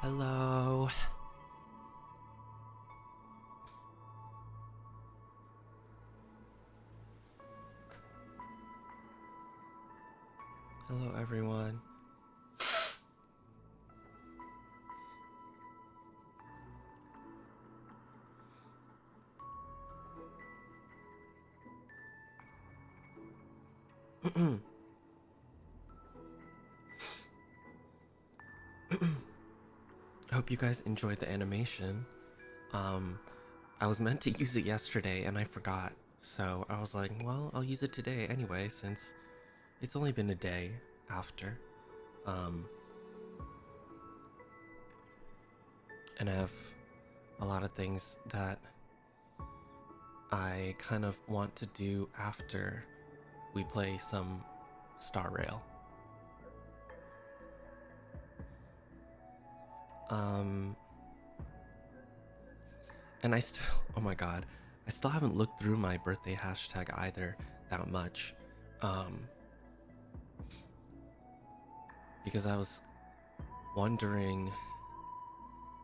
Hello. Hello, everyone. I hope you guys enjoyed the animation. I was meant to use it yesterday and I forgot. So I was like, well, I'll use it today anyway, since it's only been a day after. And I have a lot of things that I kind of want to do after we play some Star Rail. And I still, oh my god, I still haven't looked through my birthday hashtag either that much. Because I was wondering,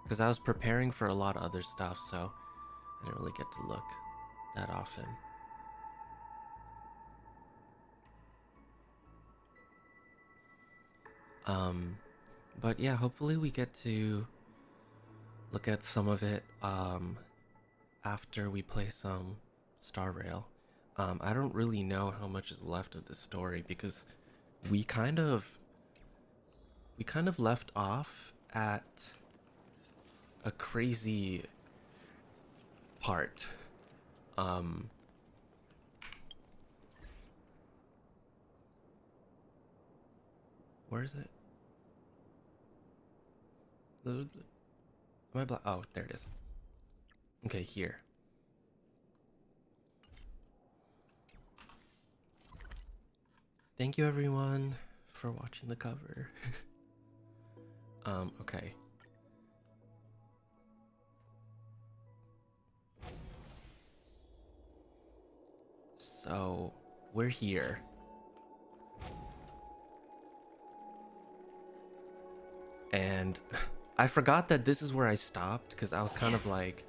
because I was preparing for a lot of other stuff, so I didn't really get to look that often. But yeah, hopefully we get to look at some of it after we play some Star Rail. I don't really know how much is left of the story because we kind of left off at a crazy part. Where is it? Am I black? Oh, there it is. Okay, here. Thank you everyone for watching the cover. Okay. So, we're here. And I forgot that this is where I stopped because I was kind of like,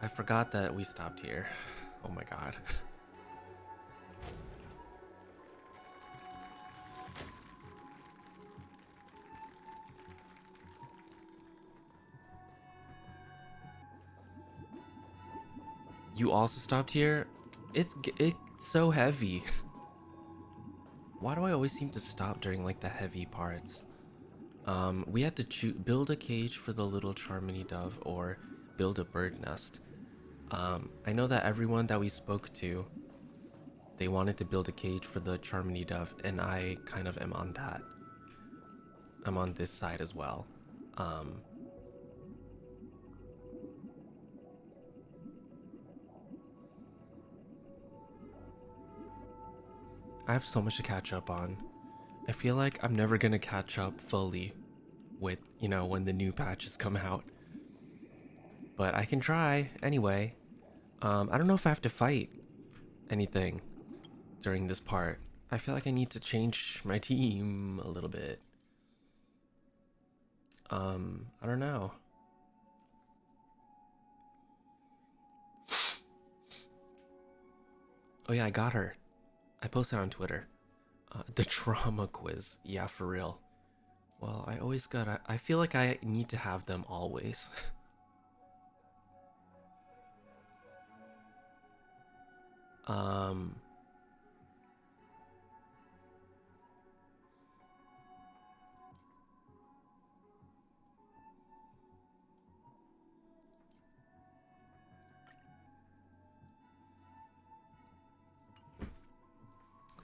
I forgot that we stopped here. Oh my god. You also stopped here? It's so heavy. Why do I always seem to stop during like the heavy parts? We had to build a cage for the little charmony dove or build a bird nest. I know that everyone that we spoke to, they wanted to build a cage for the charmony dove, and I kind of am on that. I'm on this side as well. I have so much to catch up on. I feel like I'm never gonna catch up fully with, you know, when the new patches come out. But I can try anyway. I don't know if I have to fight anything during this part. I feel like I need to change my team a little bit. I don't know. Oh yeah, I got her. I posted on Twitter. The trauma quiz. Yeah, for real. Well, I always gotta... I feel like I need to have them always.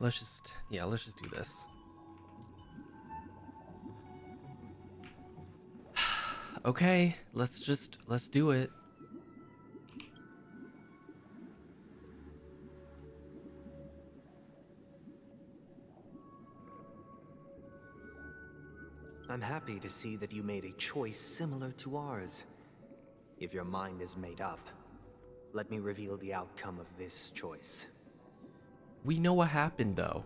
Let's just... Yeah, let's just do this. Okay, let's do it. I'm happy to see that you made a choice similar to ours. If your mind is made up, let me reveal the outcome of this choice. We know what happened though.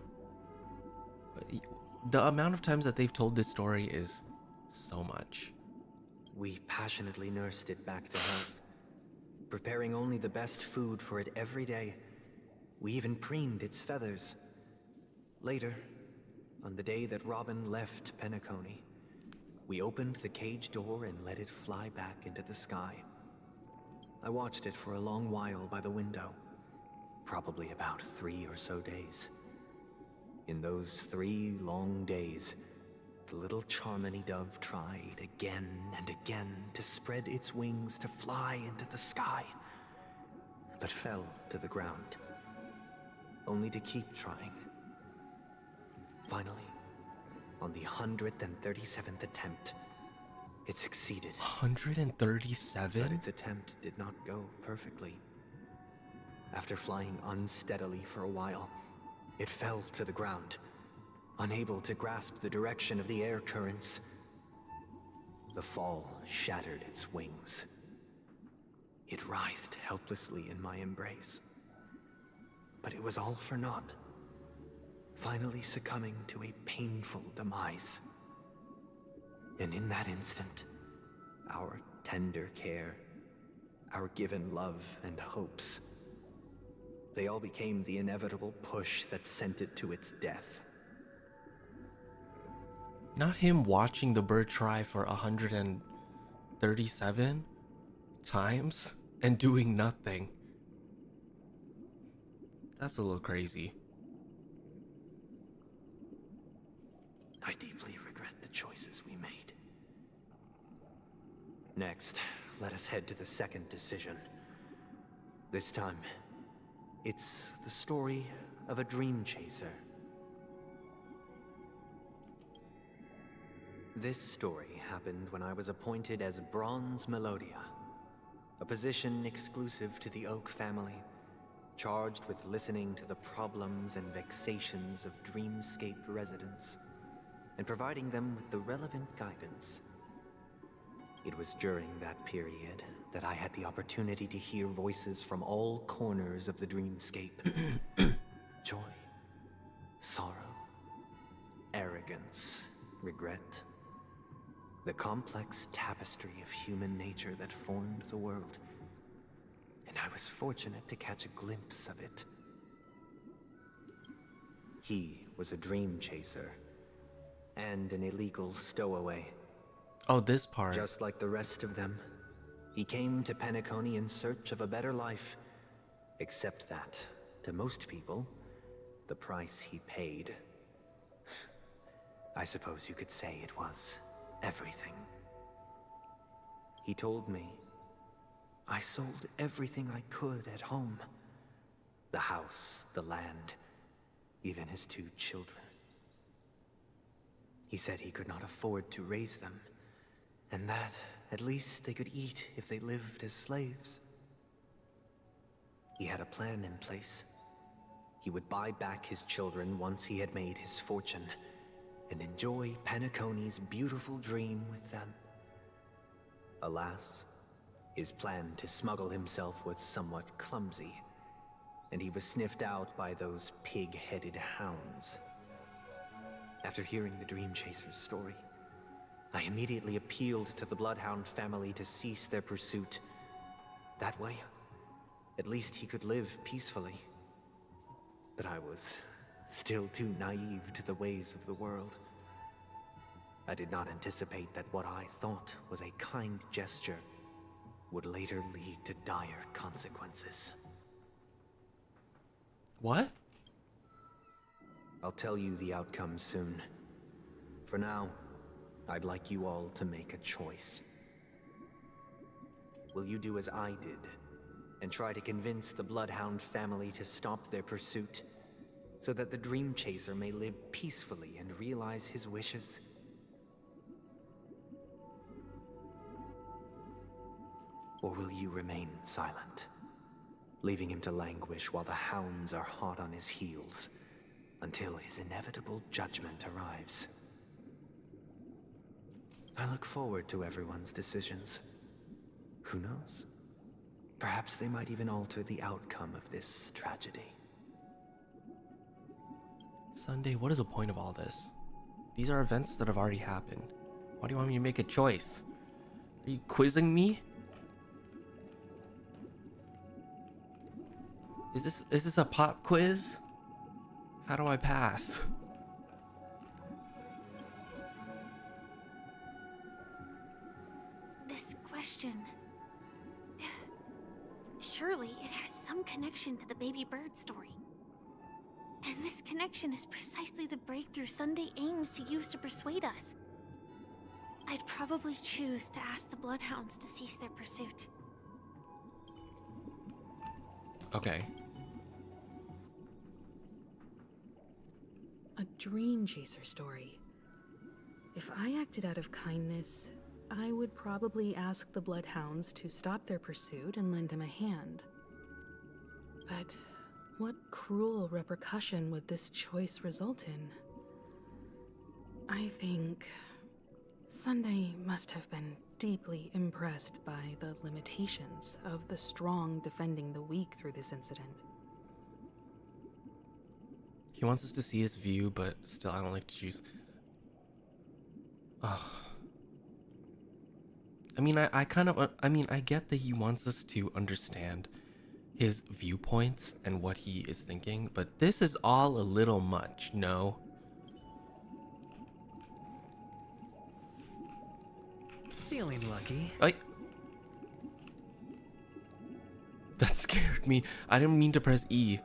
The amount of times that they've told this story is so much. We passionately nursed it back to health, preparing only the best food for it every day. We even preened its feathers. Later, on the day that Robin left Penacony, we opened the cage door and let it fly back into the sky. I watched it for a long while by the window, probably about 3 or so days. In those 3 long days, the little charmony dove tried again and again to spread its wings to fly into the sky, but fell to the ground, only to keep trying. Finally, on the 137th attempt, it succeeded. 137? But its attempt did not go perfectly. After flying unsteadily for a while, it fell to the ground, unable to grasp the direction of the air currents. The fall shattered its wings. It writhed helplessly in my embrace. But it was all for naught, finally succumbing to a painful demise. And in that instant, our tender care, our given love and hopes, they all became the inevitable push that sent it to its death. Not him watching the bird try for 137 times and doing nothing. That's a little crazy. I deeply regret the choices we made. Next, let us head to the second decision. This time, it's the story of a dreamchaser. This story happened when I was appointed as Bronze Melodia, a position exclusive to the Oak family, charged with listening to the problems and vexations of dreamscape residents and providing them with the relevant guidance. It was during that period that I had the opportunity to hear voices from all corners of the dreamscape. Joy, sorrow, arrogance, regret. The complex tapestry of human nature that formed the world. And I was fortunate to catch a glimpse of it. He was a dream chaser and an illegal stowaway. Oh, this part. Just like the rest of them, he came to Penacony in search of a better life, except that, to most people, the price he paid, I suppose you could say it was everything. He told me, I sold everything I could at home. The house, the land, even his 2 children. He said he could not afford to raise them, and that at least they could eat if they lived as slaves. He had a plan in place. He would buy back his children once he had made his fortune, and enjoy Penacony's beautiful dream with them. Alas, his plan to smuggle himself was somewhat clumsy, and he was sniffed out by those pig-headed hounds. After hearing the Dream Chaser's story, I immediately appealed to the Bloodhound family to cease their pursuit. That way, at least he could live peacefully. But I was still too naive to the ways of the world. I did not anticipate that what I thought was a kind gesture would later lead to dire consequences. What? I'll tell you the outcome soon. For now, I'd like you all to make a choice. Will you do as I did, and try to convince the Bloodhound family to stop their pursuit, so that the Dream Chaser may live peacefully and realize his wishes? Or will you remain silent, leaving him to languish while the hounds are hot on his heels, until his inevitable judgment arrives? I look forward to everyone's decisions. Who knows? Perhaps they might even alter the outcome of this tragedy. Sunday, what is the point of all this? These are events that have already happened. Why do you want me to make a choice? Are you quizzing me? Is this a pop quiz? How do I pass? This question... Surely it has some connection to the baby bird story. And this connection is precisely the breakthrough Sunday aims to use to persuade us. I'd probably choose to ask the Bloodhounds to cease their pursuit. Okay. A dreamchaser story. If I acted out of kindness, I would probably ask the Bloodhounds to stop their pursuit and lend him a hand. But what cruel repercussion would this choice result in? I think Sunday must have been deeply impressed by the limitations of the strong defending the weak through this incident. He wants us to see his view, but still I don't like to choose. Ugh. I mean, I get that he wants us to understand his viewpoints and what he is thinking, but this is all a little much, no? Feeling lucky. Like, that scared me. I didn't mean to press E.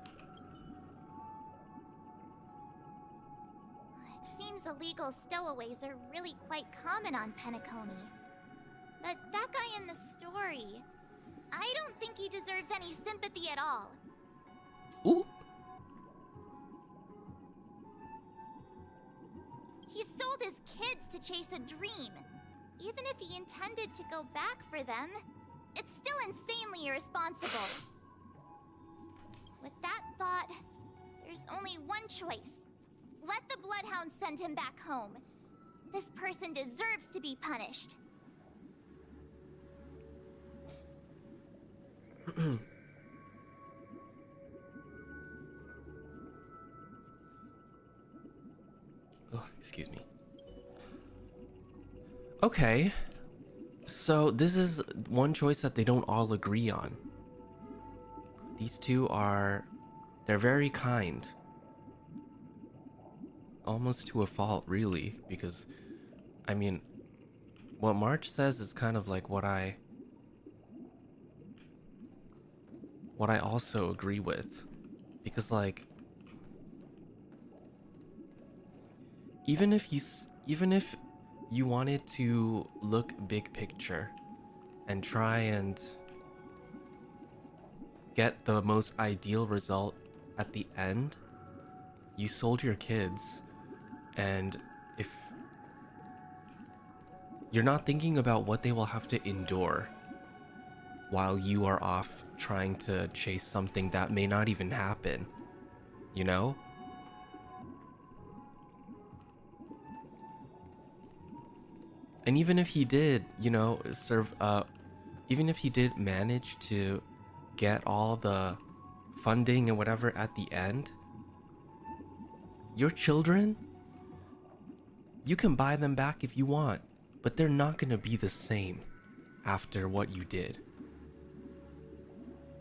It seems illegal stowaways are really quite common on Penacony. But that guy in the story, I don't think he deserves any sympathy at all. Ooh. He sold his kids to chase a dream. Even if he intended to go back for them, it's still insanely irresponsible. With that thought, there's only one choice. Let the Bloodhounds send him back home. This person deserves to be punished. Oh, excuse me. Okay. So this is one choice that they don't all agree on. These two they're very kind. Almost to a fault, really, because, I mean, what March says is kind of like what I also agree with, because like, even if you wanted to look big picture and try and get the most ideal result at the end, you sold your kids, and if you're not thinking about what they will have to endure while you are off trying to chase something that may not even happen, you know? And even if he did, you know, even if he did manage to get all the funding and whatever at the end, your children, you can buy them back if you want, but they're not gonna be the same after what you did.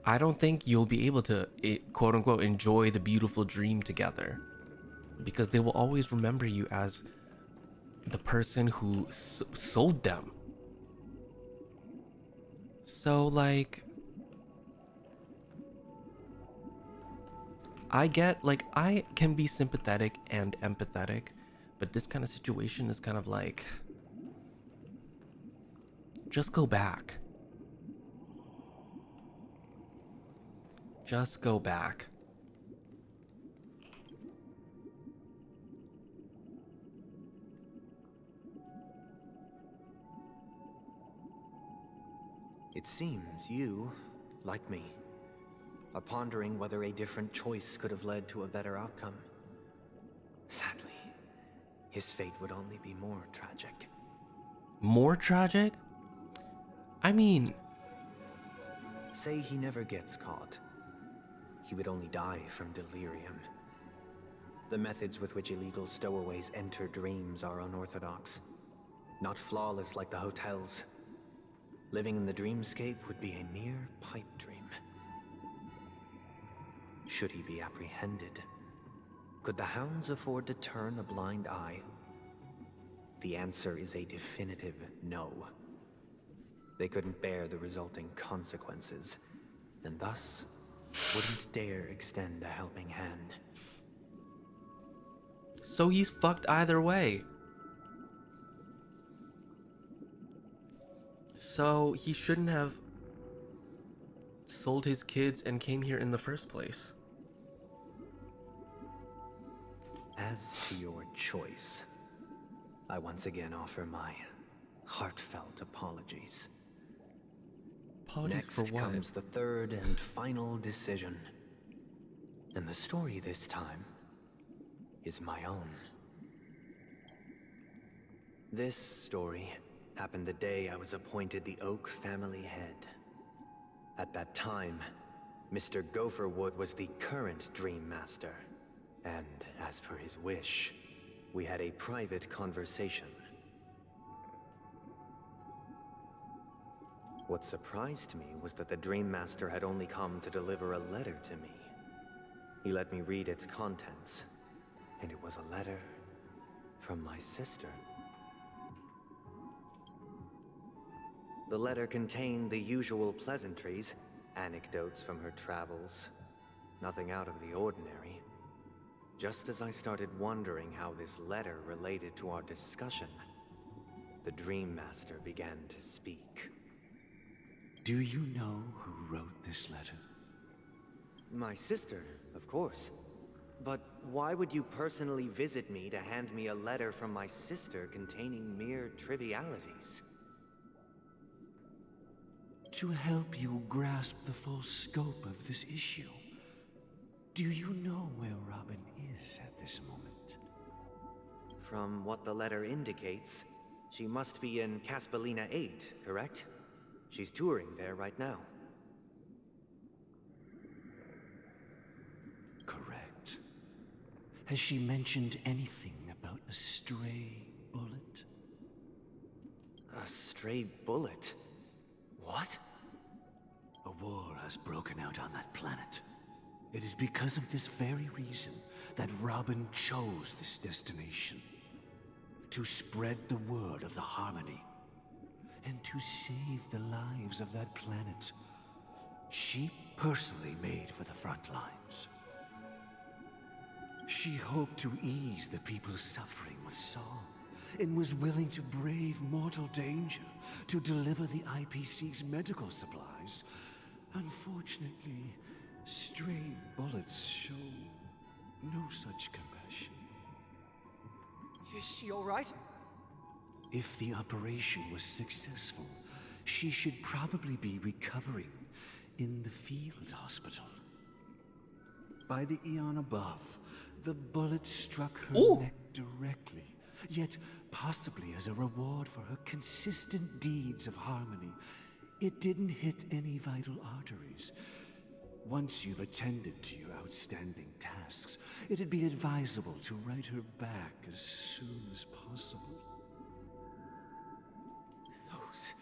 I don't think you'll be able to, quote unquote, enjoy the beautiful dream together, because they will always remember you as the person who sold them. So like, I get, like, I can be sympathetic and empathetic, but this kind of situation is kind of like, just go back. Just go back. It seems you, like me, are pondering whether a different choice could have led to a better outcome. Sadly, his fate would only be more tragic. More tragic? I mean, Say he never gets caught. He would only die from delirium. The methods with which illegal stowaways enter dreams are unorthodox. Not flawless like the hotels. Living in the dreamscape would be a mere pipe dream. Should he be apprehended? Could the hounds afford to turn a blind eye? The answer is a definitive no. They couldn't bear the resulting consequences, and thus wouldn't dare extend a helping hand. So he's fucked either way. So he shouldn't have sold his kids and came here in the first place. As to your choice, I once again offer my heartfelt apologies. Apologies Next for what? comes the third and final decision. And the story this time is my own. This story happened the day I was appointed the Oak family head. At that time, Mr. Gopherwood was the current Dream Master. And as per his wish, we had a private conversation. What surprised me was that the Dream Master had only come to deliver a letter to me. He let me read its contents, and it was a letter from my sister. The letter contained the usual pleasantries, anecdotes from her travels, nothing out of the ordinary. Just as I started wondering how this letter related to our discussion, the Dream Master began to speak. Do you know who wrote this letter? My sister, of course. But why would you personally visit me to hand me a letter from my sister containing mere trivialities? To help you grasp the full scope of this issue. Do you know where Robin is at this moment? From what the letter indicates, she must be in Caspelina 8, correct? She's touring there right now. Correct. Has she mentioned anything about a stray bullet? A stray bullet? What? A war has broken out on that planet. It is because of this very reason that Robin chose this destination. To spread the word of the harmony. And to save the lives of that planet. She personally made for the front lines. She hoped to ease the people's suffering with song, and was willing to brave mortal danger to deliver the IPC's medical supplies. Unfortunately, stray bullets show no such compassion. Is she all right? If the operation was successful, she should probably be recovering in the field hospital. By the eon above, the bullet struck her neck directly, yet possibly as a reward for her consistent deeds of harmony. It didn't hit any vital arteries. Once you've attended to your outstanding tasks, it'd be advisable to write her back as soon as possible. Those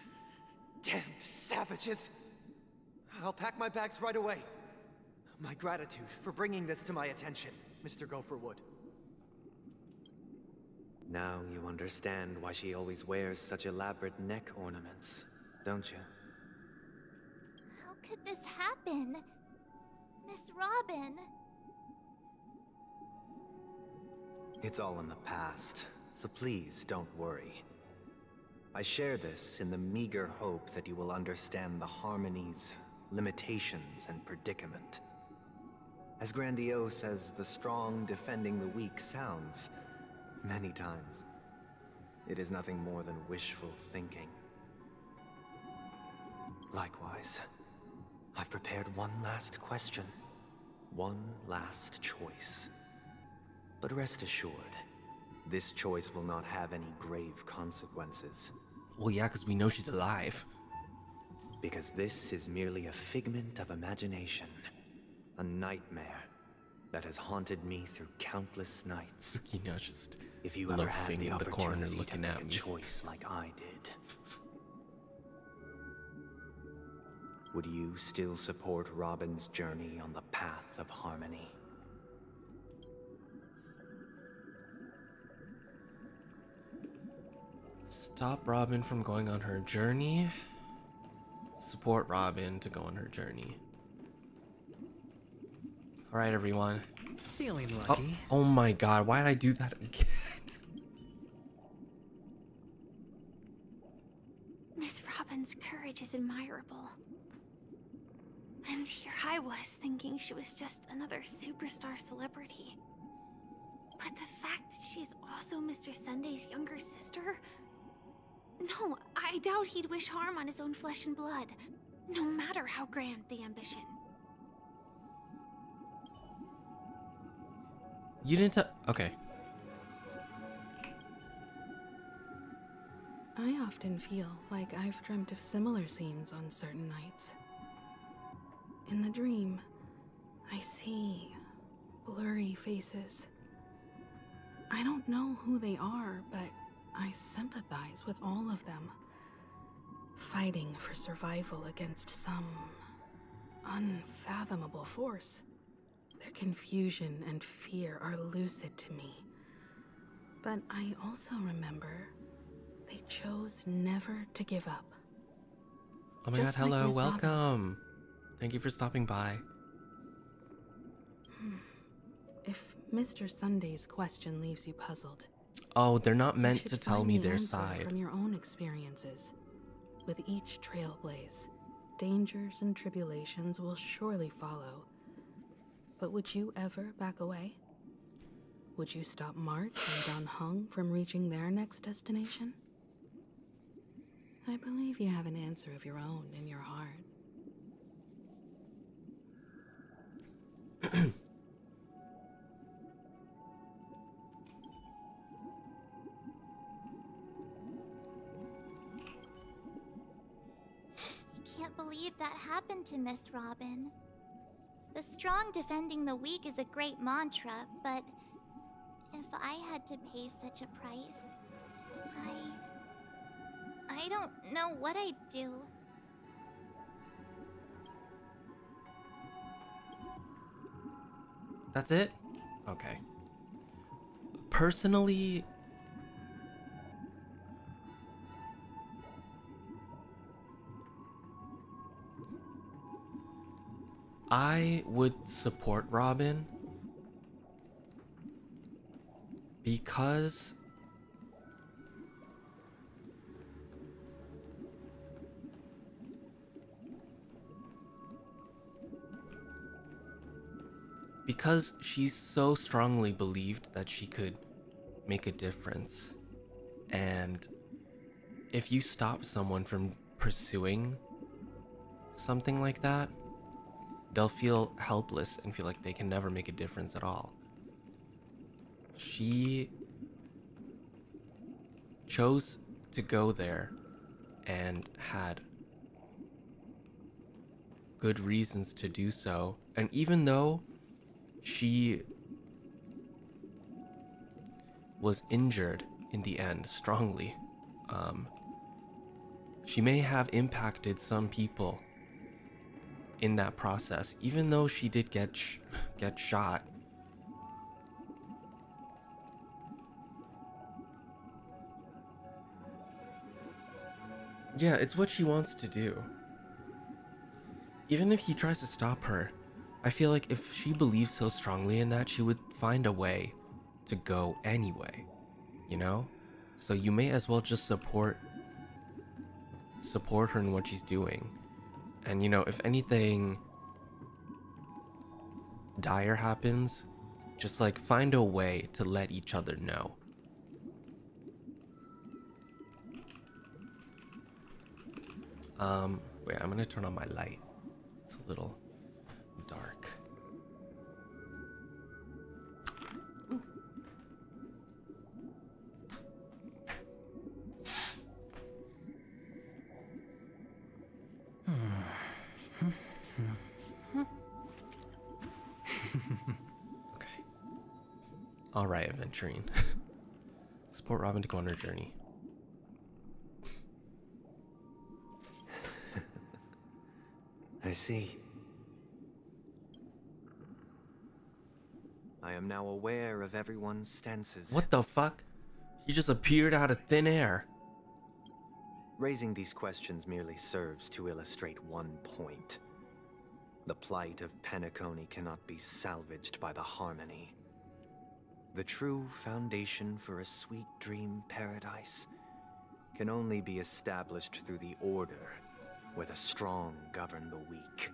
damned savages! I'll pack my bags right away. My gratitude for bringing this to my attention, Mr. Gopherwood. Now you understand why she always wears such elaborate neck ornaments, don't you? How could this happen? Miss Robin. It's all in the past, so please don't worry. I share this in the meager hope that you will understand the harmony's limitations and predicament. As grandiose as the strong defending the weak sounds, many times, it is nothing more than wishful thinking. Likewise, I've prepared one last question, one last choice. But rest assured, this choice will not have any grave consequences. Well, yeah, because we know she's alive. Because this is merely a figment of imagination. A nightmare that has haunted me through countless nights. You know, just If you ever had loafing the in the corner opportunity to looking make at a me. choice like I did, would you still support Robin's journey on the path of harmony? Stop Robin from going on her journey. Support Robin to go on her journey. Alright, everyone. Feeling Oh, lucky. oh my god, why did I do that again? Miss Robin's courage is admirable. And here I was thinking she was just another superstar celebrity. But the fact that she is also Mr. Sunday's younger sister? No, I doubt he'd wish harm on his own flesh and blood, no matter how grand the ambition. You didn't tell. Okay. I often feel like I've dreamt of similar scenes on certain nights. In the dream, I see blurry faces. I don't know who they are, but I sympathize with all of them, fighting for survival against some unfathomable force. Their confusion and fear are lucid to me, but I also remember they chose never to give up. Oh my god, Just like hello, Miss Robin. welcome. Thank you for stopping by. If Mr. Sunday's question leaves you puzzled, Oh, they're not you meant should to tell find me the their answer side. from your own experiences. With each trailblaze, dangers and tribulations will surely follow. But would you ever back away? Would you stop March and Don Hung from reaching their next destination? I believe you have an answer of your own in your heart. I can't believe that happened to Miss Robin. The strong defending the weak is a great mantra, but if I had to pay such a price, I don't know what I'd do. That's it? Okay. Personally, I would support Robin because she so strongly believed that she could make a difference. And if you stop someone from pursuing something like that, they'll feel helpless and feel like they can never make a difference at all. She chose to go there and had good reasons to do so. And even though she was injured in the end strongly, she may have impacted some people in that process, even though she did get shot. Yeah, it's what she wants to do. Even if he tries to stop her, I feel like if she believes so strongly in that, she would find a way to go anyway, you know? So you may as well just support her in what she's doing. And you know, if anything dire happens, just like find a way to let each other know. Wait, I'm gonna turn on my light. It's a little dark. Alright, adventuring. Support Robin to go on her journey. I see. I am now aware of everyone's stances. What the fuck? He just appeared out of thin air. Raising these questions merely serves to illustrate one point. The plight of penacony cannot be salvaged by the harmony. The true foundation for a sweet dream paradise can only be established through the order where the strong govern the weak.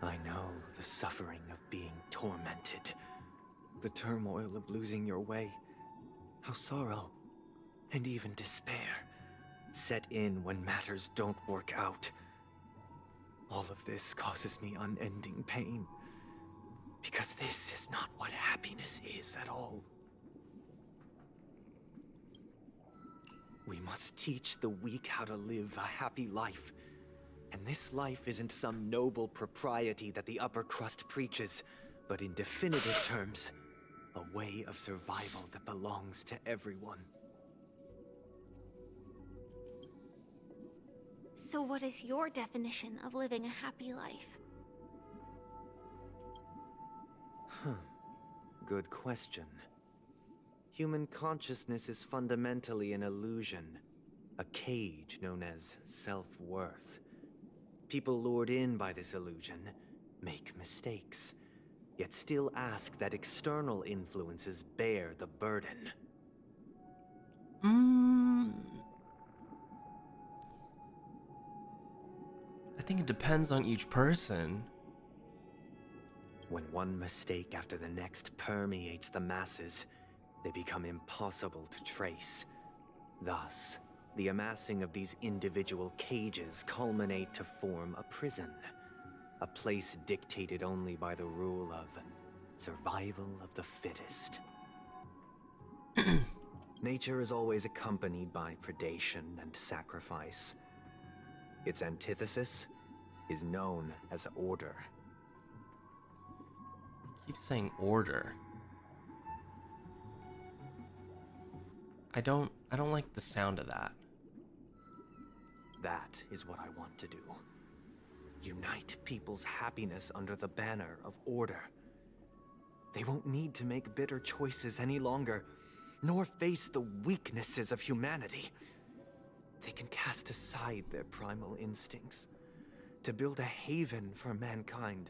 I know the suffering of being tormented, the turmoil of losing your way, how sorrow and even despair set in when matters don't work out. All of this causes me unending pain, because this is not what happiness is at all. We must teach the weak how to live a happy life. And this life isn't some noble propriety that the upper crust preaches, but in definitive terms, a way of survival that belongs to everyone. So what is your definition of living a happy life? Good question. Human consciousness is fundamentally an illusion, a cage known as self-worth. People lured in by this illusion make mistakes, yet still ask that external influences bear the burden. I think it depends on each person. When one mistake after the next permeates the masses, they become impossible to trace. Thus, the amassing of these individual cages culminate to form a prison. A place dictated only by the rule of survival of the fittest. Nature is always accompanied by predation and sacrifice. Its antithesis is known as order. Keep saying order. I don't like the sound of that. That is what I want to do. Unite people's happiness under the banner of order. They won't need to make bitter choices any longer, nor face the weaknesses of humanity. They can cast aside their primal instincts to build a haven for mankind.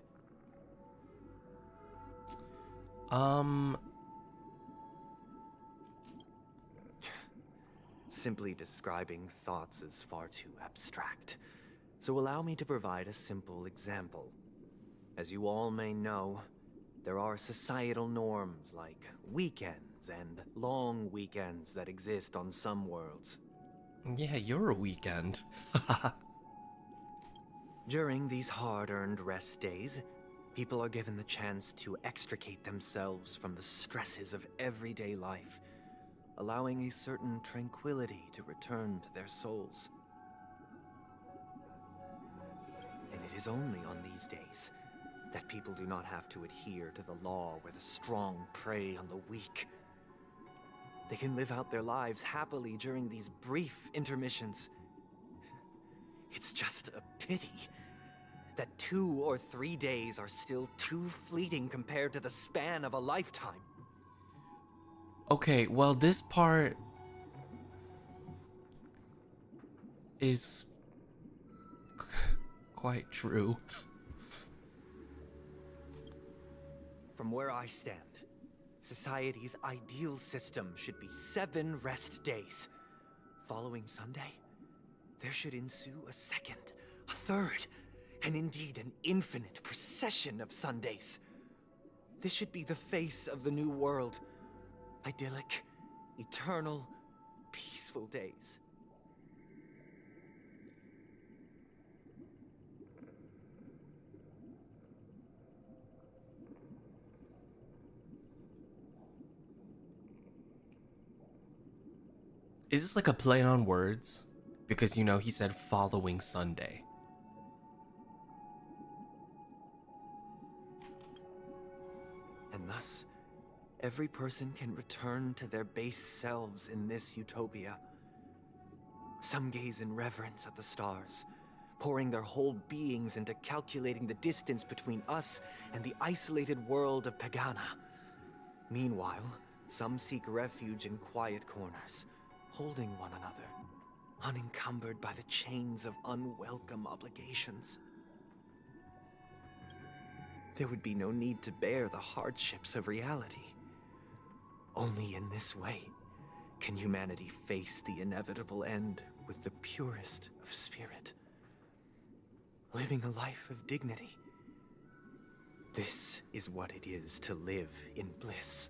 Simply describing thoughts is far too abstract, so allow me to provide a simple example. As you all may know, there are societal norms like weekends and long weekends that exist on some worlds. Yeah, you're a weekend. During these hard-earned rest days, people are given the chance to extricate themselves from the stresses of everyday life, allowing a certain tranquility to return to their souls. And it is only on these days that people do not have to adhere to the law where the strong prey on the weak. They can live out their lives happily during these brief intermissions. It's just a pity that 2 or 3 days are still too fleeting compared to the span of a lifetime. Okay, well, this part is quite true. From where I stand, society's ideal system should be 7 rest days. Following Sunday, there should ensue a second, a third, and indeed an infinite procession of Sundays. This should be the face of the new world. Idyllic, eternal, peaceful days. Is this like a play on words? Because, you know, he said following Sunday. And us, every person can return to their base selves in this utopia. Some gaze in reverence at the stars, pouring their whole beings into calculating the distance between us and the isolated world of Pagana. Meanwhile, some seek refuge in quiet corners, holding one another, unencumbered by the chains of unwelcome obligations. There would be no need to bear the hardships of reality. Only in this way can humanity face the inevitable end with the purest of spirit, living a life of dignity. This is what it is to live in bliss.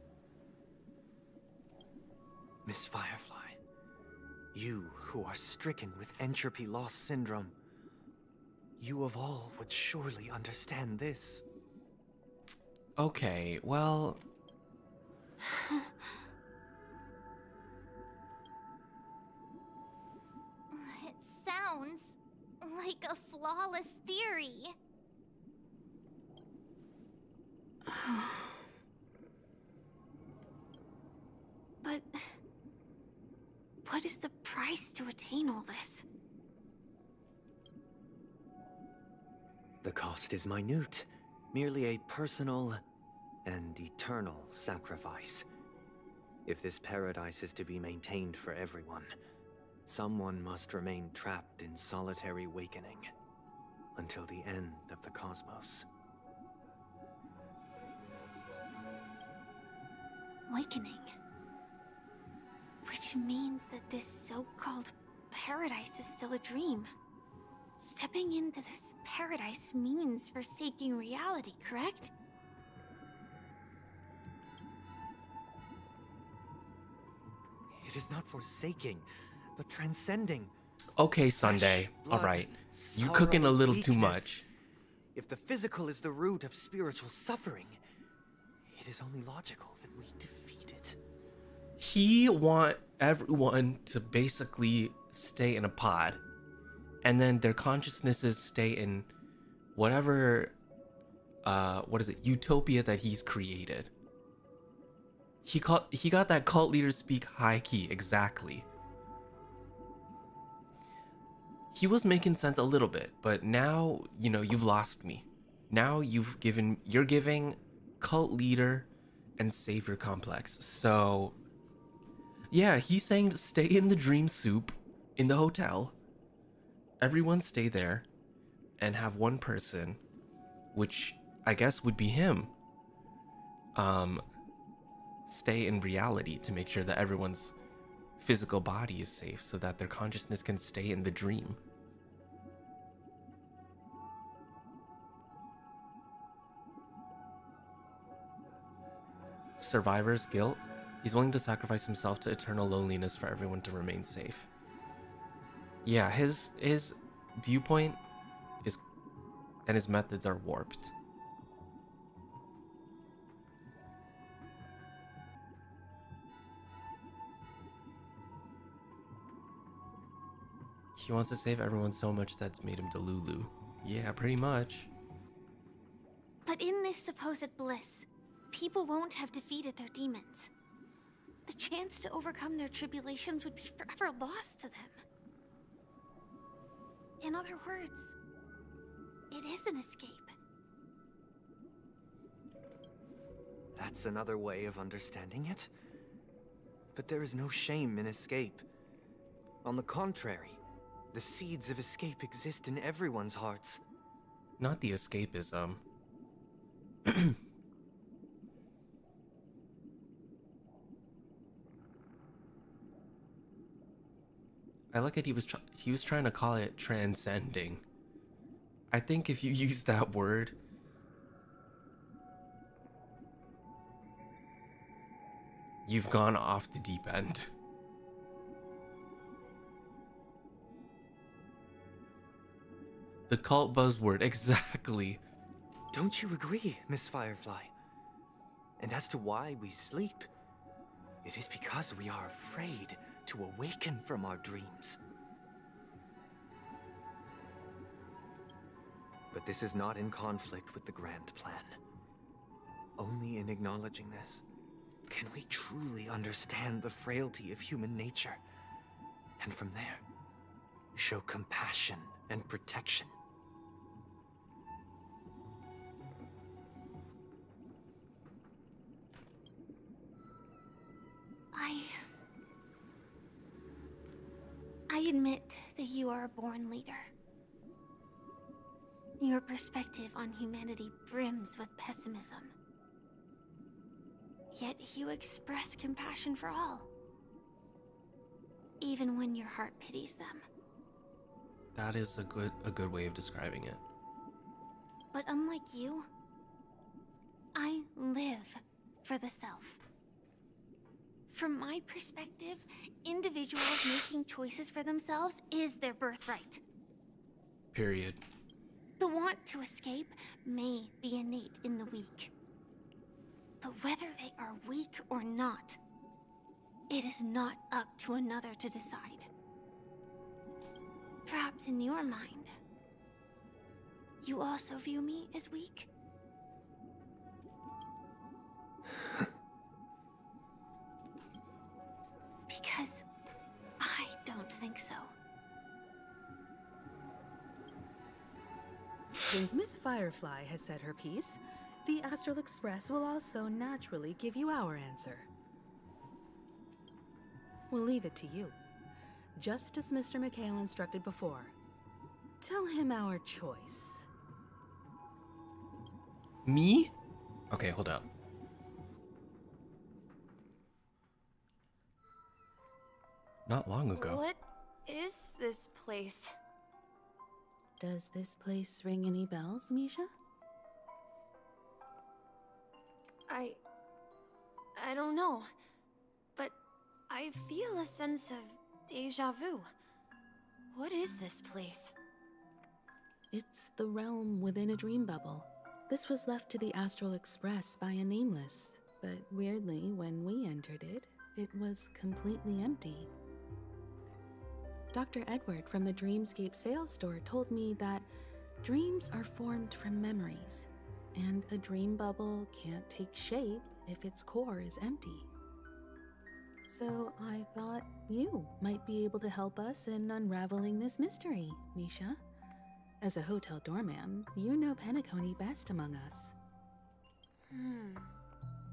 Miss Firefly, you who are stricken with entropy loss syndrome, you of all would surely understand this. Okay, well... It sounds like a flawless theory. But what is the price to attain all this? The cost is minute, merely a personal and eternal sacrifice. If this paradise is to be maintained for everyone, someone must remain trapped in solitary awakening until the end of the cosmos. Awakening. Which means that this so-called paradise is still a dream. Stepping into this paradise means forsaking reality, correct? It is not forsaking, but transcending. Okay, Sunday. Blood, Alright. You sorrow, cooking a little too weakness. much. If the physical is the root of spiritual suffering, it is only logical that we defeat it. He want everyone to basically stay in a pod. And then their consciousnesses stay in whatever, utopia that he's created. He got that cult leader speak high key, exactly. He was making sense a little bit, but now, you know, you've lost me. Now you're giving cult leader and savior complex. So, yeah, he's saying to stay in the dream soup in the hotel. Everyone stay there and have one person, which I guess would be him, stay in reality to make sure that everyone's physical body is safe so that their consciousness can stay in the dream. Survivor's guilt. He's willing to sacrifice himself to eternal loneliness for everyone to remain safe. Yeah, his viewpoint is and his methods are warped. He wants to save everyone so much that's made him Delulu. Yeah, pretty much. But in this supposed bliss, people won't have defeated their demons. The chance to overcome their tribulations would be forever lost to them. In other words, it is an escape. That's another way of understanding it. But there is no shame in escape. On the contrary, the seeds of escape exist in everyone's hearts. Not the escapism. I like it. He was trying to call it transcending. I think if you use that word, you've gone off the deep end. The cult buzzword, exactly. Don't you agree, Miss Firefly? And as to why we sleep, it is because we are afraid to awaken from our dreams. But this is not in conflict with the grand plan. Only in acknowledging this can we truly understand the frailty of human nature, and from there, show compassion and protection. I admit that you are a born leader. Your perspective on humanity brims with pessimism. Yet you express compassion for all, even when your heart pities them. That is a good way of describing it. But unlike you, I live for the self. From my perspective, individuals making choices for themselves is their birthright. Period. The want to escape may be innate in the weak. But whether they are weak or not, it is not up to another to decide. Perhaps in your mind, you also view me as weak? Because I don't think so. Since Miss Firefly has said her piece, the Astral Express will also naturally give you our answer. We'll leave it to you, just as Mr. McHale instructed before. Tell him our choice. Me? Okay, hold up. Not long ago. What is this place? Does this place ring any bells, Misha? I don't know, but I feel a sense of deja vu. What is this place? It's the realm within a dream bubble. This was left to the Astral Express by a nameless, but weirdly, when we entered it, it was completely empty. Dr. Edward from the Dreamscape sales store told me that dreams are formed from memories, and a dream bubble can't take shape if its core is empty. So I thought you might be able to help us in unraveling this mystery, Misha. As a hotel doorman, you know penacony best among us.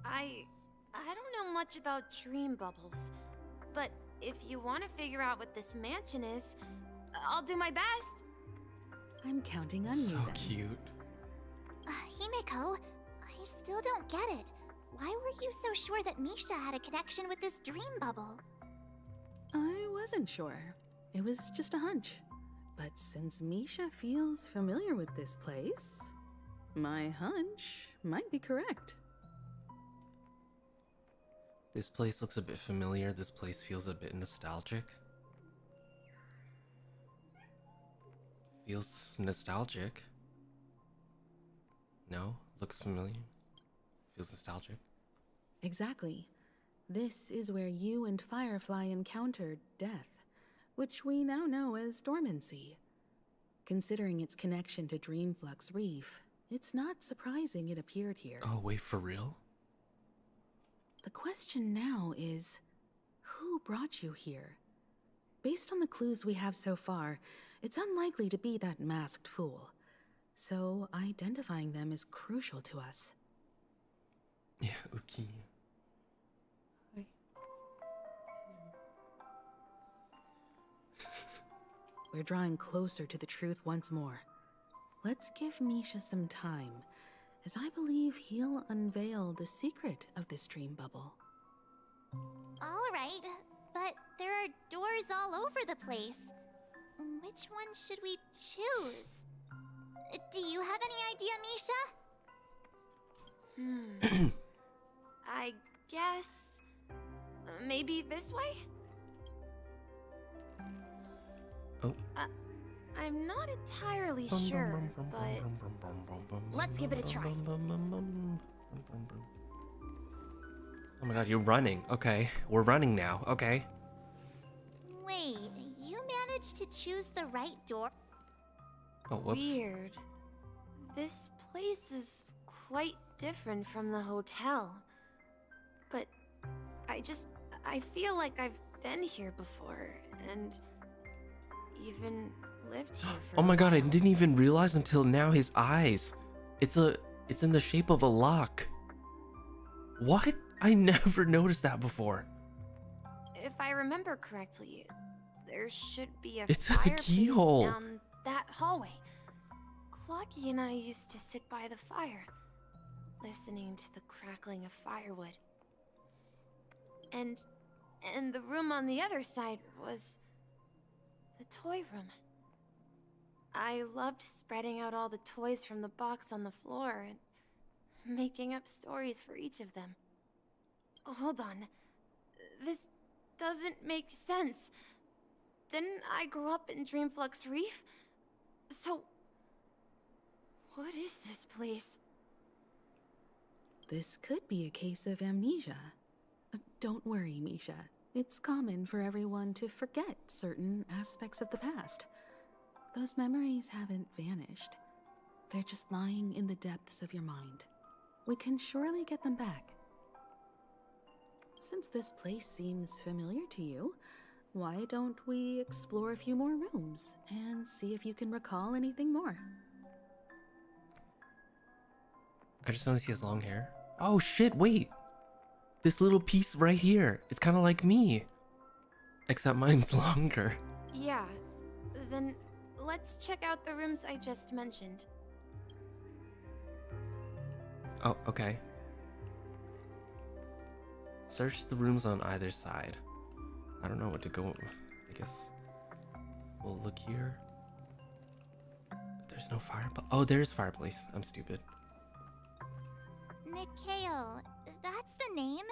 I don't know much about dream bubbles, but if you want to figure out what this mansion is, I'll do my best. I'm counting on you So then. cute. Himeko, I still don't get it. Why were you so sure that Misha had a connection with this dream bubble? I wasn't sure. It was just a hunch. But since Misha feels familiar with this place, my hunch might be correct. This place looks a bit familiar. This place feels a bit nostalgic. Feels nostalgic. No? Looks familiar. Feels nostalgic. Exactly. This is where you and Firefly encountered death, which we now know as dormancy. Considering its connection to Dreamflux Reef, it's not surprising it appeared here. Oh, wait, for real? The question now is, who brought you here? Based on the clues we have so far, it's unlikely to be that masked fool. So identifying them is crucial to us. Yeah, Uki. We're drawing closer to the truth once more. Let's give Misha some time, as I believe he'll unveil the secret of this dream bubble. All right, but there are doors all over the place. Which one should we choose? Do you have any idea, Misha? I guess maybe this way? Oh. I'm not entirely sure, but let's give it a try. Oh my god, you're running. Okay, we're running now. Okay. Wait, you managed to choose the right door? Oh, whoops. Weird. This place is quite different from the hotel. But I feel like I've been here before and even lived here for Oh my a god, I while. didn't even realize until now his eyes. It's in the shape of a lock. What? I never noticed that before. If I remember correctly, there should be a It's a fireplace keyhole. down that hallway. Clocky and I used to sit by the fire, listening to the crackling of firewood. And the room on the other side was the toy room. I loved spreading out all the toys from the box on the floor and making up stories for each of them. Hold on. This doesn't make sense. Didn't I grow up in Dreamflux Reef? So, what is this place? This could be a case of amnesia. Don't worry, Misha. It's common for everyone to forget certain aspects of the past. Those memories haven't vanished. They're just lying in the depths of your mind. We can surely get them back. Since this place seems familiar to you, why don't we explore a few more rooms and see if you can recall anything more? I just want to see his long hair. Oh shit, wait. This little piece right here. It's kind of like me. Except mine's longer. Yeah, then let's check out the rooms I just mentioned. Oh, okay. Search the rooms on either side. I don't know what to go. I guess we'll look here. There's no fireplace. Oh, there's fireplace. I'm stupid. Mikhail, that's the name.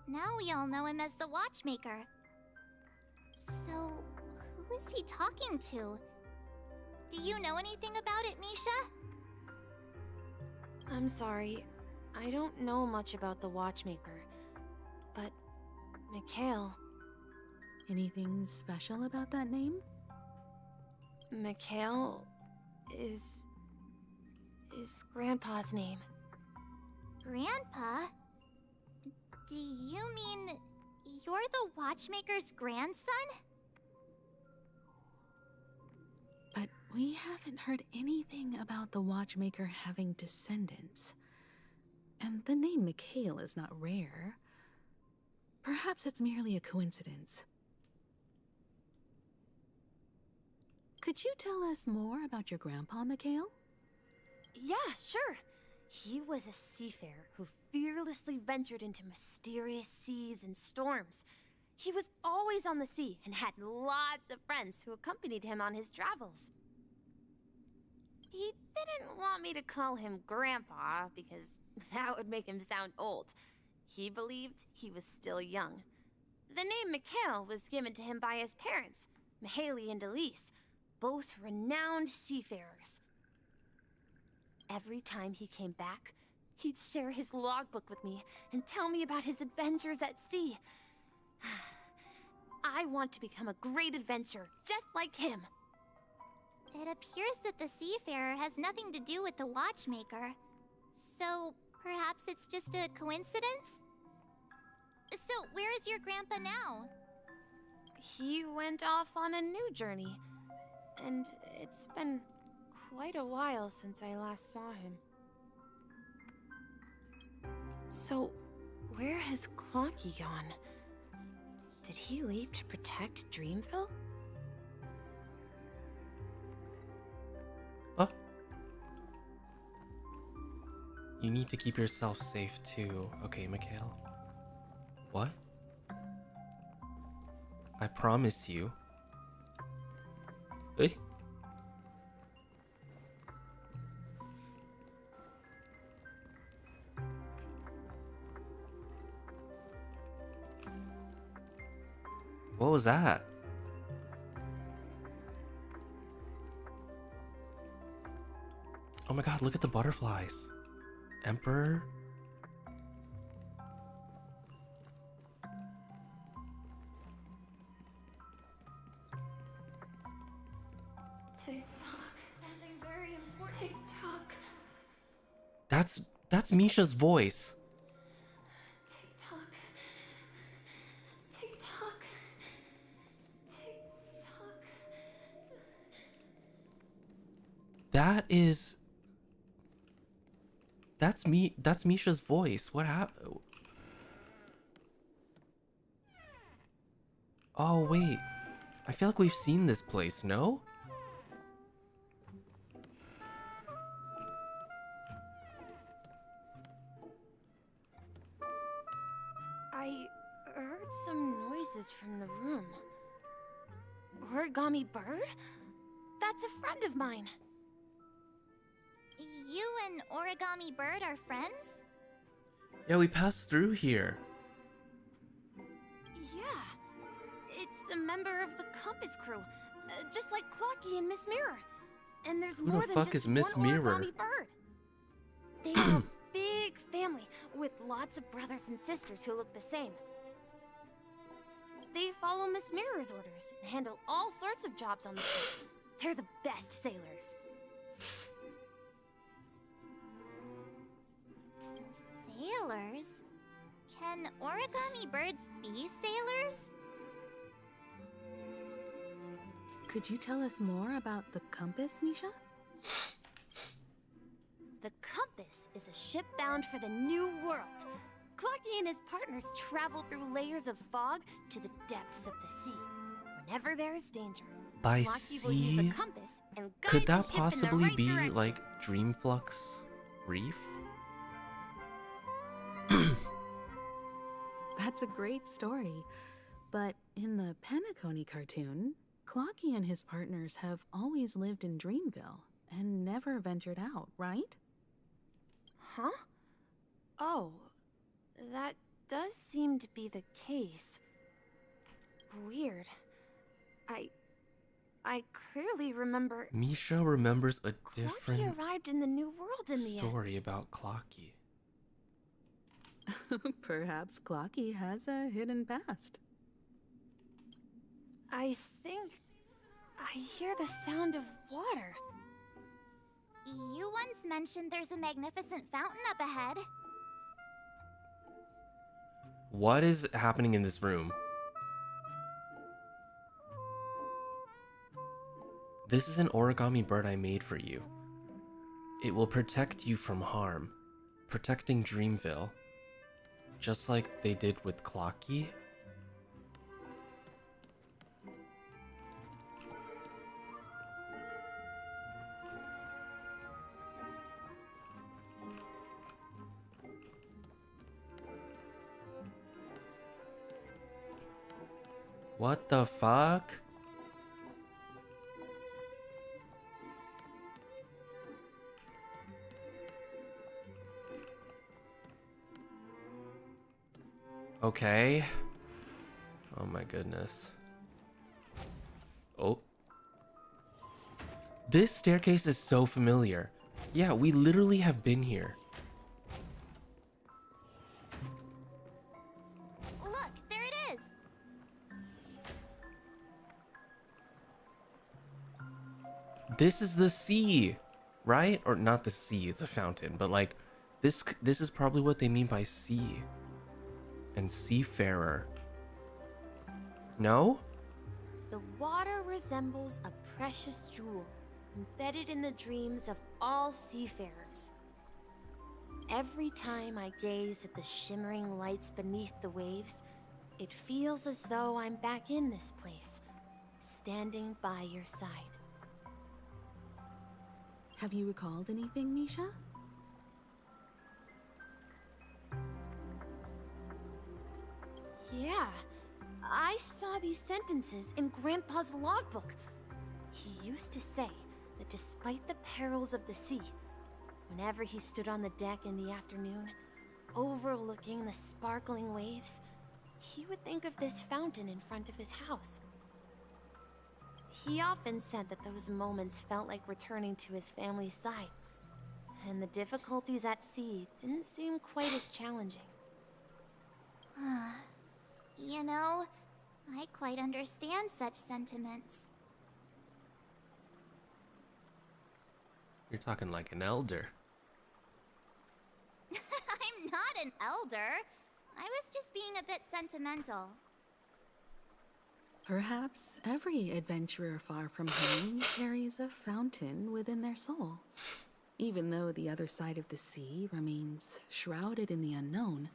Now we all know him as the watchmaker. So, who is he talking to? Do you know anything about it, Misha? I'm sorry, I don't know much about the watchmaker, but Mikhail. Anything special about that name? Mikhail is Grandpa's name. Grandpa? Do you mean you're the watchmaker's grandson? But we haven't heard anything about the watchmaker having descendants. And the name Mikhail is not rare. Perhaps it's merely a coincidence. Could you tell us more about your grandpa, Mikhail? Yeah, sure. He was a seafarer who fearlessly ventured into mysterious seas and storms. He was always on the sea and had lots of friends who accompanied him on his travels. He didn't want me to call him Grandpa because that would make him sound old. He believed he was still young. The name Mikhail was given to him by his parents, Mihaly and Elise, both renowned seafarers. Every time he came back, he'd share his logbook with me and tell me about his adventures at sea. I want to become a great adventurer, just like him. It appears that the seafarer has nothing to do with the watchmaker. So, perhaps it's just a coincidence? So, where is your grandpa now? He went off on a new journey, and it's been quite a while since I last saw him. So, where has Clocky gone? Did he leave to protect Dreamville? Oh. You need to keep yourself safe too. Okay, Mikhail. What? I promise you. Hey. What was that? Oh my god, look at the butterflies. Emperor? TikTok. Something very important. TikTok. That's That's Misha's voice. Tick-tock. Tick-tock. Tick-tock. That's me. That's Misha's voice. What happened? Oh wait, I feel like we've seen this place. No? I heard some noises from the room. Origami bird? That's a friend of mine. You and Origami Bird are friends? Yeah, we passed through here. Yeah. It's a member of the Compass crew. Just like Clocky and Miss Mirror. And there's Who the more than fuck just is Miss one Mirror? Origami bird. They are a big family with lots of brothers and sisters who look the same. They follow Miss Mirror's orders and handle all sorts of jobs on the ship. They're the best sailors. Sailors? Can origami birds be sailors? Could you tell us more about the compass, Misha? The Compass is a ship bound for the New World. Clocky and his partners travel through layers of fog to the depths of the sea. Whenever there is danger, By Clocky will use sea? a compass and guide Could the that ship in the possibly right be direction. like Dreamflux Reef? That's a great story. But in the Penacony cartoon, Clocky and his partners have always lived in Dreamville and never ventured out, right? Huh? Oh, that does seem to be the case. Weird. I clearly remember Misha remembers a Clocky different arrived in the New World in the story end. about Clocky. Perhaps Clocky has a hidden past. I think I hear the sound of water. You once mentioned there's a magnificent fountain up ahead. What is happening in this room? This is an origami bird I made for you. It will protect you from harm, protecting Dreamville, just like they did with Clocky. What the fuck? Okay. Oh my goodness. Oh. This staircase is so familiar. Yeah, we literally have been here. Look, there it is. This is the sea, right? Or not the sea, it's a fountain, but like this is probably what they mean by sea and seafarer. No? The water resembles a precious jewel, embedded in the dreams of all seafarers. Every time I gaze at the shimmering lights beneath the waves, it feels as though I'm back in this place, standing by your side. Have you recalled anything, Misha? Yeah, I saw these sentences in Grandpa's logbook. He used to say that despite the perils of the sea, whenever he stood on the deck in the afternoon, overlooking the sparkling waves, he would think of this fountain in front of his house. He often said that those moments felt like returning to his family's side, and the difficulties at sea didn't seem quite as challenging. You know, I quite understand such sentiments. You're talking like an elder. not an elder. I was just being a bit sentimental. Perhaps every adventurer far from home carries a fountain within their soul. Even though the other side of the sea remains shrouded in the unknown,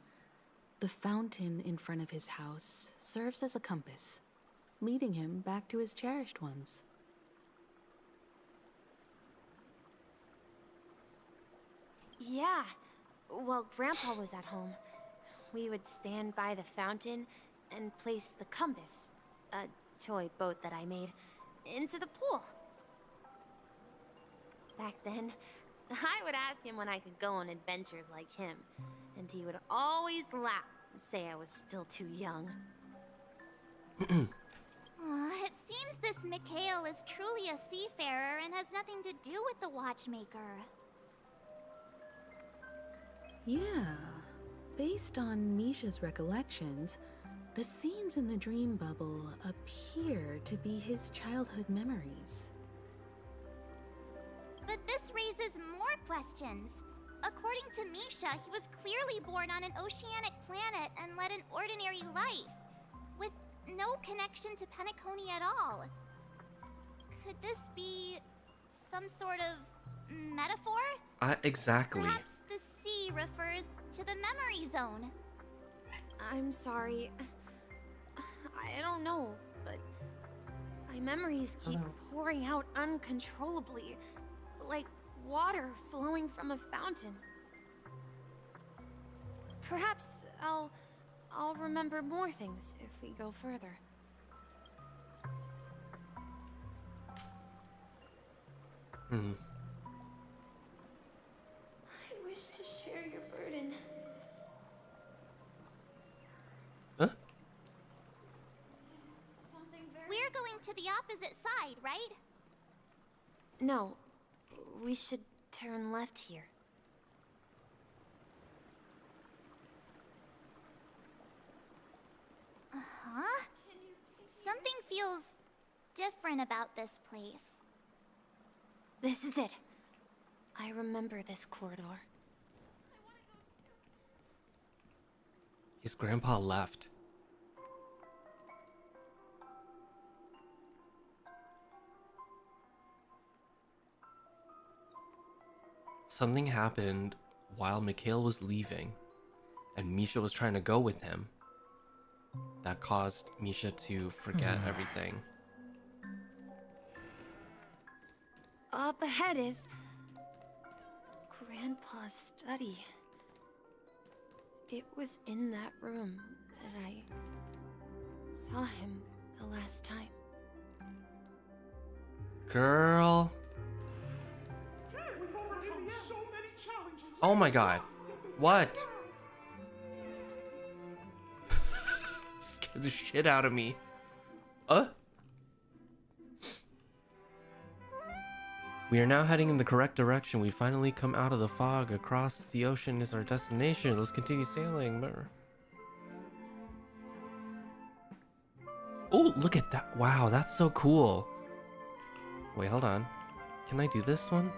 the fountain in front of his house serves as a compass, leading him back to his cherished ones. Yeah. While Grandpa was at home, we would stand by the fountain and place the compass, a toy boat that I made, into the pool. Back then, I would ask him when I could go on adventures like him, and he would always laugh and say I was still too young. It seems this Mikhail is truly a seafarer and has nothing to do with the watchmaker. Yeah. Based on Misha's recollections, the scenes in the dream bubble appear to be his childhood memories. But this raises more questions. According to Misha, he was clearly born on an oceanic planet and led an ordinary life, with no connection to penacony at all. Could this be some sort of metaphor? Exactly. Perhaps the sea refers to the memory zone. I'm sorry. I don't know, but my memories keep pouring out uncontrollably, like water flowing from a fountain. Perhaps I'll remember more things if we go further. I wish to share your burden. Huh? Something very... We're going to the opposite side, right? No, we should turn left here. Huh? Something feels different about this place. This is it. I remember this corridor. His grandpa left. Something happened while Mikhail was leaving, and Misha was trying to go with him. That caused Misha to forget everything. Up ahead is Grandpa's study. It was in that room that I saw him the last time. Girl. Oh my god. What? Scared the shit out of me. We are now heading in the correct direction. We finally come out of the fog. Across the ocean is our destination. Let's continue sailing. Oh, look at that. Wow, that's so cool. Wait, hold on. Can I do this one?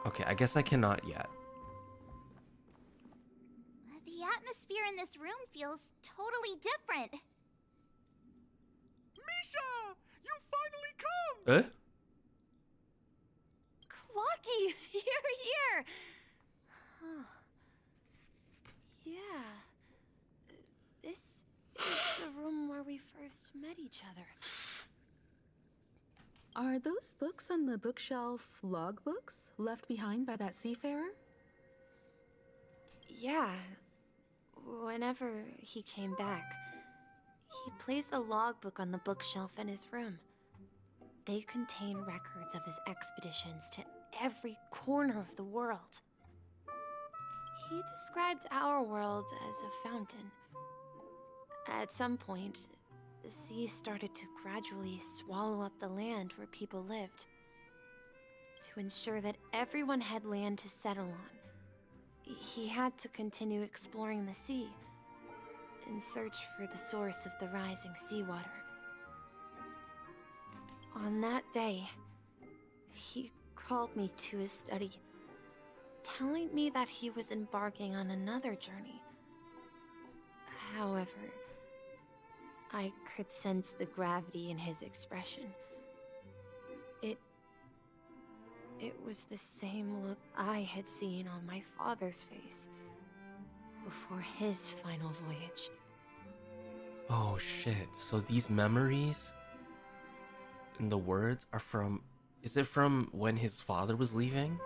Okay, I guess I cannot yet. The atmosphere in this room feels totally different. Misha! You finally come! Clocky, you're here! Huh. Yeah. This is the room where we first met each other. Are those books on the bookshelf logbooks left behind by that seafarer? Yeah. Whenever he came back, he placed a logbook on the bookshelf in his room. They contain records of his expeditions to every corner of the world. He described our world as a fountain. At some point, the sea started to gradually swallow up the land where people lived. To ensure that everyone had land to settle on, he had to continue exploring the sea in search for the source of the rising seawater. On that day, he called me to his study telling me that he was embarking on another journey. However, I could sense the gravity in his expression. It was the same look I had seen on my father's face before his final voyage. Oh shit. So these memories and the words are from... Is it from when his father was leaving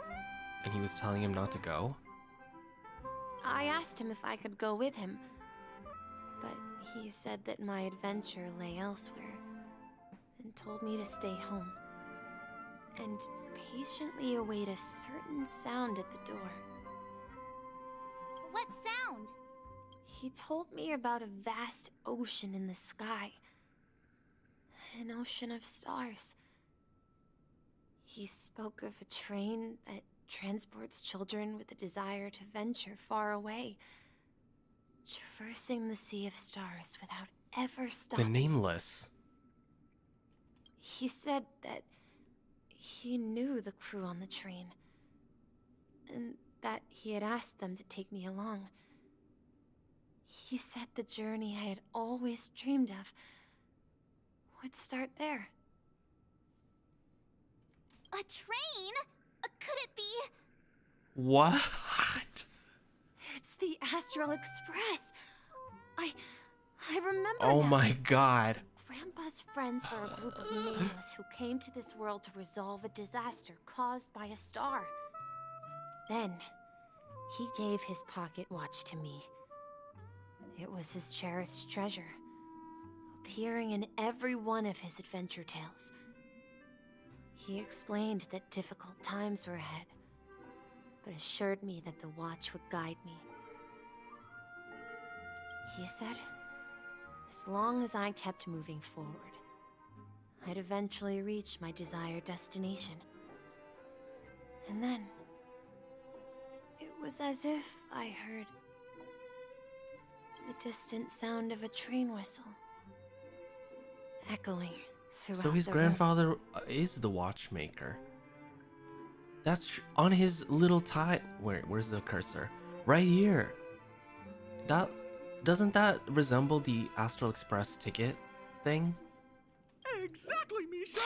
and he was telling him not to go? I asked him if I could go with him, but he said that my adventure lay elsewhere and told me to stay home and patiently await a certain sound at the door. What sound? He told me about a vast ocean in the sky. An ocean of stars. He spoke of a train that transports children with a desire to venture far away, traversing the sea of stars without ever The stopping. Nameless. He said that he knew the crew on the train, and that he had asked them to take me along. He said the journey I had always dreamed of would start there. A train? Could it be? What? It's the Astral Express. I remember Oh now. my god. Grandpa's friends are a group of nameless who came to this world to resolve a disaster caused by a star. Then, he gave his pocket watch to me. It was his cherished treasure, appearing in every one of his adventure tales. He explained that difficult times were ahead, but assured me that the watch would guide me. He said, as long as I kept moving forward, I'd eventually reach my desired destination. And then, it was as if I heard the distant sound of a train whistle, echoing throughout So his the room. grandfather is the watchmaker. That's on his little tie. Where's the cursor? Right here. Doesn't that resemble the Astral Express ticket thing? Exactly, Misha!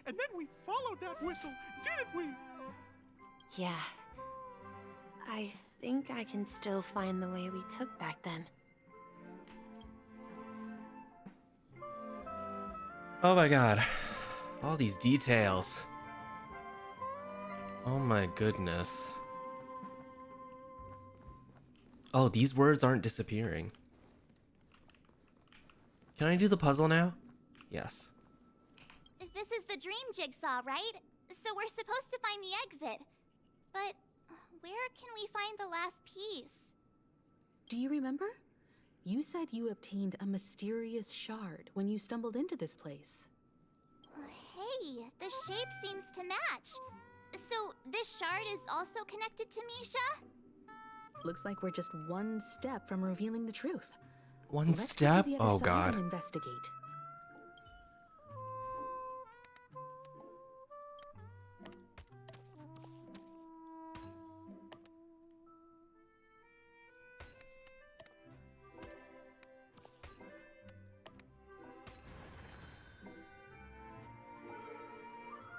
And then we followed that whistle, didn't we? Yeah. I think I can still find the way we took back then. Oh my god. All these details. Oh my goodness. Oh, these words aren't disappearing. Can I do the puzzle now? Yes. This is the dream jigsaw, right? So we're supposed to find the exit. But where can we find the last piece? Do you remember? You said you obtained a mysterious shard when you stumbled into this place. Hey, the shape seems to match. So this shard is also connected to Misha? Looks like we're just one step from revealing the truth. One Let's step? Get to the other Oh side god. and investigate.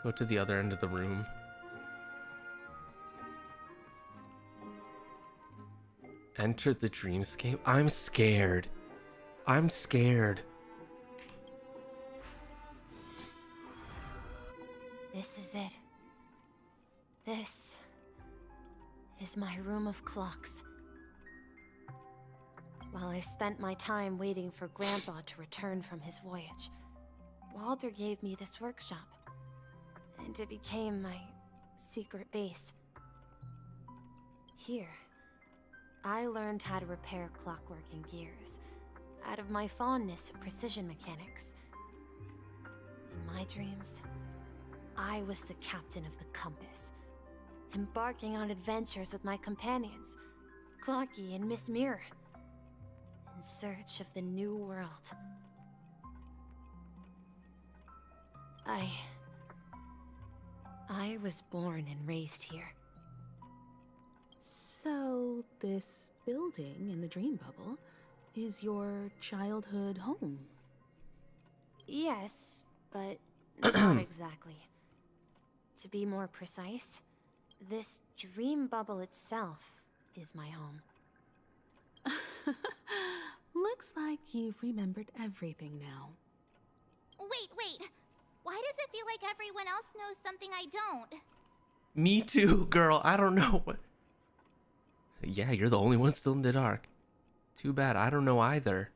Go to the other end of the room. Enter the dreamscape. I'm scared. I'm scared. This is it. This is my room of clocks. While I spent my time waiting for Grandpa to return from his voyage, Walter gave me this workshop, and it became my secret base. Here, I learned how to repair clockwork and gears, out of my fondness of precision mechanics. In my dreams, I was the captain of the compass, embarking on adventures with my companions, Clocky and Miss Mirror, in search of the new world. I was born and raised here. So, this building in the dream bubble is your childhood home? Yes, but not exactly. To be more precise, this dream bubble itself is my home. Looks like you've remembered everything now. Wait. Why does it feel like everyone else knows something I don't? Me too, girl. I don't know what. Yeah, you're the only one still in the dark. Too bad. I don't know either.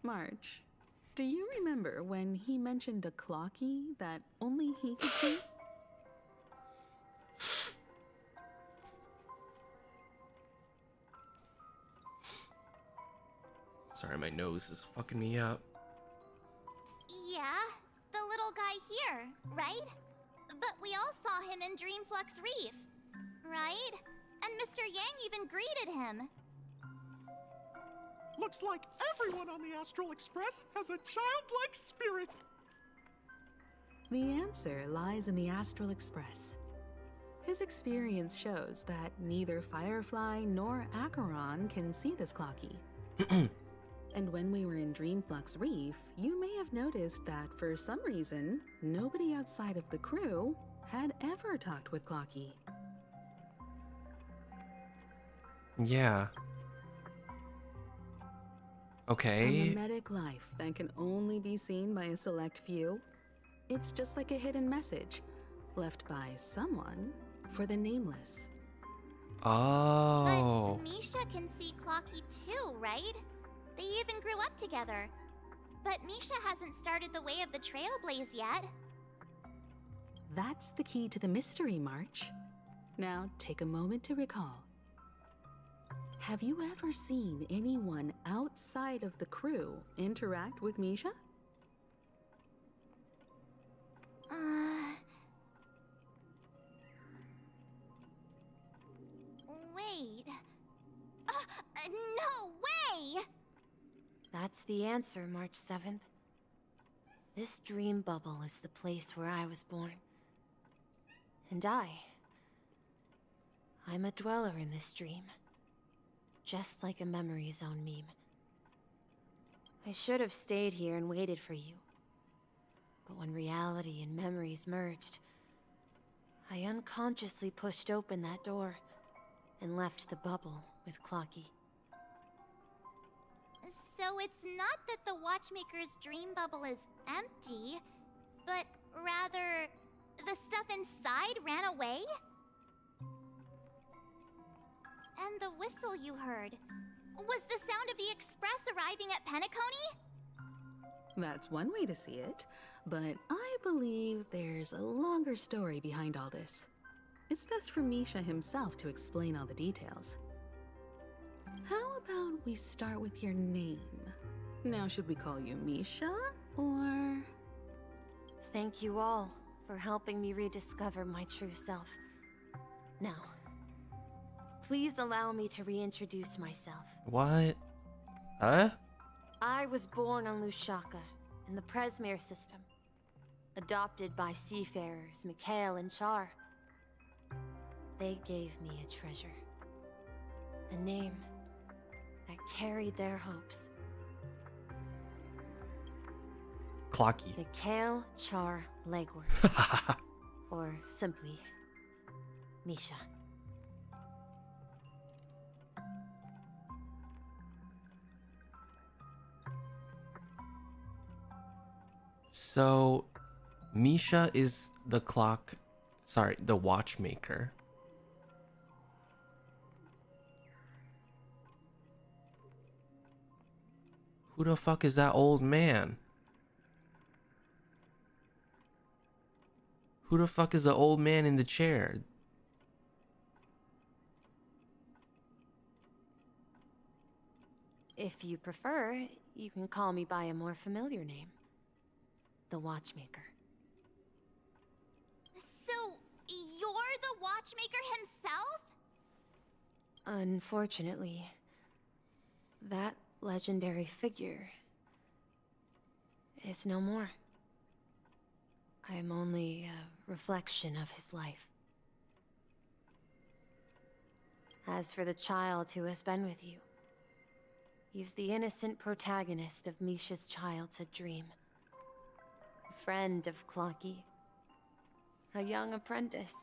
March, do you remember when he mentioned a clocky that only he could see? Sorry, my nose is fucking me up. Yeah, the little guy here, right? But we all saw him in Dreamflux Reef, right? And Mr. Yang even greeted him. Looks like everyone on the Astral Express has a childlike spirit. The answer lies in the Astral Express. His experience shows that neither Firefly nor Acheron can see this clocky. And when we were in Dreamflux Reef, you may have noticed that for some reason, nobody outside of the crew had ever talked with Clocky. Yeah. A Okay. mimetic life that can only be seen by a select few. It's just like a hidden message left by someone for the nameless. Oh. But Misha can see Clocky too, right? They even grew up together. But Misha hasn't started the way of the Trailblaze yet. That's the key to the mystery, March. Now take a moment to recall. Have you ever seen anyone outside of the crew interact with Misha? Wait. No way! That's the answer, March 7th. This dream bubble is the place where I was born. And I'm a dweller in this dream. Just like a memory zone meme. I should have stayed here and waited for you. But when reality and memories merged, I unconsciously pushed open that door and left the bubble with Clocky. So it's not that the Watchmaker's dream bubble is empty, but rather the stuff inside ran away? And the whistle you heard, was the sound of the Express arriving at Penacony? That's one way to see it, but I believe there's a longer story behind all this. It's best for Misha himself to explain all the details. How about we start with your name? Now, should we call you Misha, or...? Thank you all for helping me rediscover my true self. Now, please allow me to reintroduce myself. What? Huh? I was born on Lushaka, in the Presmere system. Adopted by seafarers Mikhail and Char. They gave me a treasure. A name that carried their hopes. Clocky. Mikhail Char Legworth. Or simply, Misha. So, Misha is the the watchmaker. Who the fuck is that old man? Who the fuck is the old man in the chair? If you prefer, you can call me by a more familiar name. The Watchmaker. So, you're the Watchmaker himself? Unfortunately, that legendary figure is no more. I am only a reflection of his life. As for the child who has been with you, he's the innocent protagonist of Misha's childhood dream. A friend of Clocky, a young apprentice,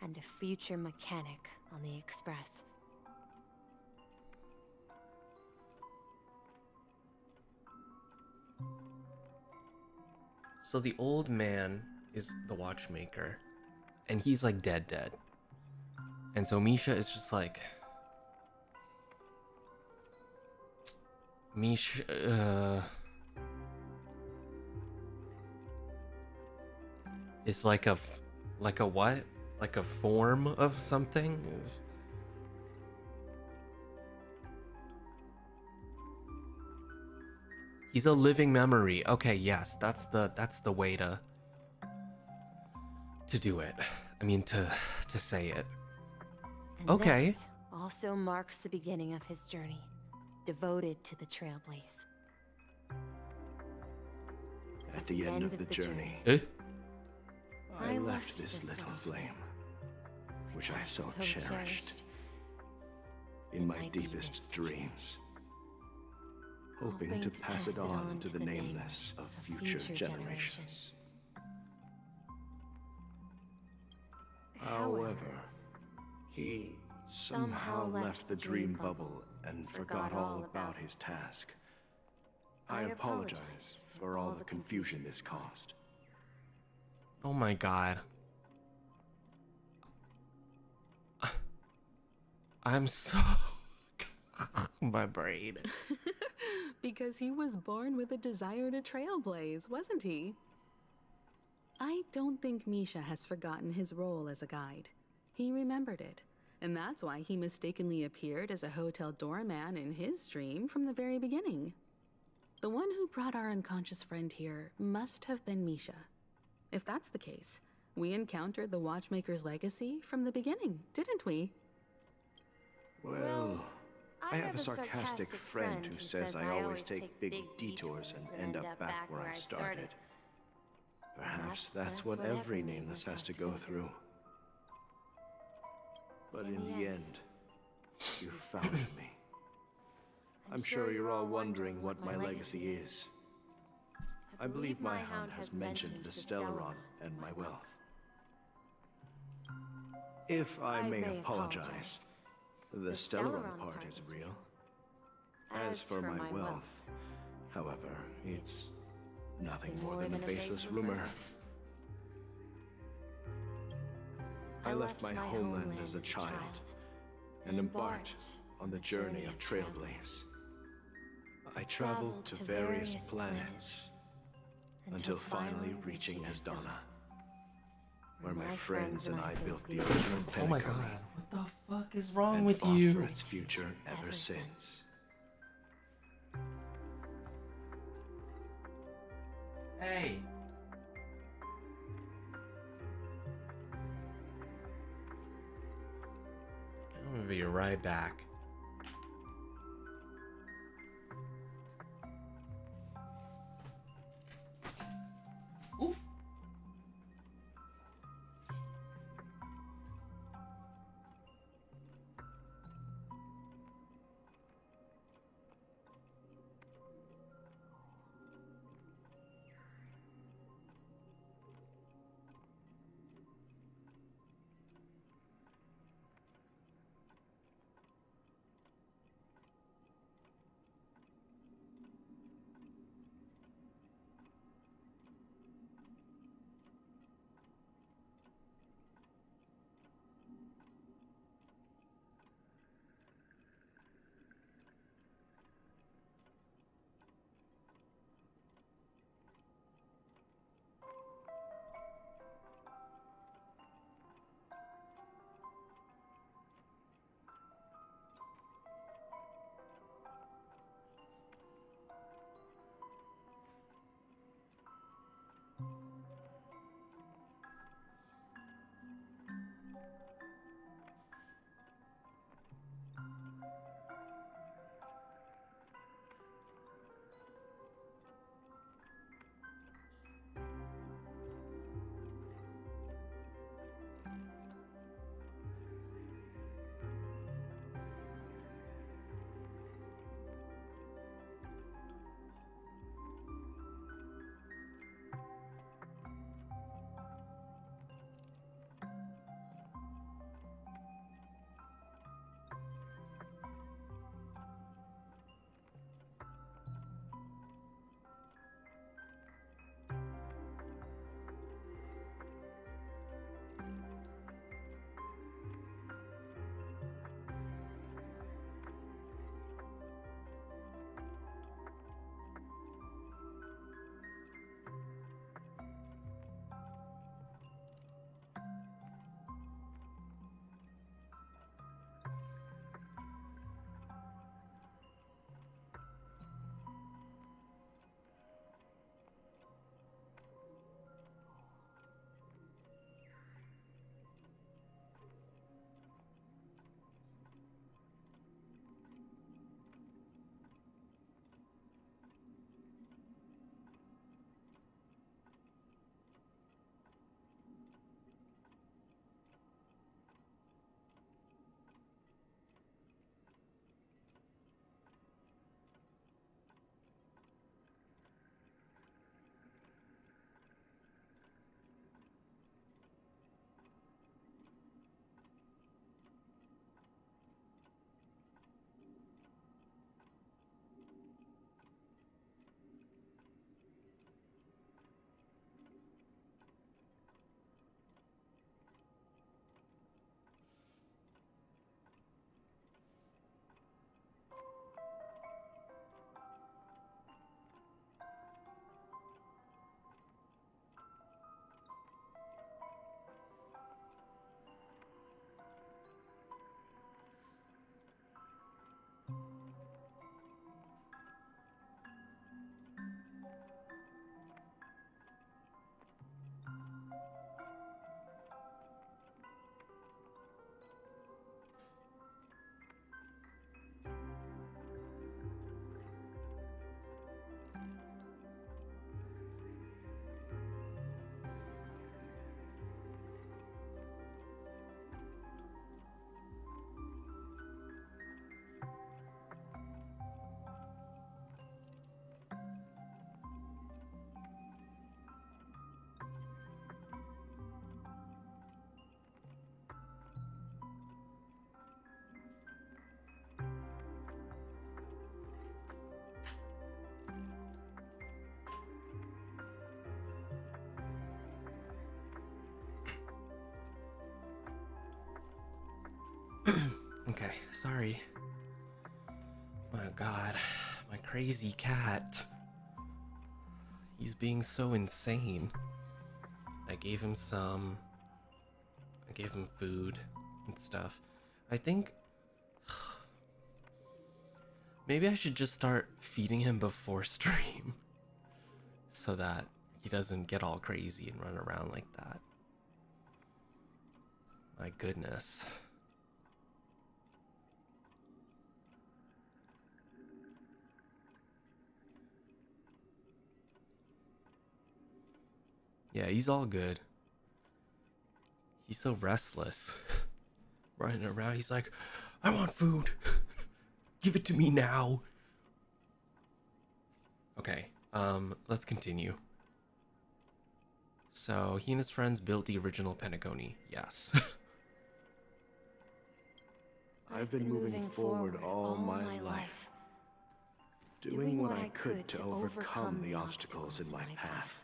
and a future mechanic on the Express. So the old man is the watchmaker, and he's like dead. And so Misha is just like... Misha... It's like a what? Like a form of something? He's a living memory. Okay, yes, that's the way to do it. I mean, to say it. And okay. This also marks the beginning of his journey, devoted to the Trailblaze. At the end of the journey, I left this little flame, which I so cherished in my deepest dreams, hoping to pass it on to the nameless of future generations. However, he somehow left the dream bubble and forgot all about his task. I apologize for all the confusion this caused. Oh my god. I'm so... my brain. Because he was born with a desire to trailblaze, wasn't he? I don't think Misha has forgotten his role as a guide. He remembered it, and that's why he mistakenly appeared as a hotel doorman in his dream from the very beginning. The one who brought our unconscious friend here must have been Misha. If that's the case, we encountered the Watchmaker's legacy from the beginning, didn't we? Well, I have a sarcastic friend who says I always take big detours and end up back where I started. Perhaps that's what every nameless has to go through. But in the end, you found me. I'm sure you're all wondering what my legacy is. I believe my hound has mentioned the Stellaron and my wealth. If I may apologize, the Stellaron part is real. As for my wealth, however, it's nothing more than a baseless rumor. I left my homeland as a child and embarked on the journey of Trailblaze. I traveled to various planets until finally reaching Asdana, where my friends and I built the original penacony. Oh my god, what the fuck is wrong with fought you? for its future ever since. Hey. I'm gonna be right back. Ooh. Okay, sorry. My god, my crazy cat. He's being so insane. I gave him food and stuff. I think maybe I should just start feeding him before stream so that he doesn't get all crazy and run around like that. My goodness. Yeah, he's all good. He's so restless. Running around, he's like, I want food. Give it to me now. Okay, let's continue. So, he and his friends built the original penacony. Yes. I've been moving forward all my life, doing what I could to overcome the obstacles in my path.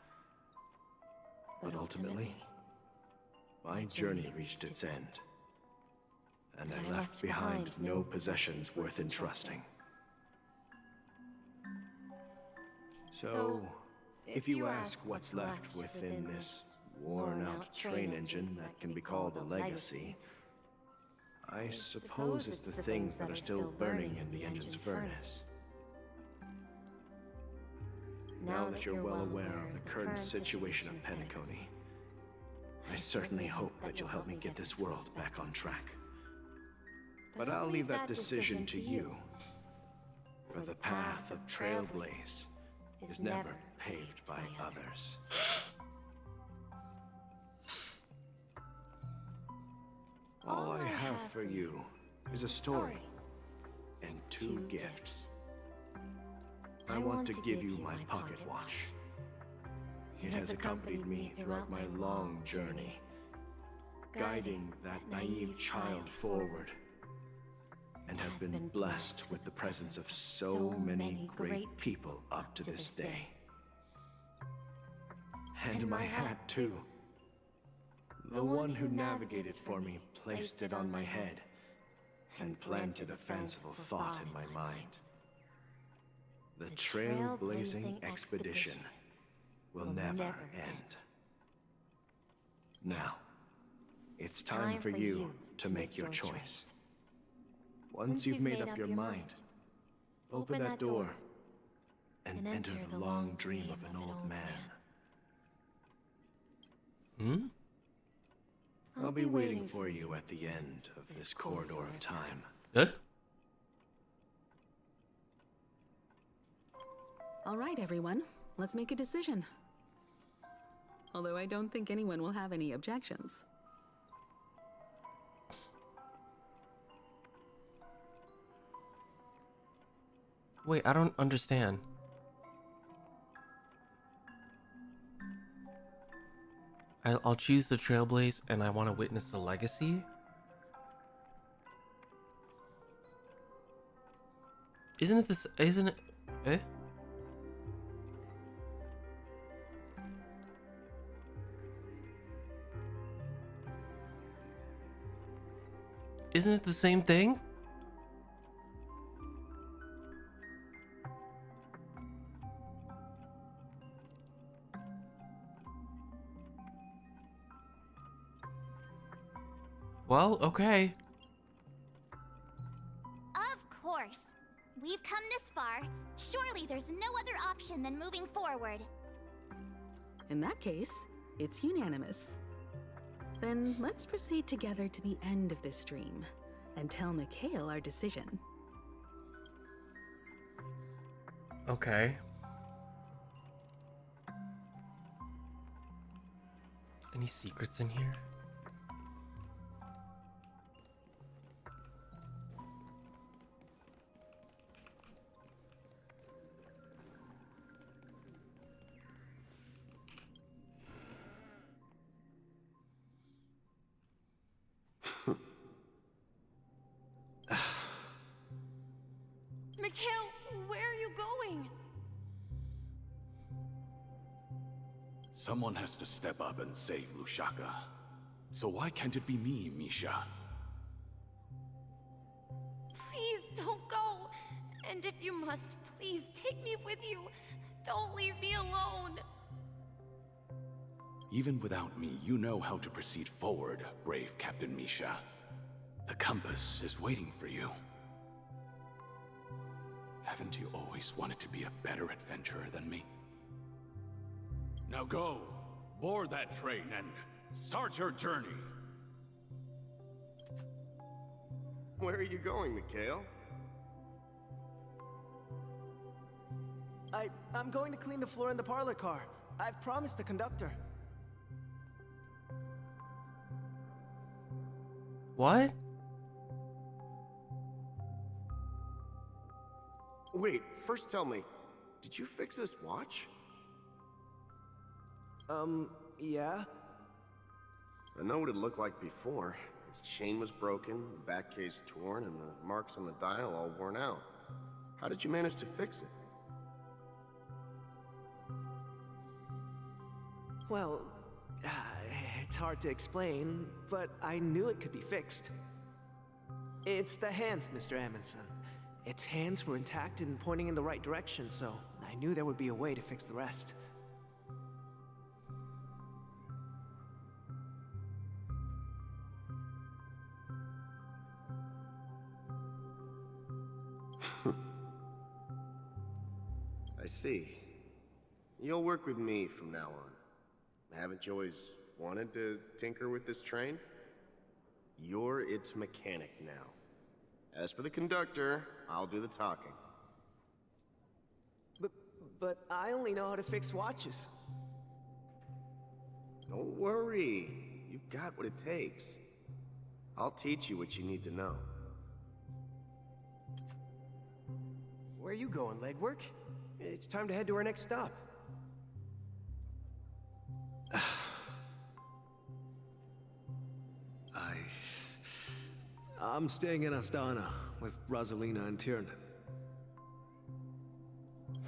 But ultimately, my journey reached its end, and I left behind no possessions worth entrusting. So, if you ask what's left within this worn-out train engine that can be called a legacy, I suppose it's the things that are still burning in the engine's furnace. Now that you're well aware of the current situation of penacony, I certainly hope that you'll help me get this world back on track. But I'll leave that decision to you, for the path of Trailblaze is never paved by others. All I have for you is a story and 2 gifts. I want to give you my pocket watch. It has accompanied me throughout my long journey, guiding that naive child forward, and has been blessed with the presence of so many great people up to this day. And my hat, too. The one who navigated for me placed it on my head and planted a fanciful thought in my mind. The trailblazing expedition will never end. Now, it's time for you to make your choice. Once you've made up your mind, open that door and enter the long dream of an old man. Hmm? I'll be waiting for you at the end of this corridor of time. Huh? All right, everyone. Let's make a decision. Although I don't think anyone will have any objections. Wait, I don't understand. I'll choose the Trailblaze and I want to witness the legacy? Isn't it this? Isn't it? Eh? Isn't it the same thing? Well, okay. Of course. We've come this far. Surely there's no other option than moving forward. In that case, it's unanimous. Then let's proceed together to the end of this stream and tell Mikhail our decision. Okay. Any secrets in here? Mikhail, where are you going? Someone has to step up and save Lushaka. So why can't it be me, Misha? And if you must, please take me with you. Don't leave me alone. Even without me, you know how to proceed forward, brave Captain Misha. The compass is waiting for you. Haven't you always wanted to be a better adventurer than me? Now go, board that train and start your journey. Where are you going, Mikhail? I'm going to clean the floor in the parlor car. I've promised the conductor. What? Wait, first tell me, did you fix this watch? Yeah? I know what it looked like before. Its chain was broken, the back case torn, and the marks on the dial all worn out. How did you manage to fix it? Well, it's hard to explain, but I knew it could be fixed. It's the hands, Mr. Amundsen. Its hands were intact and pointing in the right direction, so I knew there would be a way to fix the rest. I see. You'll work with me from now on. Haven't you always wanted to tinker with this train? You're its mechanic now. As for the conductor, I'll do the talking. But I only know how to fix watches. Don't worry. You've got what it takes. I'll teach you what you need to know. Where are you going, legwork? It's time to head to our next stop. I'm staying in Astana with Rosalina and Tiernan.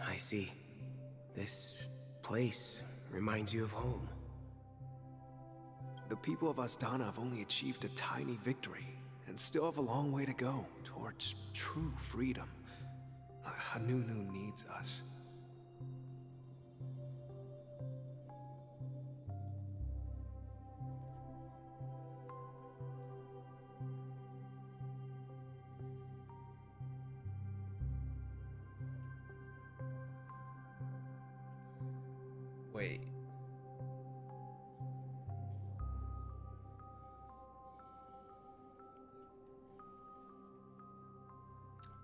I see. This place reminds you of home. The people of Astana have only achieved a tiny victory and still have a long way to go towards true freedom. Hanunu needs us. Wait.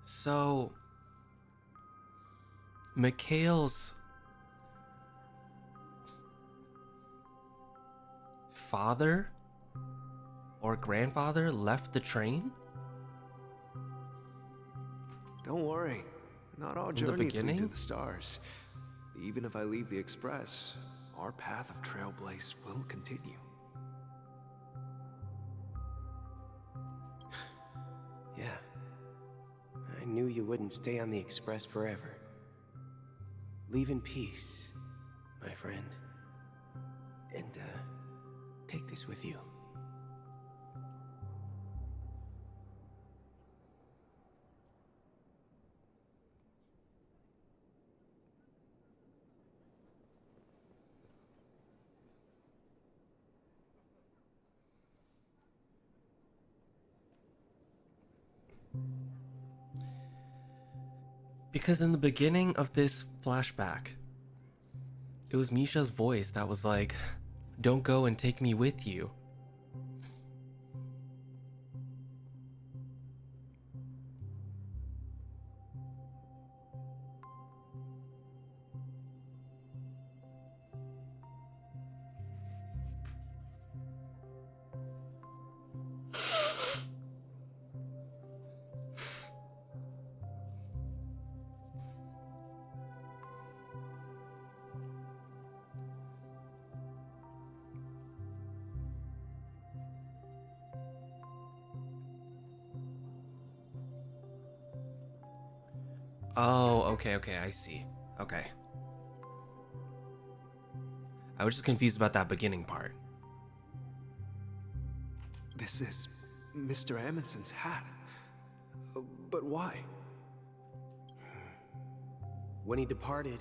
So, Mikhail's father or grandfather left the train? Don't worry. Not all In the journeys lead to beginning? the stars. Even if I leave the Express, our path of trailblaze will continue. Yeah. I knew you wouldn't stay on the Express forever. Leave in peace, my friend. And, take this with you. Because in the beginning of this flashback, it was Misha's voice that was like, "Don't go and take me with you." Oh, okay, I see. Okay. I was just confused about that beginning part. This is Mr. Amundsen's hat. But why? When he departed,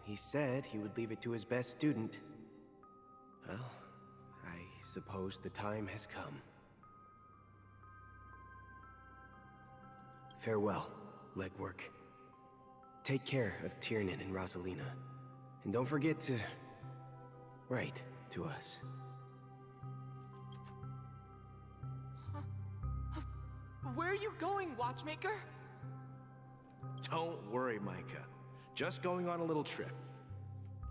he said he would leave it to his best student. Well, I suppose the time has come. Farewell, legwork. Take care of Tiernan and Rosalina. And don't forget to write to us. Where are you going, watchmaker? Don't worry, Micah. Just going on a little trip.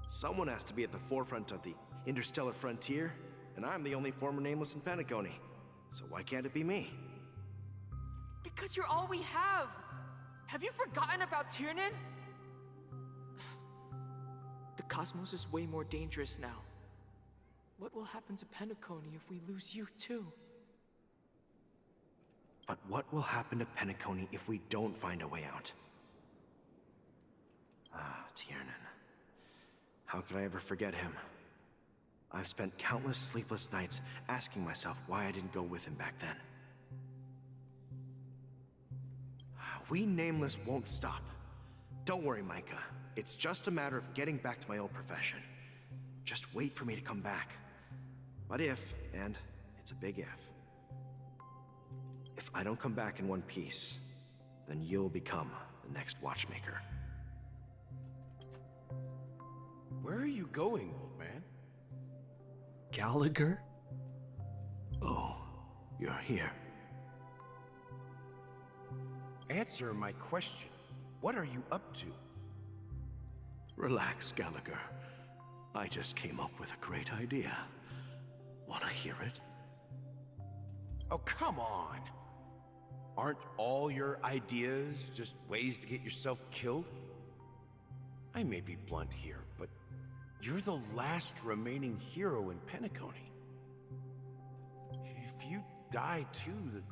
Someone has to be at the forefront of the interstellar frontier, and I'm the only former nameless in penacony. So why can't it be me? Because you're all we have! Have you forgotten about Tiernan? The cosmos is way more dangerous now. What will happen to penacony if we lose you too? But what will happen to penacony if we don't find a way out? Ah, Tiernan. How could I ever forget him? I've spent countless sleepless nights asking myself why I didn't go with him back then. We Nameless won't stop. Don't worry, Micah. It's just a matter of getting back to my old profession. Just wait for me to come back. But if, and it's a big if I don't come back in one piece, then you'll become the next watchmaker. Where are you going, old man? Gallagher? Oh, you're here. Answer my question. What are you up to? Relax, Gallagher. I just came up with a great idea. Wanna hear it? Oh, come on. Aren't all your ideas just ways to get yourself killed? I may be blunt here, but you're the last remaining hero in penacony. If you die too, the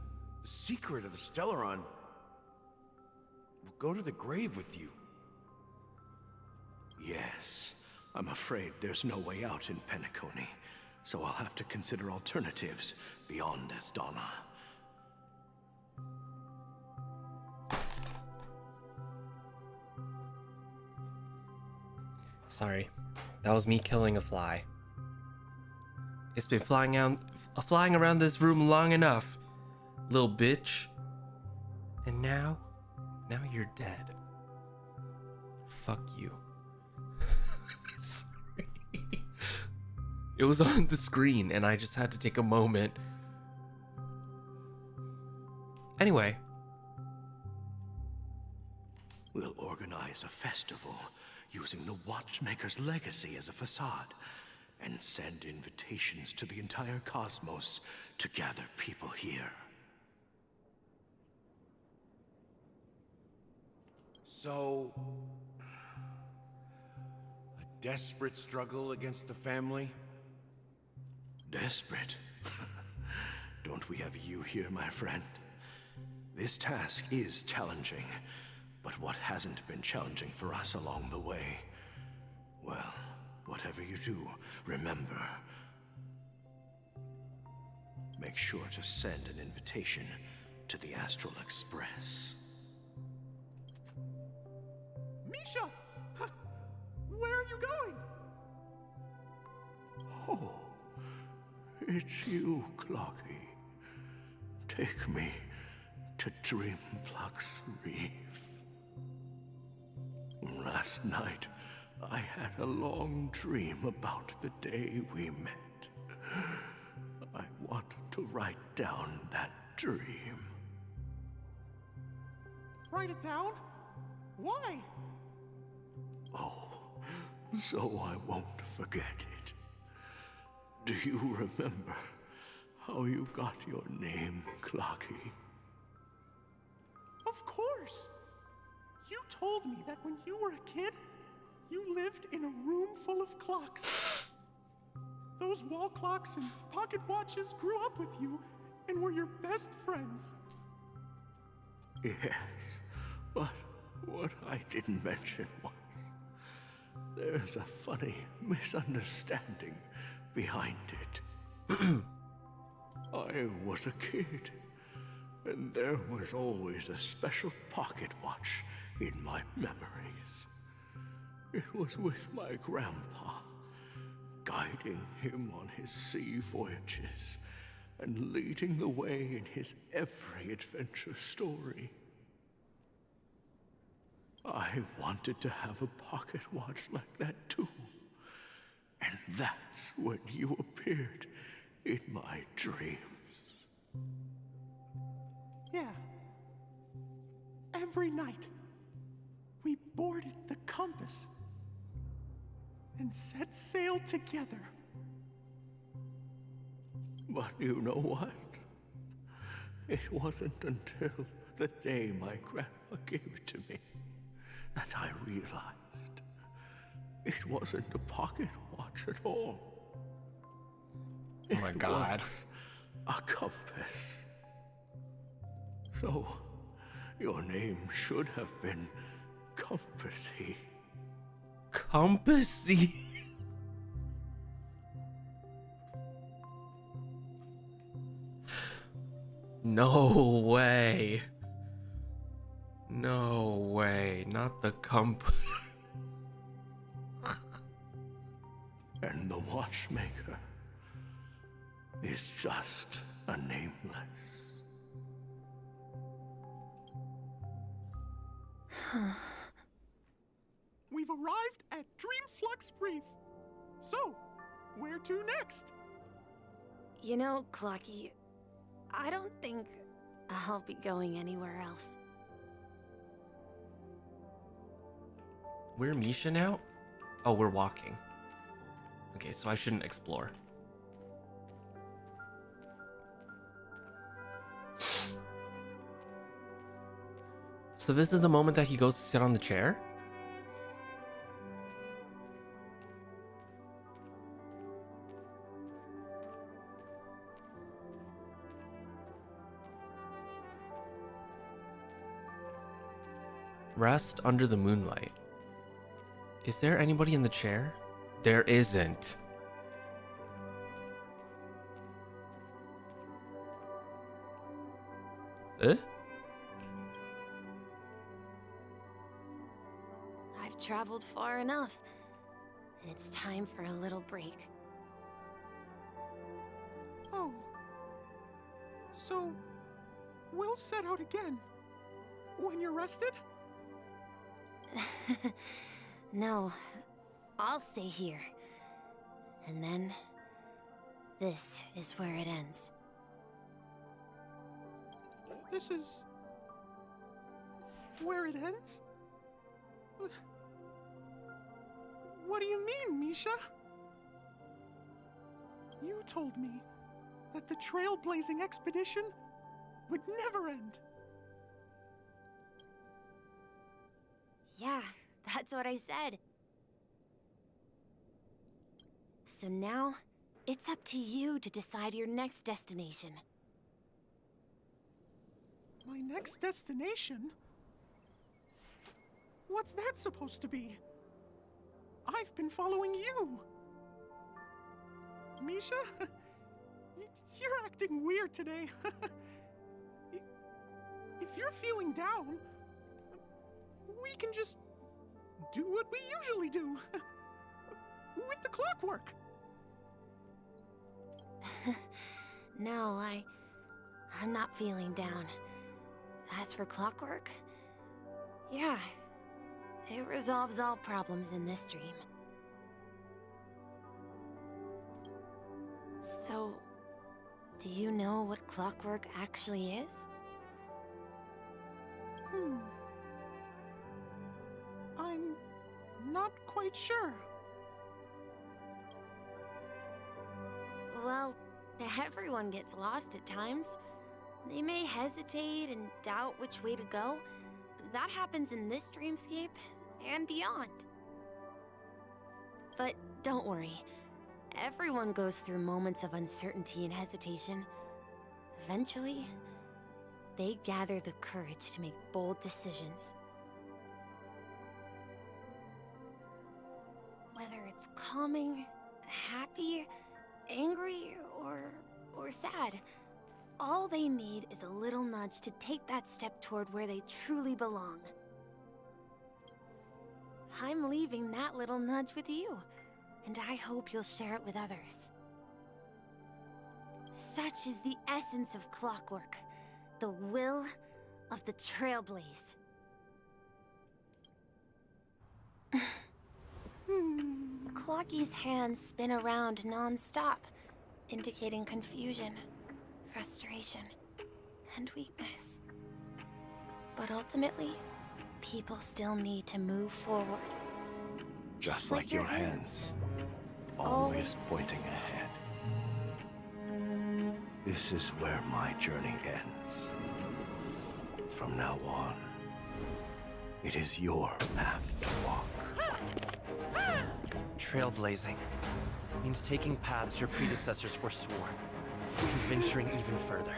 secret of the Stellaron will go to the grave with you. Yes, I'm afraid there's no way out in penacony, so I'll have to consider alternatives beyond Esdonna. Sorry, that was me killing a fly. It's been flying around this room long enough, little bitch. And now you're dead. Fuck you. Sorry. It was on the screen and I just had to take a moment. Anyway. We'll organize a festival using the Watchmaker's legacy as a facade and send invitations to the entire cosmos to gather people here. So, a desperate struggle against the family? Desperate? Don't we have you here, my friend? This task is challenging, but what hasn't been challenging for us along the way? Well, whatever you do, remember, make sure to send an invitation to the Astral Express. Misha! Where are you going? Oh, it's you, Clocky. Take me to Dreamflux Reef. Last night, I had a long dream about the day we met. I want to write down that dream. Write it down? Why? Oh, so I won't forget it. Do you remember how you got your name, Clocky? Of course! You told me that when you were a kid, you lived in a room full of clocks. Those wall clocks and pocket watches grew up with you and were your best friends. Yes, but what I didn't mention was there's a funny misunderstanding behind it. I was a kid, and there was always a special pocket watch in my memories. It was with my grandpa, guiding him on his sea voyages and leading the way in his every adventure story. I wanted to have a pocket watch like that too. And that's when you appeared in my dreams. Yeah. Every night, we boarded the compass and set sail together. But you know what? It wasn't until the day my grandpa gave it to me that I realized it wasn't a pocket watch at all. Oh my God. It was a compass. So, your name should have been Compassy. Compassy. No way. No way. Not the And the watchmaker is just a nameless. We've arrived at Dreamflux Reef. So, where to next? You know, Clocky, I don't think I'll be going anywhere else. We're Misha now? Oh, we're walking. Okay, so I shouldn't explore. So this is the moment that he goes to sit on the chair? Rest under the moonlight. Is there anybody in the chair? There isn't. I've traveled far enough, and it's time for a little break. Oh. So, we'll set out again. When you're rested? No, I'll stay here. And then, this is where it ends. This is... where it ends? What do you mean, Misha? You told me that the trailblazing expedition would never end. Yeah, that's what I said. So now, it's up to you to decide your next destination. My next destination? What's that supposed to be? I've been following you. Misha? You're acting weird today. If you're feeling down, we can just do what we usually do. With the clockwork. No, I'm not feeling down. As for clockwork, yeah, it resolves all problems in this dream. So, do you know what clockwork actually is? I'm not quite sure. Well, everyone gets lost at times. They may hesitate and doubt which way to go. That happens in this dreamscape and beyond. But don't worry. Everyone goes through moments of uncertainty and hesitation. Eventually, they gather the courage to make bold decisions. Whether it's calming, happy, angry, or sad, all they need is a little nudge to take that step toward where they truly belong. I'm leaving that little nudge with you, and I hope you'll share it with others. Such is the essence of clockwork, the will of the Trailblaze. Clocky's hands spin around non-stop, indicating confusion, frustration, and weakness. But ultimately, people still need to move forward. Just like your hands, always pointing ahead. This is where my journey ends. From now on, it is your path to walk. Trailblazing means taking paths your predecessors forswore, and venturing even further.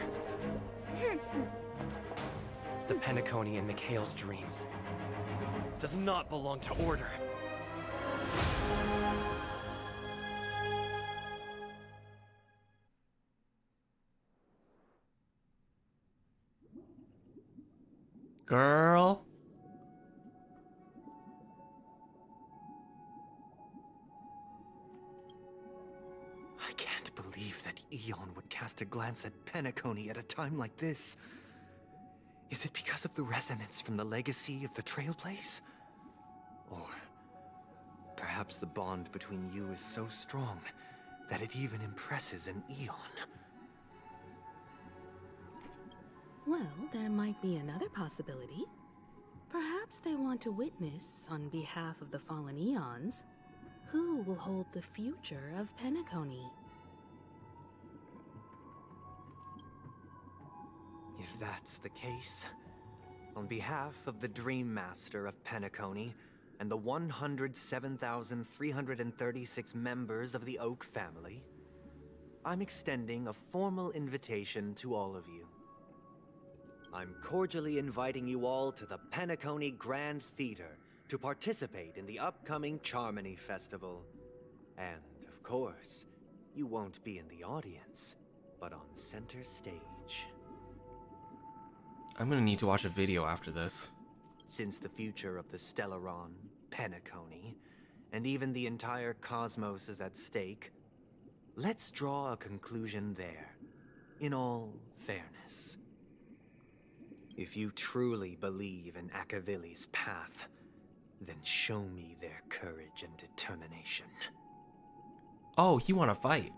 The penacony in Mikhail's dreams does not belong to Order. Girl. I can't believe that Eon would cast a glance at penacony at a time like this. Is it because of the resonance from the legacy of the Trailblaze? Or perhaps the bond between you is so strong that it even impresses an Eon? Well, there might be another possibility. Perhaps they want to witness, on behalf of the fallen Eons, who will hold the future of penacony. If that's the case, on behalf of the Dream Master of penacony and the 107,336 members of the Oak family, I'm extending a formal invitation to all of you. I'm cordially inviting you all to the Penacony Grand Theater to participate in the upcoming Charmony Festival. And, of course, you won't be in the audience, but on center stage. I'm gonna need to watch a video after this. Since the future of the Stellaron, Penacony, and even the entire cosmos is at stake, let's draw a conclusion there, in all fairness. If you truly believe in Akavili's path, then show me their courage and determination. Oh, you wanna fight?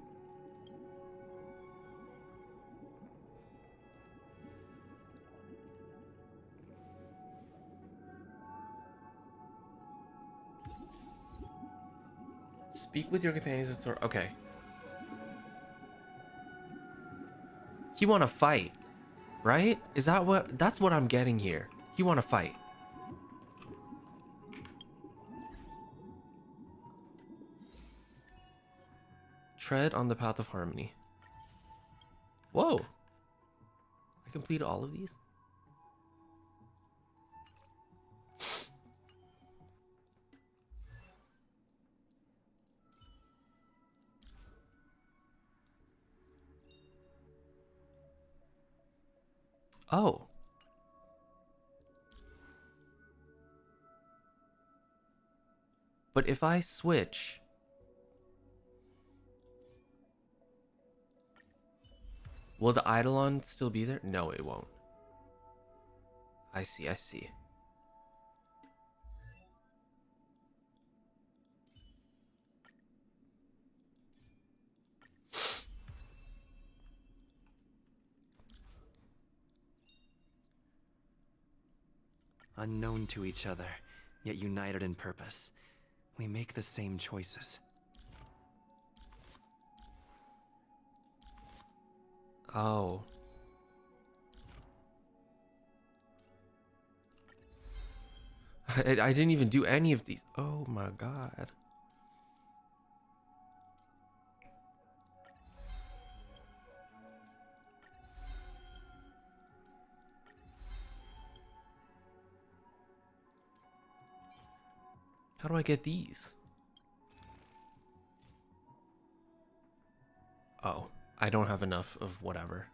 Speak with your companions and sort. Okay. You wanna fight, right? Is that what? That's what I'm getting here. You wanna fight. Tread on the path of harmony. Whoa. I completed all of these? Oh. But if I switch... Will the Eidolon still be there? No, it won't. I see, I see. Unknown to each other, yet united in purpose, we make the same choices. Oh. I didn't even do any of these. Oh my god. How do I get these? Oh, I don't have enough of whatever.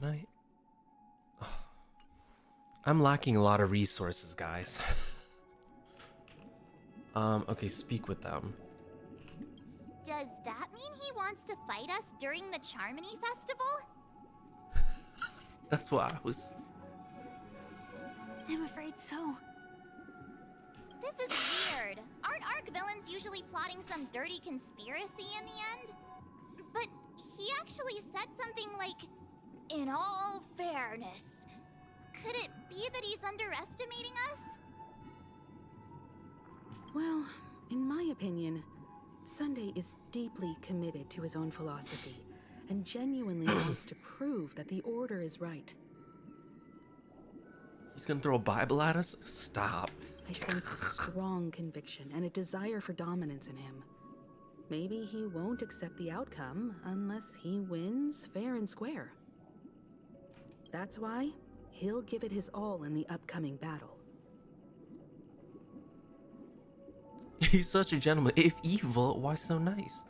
Can I? I'm lacking a lot of resources, guys. Okay, speak with them. Does that mean he wants to fight us during the Charmony Festival? That's what I was... I'm afraid so. This is weird. Aren't arc villains usually plotting some dirty conspiracy in the end? But he actually said something like, "In all fairness." Could it be that he's underestimating us? Well, in my opinion, Sunday is deeply committed to his own philosophy and genuinely wants to prove that the Order is right. He's gonna throw a Bible at us? Stop. I sense a strong conviction and a desire for dominance in him. Maybe he won't accept the outcome unless he wins fair and square. That's why he'll give it his all in the upcoming battle. He's such a gentleman. If evil, why so nice?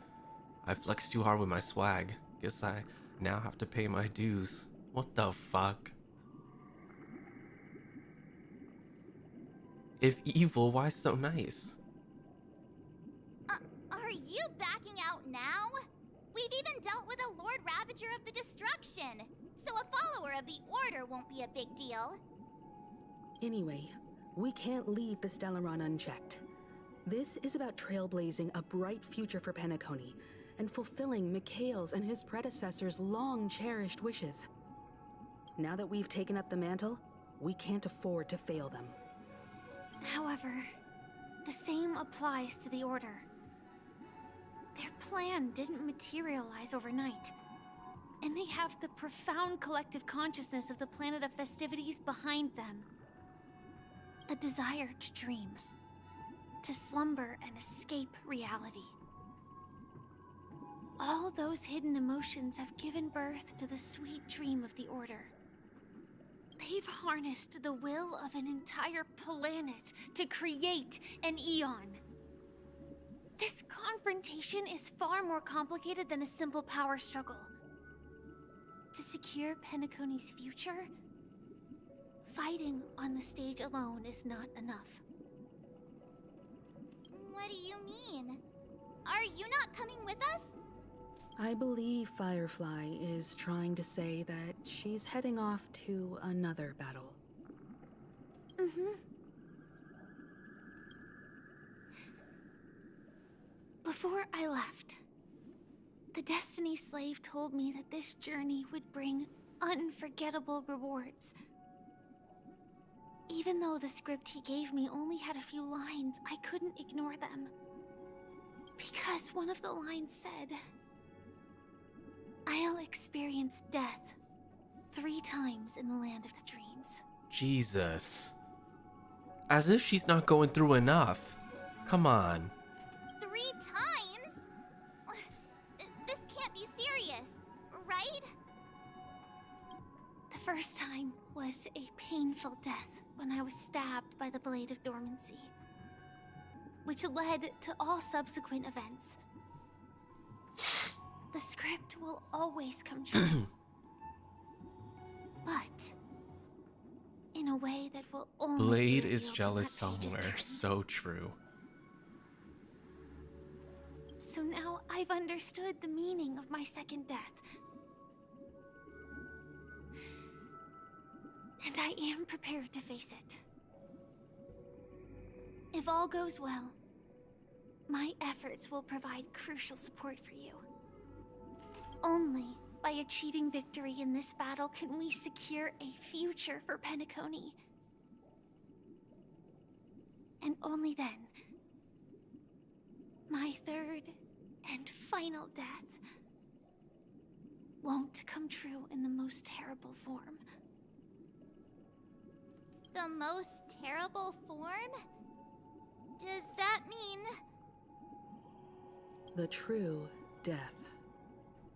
I flexed too hard with my swag. Guess I now have to pay my dues. What the fuck? If evil, why so nice? Are you backing out now? We've even dealt with a Lord Ravager of the Destruction, so a follower of the Order won't be a big deal. Anyway, we can't leave the Stellaron unchecked. This is about trailblazing a bright future for Penacony and fulfilling Mikhail's and his predecessors' long-cherished wishes. Now that we've taken up the mantle, we can't afford to fail them. However, the same applies to the Order. Their plan didn't materialize overnight, and they have the profound collective consciousness of the planet of festivities behind them. A desire to dream, to slumber and escape reality. All those hidden emotions have given birth to the sweet dream of the Order. They've harnessed the will of an entire planet to create an eon. This confrontation is far more complicated than a simple power struggle. To secure Penacony's future, fighting on the stage alone is not enough. What do you mean? Are you not coming with us? I believe Firefly is trying to say that she's heading off to another battle. Before I left, the Destiny Slave told me that this journey would bring unforgettable rewards. Even though the script he gave me only had a few lines, I couldn't ignore them. Because one of the lines said, "I'll experience death 3 times in the land of the dreams." Jesus. As if she's not going through enough. Come on. 3 times? This can't be serious, right? The first time was a painful death when I was stabbed by the Blade of Dormancy, which led to all subsequent events. The script will always come true. But in a way that will only Blade be is revealed jealous when that page is somewhere. turned. So true. So now I've understood the meaning of my second death. And I am prepared to face it. If all goes well, my efforts will provide crucial support for you. Only by achieving victory in this battle can we secure a future for Penacony. And only then, my third and final death won't come true in the most terrible form. The most terrible form? Does that mean... The true death.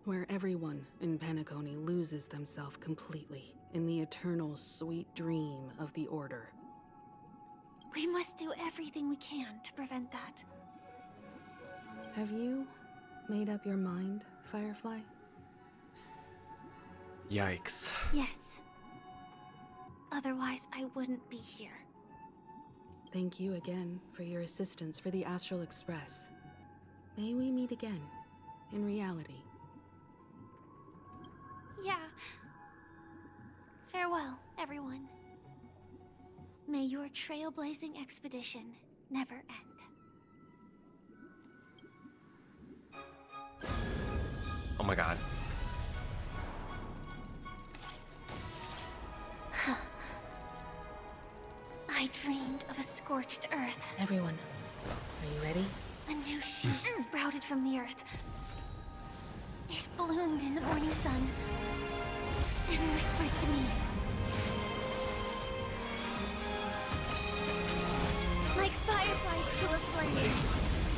Where everyone in Penacony loses themselves completely in the eternal sweet dream of the Order. We must do everything we can to prevent that. Have you made up your mind, Firefly? Yikes. Yes. Otherwise, I wouldn't be here. Thank you again for your assistance for the Astral Express. May we meet again, in reality. Yeah. Farewell, everyone. May your trailblazing expedition never end. Oh my god. I dreamed of a scorched earth. Everyone, are you ready? A new shoot sprouted from the earth. It bloomed in the morning sun and whispered to me. Like fireflies to a flame,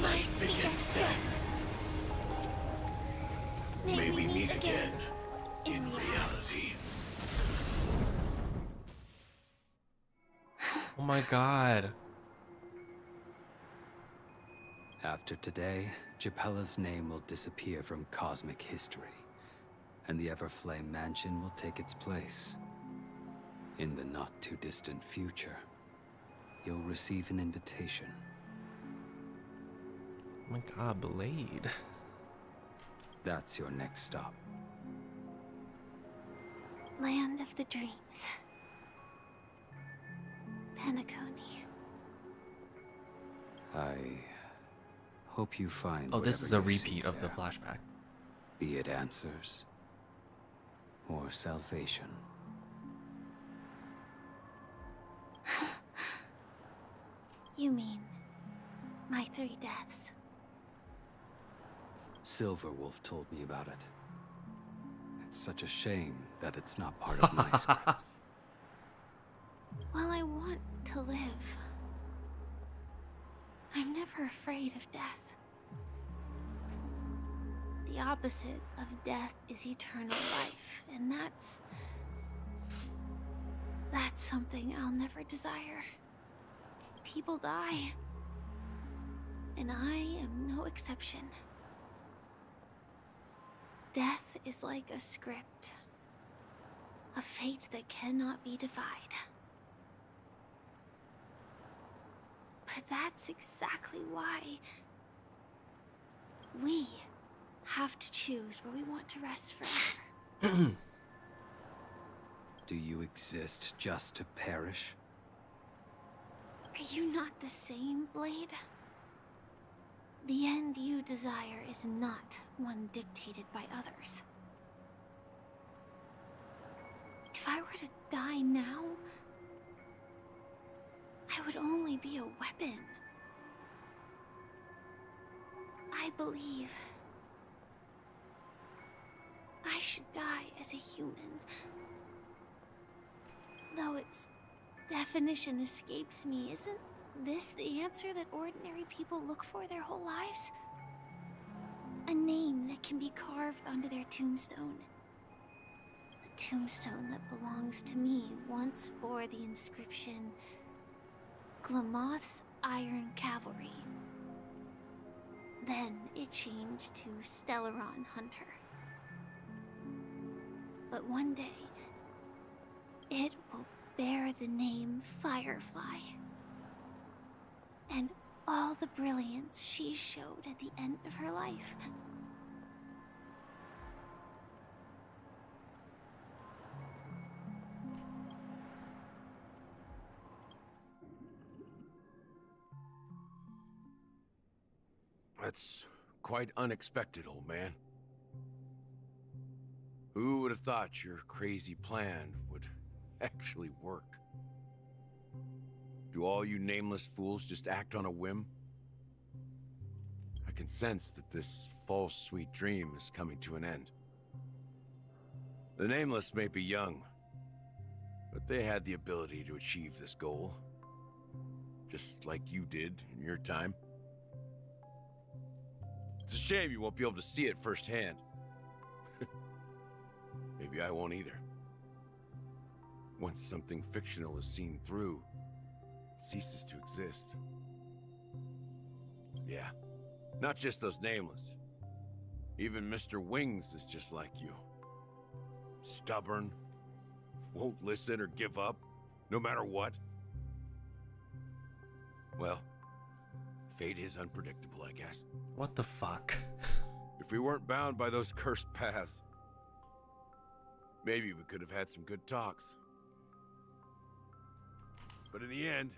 life begets death. May we meet again in reality. Oh my god. After today, Japella's name will disappear from cosmic history, and the Everflame Mansion will take its place. In the not-too-distant future, you'll receive an invitation. Oh my god, Blade. That's your next stop. Land of the Dreams. Penacony. I hope you find. Oh, this is a whatever you repeat seek of the there. flashback. Be it answers or salvation. You mean my 3 deaths? Silverwolf told me about it. It's such a shame that it's not part of my script. Well, I want to live. I'm never afraid of death. The opposite of death is eternal life, and that's something I'll never desire. People die, and I am no exception. Death is like a script, a fate that cannot be defied. But that's exactly why we have to choose where we want to rest forever. Do you exist just to perish? Are you not the same, Blade? The end you desire is not one dictated by others. If I were to die now, I would only be a weapon. I believe I should die as a human. Though its definition escapes me, isn't this the answer that ordinary people look for their whole lives? A name that can be carved onto their tombstone. The tombstone that belongs to me once bore the inscription, Glamoth's Iron Cavalry. Then it changed to Stellaron Hunter. But one day, it will bear the name Firefly. And all the brilliance she showed at the end of her life. That's quite unexpected, old man. Who would have thought your crazy plan would actually work? Do all you nameless fools just act on a whim? I can sense that this false sweet dream is coming to an end. The Nameless may be young, but they had the ability to achieve this goal. Just like you did in your time. It's a shame you won't be able to see it firsthand. Maybe I won't either. Once something fictional is seen through, it ceases to exist. Yeah, not just those Nameless. Even Mr. Wings is just like you. Stubborn? Won't listen or give up, no matter what? Well, fate is unpredictable, I guess. What the fuck? If we weren't bound by those cursed paths, maybe we could have had some good talks. But in the end,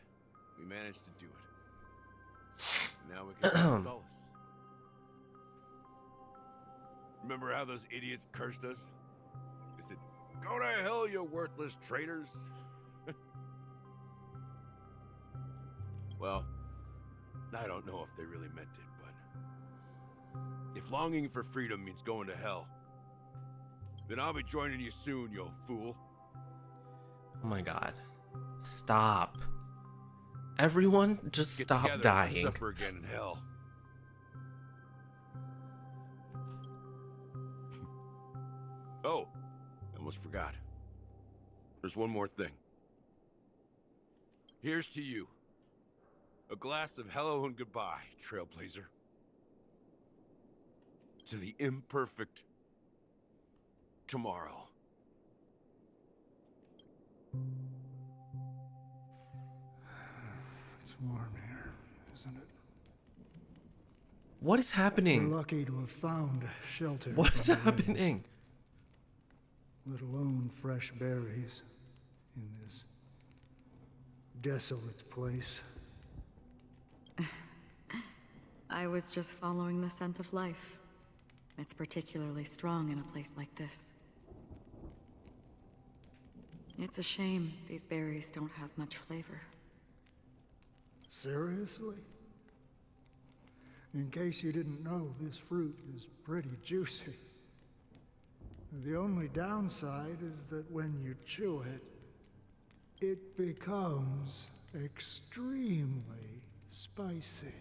we managed to do it. Now we can find solace. Remember how those idiots cursed us? They said, "Go to hell, you worthless traitors." Well, I don't know if they really meant it, but if longing for freedom means going to hell, then I'll be joining you soon, you fool. Oh my god. Stop. Everyone, just Get stop together dying. and suffer again in hell. Oh, I almost forgot. There's one more thing. Here's to you. A glass of hello and goodbye, Trailblazer. To the imperfect tomorrow. It's warm here, isn't it? What is happening? We're lucky to have found shelter. What is from the rain, happening? let alone fresh berries in this desolate place. I was just following the scent of life. It's particularly strong in a place like this. It's a shame these berries don't have much flavor. Seriously? In case you didn't know, this fruit is pretty juicy. The only downside is that when you chew it, it becomes extremely spicy.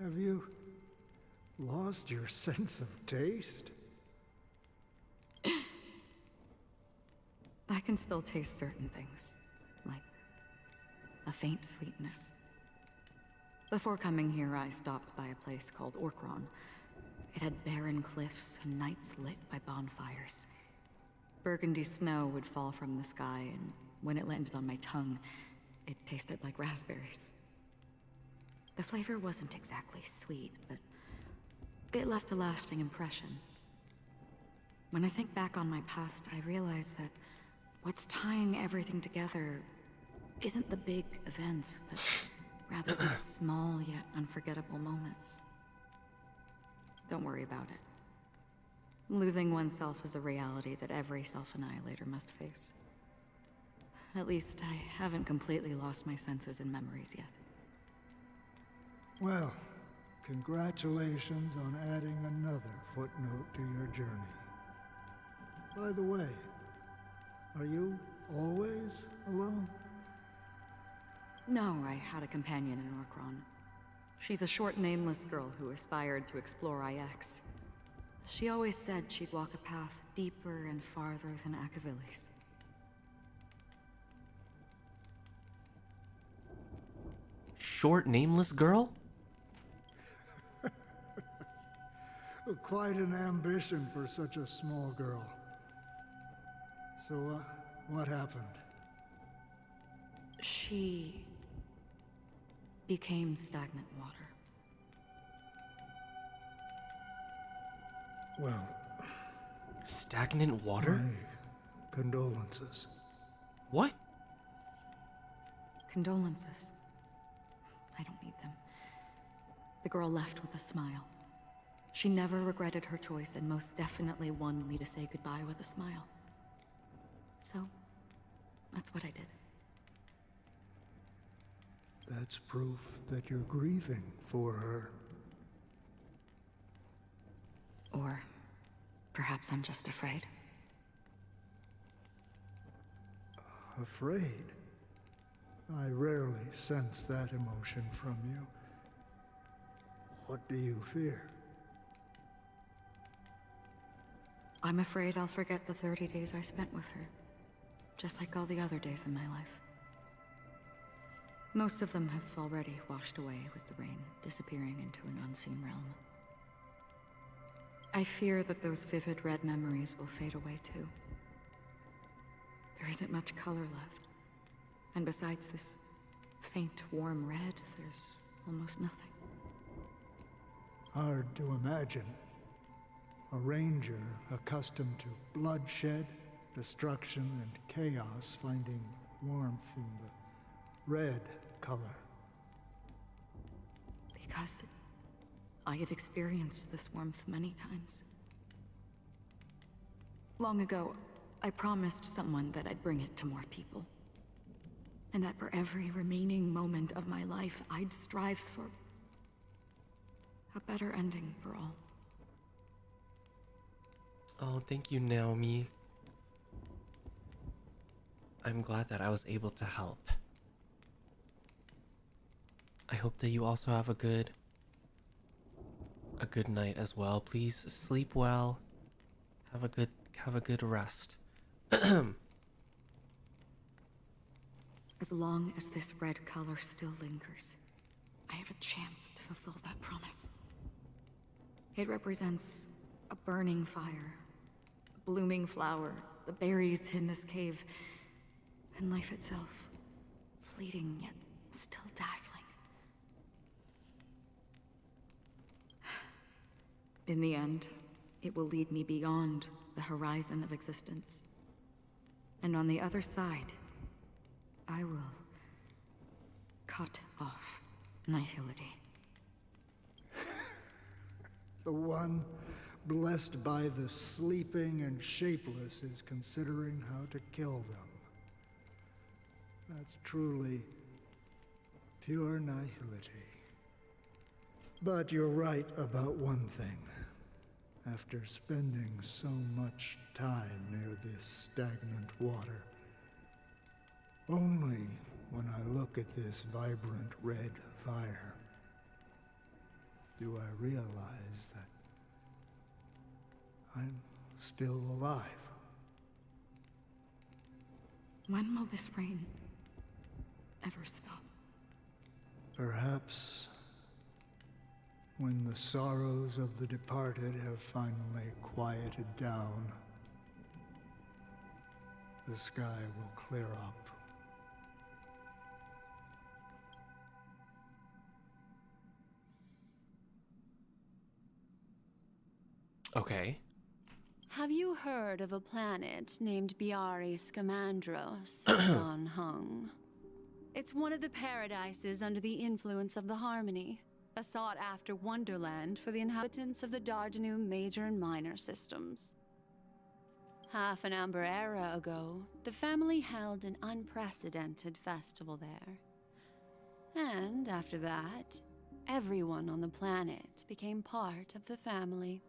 Have you lost your sense of taste? I can still taste certain things, like a faint sweetness. Before coming here, I stopped by a place called Orkron. It had barren cliffs and nights lit by bonfires. Burgundy snow would fall from the sky, and when it landed on my tongue, it tasted like raspberries. The flavor wasn't exactly sweet, but it left a lasting impression. When I think back on my past, I realize that what's tying everything together isn't the big events, but rather these small yet unforgettable moments. Don't worry about it. Losing oneself is a reality that every self-annihilator must face. At least I haven't completely lost my senses and memories yet. Well, congratulations on adding another footnote to your journey. By the way, are you always alone? No, I had a companion in Orkron. She's a short, nameless girl who aspired to explore IX. She always said she'd walk a path deeper and farther than Akavilis. Short, nameless girl? Quite an ambition for such a small girl. So, what happened? She became stagnant water. Well... Stagnant water? My condolences. What? Condolences. I don't need them. The girl left with a smile. She never regretted her choice and most definitely wanted me to say goodbye with a smile. So, that's what I did. That's proof that you're grieving for her. Or perhaps I'm just afraid. Afraid? I rarely sense that emotion from you. What do you fear? I'm afraid I'll forget the 30 days I spent with her, just like all the other days in my life. Most of them have already washed away with the rain, disappearing into an unseen realm. I fear that those vivid red memories will fade away too. There isn't much color left. And besides this faint, warm red, there's almost nothing. Hard to imagine. A ranger accustomed to bloodshed, destruction, and chaos finding warmth in the red color. Because I have experienced this warmth many times. Long ago, I promised someone that I'd bring it to more people. And that for every remaining moment of my life, I'd strive for a better ending for all. Oh, thank you, Naomi. I'm glad that I was able to help. I hope that you also have a good night as well. Please sleep well. Have a good rest. As long as this red color still lingers, I have a chance to fulfill that promise. It represents a burning fire, a blooming flower, the berries in this cave, and life itself, fleeting yet still dazzling. In the end, it will lead me beyond the horizon of existence. And on the other side, I will cut off nihility. The one blessed by the sleeping and shapeless is considering how to kill them. That's truly pure nihility. But you're right about one thing. After spending so much time near this stagnant water, only when I look at this vibrant red fire do I realize that I'm still alive. When will this rain ever stop? Perhaps when the sorrows of the departed have finally quieted down, the sky will clear up. Okay. Have you heard of a planet named Biari Scamandros, Don Hung? It's one of the paradises under the influence of the Harmony, a sought-after wonderland for the inhabitants of the Dardanu major and minor systems. Half an amber era ago, the family held an unprecedented festival there. And after that, everyone on the planet became part of the family.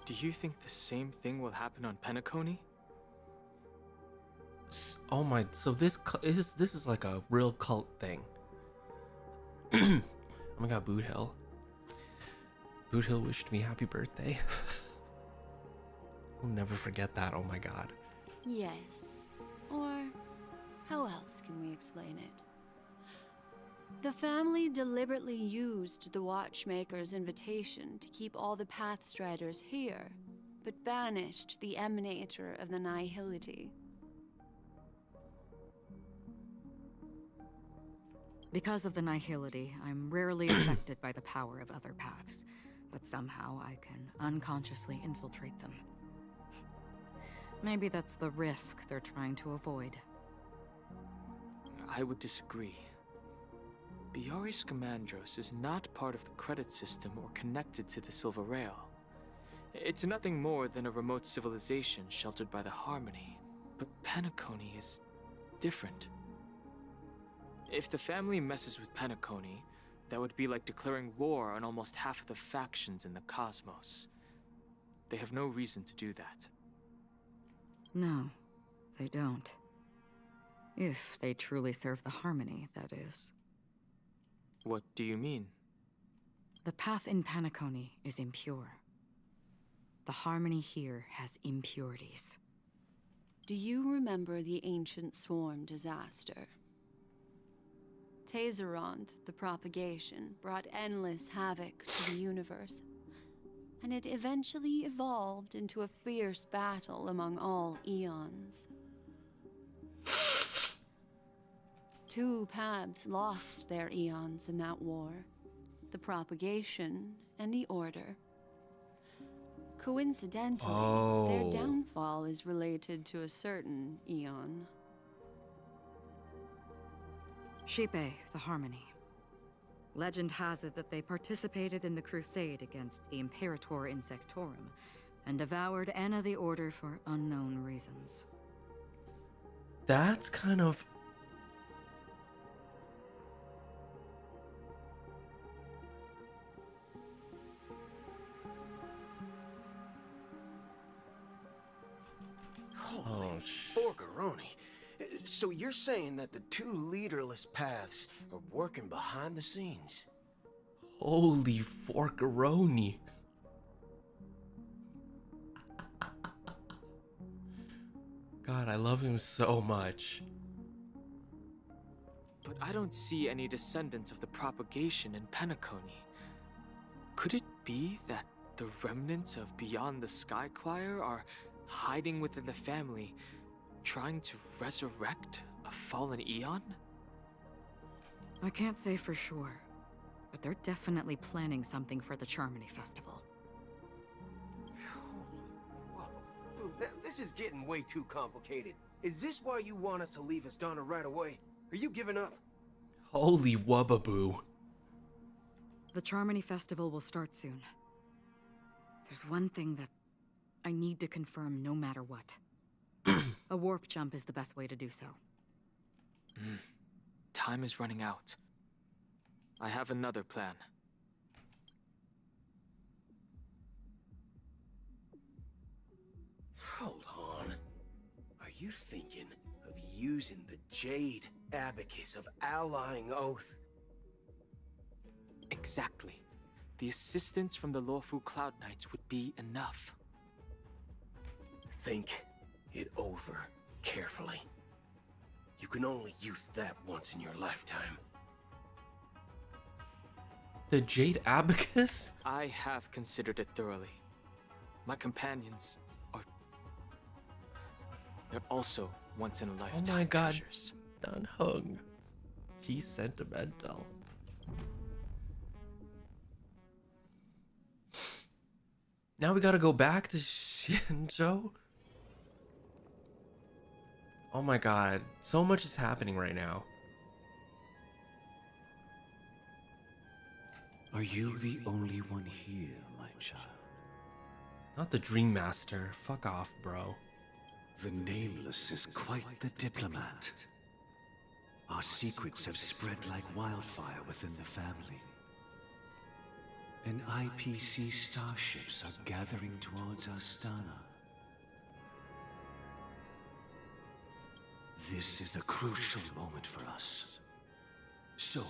Do you think the same thing will happen on Penacony? Oh my, so this is like a real cult thing. Oh my god, Boot Hill. Boot Hill wished me happy birthday. I'll never forget that, oh my god. Yes. Or how else can we explain it? The family deliberately used the watchmaker's invitation to keep all the Pathstriders here, but banished the emanator of the nihility. Because of the nihility, I'm rarely affected by the power of other paths, but somehow I can unconsciously infiltrate them. Maybe that's the risk they're trying to avoid. I would disagree. Biari Scamandros is not part of the credit system or connected to the Silver Rail. It's nothing more than a remote civilization sheltered by the Harmony. But Penacony is different. If the family messes with Penacony, that would be like declaring war on almost half of the factions in the cosmos. They have no reason to do that. No, they don't. If they truly serve the Harmony, that is. What do you mean? The path in Penacony is impure. The Harmony here has impurities. Do you remember the ancient swarm disaster? Tazerond, the propagation, brought endless havoc to the universe, and it eventually evolved into a fierce battle among all eons. Two paths lost their eons in that war, the propagation and the order. Coincidentally, their downfall is related to a certain eon. Sheepe, the Harmony. Legend has it that they participated in the crusade against the Imperator Insectorum and devoured Anna the Order for unknown reasons. That's kind of... Holy forgaroni. So you're saying that the two leaderless paths are working behind the scenes? Holy forkaroni. God, I love him so much. But I don't see any descendants of the propagation in Penacony. Could it be that the remnants of Beyond the Sky Choir are hiding within the family, trying to resurrect a fallen eon? I can't say for sure, but they're definitely planning something for the Charmony Festival. Whoa, this is getting way too complicated. Is this why you want us to leave Astana right away? Are you giving up? Holy wubbaboo. The Charmony Festival will start soon. There's one thing that I need to confirm no matter what. A warp jump is the best way to do so. Time is running out. I have another plan. Hold on. Are you thinking of using the Jade Abacus of Allying Oath? Exactly. The assistance from the Lawfu Cloud Knights would be enough. Think it over carefully. You can only use that once in your lifetime. The Jade Abacus? I have considered it thoroughly. My companions are... they're also once-in-a-lifetime Oh my god, treasures. Dan Hung. He's sentimental. Now we gotta go back to Shinjo? Oh my god, so much is happening right now. Are you the only one here, my child? Not the Dream Master. Fuck off, bro. The Nameless is quite the diplomat. Our secrets have spread like wildfire within the family. And IPC starships are gathering towards Astana. This is a crucial moment for us. So,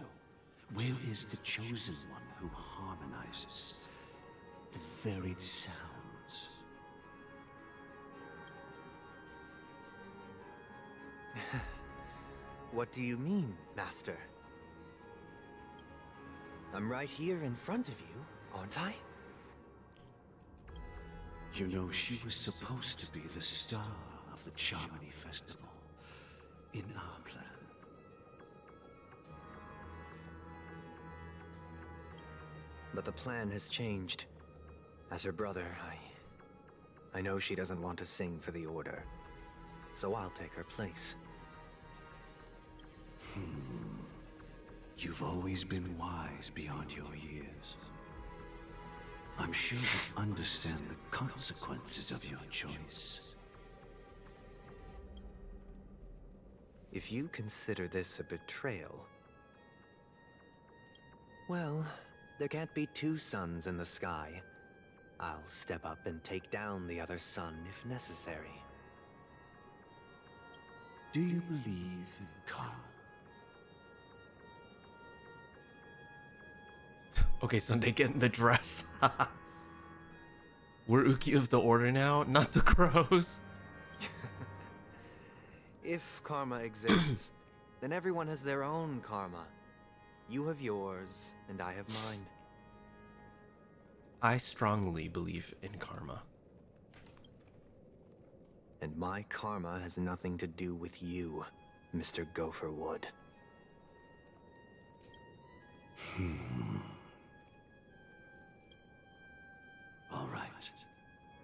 where is the chosen one who harmonizes the varied sounds? What do you mean, Master? I'm right here in front of you, aren't I? You know, she was supposed to be the star of the Charmony Festival. In our plan. But the plan has changed. As her brother, I know she doesn't want to sing for the Order. So I'll take her place. You've always been wise beyond your years. I'm sure you understand the consequences of your choice. If you consider this a betrayal... well, there can't be two suns in the sky. I'll step up and take down the other sun if necessary. Do you believe in karma? Okay, Sunday, get in the dress. We're Uki of the Order now, not the crows. If karma exists, then everyone has their own karma. You have yours, and I have mine. I strongly believe in karma. And my karma has nothing to do with you, Mr. Gopherwood. All right.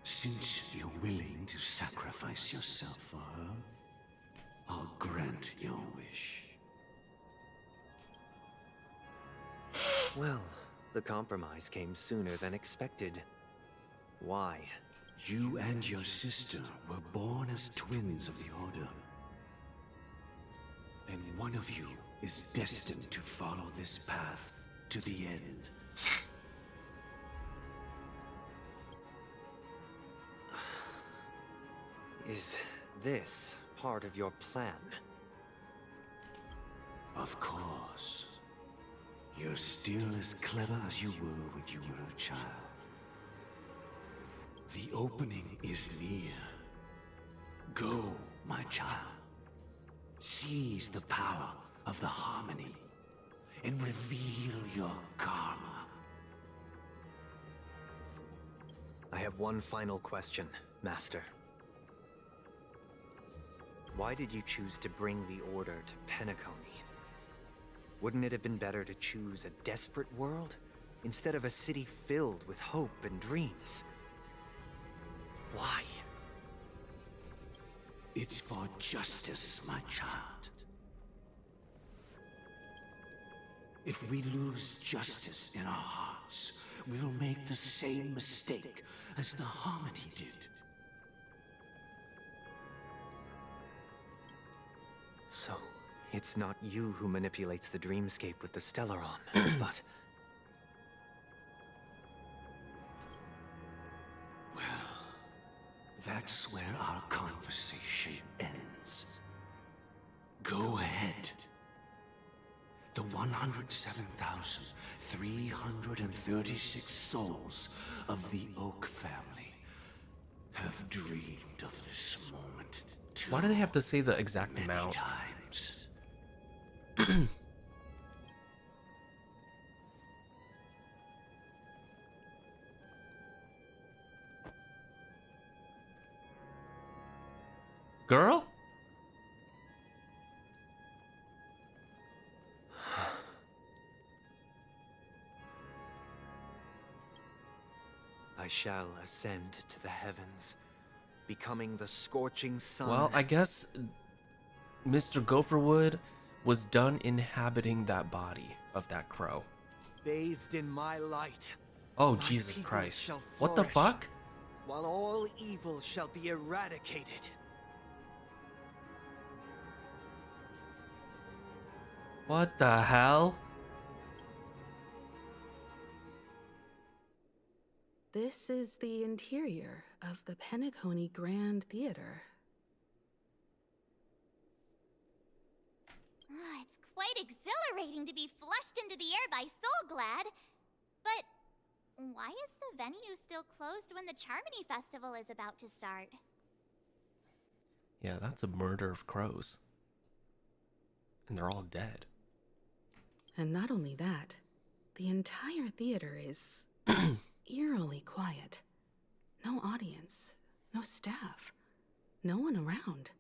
Since you're willing to sacrifice yourself for her, I'll grant your wish. Well, the compromise came sooner than expected. Why? You and your sister were born as twins of the Order. And one of you is destined to follow this path to the end. Is this part of your plan? Of course. You're still as clever as you were when you were a child. The opening is near. Go, my child. Seize the power of the harmony and reveal your karma. I have one final question, Master. Why did you choose to bring the Order to Penacony? Wouldn't it have been better to choose a desperate world instead of a city filled with hope and dreams? Why? It's for justice, my child. If we lose justice in our hearts, we'll make the same mistake as the Harmony did. So, it's not you who manipulates the dreamscape with the Stellaron, but... Well, that's where our conversation ends. Go ahead. The 107,336 souls of the Oak family have dreamed of this moment too. Why do they have to say the exact amount? Times. Girl? I shall ascend to the heavens, becoming the scorching sun. Well, I guess Mr. Gopherwood was done inhabiting that body of that crow. Bathed in my light. Oh, my Jesus people Christ. shall What the flourish, fuck? While all evil shall be eradicated. What the hell? This is the interior of the Penacony Grand Theater. It's quite exhilarating to be flushed into the air by Soul Glad. But why is the venue still closed when the Charmony Festival is about to start? Yeah, that's a murder of crows. And they're all dead. And not only that, the entire theater is eerily quiet. No audience, no staff, no one around.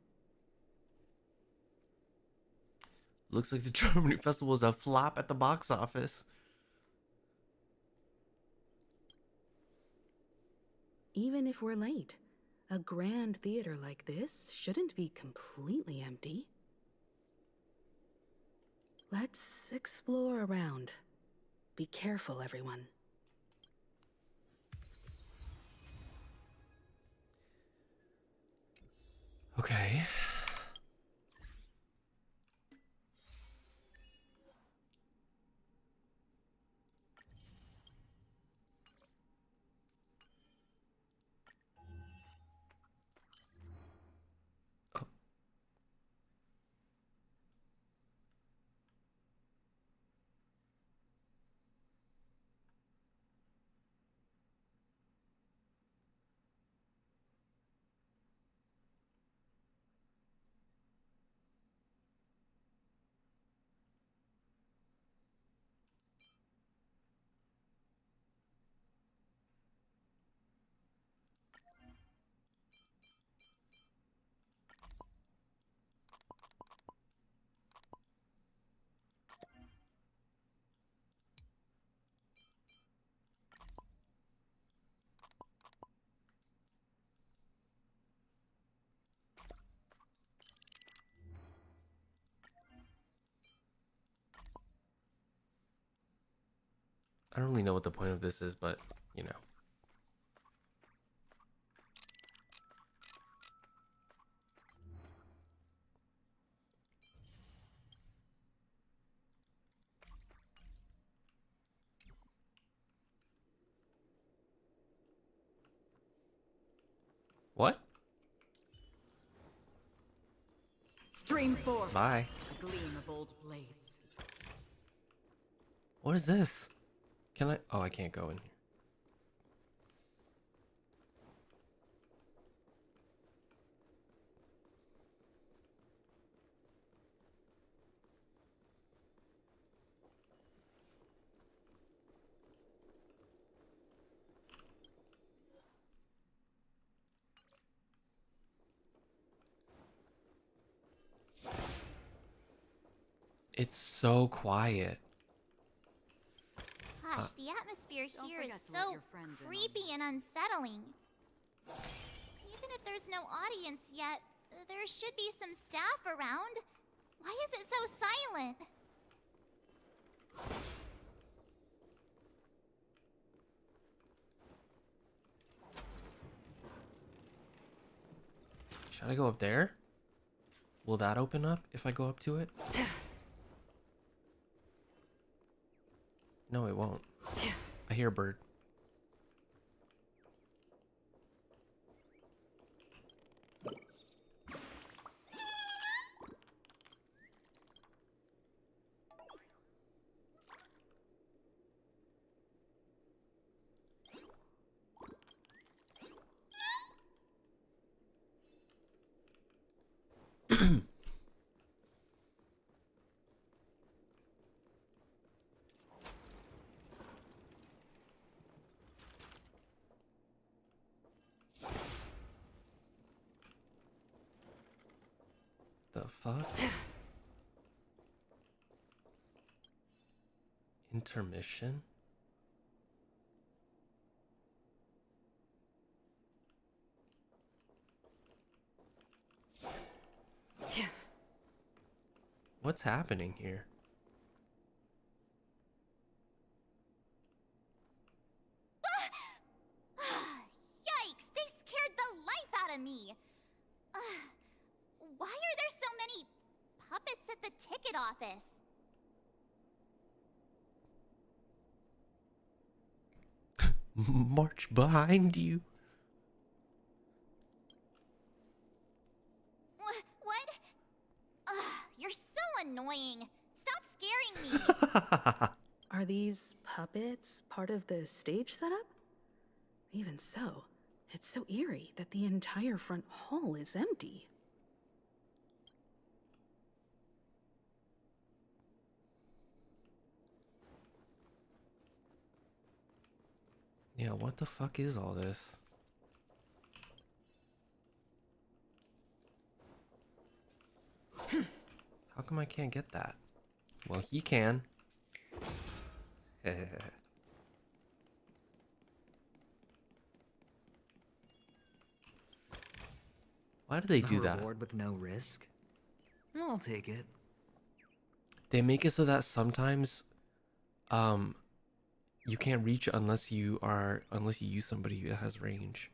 Looks like the Germany Festival is a flop at the box office. Even if we're late, a grand theater like this shouldn't be completely empty. Let's explore around. Be careful, everyone. Okay. I don't really know what the point of this is, but you know. What? Stream 4. Bye. A gleam of old blades. What is this? Can I? Oh, I can't go in here. It's so quiet. Gosh, the atmosphere here is so creepy and unsettling. Even if there's no audience yet, there should be some staff around. Why is it so silent? Should I go up there? Will that open up if I go up to it? No, it won't. I hear a bird. The fuck? Intermission? What's happening here? Yikes! They scared the life out of me! Why are there so many puppets at the ticket office? March behind you. What? You're so annoying. Stop scaring me. Are these puppets part of the stage setup? Even so, it's so eerie that the entire front hall is empty. Yeah, what the fuck is all this? How come I can't get that? Well, he can. Why do they do that? Reward with no risk? I'll take it. They make it so that sometimes you can't reach unless you use somebody that has range.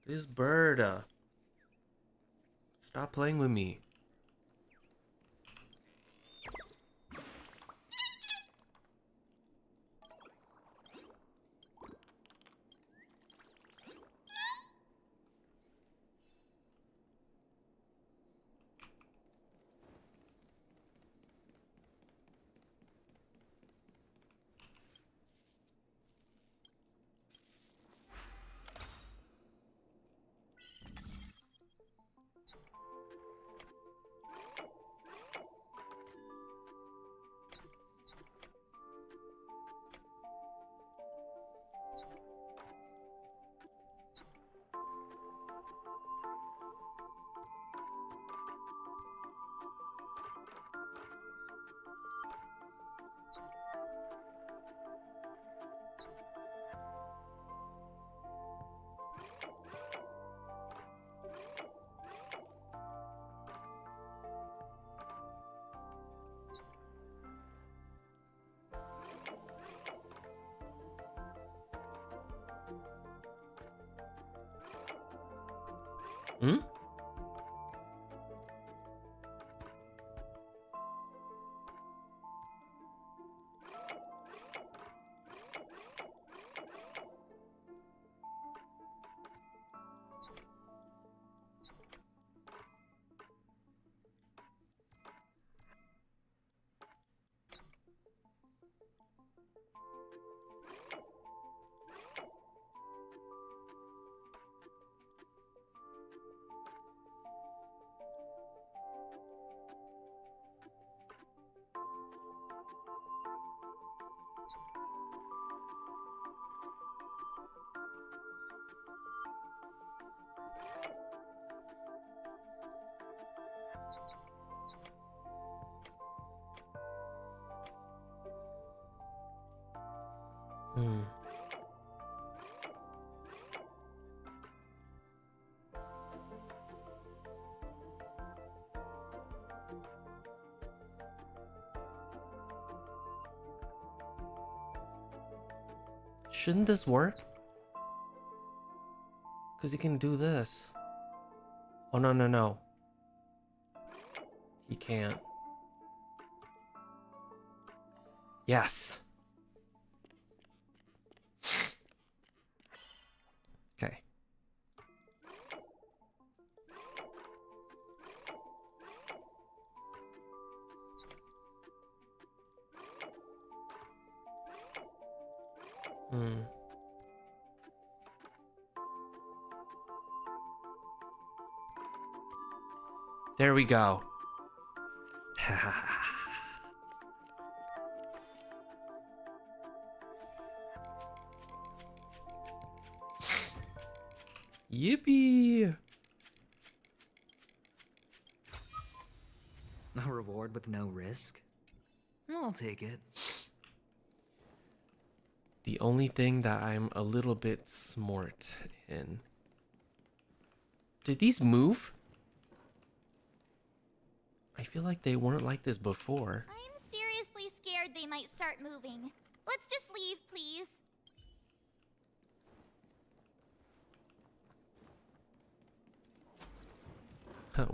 This bird, stop playing with me. Hmm? Hmm. Shouldn't this work? Because you can do this. Oh, no, no, no. He can't. Yes. Okay. Hmm. There we go. Yippee! A reward with no risk? I'll take it. The only thing that I'm a little bit smart in. Did these move? I feel like they weren't like this before. I'm seriously scared they might start moving. Let's just leave, please.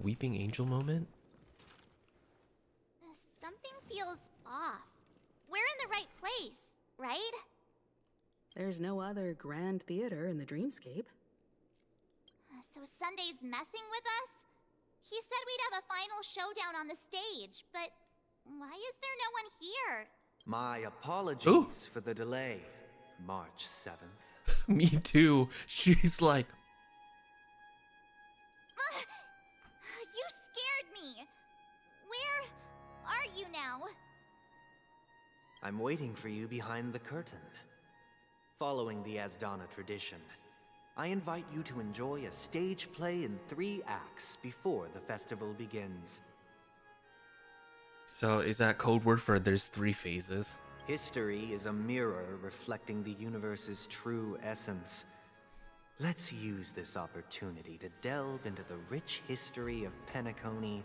Weeping angel moment? Something feels off. We're in the right place, right? There's no other grand theater in the dreamscape. So Sunday's messing with us? He said we'd have a final showdown on the stage, but why is there no one here? My apologies for the delay, March 7th. Me too. She's like... You scared me! Where are you now? I'm waiting for you behind the curtain. Following the Asdana tradition, I invite you to enjoy a stage play in 3 acts before the festival begins. So is that code word for there's 3 phases? History is a mirror reflecting the universe's true essence. Let's use this opportunity to delve into the rich history of penacony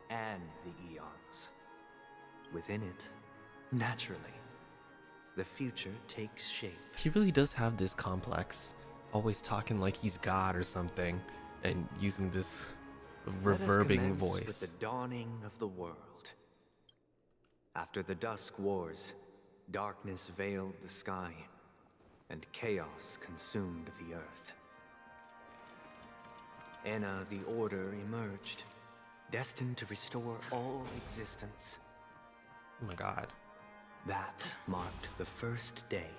and the eons. Within it, naturally, the future takes shape. He really does have this complex. Always talking like he's God or something, and using this reverbing voice. With the dawning of the world. After the Dusk Wars, darkness veiled the sky, and chaos consumed the earth. Enna the Order emerged, destined to restore all existence. Oh my god. That marked the first day.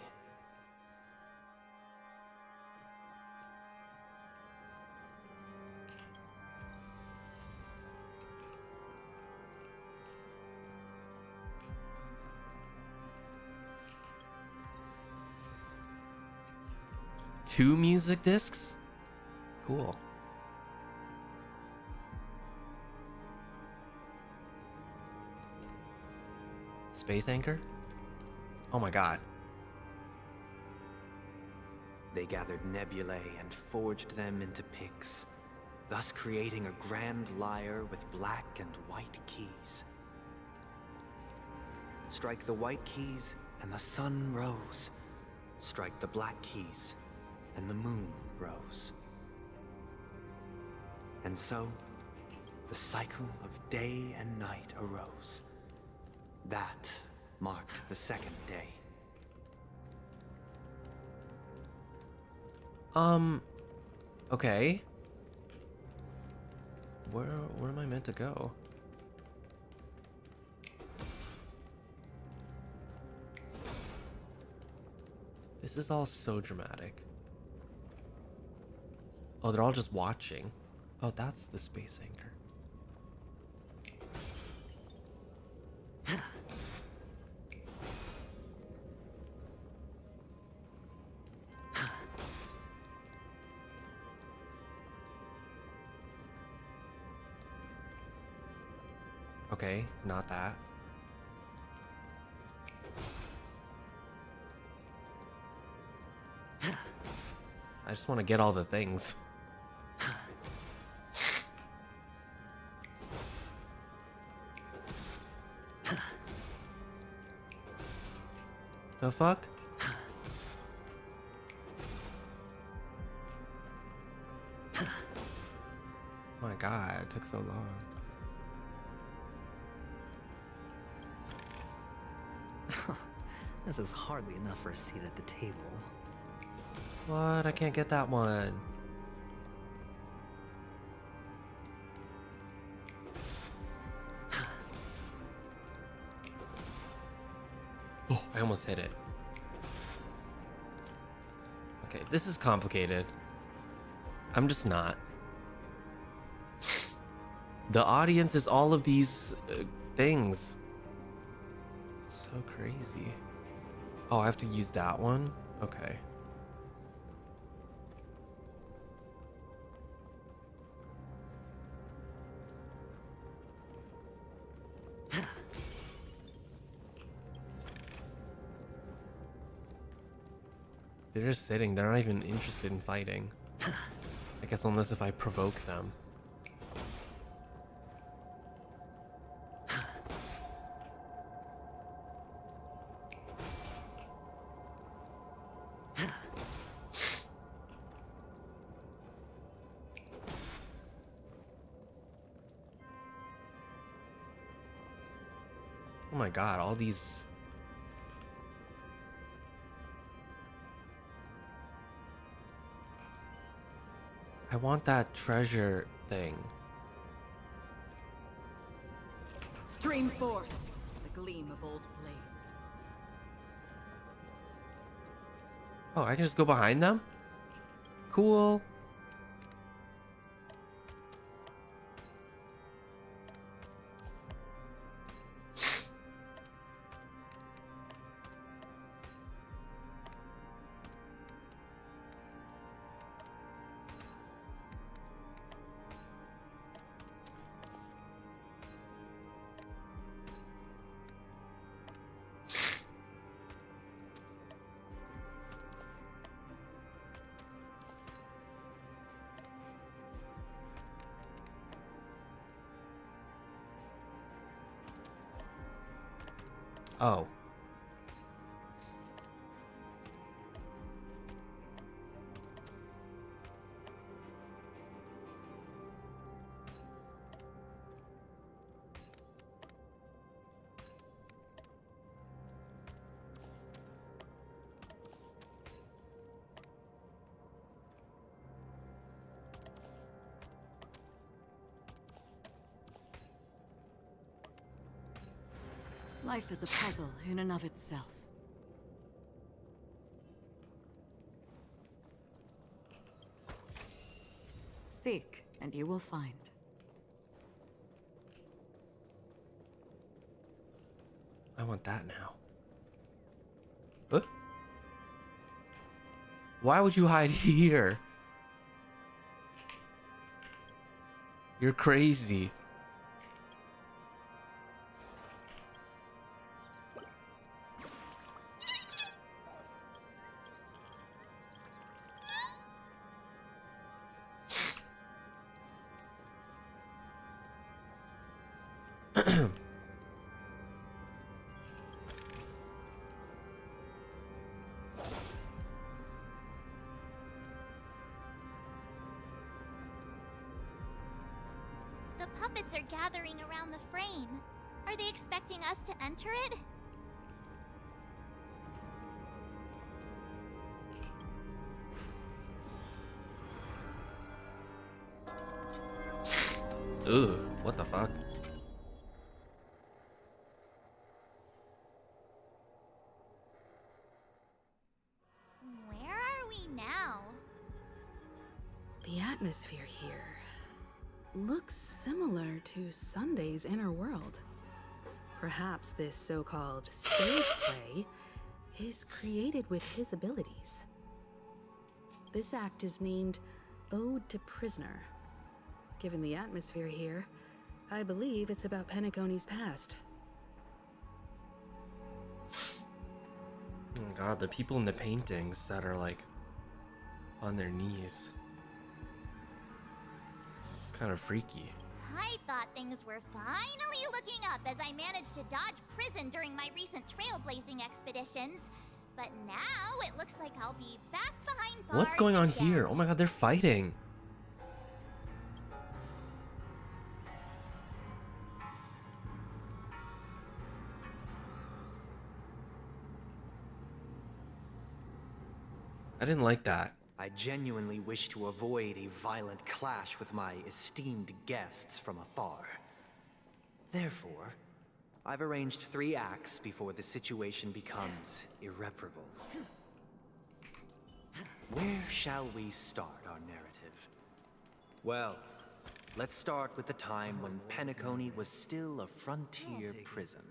Two music discs? Cool. Space Anchor? Oh my god. They gathered nebulae and forged them into picks, thus creating a grand lyre with black and white keys. Strike the white keys and the sun rose. Strike the black keys and the moon rose. And so, the cycle of day and night arose. That marked the second day. Okay. Where am I meant to go? This is all so dramatic. Oh, they're all just watching. Oh, that's the space anchor. Okay, not that. I just want to get all the things. The fuck? My god, it took so long. This is hardly enough for a seat at the table. What? I can't get that one. Oh, I almost hit it. Okay, this is complicated. I'm just not. The audience is all of these things. So crazy. Oh, I have to use that one? Okay. They're just sitting. They're not even interested in fighting. I guess unless if I provoke them. Oh my god, all these... I want that treasure thing. Stream forth the gleam of old blades. Oh, I can just go behind them? Cool. Oh. Life is a puzzle in and of itself. Seek, and you will find. I want that now. Huh? Why would you hide here? You're crazy. puppets are gathering around the frame. Are they expecting us to enter it? Ugh, what the fuck? Where are we now? The atmosphere here looks similar to Sunday's inner world. Perhaps this so-called stage play is created with his abilities. This act is named Ode to Prisoner. Given the atmosphere here, I believe it's about Penacony's past. Oh god, the people in the paintings that are like on their knees. It's kind of freaky. I thought things were finally looking up as I managed to dodge prison during my recent trailblazing expeditions. But now it looks like I'll be back behind bars. What's going on again. here? Oh my god, they're fighting. I didn't like that. I genuinely wish to avoid a violent clash with my esteemed guests from afar. Therefore, I've arranged 3 acts before the situation becomes irreparable. Where shall we start our narrative? Well, let's start with the time when Penacony was still a frontier prison.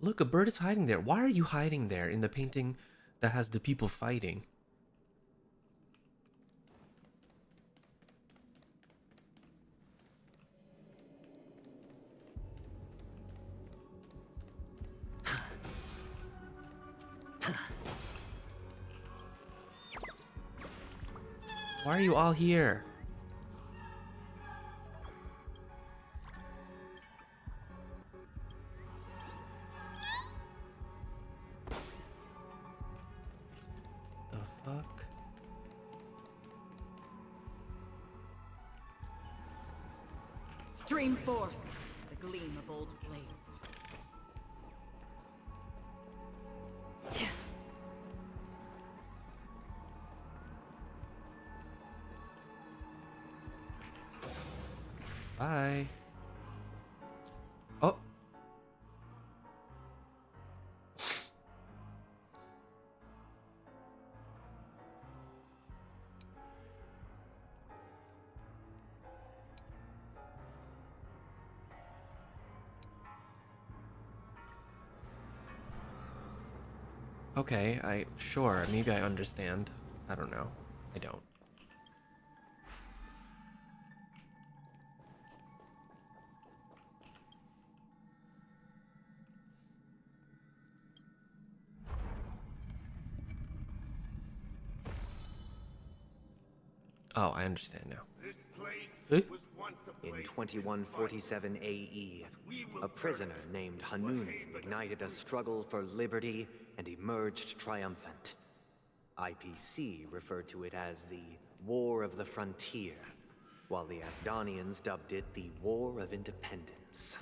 Look, a bird is hiding there. Why are you hiding there in the painting that has the people fighting? Why are you all here? The fuck? Stream forth the gleam of old blades. Bye. Oh. Okay, sure, maybe I understand. I don't know. I don't. Oh, I understand now. This place was once a place. In 2147 AE, a prisoner named Hanun ignited a struggle for liberty and emerged triumphant. IPC referred to it as the War of the Frontier, while the Asdanians dubbed it the War of Independence.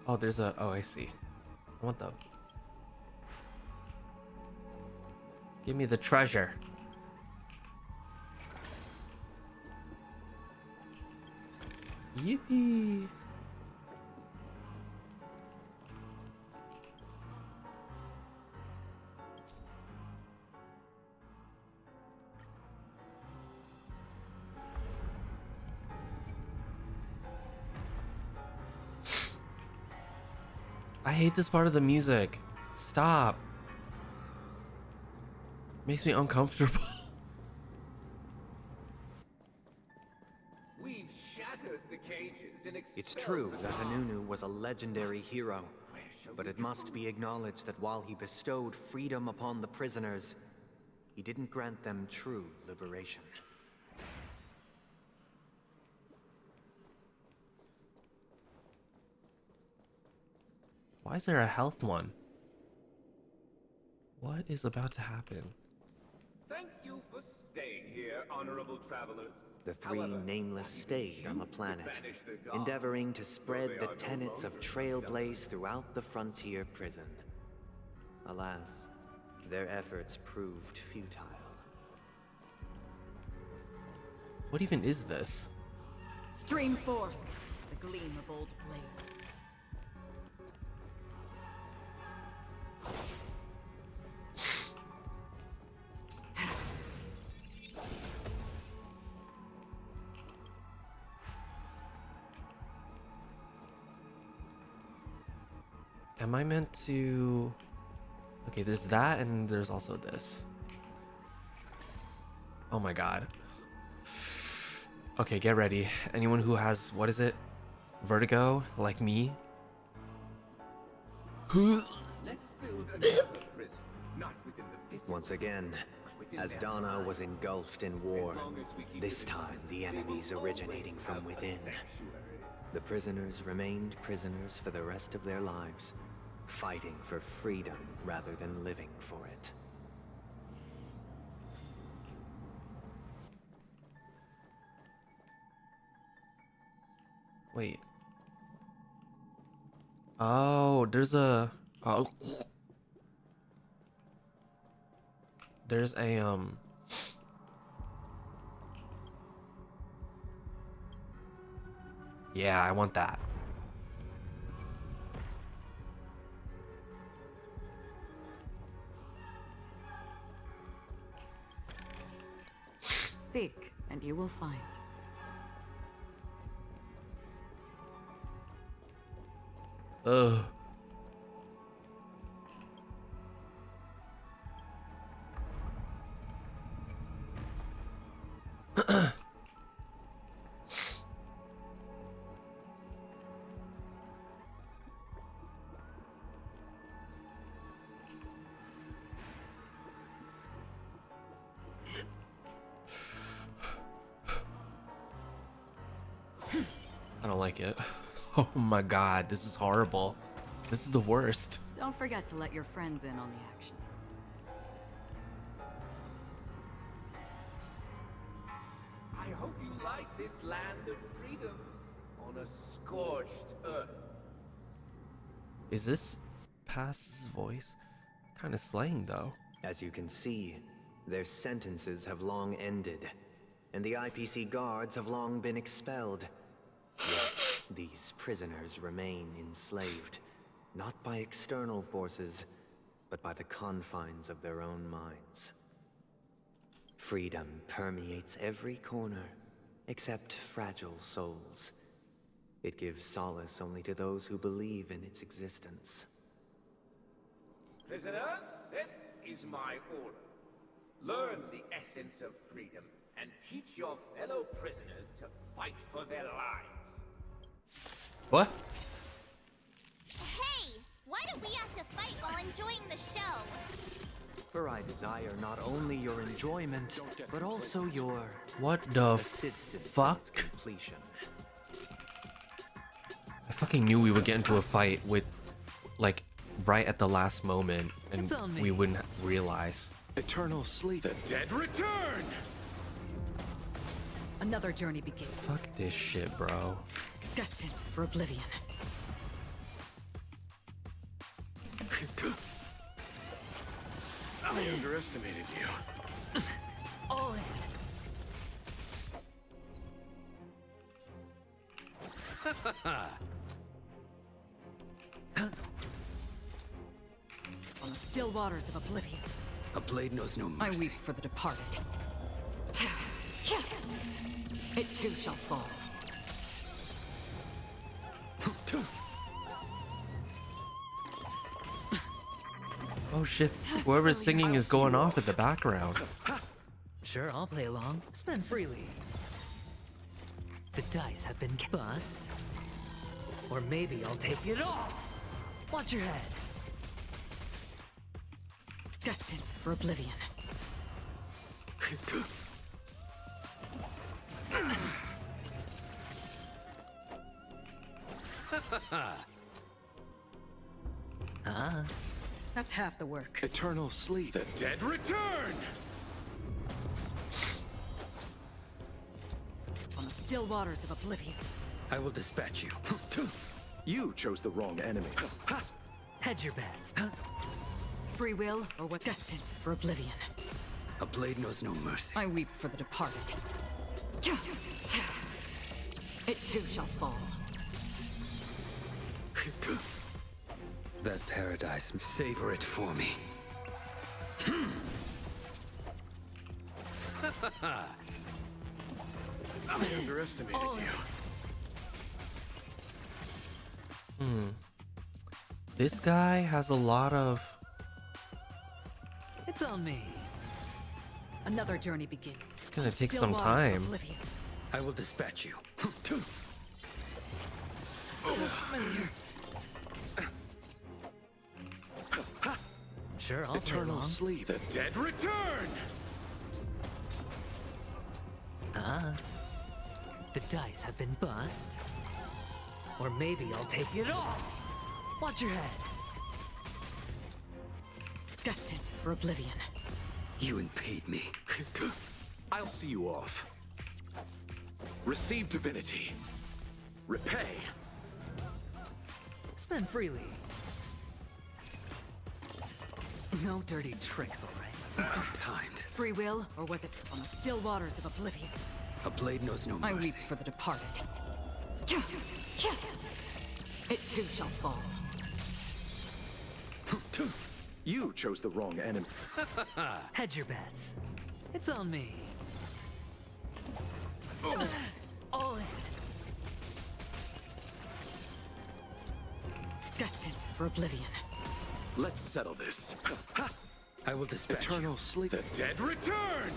Oh, there's a... Oh, I see. I want the... Give me the treasure. Yippee! I hate this part of the music. Stop. Makes me uncomfortable. We've shattered the cages It's true that Hanunu was a legendary hero, but it must be acknowledged that while he bestowed freedom upon the prisoners, he didn't grant them true liberation. Why is there a health one? What is about to happen? Thank you for staying here, honorable travelers. The three nameless stayed on the planet, endeavoring to spread the tenets of Trailblaze throughout the frontier prison. Alas, their efforts proved futile. What even is this? Stream forth the gleam of old blades. Am I meant to... Okay, there's that and there's also this. Oh my god. Okay, get ready. Anyone who has, what is it? Vertigo, like me? Let's build another prison, not within the Once again, as Dana was engulfed in war, this time the enemies originating from within. The prisoners remained prisoners for the rest of their lives, fighting for freedom rather than living for it. Wait. Oh, there's a... Oh. There's a, Yeah, I want that. Seek, and you will find. Ugh. I don't like it. Oh my god, this is horrible. This is the worst. Don't forget to let your friends in on the action. I hope you like this land of freedom on a scorched earth. Is this Pass's voice? Kind of slang though. As you can see, their sentences have long ended, and the IPC guards have long been expelled. Yet, these prisoners remain enslaved, not by external forces, but by the confines of their own minds. Freedom permeates every corner, except fragile souls. It gives solace only to those who believe in its existence. Prisoners, this is my order. Learn the essence of freedom and teach your fellow prisoners to fight for their lives. What? Hey! Why do we have to fight while enjoying the show? For I desire not only your enjoyment, but also your... What the assistance fuck? in its completion. I fucking knew we would get into a fight with, like, right at the last moment, and we wouldn't realize. Eternal sleep. The dead return! Another journey begins. Fuck this shit, bro. Destined for oblivion. I underestimated you. All in. On the still waters of oblivion, A blade knows no I mercy. weep for the departed. It too shall fall. Oh shit, whoever's singing is going off in the background. Sure, I'll play along. Spend freely. The dice have been bust. Or maybe I'll take it all. Watch your head. Destined for oblivion. That's half the work. Eternal sleep. The dead return! On the still waters of oblivion. I will dispatch you. You chose the wrong enemy. Hedge your bets. Free will or what? Destined for oblivion. A blade knows no mercy. I weep for the departed. It too shall fall. That paradise, savor it for me. I underestimated you. This guy has a lot of... It's on me. Another journey begins. It's gonna take Still some waters of time. oblivion. I will dispatch you. Sure, I'll play Eternal along. sleep. The dead return! The dice have been bust. Or maybe I'll take it all. Watch your head. Destined for oblivion. You unpaid me. I'll see you off. Receive divinity. Repay. Spend freely. No dirty tricks, all right? Timed. Free will or was it on the still waters of oblivion? A blade knows no I mercy. weep for the departed. It too shall fall. You chose the wrong enemy. Hedge your bets. It's on me. All in. Destined for oblivion. Let's settle this. I will dispatch Eternal sleep. The dead return!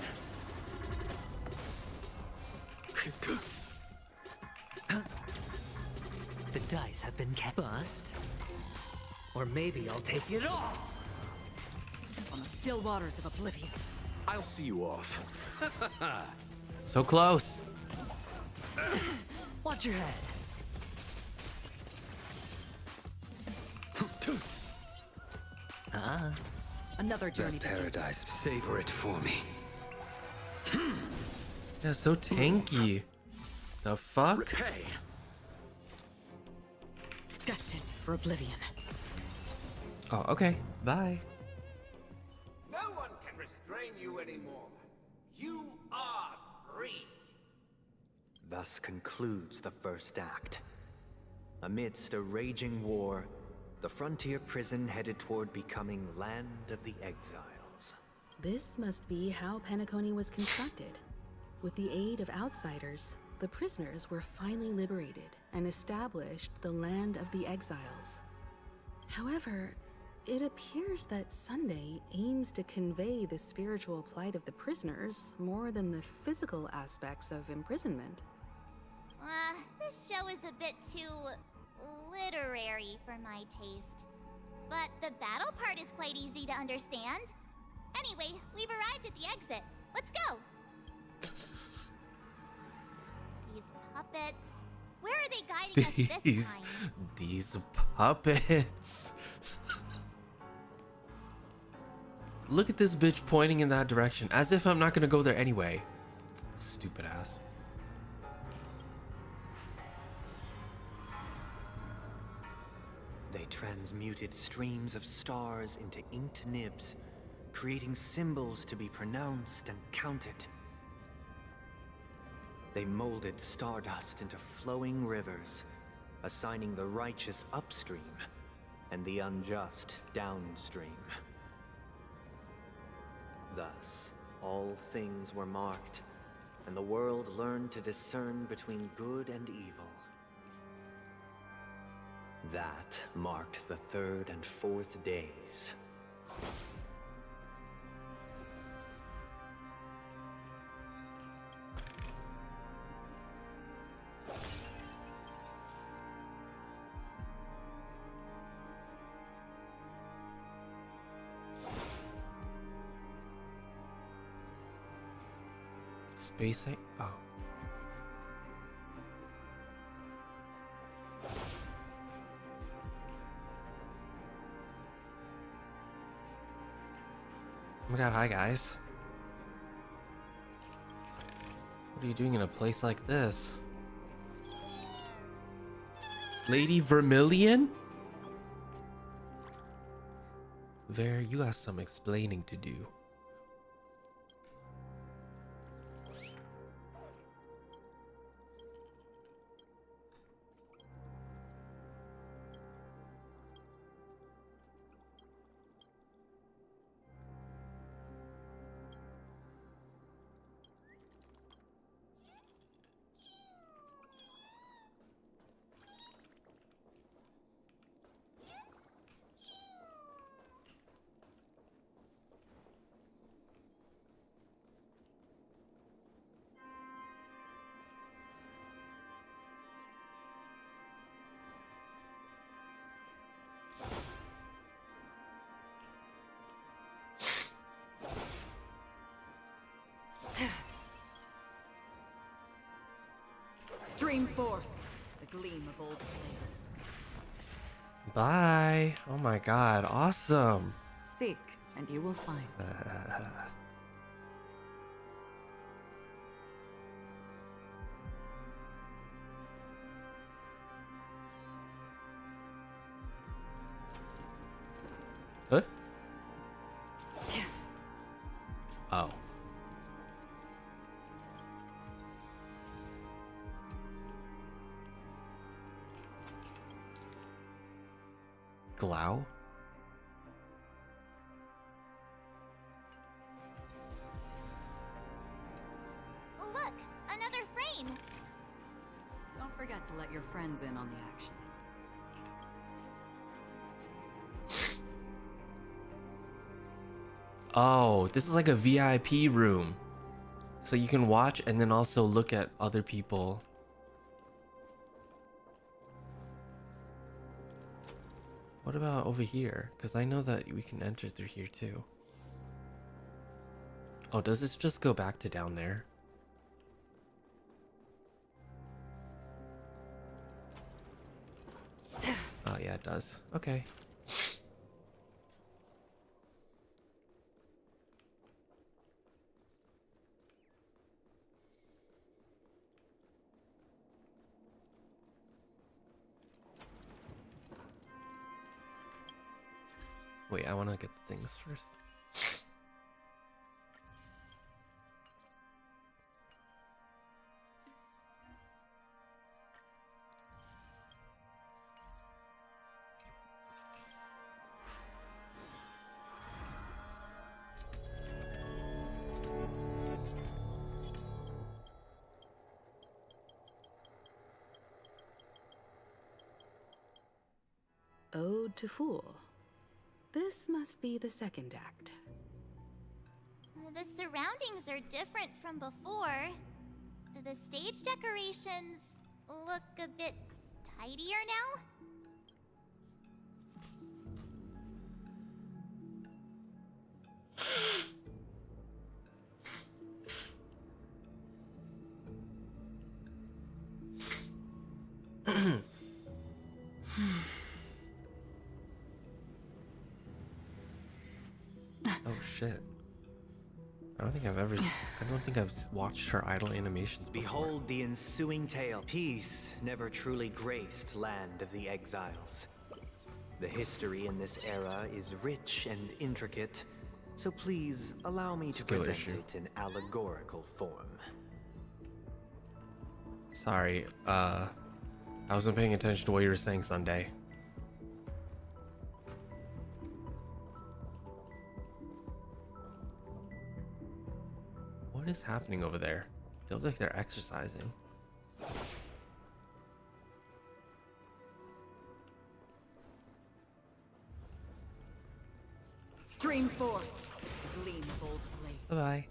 The dice have been bust. Or maybe I'll take it all. On the still waters of oblivion. I'll see you off. So close. Watch your head. Another journey That paradise, savor it for me. Yeah, so tanky. The fuck? Repay. Destined for oblivion. Oh, okay. Bye. No one can restrain you anymore. You are free. Thus concludes the first act. Amidst a raging war, the frontier prison headed toward becoming Land of the Exiles. This must be how penacony was constructed. With the aid of outsiders, the prisoners were finally liberated and established the Land of the Exiles. However, it appears that Sunday aims to convey the spiritual plight of the prisoners more than the physical aspects of imprisonment. This show is a bit too literary for my taste. But the battle part is quite easy to understand. Anyway, we've arrived at the exit. Let's go! These puppets. Where are they guiding us this time? These puppets. Look at this bitch pointing in that direction, as if I'm not gonna go there anyway. Stupid ass. They transmuted streams of stars into inked nibs, creating symbols to be pronounced and counted. They molded stardust into flowing rivers, assigning the righteous upstream and the unjust downstream. Thus, all things were marked, and the world learned to discern between good and evil. That marked the third and fourth days. Space. Oh. Oh my god, hi guys. What are you doing in a place like this? Lady Vermilion? Ver, you got some explaining to do. Stream forth the gleam of old blades. Bye. Oh my god, awesome. Seek, and you will find. Huh? Oh. Glow? Look, another frame. Don't forget to let your friends in on the action. Oh, this is like a VIP room. So you can watch and then also look at other people. What about over here? Because I know that we can enter through here too. Oh, does this just go back to down there? Oh yeah, it does. Okay. Wait, I want to get the things first. Ode to Fool. This must be the second act. The surroundings are different from before. The stage decorations look a bit tidier now. Oh shit. I don't think I've watched her idle animations before. Behold the ensuing tale. Peace never truly graced land of the exiles. The history in this era is rich and intricate, so please allow me to present it in allegorical form. Sorry, I wasn't paying attention to what you were saying, Sunday. What is happening over there? They look like they're exercising. Stream forth the gleam of old blades. Bye-bye.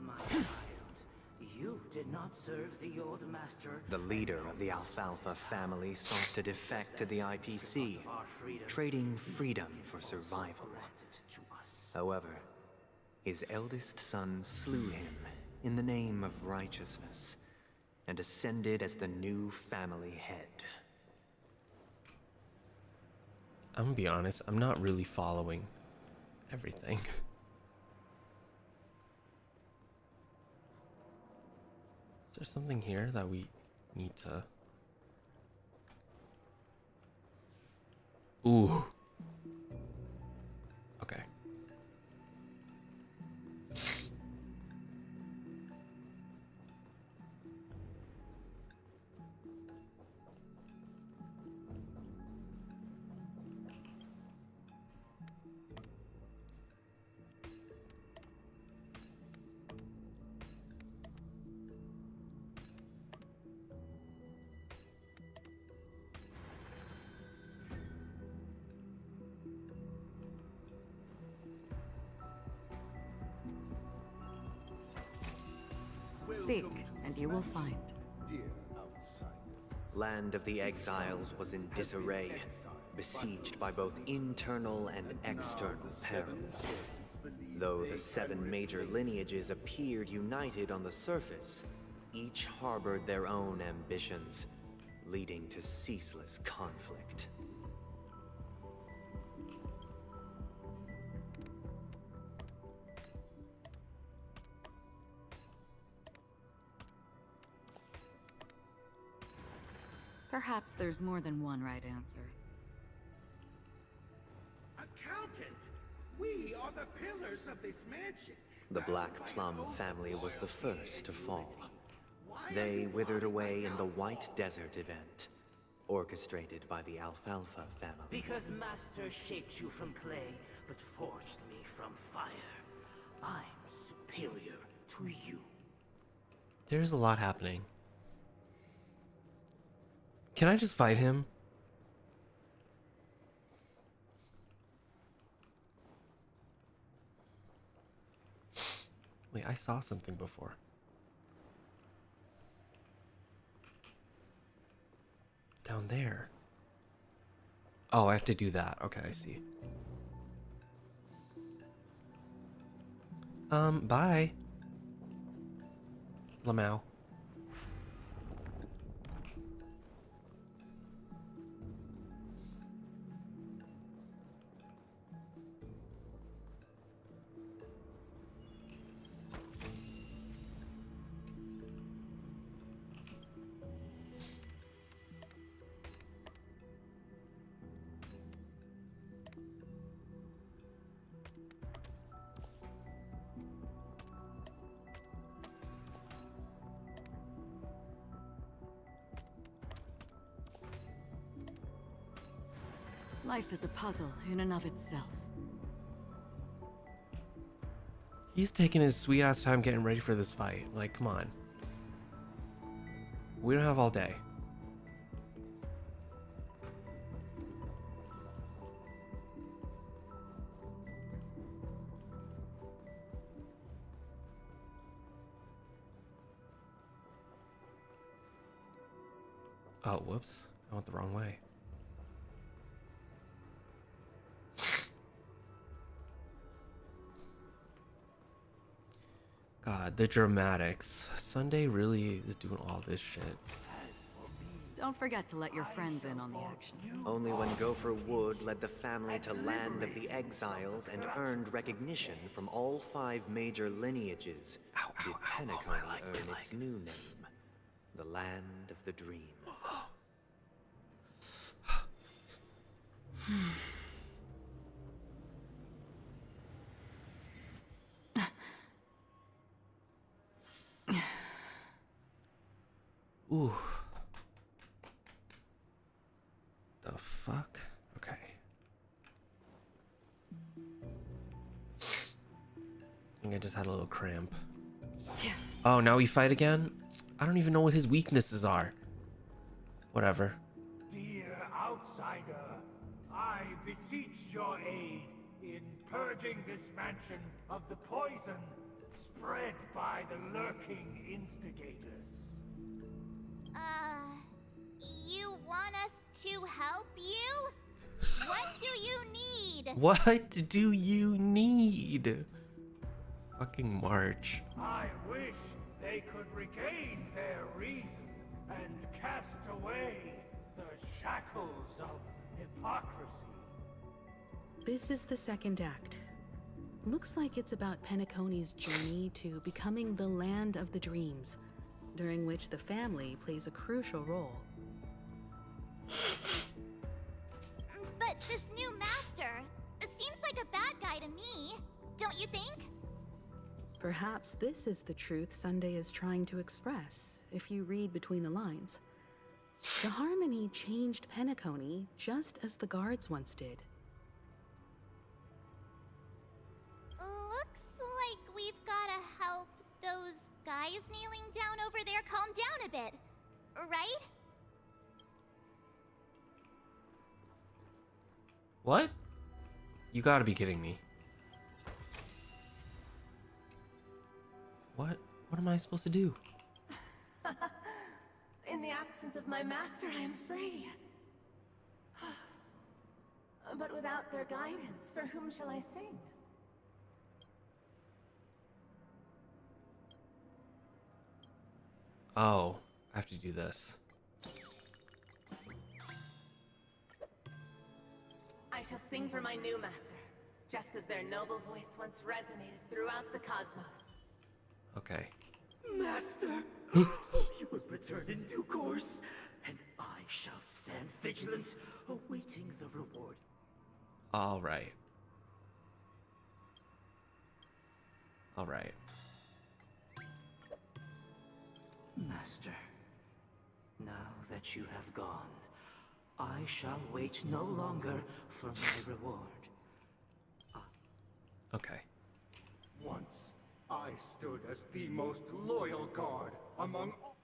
My child, you did not not serve the old master. The leader of the Alfalfa family sought to defect to the IPC, trading freedom for survival. However, his eldest son slew him in the name of righteousness and ascended as the new family head. I'm gonna be honest, I'm not really following everything. Is there something here that we need to... Ooh. Okay. Seek, and you will find. Land of the Exiles was in disarray, besieged by both internal and external perils. Though the 7 major lineages appeared united on the surface, each harbored their own ambitions, leading to ceaseless conflict. Perhaps there's more than one right answer. Accountant, we are the pillars of this mansion. The Black Plum family was the first to fall. They withered away in the White Desert event, orchestrated by the Alfalfa family. Because Master shaped you from clay, but forged me from fire. I'm superior to you. There's a lot happening. Can I just fight him? Wait, I saw something before. Down there. Oh, I have to do that. Okay, I see. Bye. Lmao. Life is a puzzle in and of itself. He's taking his sweet ass time getting ready for this fight. Like, come on. We don't have all day. Oh, whoops. I went the wrong way. God, the dramatics. Sunday really is doing all this shit. Don't forget to let your friends in on the action. Only when Gopher Wood led the family to Land of the Exiles and earned recognition from all 5 major lineages did Penacony earn its new name, the Land of the Dreams. Ooh. The fuck? Okay. I think I just had a little cramp. Oh, now we fight again? I don't even know what his weaknesses are. Whatever. Dear outsider, I beseech your aid in purging this mansion of the poison spread by the lurking instigators. to help you? What do you need? What do you need? Fucking March. I wish they could regain their reason and cast away the shackles of hypocrisy. This is the second act. Looks like it's about Penacony's journey to becoming the land of the dreams, during which the family plays a crucial role. But this new master seems like a bad guy to me, don't you think? Perhaps this is the truth Sunday is trying to express, if you read between the lines. The Harmony changed Penacony just as the guards once did. Looks like we've gotta help those guys kneeling down over there calm down a bit, right? What? You gotta be kidding me. What am I supposed to do? In the absence of my master, I am free. But without their guidance, for whom shall I sing? Oh, I have to do this. I shall sing for my new master, just as their noble voice once resonated throughout the cosmos. Okay. Master, you will return in due course, and I shall stand vigilant, awaiting the reward. All right. All right. Master, now that you have gone, I shall wait no longer for my reward. Okay. Once, I stood as the most loyal guard among all.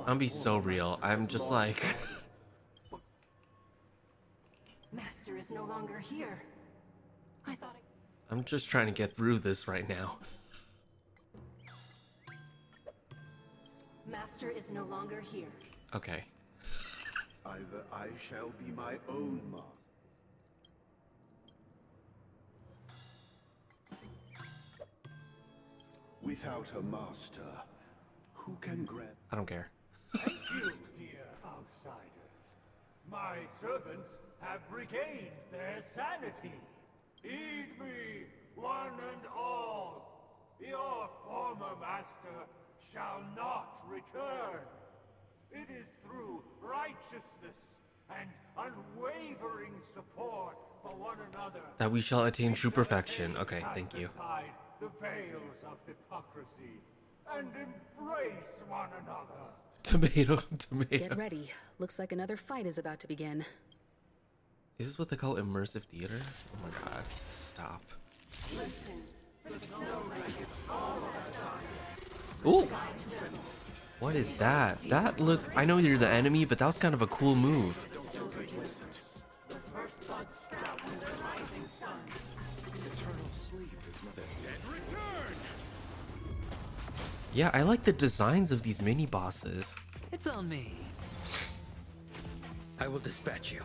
I'm be so real. I'm just like Master is no longer here. I thought I'm just trying to get through this right now. Master is no longer here. Okay. Either I shall be my own master. Without a master, who can grant? I don't care. Thank you, dear outsiders. My servants have regained their sanity. Heed me, one and all. Your former master shall not return. It is through righteousness and unwavering support for one another That we shall attain true perfection. Okay, thank you. aside the veils of hypocrisy and embrace one another. Tomato, tomato. Get ready. Looks like another fight is about to begin. Is this what they call immersive theater? Oh my god. Stop. Listen, the snow blankets all of us are. Ooh! What is that? That look, I know you're the enemy, but that was kind of a cool move. The first buds sprout in the rising sun. Eternal sleep is nothing. Yeah, I like the designs of these mini bosses. It's on me. I will dispatch you.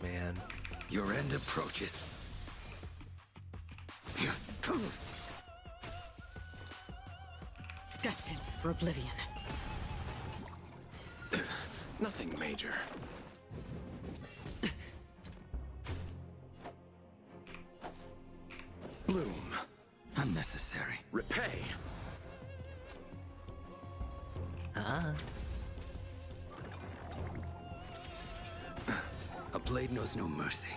Man. Your end approaches. Destined for oblivion. Nothing major. Bloom. Unnecessary. Repay. A blade knows no mercy.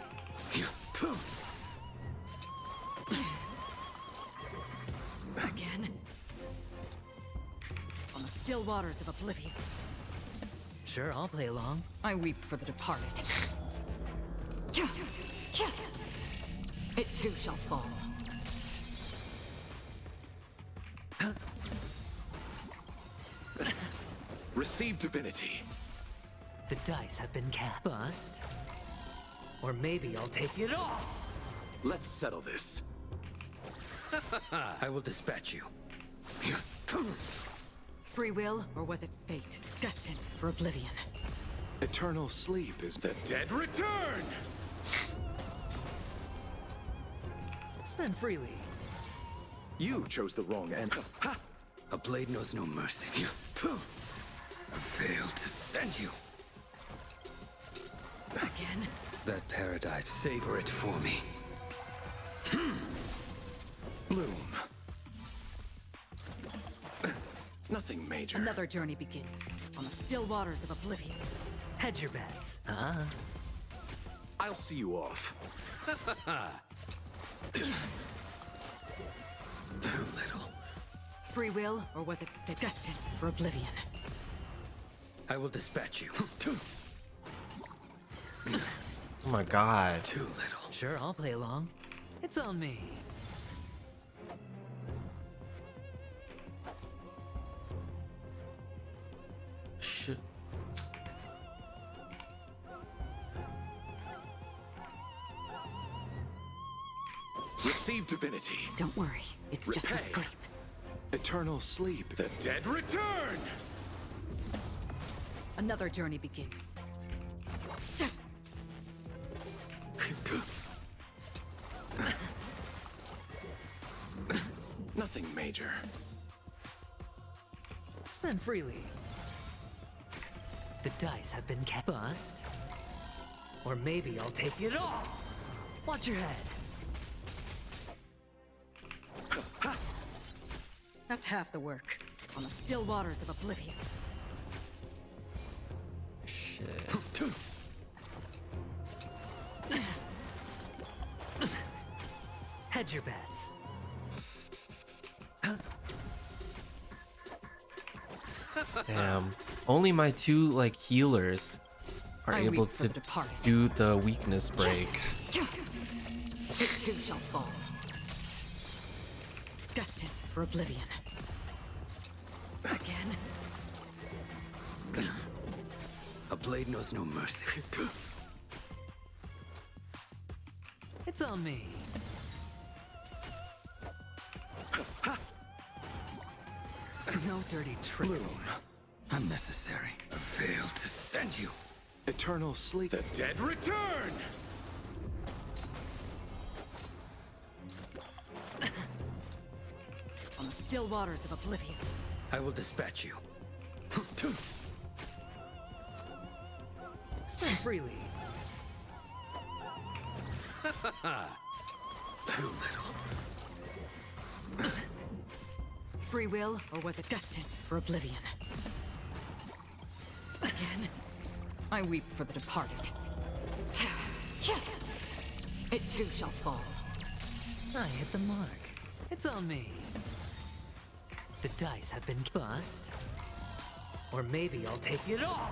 Again. On the still waters of oblivion. Sure, I'll play along. I weep for the departed. It too shall fall. Receive divinity. The dice have been cast. Bust. Or maybe I'll take it all. Let's settle this. I will dispatch you. Free will, or was it fate? Destined for oblivion. Eternal sleep is the dead return! Spend freely. You chose the wrong end. A blade knows no mercy. I failed to send you. Again? That paradise, savor it for me. Bloom. Nothing major. Another journey begins on the still waters of oblivion. Hedge your bets. I'll see you off. Too little. Free will, or was it destined for oblivion? I will dispatch you. Oh my god. Too little. Sure, I'll play along. It's on me. Shit. Receive divinity. Don't worry, it's just a Repay. scrape. Eternal sleep. The dead return! Another journey begins. Nothing major. Spend freely. The dice have been bust. Or maybe I'll take it all. Watch your head. That's half the work. On the still waters of oblivion. Shit. Hedge your bets. Damn. Only my two like healers are I able weep for to the departed. do the weakness break. It too shall fall. Destined for oblivion. Again? A blade knows no mercy. It's on me. No dirty tricks. Bloom. Unnecessary. I failed to send you. Eternal sleep. The dead return! On the still waters of oblivion. I will dispatch you. Spend freely. Too little. Free will, or was it destined for oblivion? Again? I weep for the departed. It too shall fall. I hit the mark. It's on me. The dice have been bust. Or maybe I'll take it all.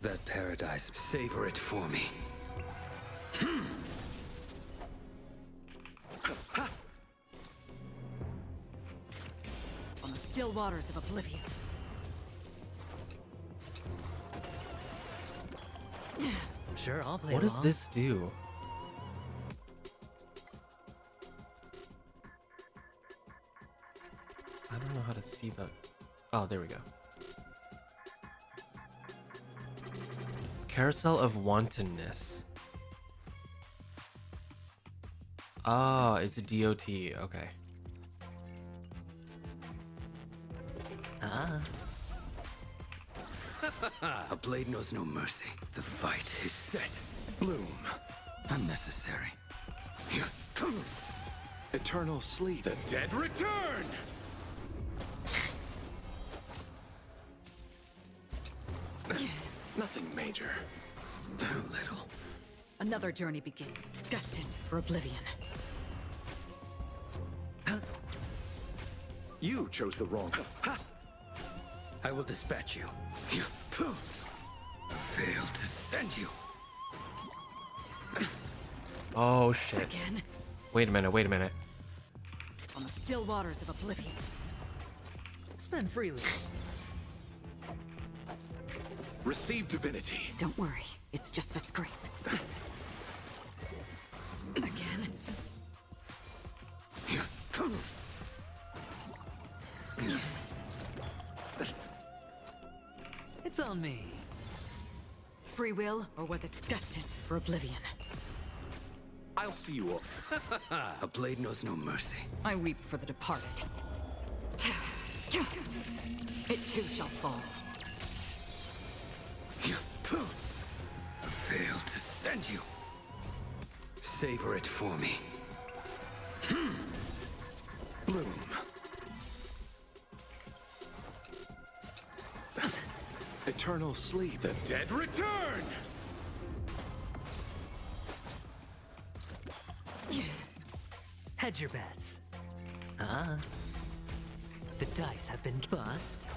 That paradise, savor it for me. On the still waters of oblivion. Sure, I'll play What does along. this do? I don't know how to see the... Oh, there we go. Carousel of Wantonness. Oh, it's a DOT. Okay. A blade knows no mercy. The fight is set. Bloom. Unnecessary. Eternal sleep. The dead return! Nothing major. Too little. Another journey begins. Destined for oblivion. You chose the wrong... I will dispatch you. I failed to send you. Oh, shit. Again? Wait a minute, wait a minute. On the still waters of oblivion. Spend freely. Receive divinity. Don't worry, it's just a scrape. Again? on me. Free will, or was it destined for oblivion? I'll see you all. A blade knows no mercy. I weep for the departed. It too shall fall. I failed to send you. Savor it for me. Bloom. Eternal sleep. The dead return! Hedge your bets. The dice have been bust.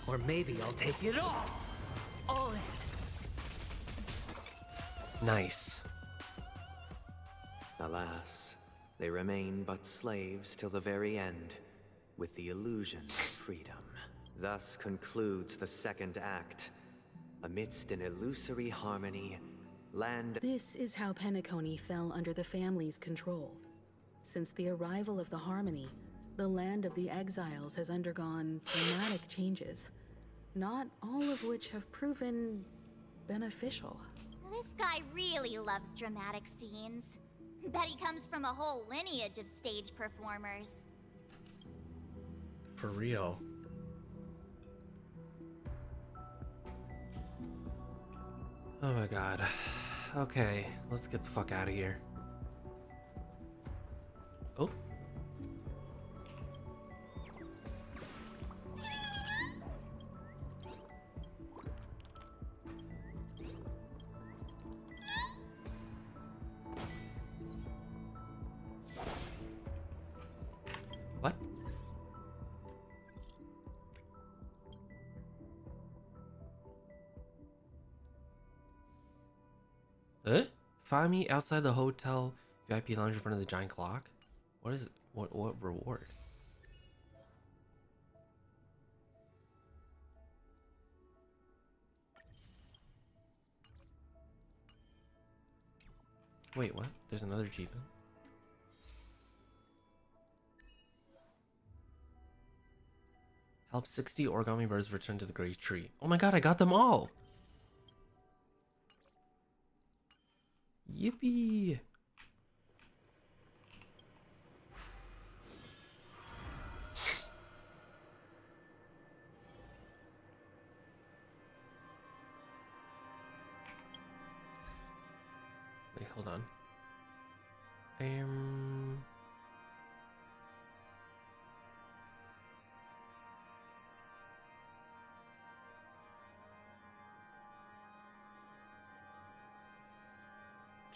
Or maybe I'll take it all. All in. Nice. Alas, they remain but slaves till the very end, with the illusion of freedom. Thus concludes the second act. Amidst an illusory harmony, land... This is how penacony fell under the family's control. Since the arrival of the harmony, the land of the exiles has undergone dramatic changes, not all of which have proven beneficial. This guy really loves dramatic scenes. Bet he comes from a whole lineage of stage performers. For real. Oh my god. Okay, let's get the fuck out of here. Oh. What? Find me outside the hotel VIP lounge in front of the giant clock. What is it? What reward? Wait, what? There's another achievement. Help 60 origami birds return to the great tree. Oh my god, I got them all! Yippee! Wait, hold on.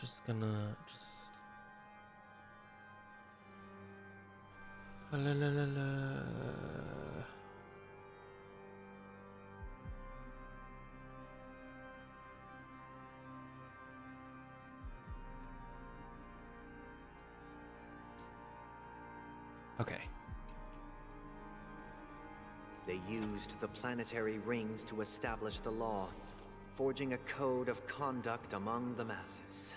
Just gonna la la la la. Okay. They used the planetary rings to establish the law, forging a code of conduct among the masses.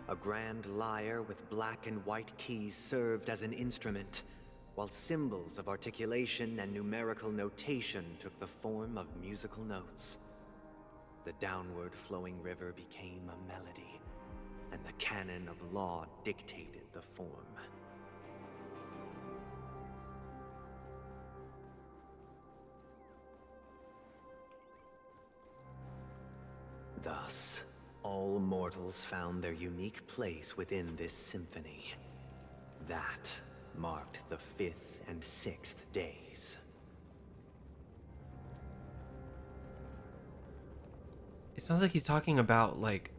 A grand lyre with black and white keys served as an instrument, while symbols of articulation and numerical notation took the form of musical notes. The downward flowing river became a melody, and the canon of law dictated the form. Thus, all mortals found their unique place within this symphony. That marked the 5th and 6th days. It sounds like he's talking about, like,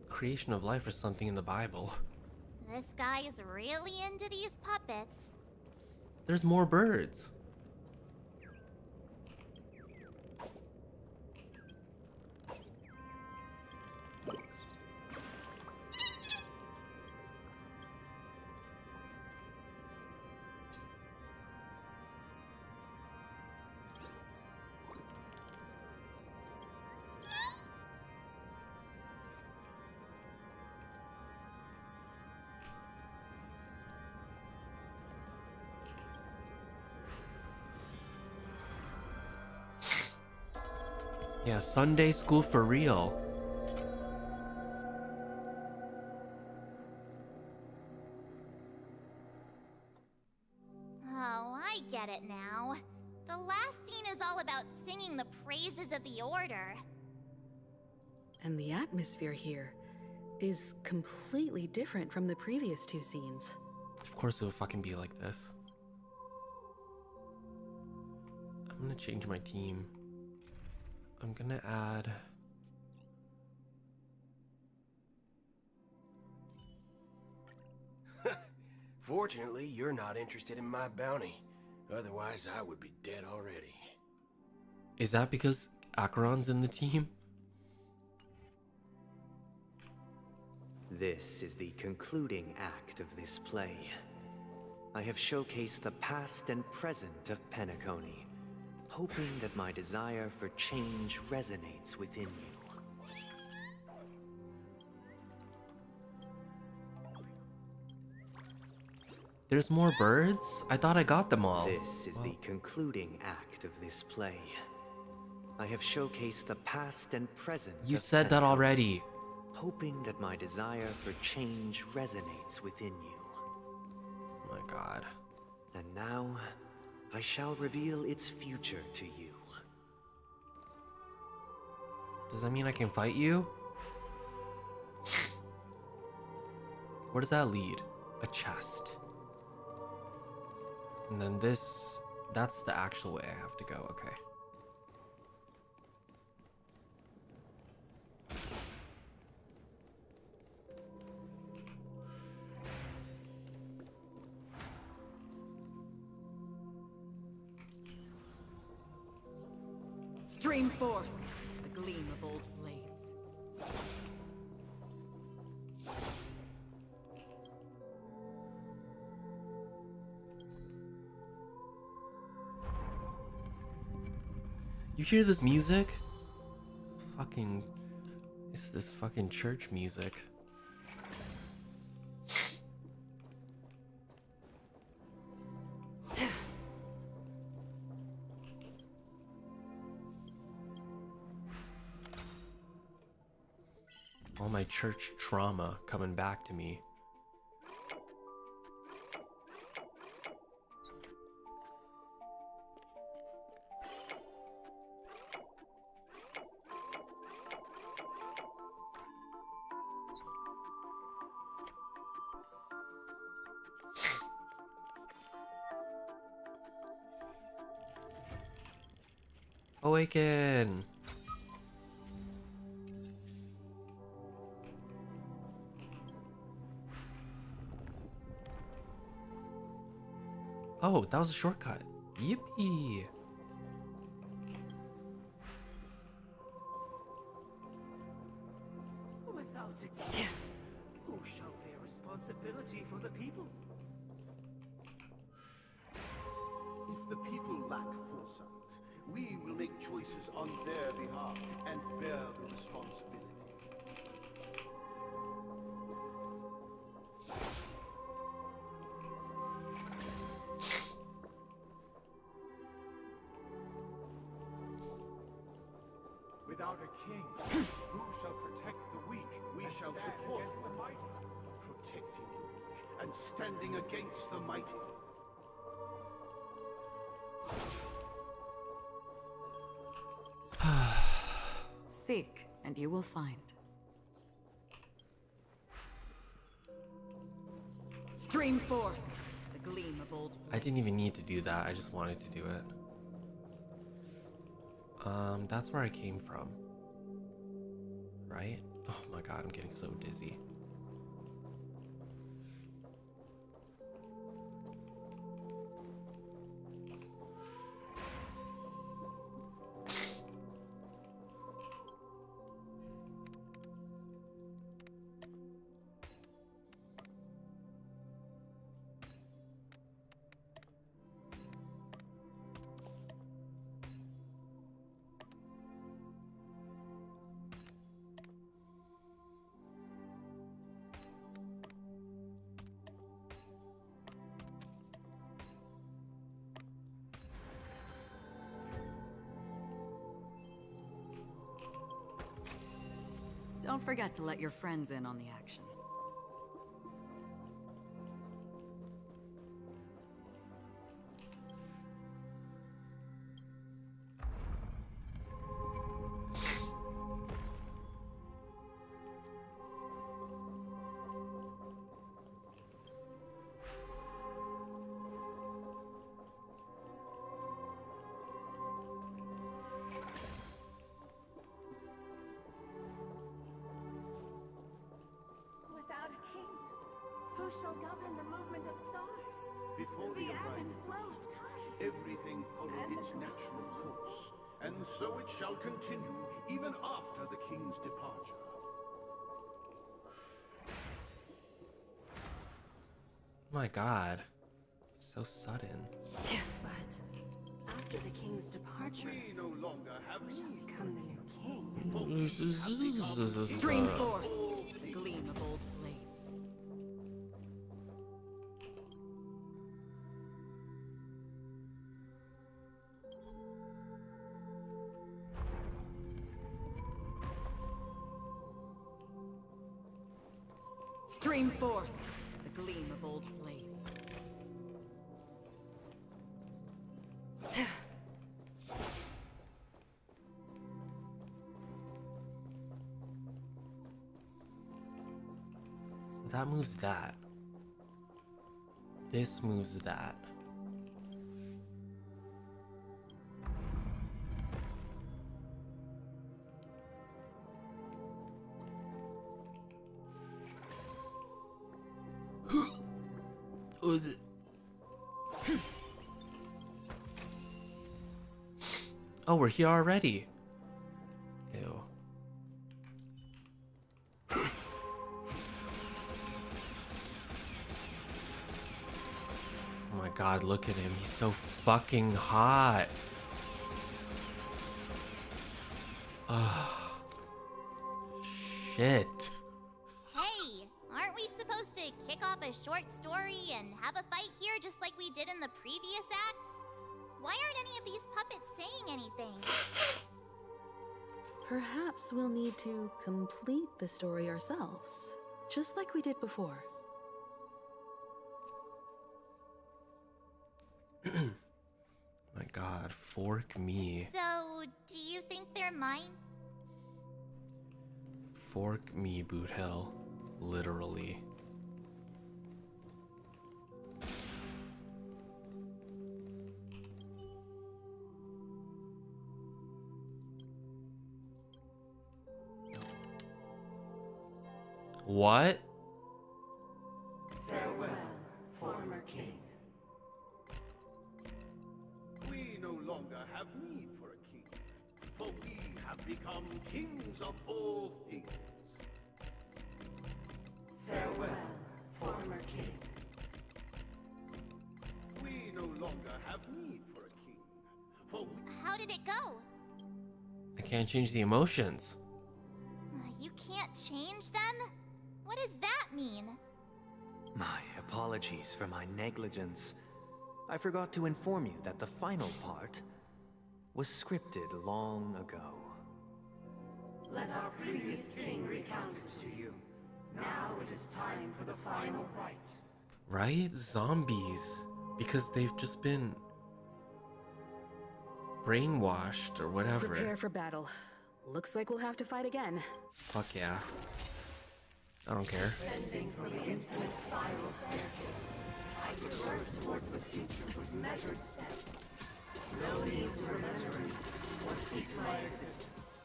creation of life or something in the Bible. This guy is really into these puppets. There's more birds. Yeah, Sunday school for real. Oh, I get it now. The last scene is all about singing the praises of the Order. And the atmosphere here is completely different from the previous two scenes. Of course it would fucking be like this. I'm gonna change my team. I'm gonna add... Fortunately, you're not interested in my bounty. Otherwise, I would be dead already. Is that because Acheron's in the team? This is the concluding act of this play. I have showcased the past and present of penacony, hoping that my desire for change resonates within you. There's more birds? I thought I got them all. This is the concluding act of this play. I have showcased the past and present You of said that penacony, already. hoping that my desire for change resonates within you. Oh my god. And now, I shall reveal its future to you. Does that mean I can fight you? Where does that lead? A chest. And then this, that's the actual way I have to go, okay. Stream forth the gleam of old blades. You hear this music? Fucking... It's this fucking church music. All my church trauma coming back to me. Awaken! Oh, that was a shortcut. Yippee! Without a king, who shall bear responsibility for the people? If the people lack foresight, we will make choices on their behalf and bear the responsibility. Without a king, who shall protect the weak? We shall stand support against the mighty. protecting the weak and standing against the mighty. Seek, and you will find. Stream forth the gleam of old. I didn't even need to do that, I just wanted to do it. That's where I came from. Right? Oh my god, I'm getting so dizzy. don't forget to let your friends in on the action. Without a king, who shall govern the movement of stars? Before the ebb and arrival, flow of time. everything followed its natural course, and so it shall continue even after the king's departure. My God, so sudden. But after the king's departure, We no longer have who shall become the new king? Stream forth the gleam of old blades. Stream forth the gleam of old blades. That moves that. This moves that. Oh, we're here already. Ew. Oh my God, look at him. He's so fucking hot. Ah. Shit. Hey, aren't we supposed to kick off a short story and have a fight here just like we did in the previous acts? Why aren't any of these puppets saying anything? Perhaps we'll need to complete the story ourselves, just like we did before. My God, fork me. So, do you think they're mine? Fork me, Boot Hill. Literally. What? Farewell, former king. We no longer have need for a king, for we have become kings of all things. Farewell, former king. We no longer have need for a king, for we... How did it go? I can't change the emotions. You can't change them? What does that mean? My apologies for my negligence. I forgot to inform you that the final part was scripted long ago. Let our previous king recount it to you. Now it is time for the final rite. Right? Zombies. Because they've just been brainwashed or whatever. Prepare for battle. Looks like we'll have to fight again. Fuck yeah. I don't care. Ascending from the infinite spiral staircase, I reverse towards the future with measured steps. No need to remember or seek my existence.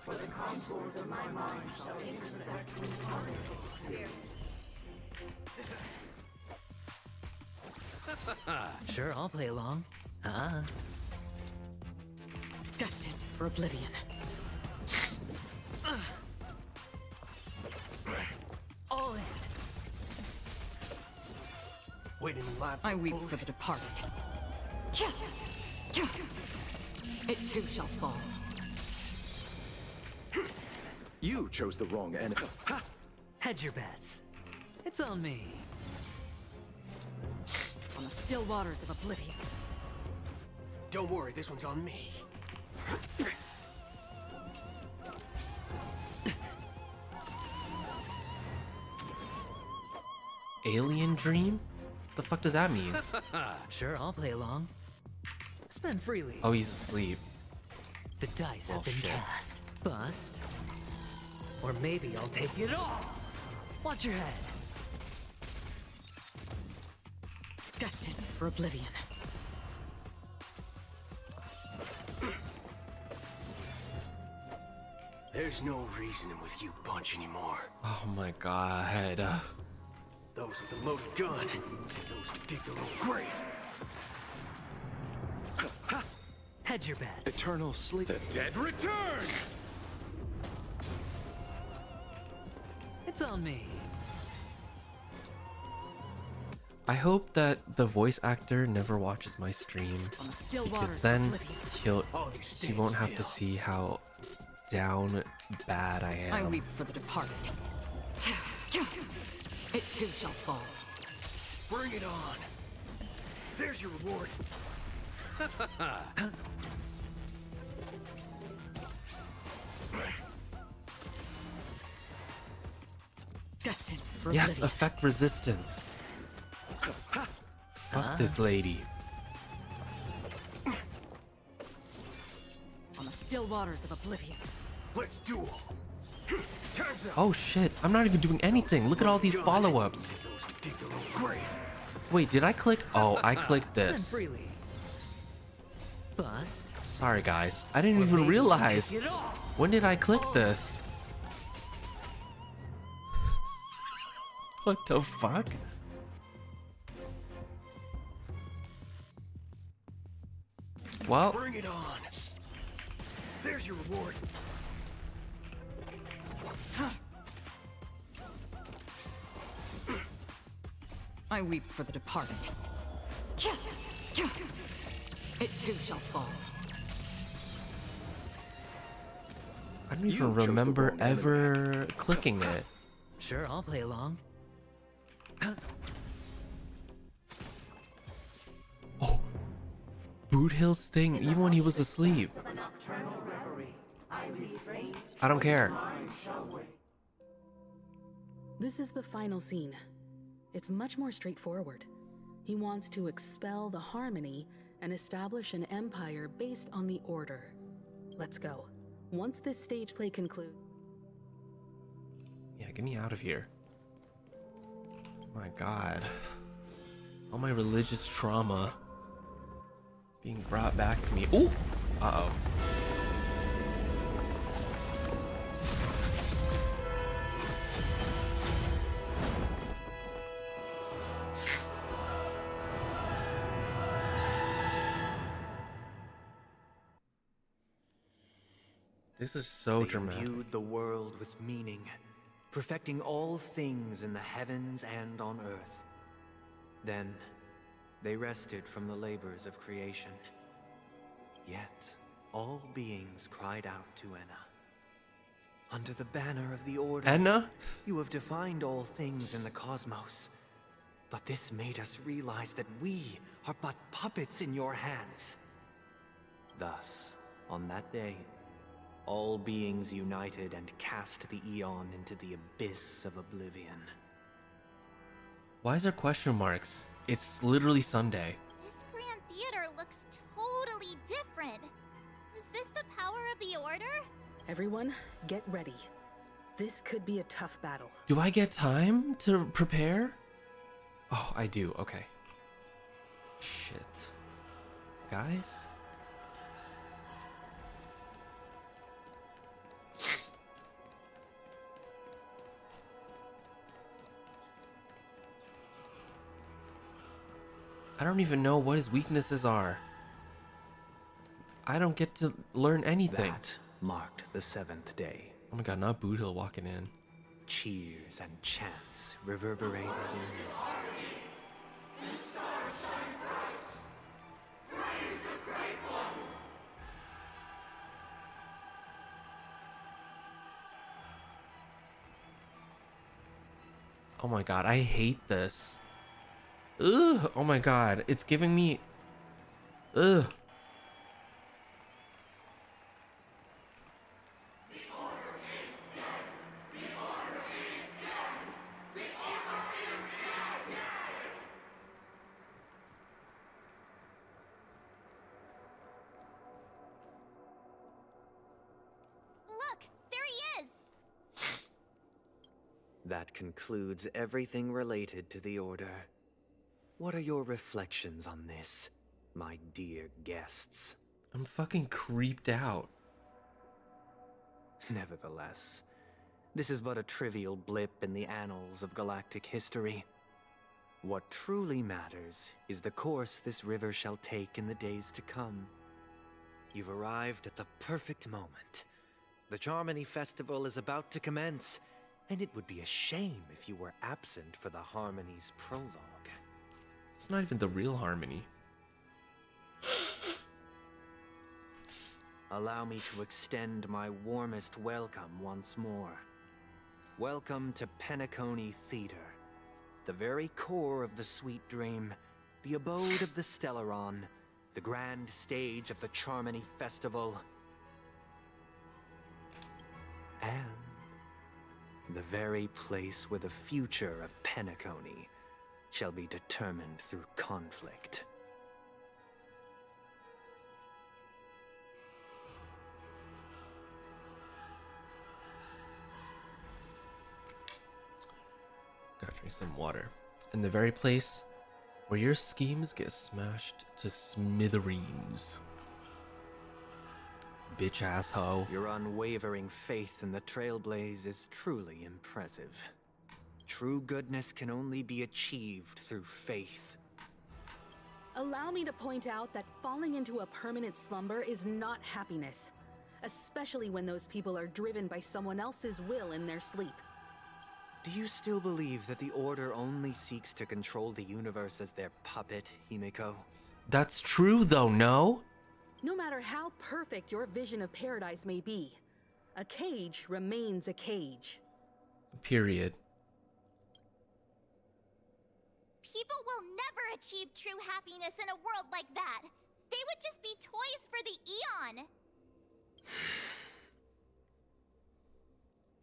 For the contours of my mind shall intersect with other experiences. Sure, I'll play along. Destined for oblivion. All in. Waiting live. I weep for the departed. It too shall fall. You chose the wrong enemy. Hedge your bets. It's on me. On the still waters of oblivion. Don't worry, this one's on me. Alien dream? The fuck does that mean? Sure, I'll play along. Spend freely. Oh, he's asleep. The dice have been Bullshit. cast. Bust. Or maybe I'll take it all. Watch your head. Destined for oblivion. There's no reasoning with you bunch anymore. Oh my god. Those with a loaded gun, those who dig their own grave. Hedge your bets. Eternal sleep. The dead return! It's on me. I hope that the voice actor never watches my stream, because then he won't have to see how down bad I am. I weep for the departed. It too shall fall. Bring it on. There's your reward. Destined for Yes, oblivion. effect resistance. Fuck this lady. On the still waters of oblivion. Let's duel. Time's up. Oh shit, I'm not even doing anything. Look at all these follow-ups. Those who dig their own grave. Wait, did I click? Oh, I clicked Spend this. freely. Bust. Sorry guys, I didn't Or even maybe I'll realize. take it all. When did I click this? What the fuck? Well, Bring it on. There's your reward. I weep for the departed. It too shall fall. I don't even remember ever clicking it. Sure, I'll play along. Boot Hill's thing, even when he was asleep. I don't care. This is the final scene. It's much more straightforward. He wants to expel the harmony and establish an empire based on the order. Let's go. Once this stage play concludes... Yeah, get me out of here. My god. All my religious trauma being brought back to me. Ooh! Uh-oh. This is so dramatic. Imbued the world with meaning, perfecting all things in the heavens and on earth. Then, they rested from the labors of creation. Yet, all beings cried out to Enna. Under the banner of the Order, Enna? You have defined all things in the cosmos. But this made us realize that we are but puppets in your hands. Thus, on that day, all beings united and cast the Eon into the abyss of oblivion. Why is there question marks? It's literally Sunday. This Grand Theater looks totally different. Is this the power of the Order? Everyone, get ready. This could be a tough battle. Do I get time to prepare? Oh, I do. Okay. Shit. Guys? I don't even know what his weaknesses are. I don't get to learn anything. That marked the 7th day. Oh my god, not Boot Hill walking in. Cheers and chants reverberated in unison. Oh my god, I hate this. Ugh, oh my god, it's giving me... Ugh. That concludes everything related to the Order. What are your reflections on this, my dear guests? I'm fucking creeped out. Nevertheless, this is but a trivial blip in the annals of galactic history. What truly matters is the course this river shall take in the days to come. You've arrived at the perfect moment. The Charmony Festival is about to commence, and it would be a shame if you were absent for the Harmony's prologue. It's not even the real Harmony. Allow me to extend my warmest welcome once more. Welcome to Penacony Theater, the very core of the Sweet Dream, the abode of the Stellaron, the grand stage of the Charmony Festival, and the very place where the future of Penacony shall be determined through conflict. Gotta drink some water. In the very place where your schemes get smashed to smithereens. Bitch ass hoe. Your unwavering faith in the Trailblaze is truly impressive. True goodness can only be achieved through faith. Allow me to point out that falling into a permanent slumber is not happiness, especially when those people are driven by someone else's will in their sleep. Do you still believe that the Order only seeks to control the universe as their puppet, Himiko? That's true though, no? No matter how perfect your vision of paradise may be, a cage remains a cage. Period. People will never achieve true happiness in a world like that. They would just be toys for the Eon.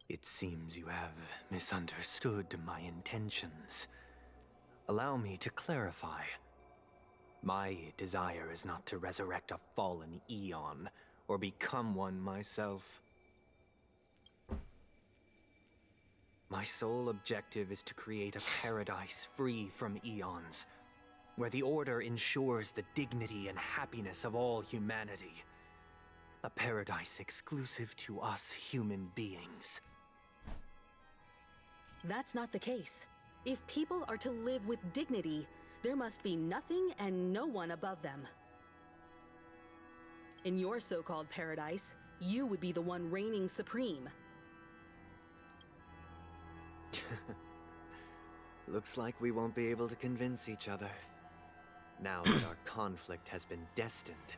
It seems you have misunderstood my intentions. Allow me to clarify. My desire is not to resurrect a fallen Eon, or become one myself. My sole objective is to create a paradise free from Eons, where the Order ensures the dignity and happiness of all humanity. A paradise exclusive to us human beings. That's not the case. If people are to live with dignity, there must be nothing and no one above them. In your so-called paradise, you would be the one reigning supreme. Looks like we won't be able to convince each other. Now that our conflict has been destined,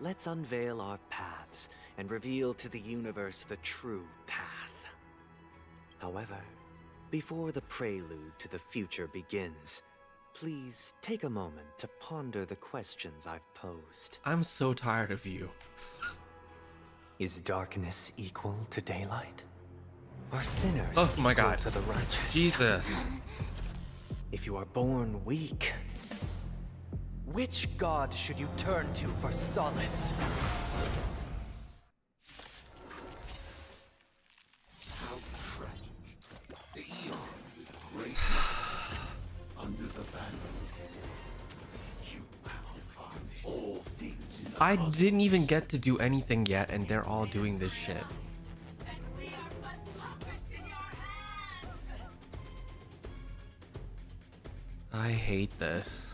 let's unveil our paths and reveal to the universe the true path. However, before the prelude to the future begins, please take a moment to ponder the questions I've posed. I'm so tired of you. Is darkness equal to daylight? Are sinners oh my equal God. to the righteous? Jesus. If you are born weak, which god should you turn to for solace? How tragic. The Eon will break under the banner. You have found all things in the I didn't even get to do anything yet, and they're all doing this shit. I hate this.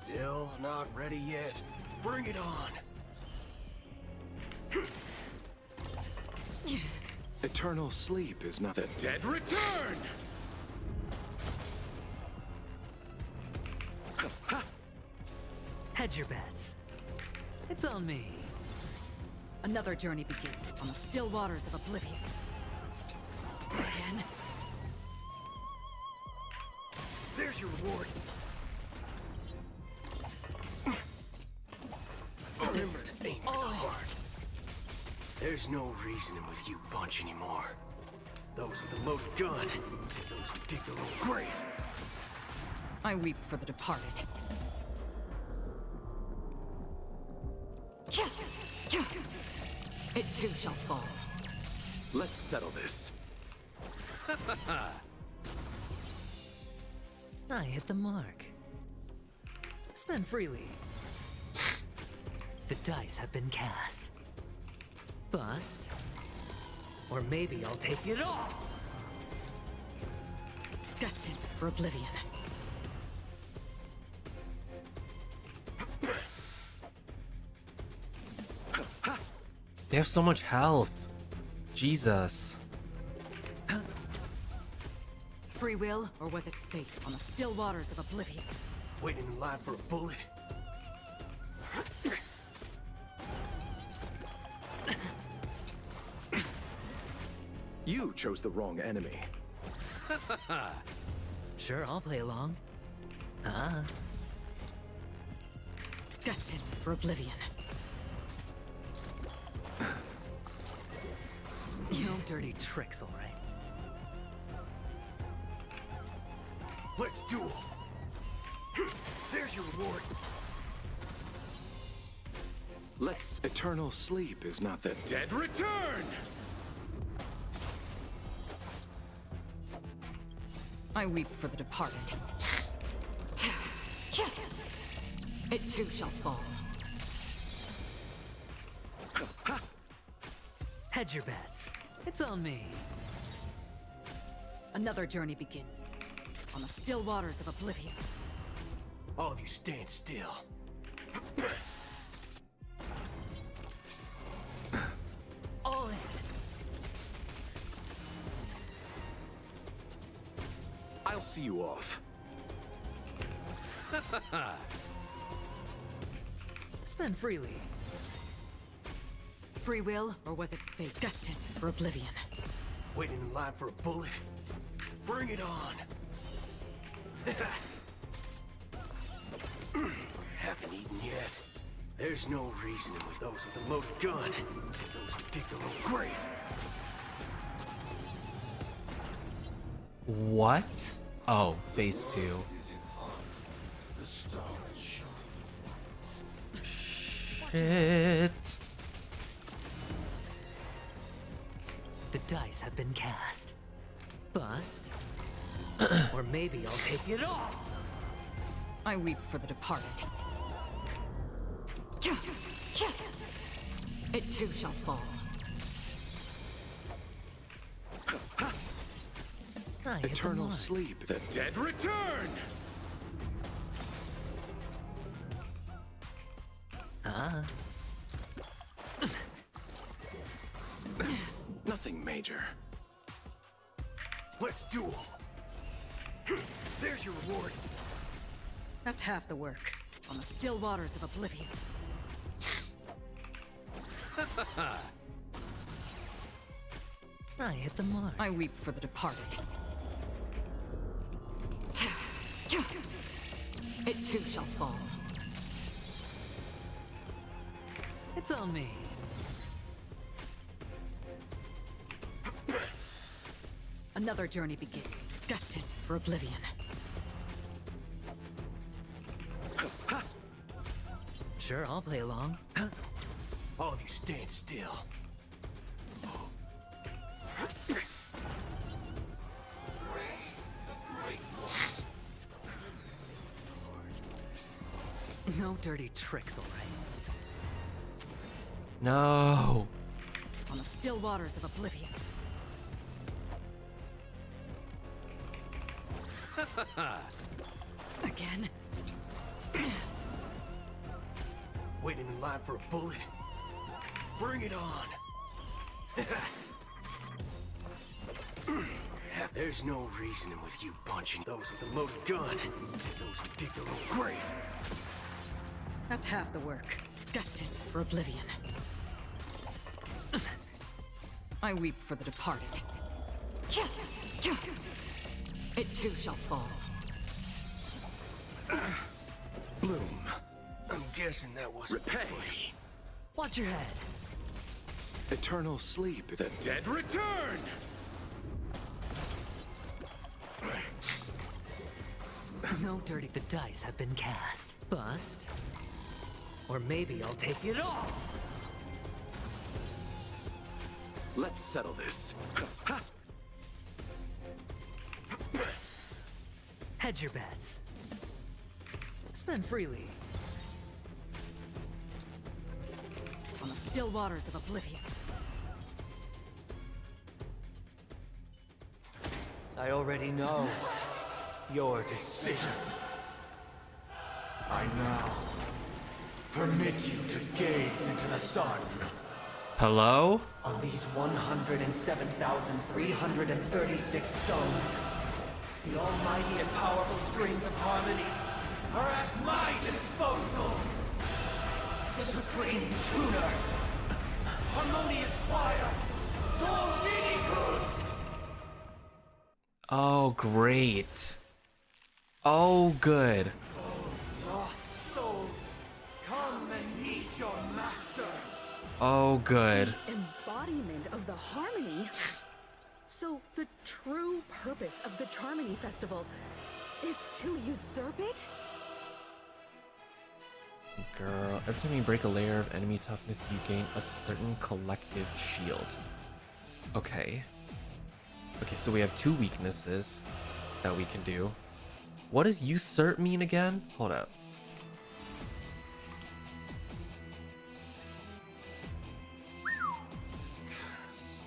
Still not ready yet. Bring it on. Eternal sleep is not The dead return! Hedge your bets. It's on me. Another journey begins on the still waters of oblivion. Again. There's your reward. Remember to aim for the heart. There's no reasoning with you bunch anymore. Those with a loaded gun, and those who dig their own grave. I weep for the departed. It too shall fall. Let's settle this. I hit the mark. Spend freely. The dice have been cast. Bust. Or maybe I'll take it all. Destined for oblivion. They have so much health. Jesus. Free will, or was it fate on the still waters of oblivion? Waiting in line for a bullet. You chose the wrong enemy. Sure, I'll play along. Destined for oblivion. No dirty tricks, all right. Let's duel. There's your reward. Let's... Eternal sleep is not the dead return! I weep for the departed. It too shall fall. Hedge your bets. It's on me. Another journey begins. On the still waters of oblivion. All of you stand still. All in. I'll see you off. Spend freely. Free will, or was it fate? Destined for oblivion. Waiting in line for a bullet. Bring it on. Haven't eaten yet. There's no reasoning with those with a loaded gun. Those who dig their own grave. What? Oh, phase 2. Shit. The dice have been cast. Bust. Or maybe I'll take it all. I weep for the departed. It too shall fall. Eternal sleep. The dead return! Nothing major. Let's duel. There's your reward. That's half the work. On the still waters of oblivion. I hit the mark. I weep for the departed. It too shall fall. It's on me. Another journey begins. Destined for oblivion. Sure, I'll play along. All of you stand still. No dirty tricks, all right. No. On the still waters of oblivion. Again. Waiting in line for a bullet. Bring it on. There's no reasoning with you punching those with a loaded gun. Those who dig their own grave. That's half the work. Destined for oblivion. I weep for the departed. It too shall fall. Bloom. I'm guessing that wasn't free. Watch your head. Eternal sleep. The dead return! No dirty. The dice have been cast. Bust. Or maybe I'll take it all. Let's settle this. Hedge your bets. Spend freely. On the still waters of oblivion. I already know your decision. I now permit you to gaze into the sun. Hello? On these 107,336 stones, the almighty and powerful strings of harmony are at my disposal. The supreme tuner, harmonious choir, Dominicus. Oh, great. Oh, good. Lost souls, come and meet your master. Oh, good. Embodiment of the harmony. So the true purpose of the Charmony Festival is to usurp it? Girl, every time you break a layer of enemy toughness, you gain a certain collective shield. Okay. Okay, so we have 2 weaknesses that we can do. What does usurp mean again? Hold up.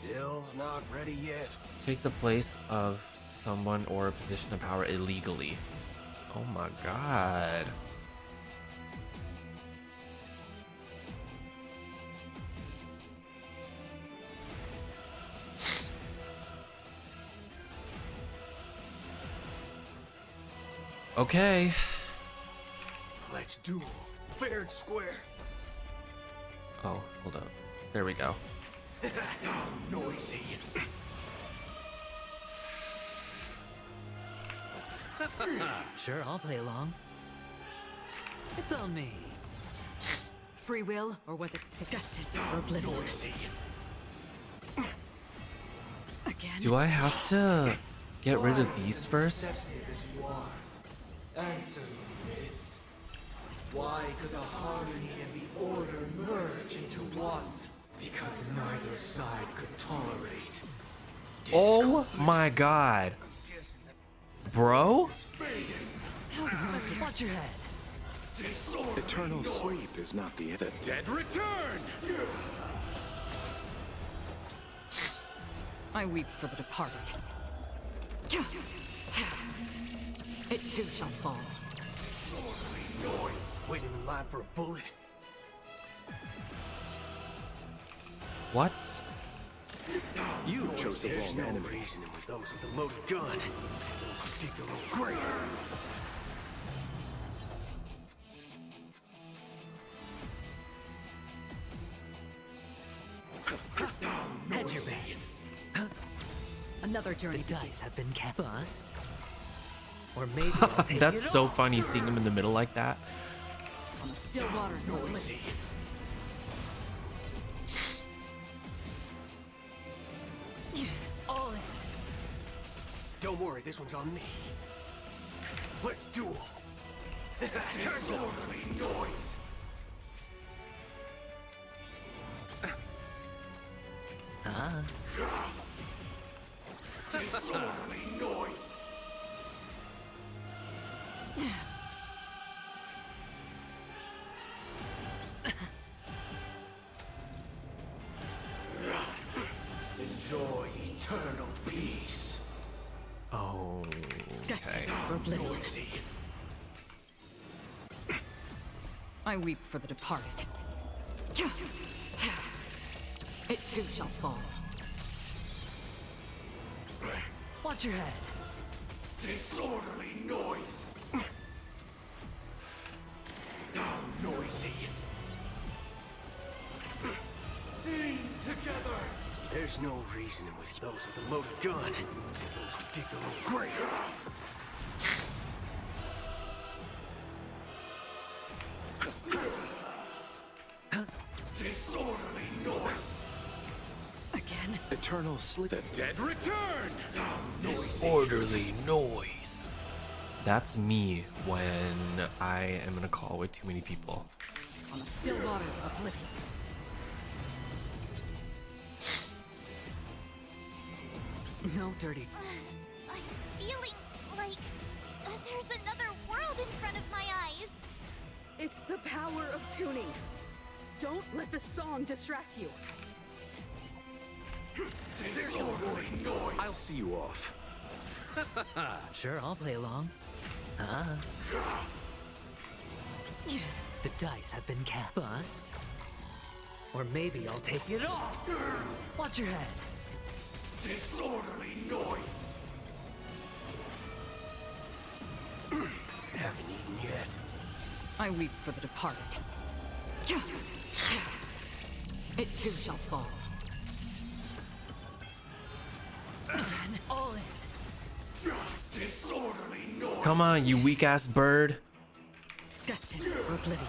Still not ready yet. Take the place of someone or a position of power illegally. Oh my god. Okay. Let's duel. Fair and square. Oh, hold up. There we go. Noisy. Sure, I'll play along. It's on me. Free will, or was it destined for oblivion? Again? Do I have to get rid of these first? Answer me this. Why could the harmony and the order merge into one? Because neither side could tolerate. Oh my god. Bro? Watch your head. Eternal sleep is not the end. The dead return! I weep for the departed. It too shall fall. Waiting in line for a bullet. What? You chose the wrong enemy. No reasoning with those with a loaded gun. Those who dig their own grave. Hedge your bets. Another journey. The dice have been cast. Bust. Or maybe I'll take That's it so off. funny seeing him in the middle like that. On the still waters of oblivion. All in. Don't worry, this one's on me. Let's duel. Turns out. Noise. Ah. Disorderly noise. Enjoy eternal peace. Oh, okay. For oblivion. I weep for the departed. It too shall fall. Watch your head. Disorderly noise. Now noisy. Sing together. There's no reasoning with those with a loaded gun. Those who dig their own grave. Disorderly noise. Again? Eternal sleep. The dead return. Disorderly noise. That's me when I am in a call with too many people. On the still waters of oblivion. No dirty. I'm feeling like there's another world in front of my eyes. It's the power of tuning. Don't let the song distract you. There's no noise. I'll see you off. Sure, I'll play along. The dice have been cast. Bust. Or maybe I'll take it all. Watch your head. Disorderly noise. Haven't eaten yet. I weep for the departed. It too shall fall. All in. Disorderly noise. Come on, you weak ass bird. Destined for oblivion.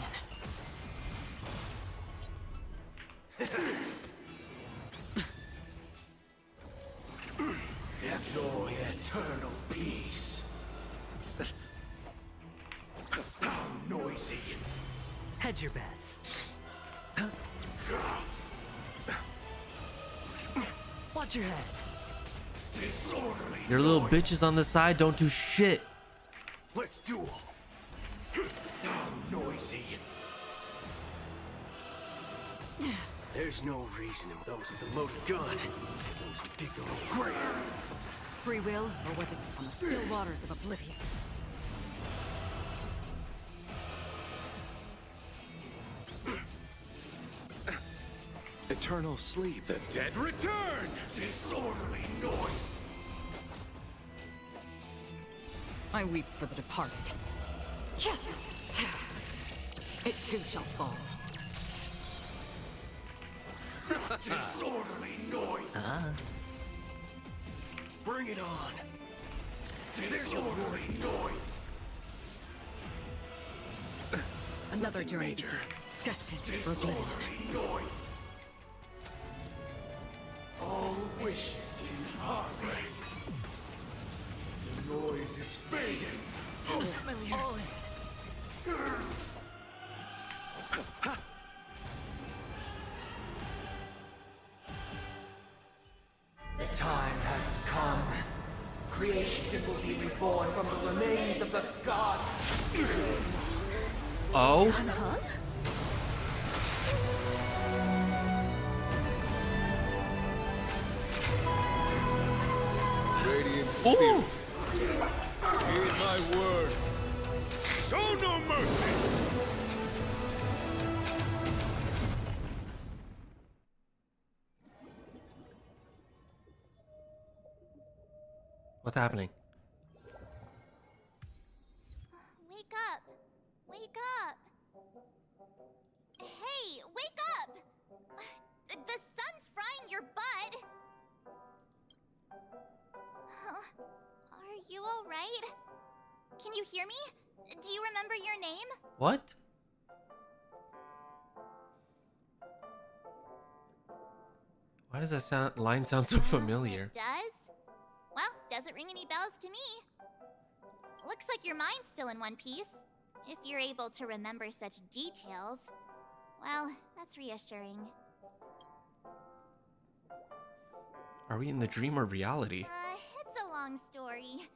Enjoy eternal peace. How noisy. Hedge your bets. Watch your head. Disorderly. Your little bitches on the side don't do shit. Let's duel. How noisy. There's no reason in those with a loaded gun. Those who dig their own grave. Free will, or was it on the still waters of oblivion? Eternal sleep. The dead return. Disorderly noise. I weep for the departed. It too shall fall. Disorderly noise. Bring it on. Disorderly noise. Another journey begins. Destined for oblivion. Disorderly noise. All wishes in harmony. The noise is fading. All in. The time has come. Creation will be reborn from the remains of the gods. Oh? Radiant spirit, heed my word. Show no mercy. What's happening? Wake up. Wake up. Hey, wake up. The sun's frying your butt. Huh? Are you all right? Can you hear me? Do you remember your name? What? Why does that line sound so familiar? It does? Well, doesn't ring any bells to me. Looks like your mind's still in one piece. If you're able to remember such details. Well, that's reassuring. Are we in the dream or reality? It's a long story.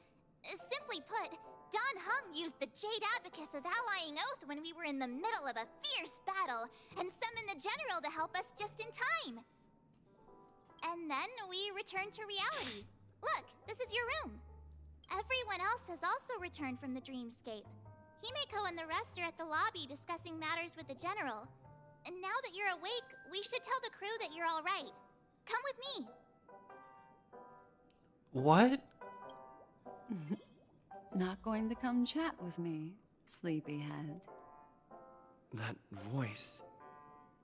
Simply put, Don Hung used the Jade Abacus of Allying Oath when we were in the middle of a fierce battle, and summoned the General to help us just in time. And then we returned to reality. Look, this is your room. Everyone else has also returned from the dreamscape. Himeko and the rest are at the lobby discussing matters with the General. And now that you're awake, we should tell the crew that you're all right. Come with me. What? Not going to come chat with me, sleepyhead. That voice.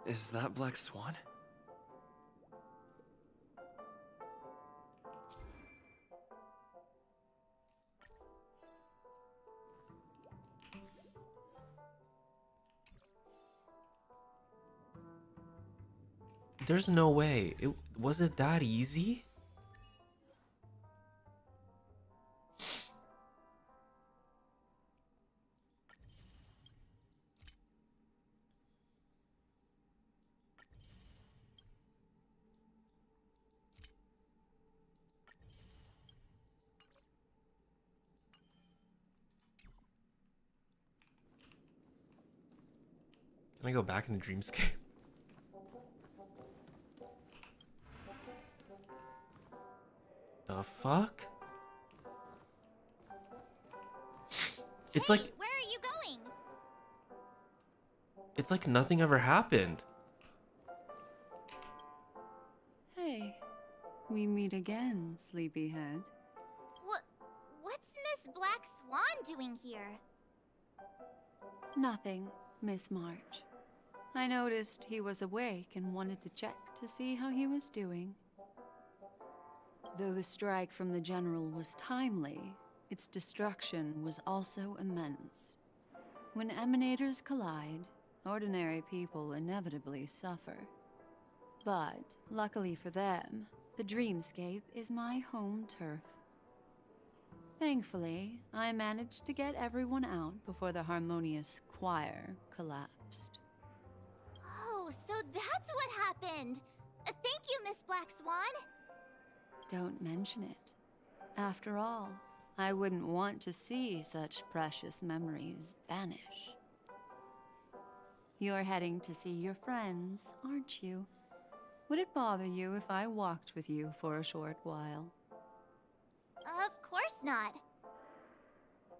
Is that Black Swan? There's no way. Was it that easy? I go back in the dreamscape? The fuck? It's hey, like, where are you going? it's like nothing ever happened. Hey, we meet again, sleepyhead. What's Miss Black Swan doing here? Nothing, Miss March. I noticed he was awake and wanted to check to see how he was doing. Though the strike from the General was timely, its destruction was also immense. When emanators collide, ordinary people inevitably suffer. But, luckily for them, the dreamscape is my home turf. Thankfully, I managed to get everyone out before the harmonious choir collapsed. Oh, so that's what happened! Thank you, Miss Black Swan! Don't mention it. After all, I wouldn't want to see such precious memories vanish. You're heading to see your friends, aren't you? Would it bother you if I walked with you for a short while? Of course not.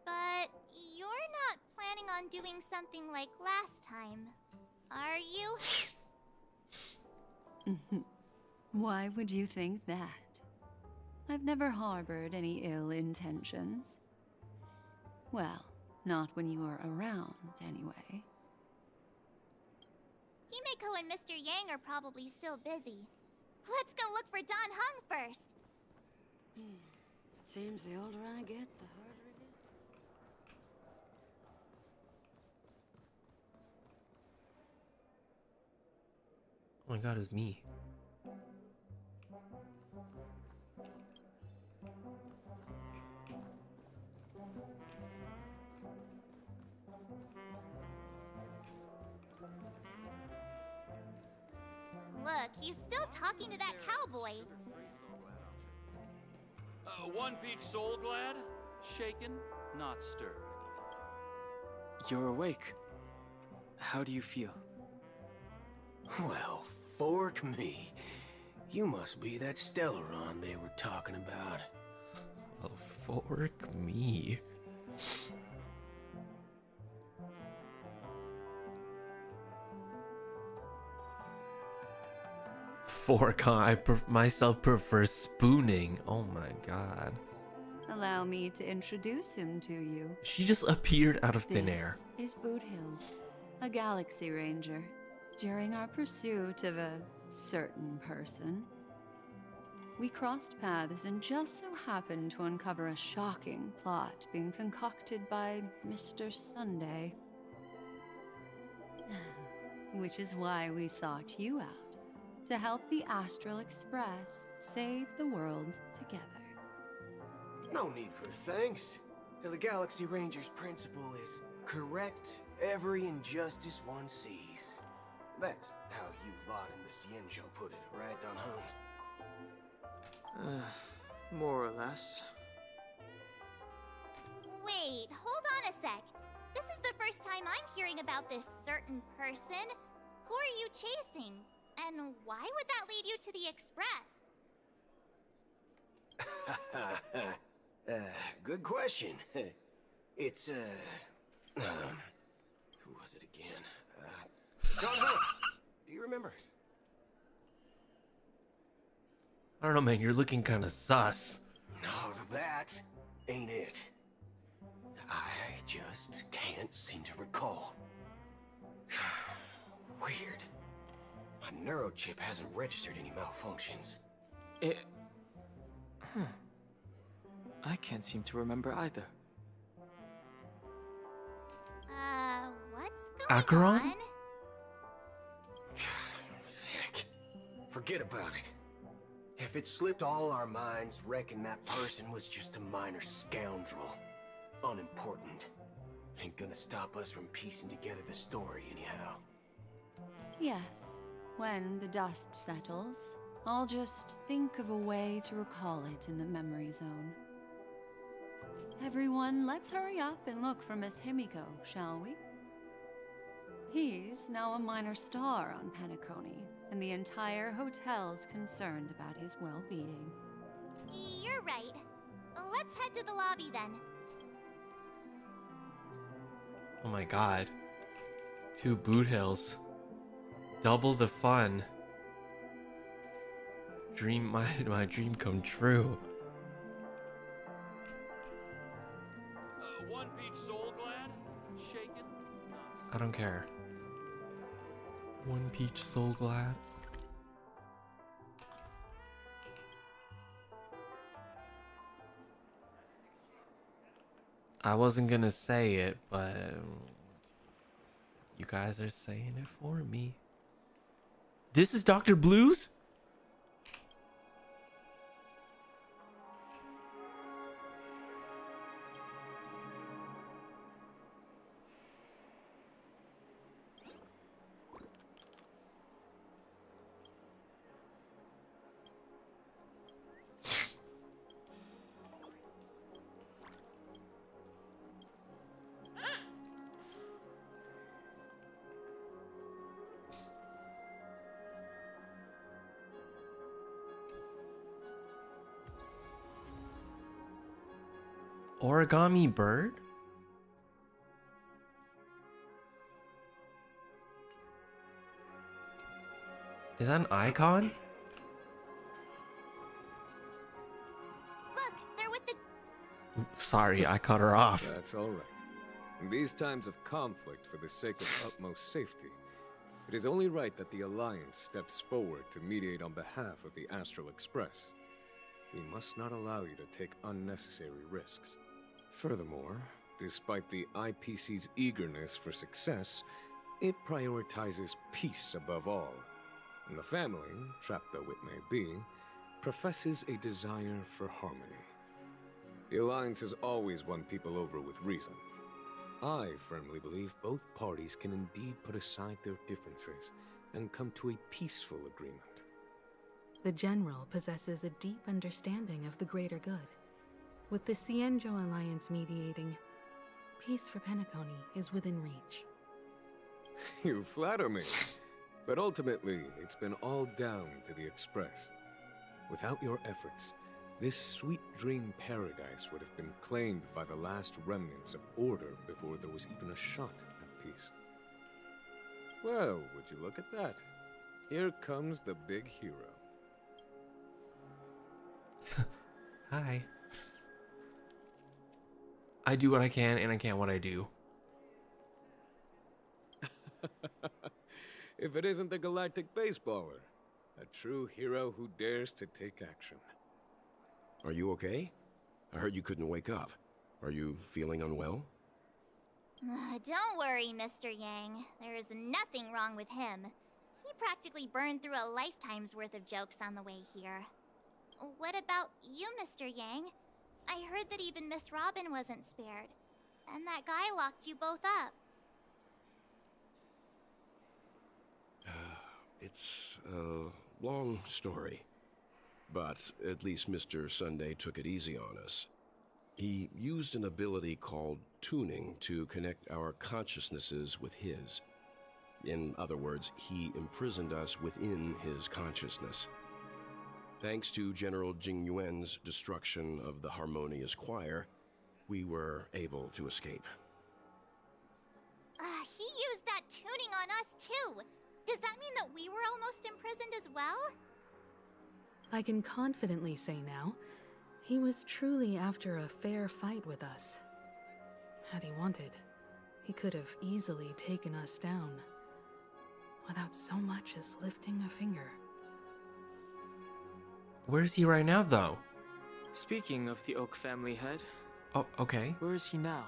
But you're not planning on doing something like last time, are you? Why would you think that? I've never harbored any ill intentions. Well, not when you are around, anyway. Himeko and Mr. Yang are probably still busy. Let's go look for Don Hung first. Seems the older I get, the harder it is. Oh my god, it's me. Look, he's still talking to that cowboy. One peach soul glad, shaken, not stirred. You're awake. How do you feel? Well, fork me. You must be that Stellaron they were talking about. Oh, fork me. Fork, huh? I myself prefer spooning. Oh my god. Allow me to introduce him to you. She just appeared out of thin air. This is Boot Hill, a Galaxy Ranger. During our pursuit of a certain person, we crossed paths and just so happened to uncover a shocking plot being concocted by Mr. Sunday. Which is why we sought you out, to help the Astral Express save the world together. No need for thanks. The Galaxy Ranger's principle is correct every injustice one sees. That's how you lot in the Xianzhou put it, right, Don Hung? More or less. Wait, hold on a sec. This is the first time I'm hearing about this certain person. Who are you chasing? And why would that lead you to the Express? Good question. It's, who was it again? Don Hung, do you remember? I don't know, man. You're looking kind of sus. No, that ain't it. I just can't seem to recall. Weird. My neurochip hasn't registered any malfunctions. I can't seem to remember either. What's going Acheron? on? Heck, forget about it. If it slipped all our minds, reckon that person was just a minor scoundrel. Unimportant. Ain't gonna stop us from piecing together the story anyhow. Yes, when the dust settles, I'll just think of a way to recall it in the memory zone. Everyone, let's hurry up and look for Miss Himiko, shall we? He's now a minor star on Penacony, and the entire hotel's concerned about his well-being. You're right. Let's head to the lobby then. Oh my god. 2 boot hills. Double the fun. My dream come true. One peach soul glad? Shaken? I don't care. 1 peach soul glad. I wasn't gonna say it, but you guys are saying it for me. This is Dr. Blues? Origami bird? Is that an icon? Look, they're with the... Sorry, I cut her off. That's all right. In these times of conflict, for the sake of utmost safety, it is only right that the Alliance steps forward to mediate on behalf of the Astral Express. We must not allow you to take unnecessary risks. Furthermore, despite the IPC's eagerness for success, it prioritizes peace above all. And the family, trapped though it may be, professes a desire for harmony. The Alliance has always won people over with reason. I firmly believe both parties can indeed put aside their differences and come to a peaceful agreement. The General possesses a deep understanding of the greater good. With the Xianzhou Alliance mediating, peace for Penacony is within reach. You flatter me. But ultimately, it's been all down to the Express. Without your efforts, this sweet dream paradise would have been claimed by the last remnants of order before there was even a shot at peace. Well, would you look at that? Here comes the big hero. Hi. I do what I can, and I can't what I do. If it isn't the galactic baseballer, a true hero who dares to take action. Are you okay? I heard you couldn't wake up. Are you feeling unwell? Don't worry, Mr. Yang. There is nothing wrong with him. He practically burned through a lifetime's worth of jokes on the way here. What about you, Mr. Yang? I heard that even Miss Robin wasn't spared. And that guy locked you both up. It's a long story. But at least Mr. Sunday took it easy on us. He used an ability called tuning to connect our consciousnesses with his. In other words, he imprisoned us within his consciousness. Thanks to General Jing Yuan's destruction of the Harmonious Choir, we were able to escape. He used that tuning on us too. Does that mean that we were almost imprisoned as well? I can confidently say now, he was truly after a fair fight with us. Had he wanted, he could have easily taken us down, without so much as lifting a finger. Where is he right now, though? Speaking of the Oak family head. Oh, okay. Where is he now?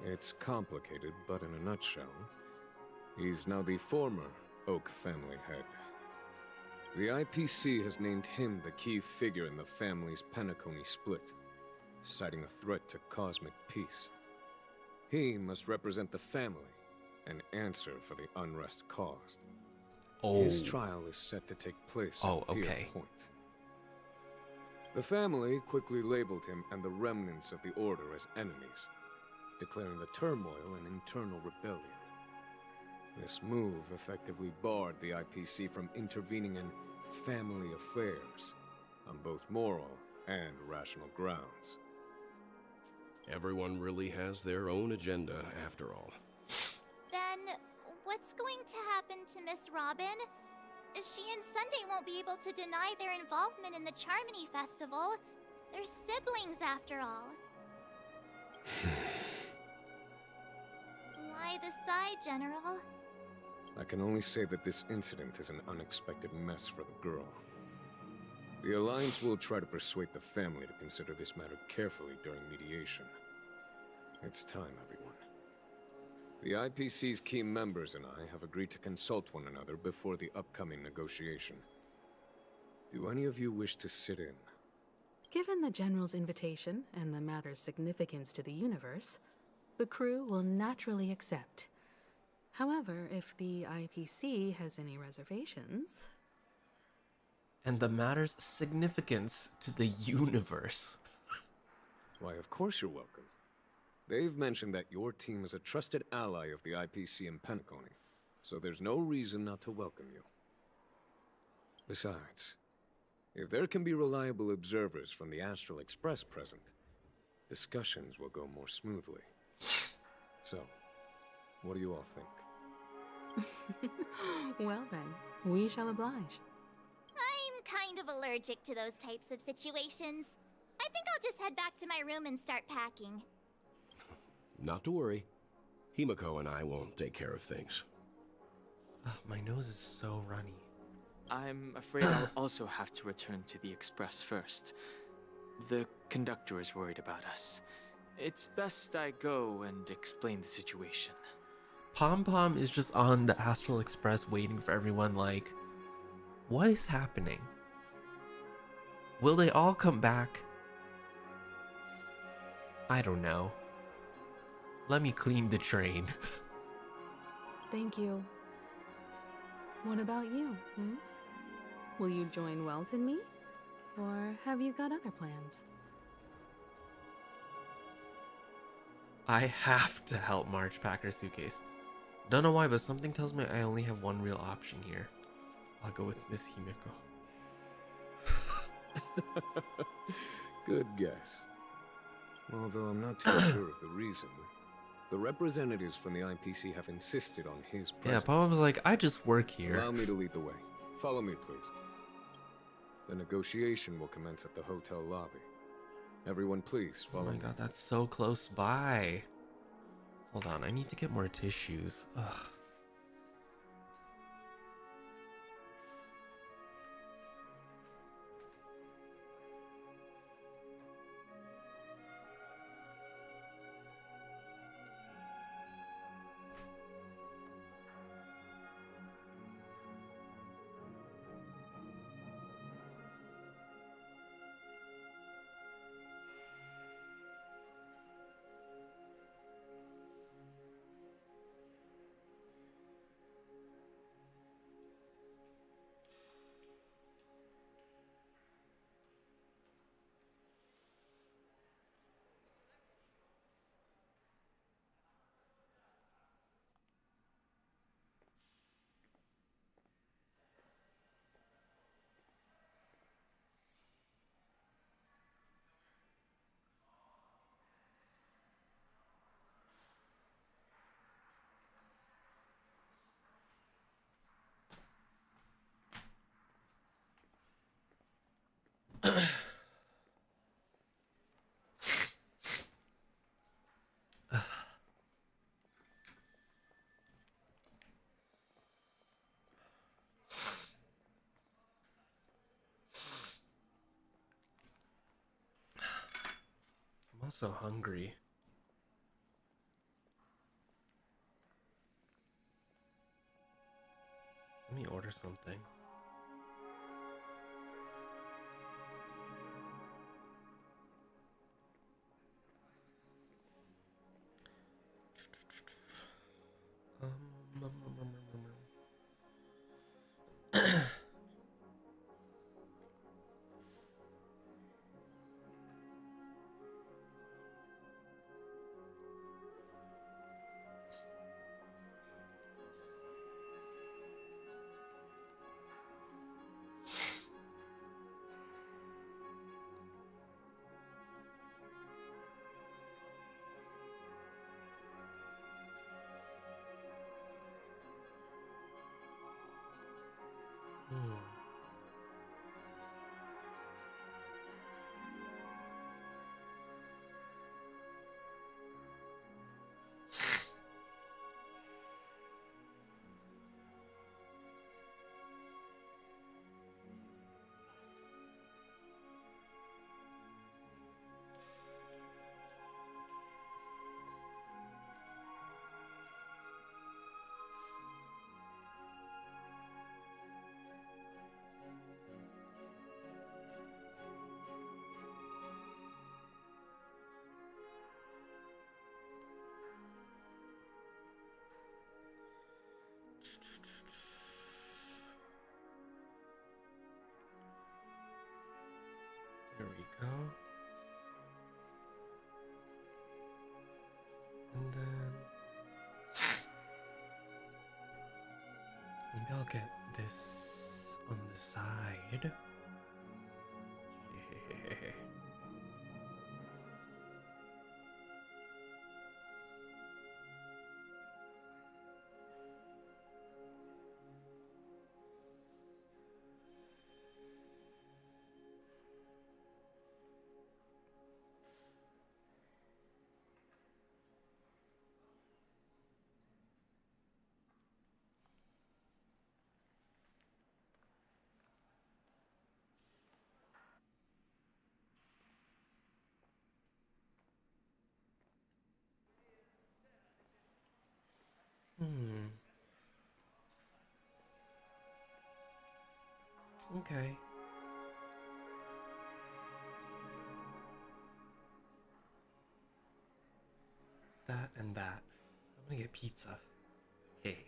It's complicated, but in a nutshell, he's now the former Oak family head. The IPC has named him the key figure in the family's Penacony split, citing a threat to cosmic peace. He must represent the family and answer for the unrest caused. His trial is set to take place at Pier Point. The family quickly labeled him and the remnants of the Order as enemies, declaring the turmoil an internal rebellion. This move effectively barred the IPC from intervening in family affairs on both moral and rational grounds. Everyone really has their own agenda, after all. Then, what's going to happen to Miss Robin? She and Sunday won't be able to deny their involvement in the Charmony Festival. They're siblings, after all. Why the sigh, General? I can only say that this incident is an unexpected mess for the girl. The Alliance will try to persuade the family to consider this matter carefully during mediation. It's time, everyone. The IPC's key members and I have agreed to consult one another before the upcoming negotiation. Do any of you wish to sit in? Given the General's invitation and the matter's significance to the universe, the crew will naturally accept. However, if the IPC has any reservations... And the matter's significance to the universe. Why, of course you're welcome. They've mentioned that your team is a trusted ally of the IPC in penacony, so there's no reason not to welcome you. Besides, if there can be reliable observers from the Astral Express present, discussions will go more smoothly. So, what do you all think? Well then, we shall oblige. I'm kind of allergic to those types of situations. I think I'll just head back to my room and start packing. Not to worry. Himiko and I will take care of things. My nose is so runny. I'm afraid I'll also have to return to the Express first. The conductor is worried about us. It's best I go and explain the situation. Pom Pom is just on the Astral Express waiting for everyone like, what is happening? Will they all come back? I don't know. Let me clean the train. Thank you. What about you, hmm? Will you join Welt and me? Or have you got other plans? I have to help Marge pack her suitcase. Don't know why, but something tells me I only have one real option here. I'll go with Miss Himiko. Good guess. Although I'm not too sure of the reason. The representatives from the IPC have insisted on his presence. Yeah, Pom was like, I just work here. Allow me to lead the way. Follow me, please. The negotiation will commence at the hotel lobby. Everyone, please follow me. Oh my god, that's so close by. Hold on, I need to get more tissues. Ugh. I'm also hungry. Let me order something. There we go. And then maybe I'll get this on the side. Okay. That and that. I'm gonna get pizza. Hey.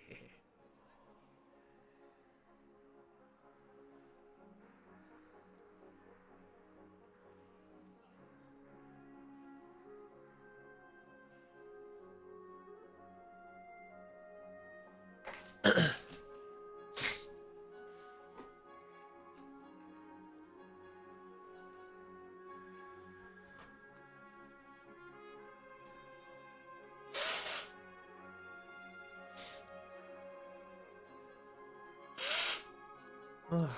Ugh.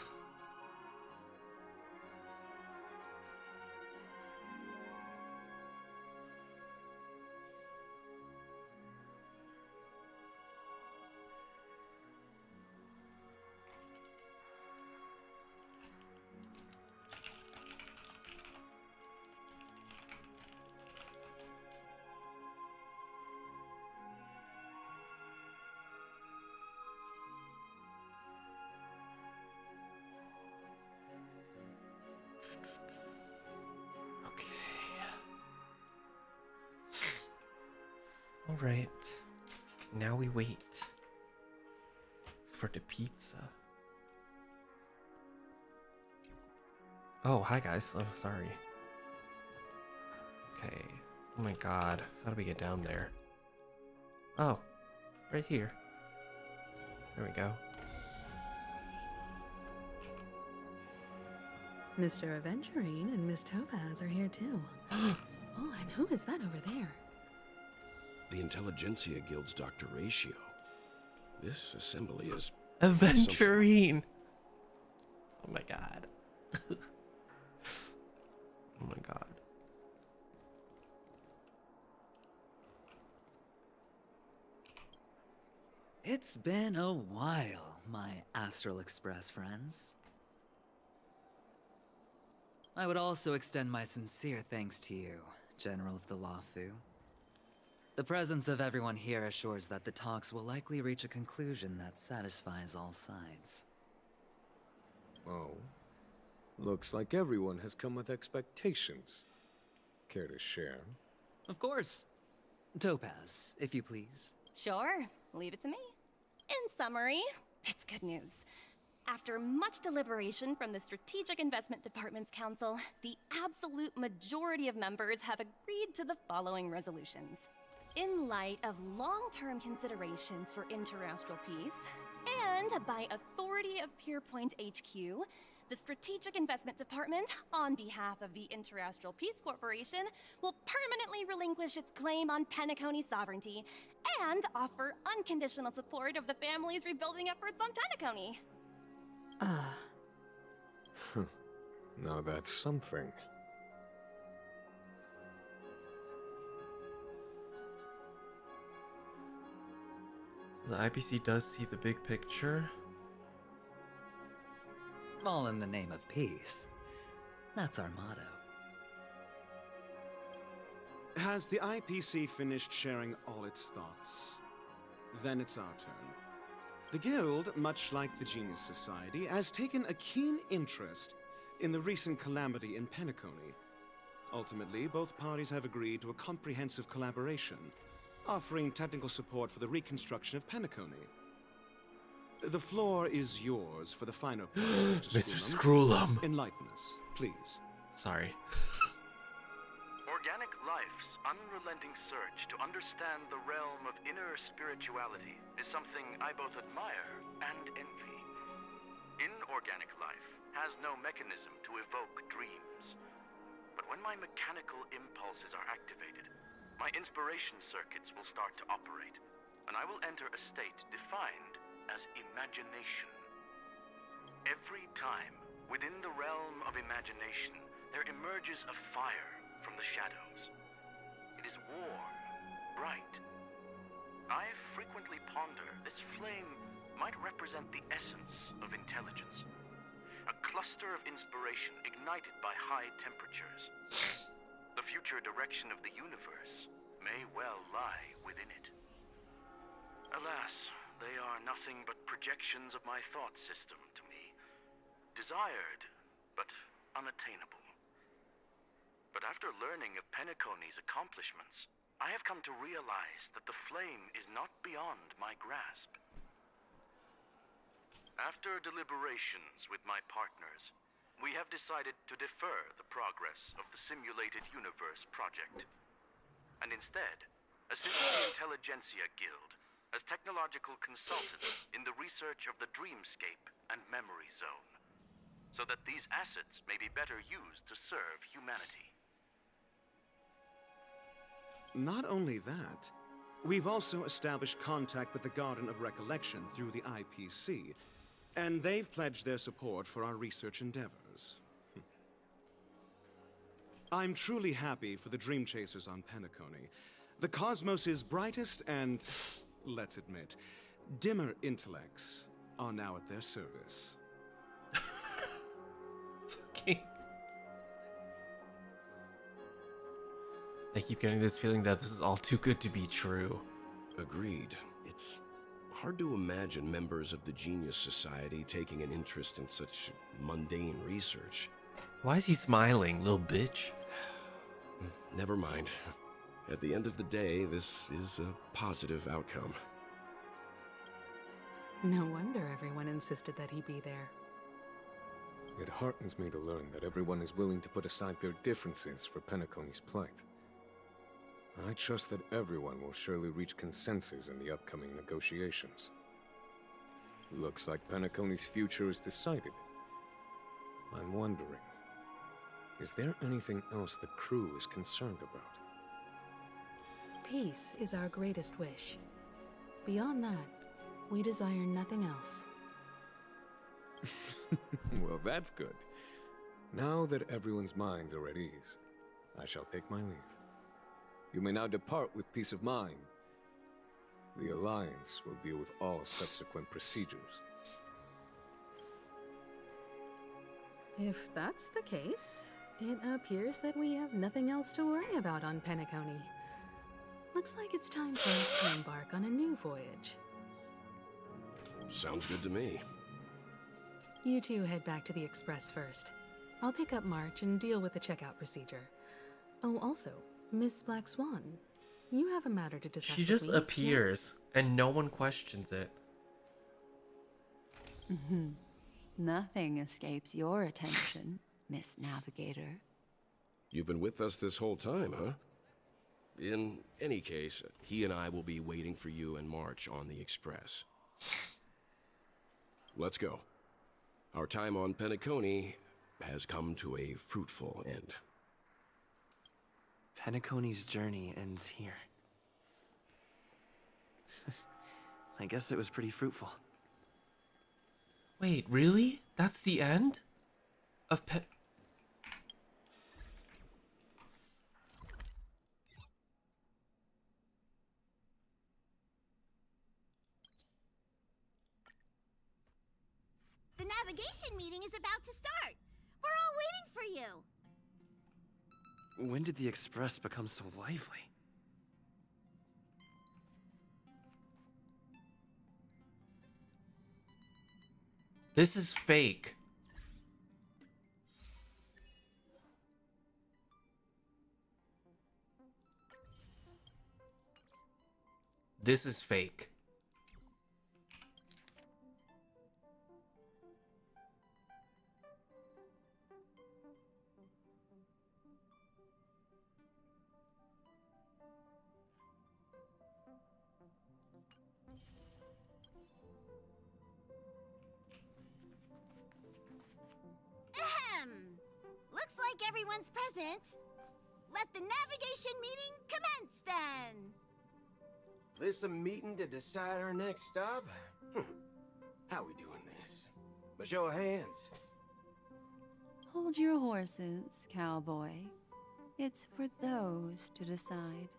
All right, now we wait for the pizza. Oh, hi guys. Oh, sorry. Okay. Oh my god. How do we get down there? Oh, right here. There we go. Mr. Aventurine and Miss Topaz are here too. Oh, and who is that over there? The Intelligentsia Guild's Dr. Ratio. This assembly is... Aventurine! Oh my god. Oh my god. It's been a while, my Astral Express friends. I would also extend my sincere thanks to you, General of the Lawfu. The presence of everyone here assures that the talks will likely reach a conclusion that satisfies all sides. Oh. Looks like everyone has come with expectations. Care to share? Of course. Topaz, if you please. Sure, leave it to me. In summary, it's good news. After much deliberation from the Strategic Investment Department's Council, the absolute majority of members have agreed to the following resolutions. In light of long-term considerations for interastral peace, and by authority of Pierpoint HQ, the Strategic Investment Department, on behalf of the Interastral Peace Corporation, will permanently relinquish its claim on penacony sovereignty and offer unconditional support of the family's rebuilding efforts on penacony. Now that's something. The IPC does see the big picture. All in the name of peace. That's our motto. Has the IPC finished sharing all its thoughts? Then it's our turn. The Guild, much like the Genius Society, has taken a keen interest in the recent calamity in Penacony. Ultimately, both parties have agreed to a comprehensive collaboration, offering technical support for the reconstruction of Penacony. The floor is yours for the finer parts, Mr. Scrollum. Enlighten us, please. Sorry. Organic life's unrelenting search to understand the realm of inner spirituality is something I both admire and envy. Inorganic life has no mechanism to evoke dreams. But when my mechanical impulses are activated, my inspiration circuits will start to operate, and I will enter a state defined as imagination. Every time, within the realm of imagination, there emerges a fire from the shadows. It is warm, bright. I frequently ponder this flame might represent the essence of intelligence. A cluster of inspiration ignited by high temperatures. The future direction of the universe may well lie within it. Alas, they are nothing but projections of my thought system to me. Desired, but unattainable. But after learning of Penacony's accomplishments, I have come to realize that the flame is not beyond my grasp. After deliberations with my partners, we have decided to defer the progress of the Simulated Universe project, and instead assist the Intelligentsia Guild as technological consultants in the research of the Dreamscape and Memory Zone, so that these assets may be better used to serve humanity. Not only that, we've also established contact with the Garden of Recollection through the IPC, and they've pledged their support for our research endeavors. I'm truly happy for the Dreamchasers on Penacony. The cosmos' brightest and, let's admit, dimmer intellects are now at their service. Fucking. I keep getting this feeling that this is all too good to be true. Agreed. It's hard to imagine members of the Genius Society taking an interest in such mundane research. Why is he smiling, little bitch? Never mind. At the end of the day, this is a positive outcome. No wonder everyone insisted that he be there. It heartens me to learn that everyone is willing to put aside their differences for Penacony's plight. I trust that everyone will surely reach consensus in the upcoming negotiations. Looks like Penacony's future is decided. I'm wondering, is there anything else the crew is concerned about? Peace is our greatest wish. Beyond that, we desire nothing else. Well, that's good. Now that everyone's minds are at ease, I shall take my leave. You may now depart with peace of mind. The Alliance will deal with all subsequent procedures. If that's the case, it appears that we have nothing else to worry about on Penacony. Looks like it's time for us to embark on a new voyage. Sounds good to me. You two head back to the Express first. I'll pick up March and deal with the checkout procedure. Oh, also, Miss Black Swan, you have a matter to discuss She with just me, appears, and no one questions it. Nothing escapes your attention, Miss Navigator. You've been with us this whole time, huh? In any case, he and I will be waiting for you in March on the Express. Let's go. Our time on Penacony has come to a fruitful end. Penacony's journey ends here. I guess it was pretty fruitful. Wait, really? That's the end? Of The navigation meeting is about to start. We're all waiting for you. When did the Express become so lively? This is fake. This is fake. Looks like everyone's present. Let the navigation meeting commence then. This a meeting to decide our next stop? How we doing this? A show of hands. Hold your horses, cowboy. It's for those to decide.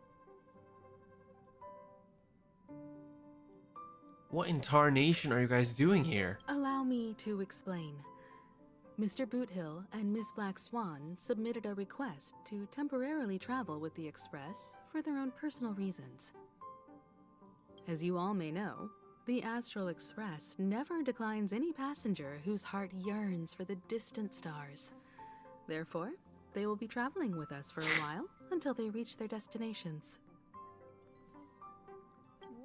What in tarnation are you guys doing here? Allow me to explain. Mr. Boothill and Miss Black Swan submitted a request to temporarily travel with the Express for their own personal reasons. As you all may know, the Astral Express never declines any passenger whose heart yearns for the distant stars. Therefore, they will be traveling with us for a while until they reach their destinations.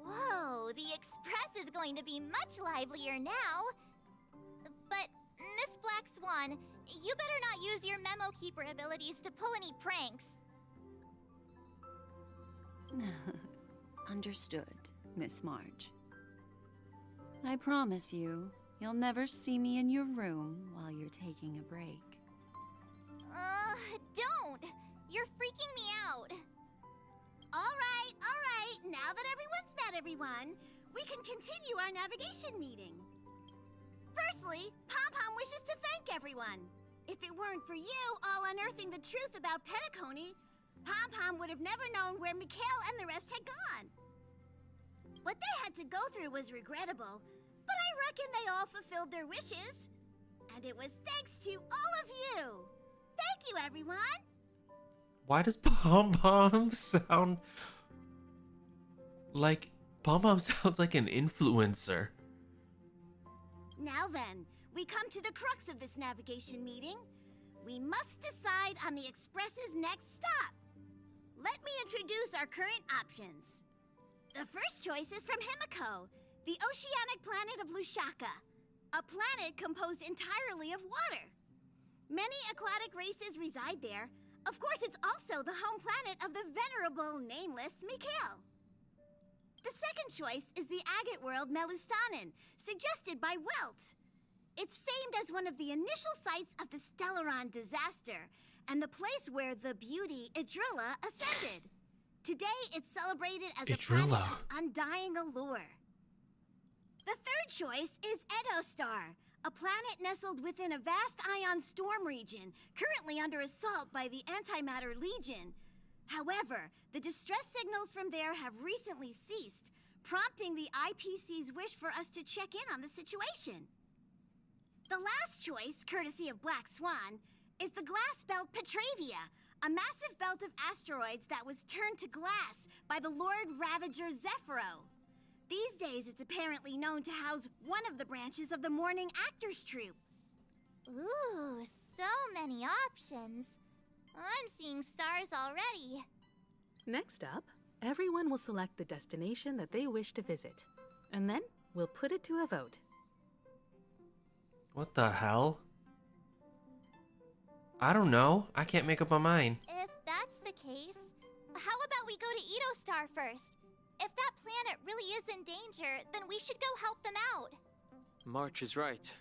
Whoa, the Express is going to be much livelier now. But, Miss Black Swan, you better not use your memo keeper abilities to pull any pranks. Understood, Miss March. I promise you, you'll never see me in your room while you're taking a break. Don't! You're freaking me out. All right. Now that everyone's met everyone, we can continue our navigation meeting. Firstly, Pom-Pom wishes to thank everyone. If it weren't for you all unearthing the truth about penacony, Pom-Pom would have never known where Mikhail and the rest had gone. What they had to go through was regrettable, but I reckon they all fulfilled their wishes. And it was thanks to all of you. Thank you, everyone. Why does Pom Pom sound like sounds like an influencer? Now then, we come to the crux of this navigation meeting. We must decide on the Express's next stop. Let me introduce our current options. The first choice is from Himiko, the oceanic planet of Lushaka, a planet composed entirely of water. Many aquatic races reside there. Of course, it's also the home planet of the venerable, nameless Mikhail. The second choice is the agate world Melustanen, suggested by Welt. It's famed as one of the initial sites of the Stellaron disaster, and the place where the beauty Idrilla ascended. Today, it's celebrated as a planet of undying allure. The third choice is Edostar, a planet nestled within a vast ion storm region, currently under assault by the Antimatter Legion. However, the distress signals from there have recently ceased, prompting the IPC's wish for us to check in on the situation. The last choice, courtesy of Black Swan, is the glass belt Petravia, a massive belt of asteroids that was turned to glass by the Lord Ravager Zephyro. These days, it's apparently known to house one of the branches of the Morning Actors Troupe. Ooh, so many options. I'm seeing stars already. Next up, everyone will select the destination that they wish to visit, and then we'll put it to a vote. What the hell? I don't know. I can't make up my mind. If that's the case, how about we go to Edostar first? If that planet really is in danger, then we should go help them out. March is right.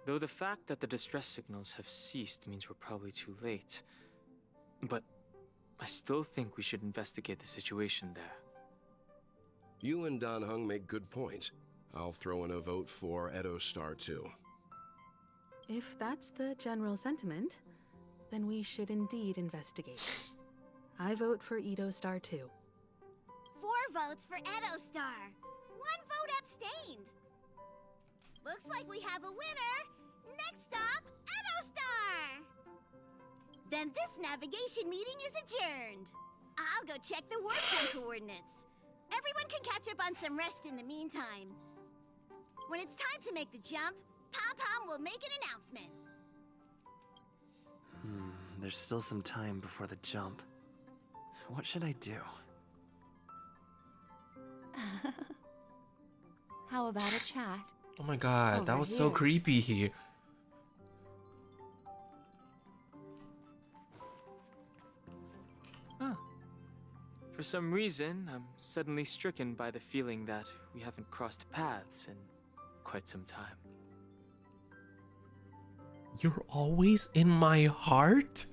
Though the fact that the distress signals have ceased means we're probably too late. But I still think we should investigate the situation there. You and Dan Heng make good points. I'll throw in a vote for Edostar too. If that's the general sentiment, then we should indeed investigate. I vote for Edostar too. 4 votes for Edostar. 1 vote abstained. Looks like we have a winner. Next stop, Edostar. Then this navigation meeting is adjourned. I'll go check the warp zone coordinates. Everyone can catch up on some rest in the meantime. When it's time to make the jump, Pom-Pom will make an announcement. There's still some time before the jump. What should I do? How about a chat? Oh my god, that Over was so here. creepy. For some reason, I'm suddenly stricken by the feeling that we haven't crossed paths in quite some time. You're always in my heart?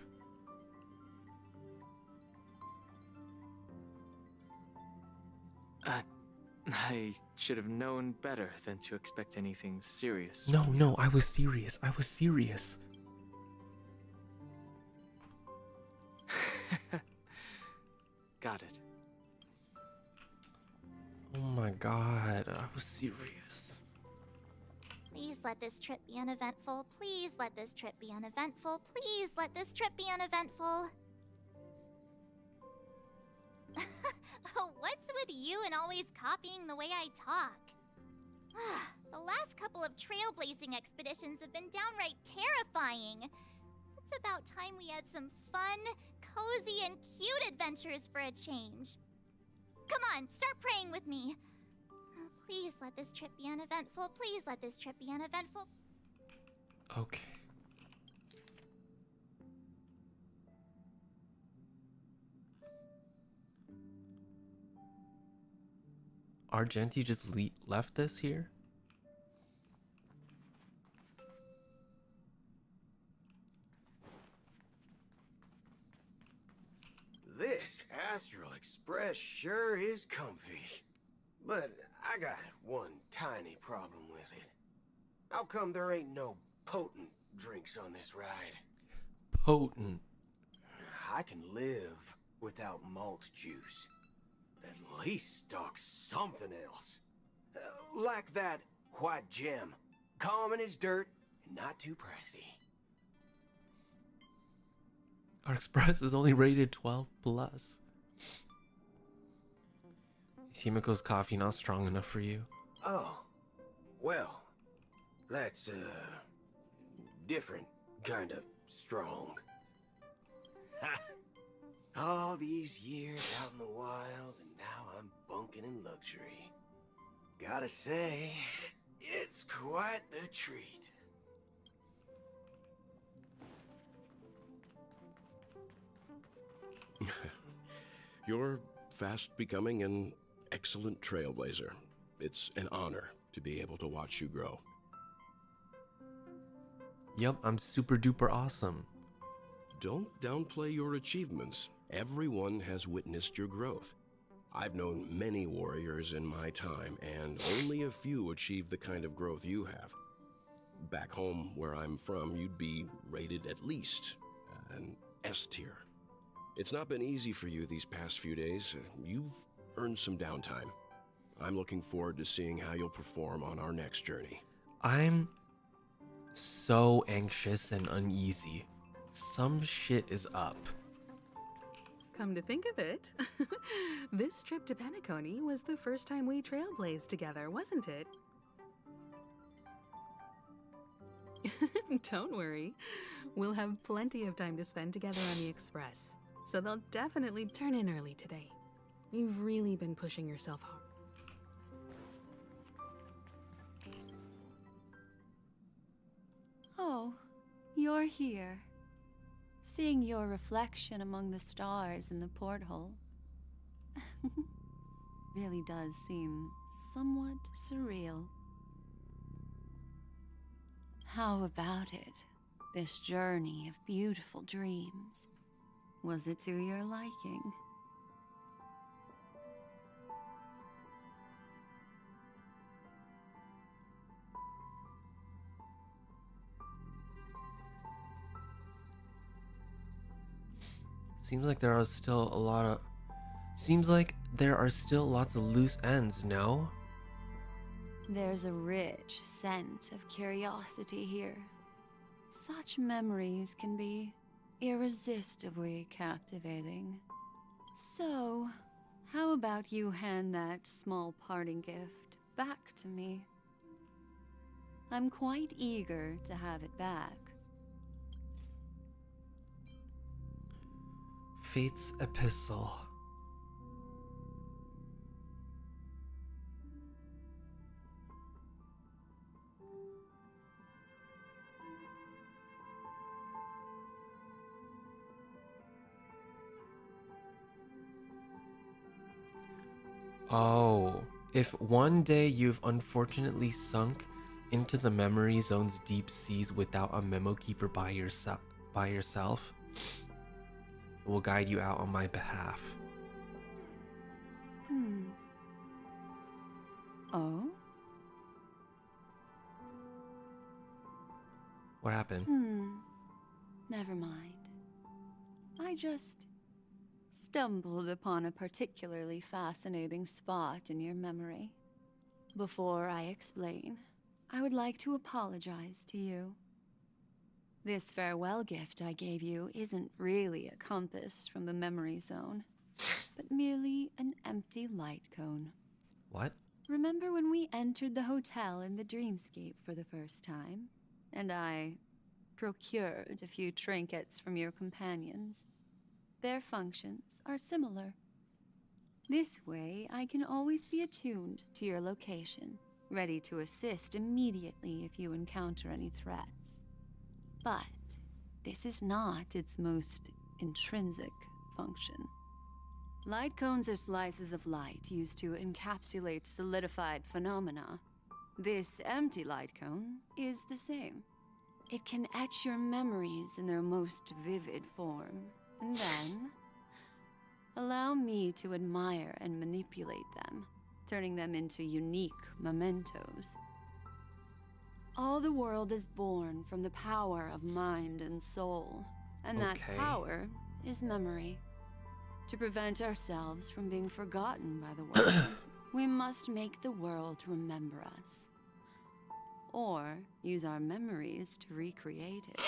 I should have known better than to expect anything serious. No, I was serious. I was serious. Got it. Oh my god, I was serious. Please let this trip be uneventful. Please let this trip be uneventful. Please let this trip be uneventful. What's with you and always copying the way I talk? The last couple of trailblazing expeditions have been downright terrifying. It's about time we had some fun, cozy, and cute adventures for a change. Come on, start praying with me. Please let this trip be uneventful. Please let this trip be uneventful. Okay. Argenti just left this here? This Astral Express sure is comfy. But I got one tiny problem with it. How come there ain't no potent drinks on this ride? Potent. I can live without malt juice. At least stock something else. Like that white gem. Common as dirt and not too pricey. Our Express is only rated 12 plus. Is Himiko's coffee not strong enough for you? Oh. Well, that's different kind of strong. All these years out in the wild, and now I'm bunking in luxury. Gotta say, it's quite the treat. You're fast becoming an excellent trailblazer. It's an honor to be able to watch you grow. Yup, I'm super duper awesome. Don't downplay your achievements. Everyone has witnessed your growth. I've known many warriors in my time, and only a few achieve the kind of growth you have. Back home, where I'm from, you'd be rated at least an S tier. It's not been easy for you these past few days. You've earned some downtime. I'm looking forward to seeing how you'll perform on our next journey. I'm so anxious and uneasy. Some shit is up. Come to think of it, this trip to Penacony was the first time we trailblazed together, wasn't it? Don't worry. We'll have plenty of time to spend together on the Express, so they'll definitely turn in early today. You've really been pushing yourself hard. Oh, you're here. Seeing your reflection among the stars in the porthole really does seem somewhat surreal. How about it? This journey of beautiful dreams. Was it to your liking? Seems like there are still lots of loose ends, no? There's a rich scent of curiosity here. Such memories can be irresistibly captivating. So, how about you hand that small parting gift back to me? I'm quite eager to have it back. Fate's Epistle. Oh, if one day you've unfortunately sunk Into the memory zone's deep seas without a memo keeper by yourself. It will guide you out on my behalf. Oh? What happened? Never mind. I just stumbled upon a particularly fascinating spot in your memory. Before I explain, I would like to apologize to you. This farewell gift I gave you isn't really a compass from the memory zone, but merely an empty light cone. What? Remember when we entered the hotel in the dreamscape for the first time, and I procured a few trinkets from your companions? Their functions are similar. This way, I can always be attuned to your location, ready to assist immediately if you encounter any threats. But this is not its most intrinsic function. Light cones are slices of light used to encapsulate solidified phenomena. This empty light cone is the same. It can etch your memories in their most vivid form, and then allow me to admire and manipulate them, turning them into unique mementos. All the world is born from the power of mind and soul, and that power is memory. To prevent ourselves from being forgotten by the world, we must make the world remember us. Or use our memories to recreate it.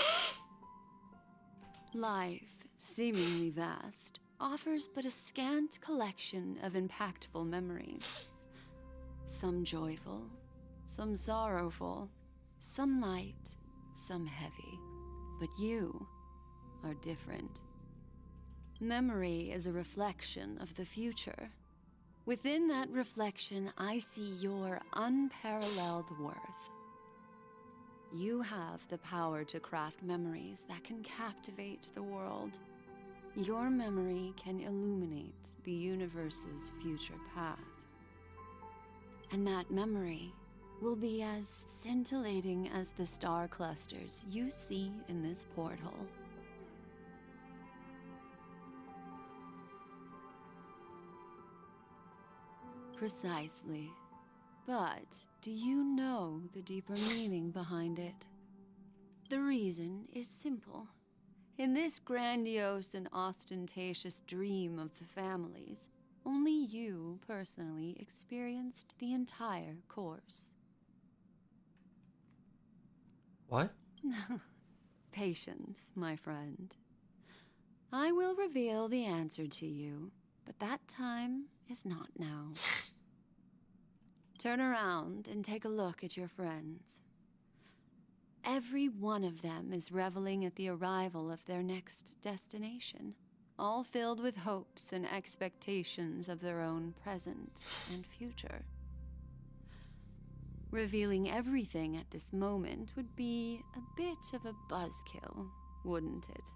Life, seemingly vast, offers but a scant collection of impactful memories. Some joyful, some sorrowful, some light, some heavy. But you are different. Memory is a reflection of the future. Within that reflection, I see your unparalleled worth. You have the power to craft memories that can captivate the world. Your memory can illuminate the universe's future path. And that memory will be as scintillating as the star clusters you see in this portal. Precisely. But do you know the deeper meaning behind it? The reason is simple. In this grandiose and ostentatious dream of the families, only you personally experienced the entire course. What? Patience, my friend. I will reveal the answer to you, but that time is not now. Turn around and take a look at your friends. Every one of them is reveling at the arrival of their next destination, all filled with hopes and expectations of their own present and future. Revealing everything at this moment would be a bit of a buzzkill, wouldn't it?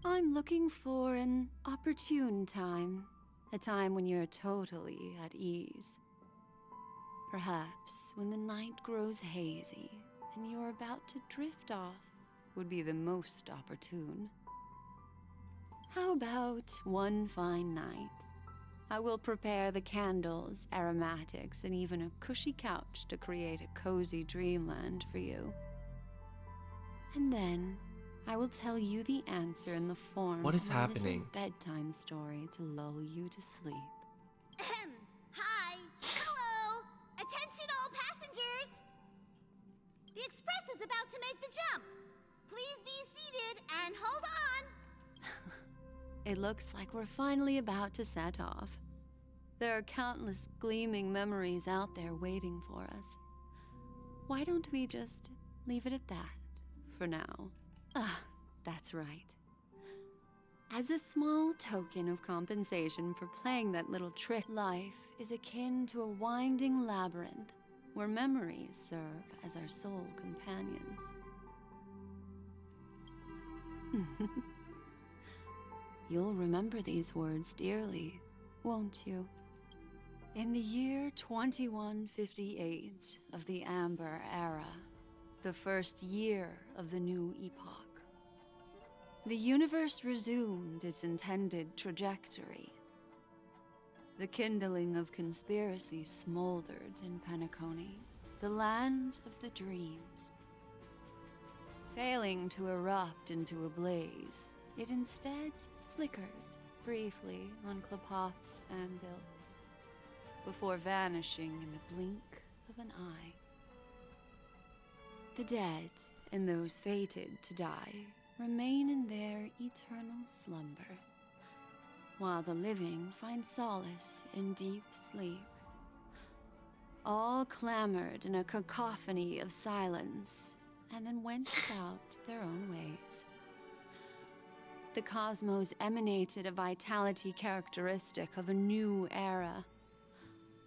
I'm looking for an opportune time, a time when you're totally at ease. Perhaps when the night grows hazy and you're about to drift off would be the most opportune. How about one fine night? I will prepare the candles, aromatics, and even a cushy couch to create a cozy dreamland for you. And then I will tell you the answer in the form What is of happening? a little bedtime story to lull you to sleep. Hi. Hello. Attention all passengers. The express is about to make the jump. Please be seated and hold on. It looks like we're finally about to set off. There are countless gleaming memories out there waiting for us. Why don't we just leave it at that for now? Ah, that's right. As a small token of compensation for playing that little trick, life is akin to a winding labyrinth where memories serve as our sole companions. You'll remember these words dearly, won't you? In the year 2158 of the Amber Era, the first year of the new epoch, the universe resumed its intended trajectory. The kindling of conspiracy smoldered in Penacony, the land of the dreams. Failing to erupt into a blaze, it instead flickered briefly on Klapoth's anvil, before vanishing in the blink of an eye. The dead and those fated to die remain in their eternal slumber, while the living find solace in deep sleep. All clamored in a cacophony of silence, and then went about their own ways. The cosmos emanated a vitality characteristic of a new era,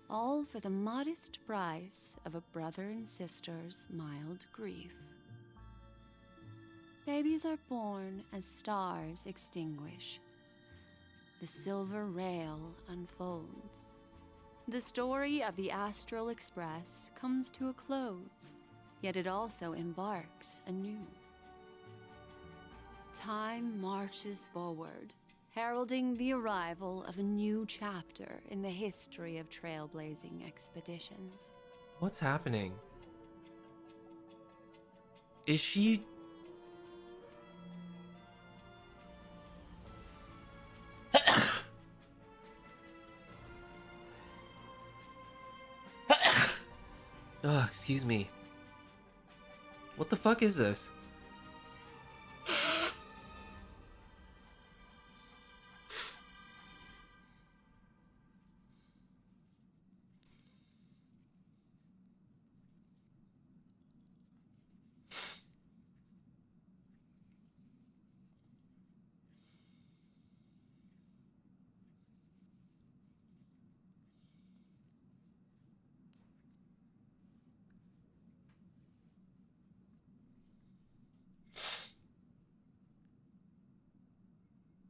all for the modest price of a brother and sister's mild grief. Babies are born as stars extinguish. The silver rail unfolds. The story of the Astral Express comes to a close, yet it also embarks anew. Time marches forward, heralding the arrival of a new chapter in the history of trailblazing expeditions. What's happening? Is she... Ugh, excuse me. What the fuck is this?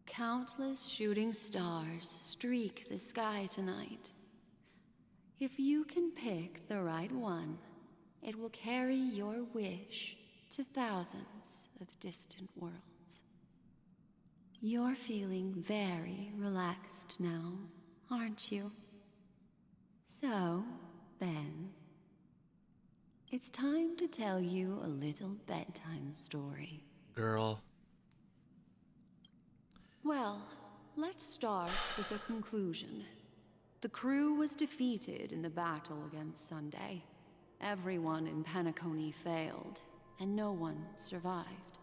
Countless shooting stars streak the sky tonight. If you can pick the right one, it will carry your wish to thousands of distant worlds. You're feeling very relaxed now, aren't you? So, then, it's time to tell you a little bedtime story. Girl. Well, let's start with a conclusion. The crew was defeated in the battle against Sunday. Everyone in Penacony failed, and no one survived.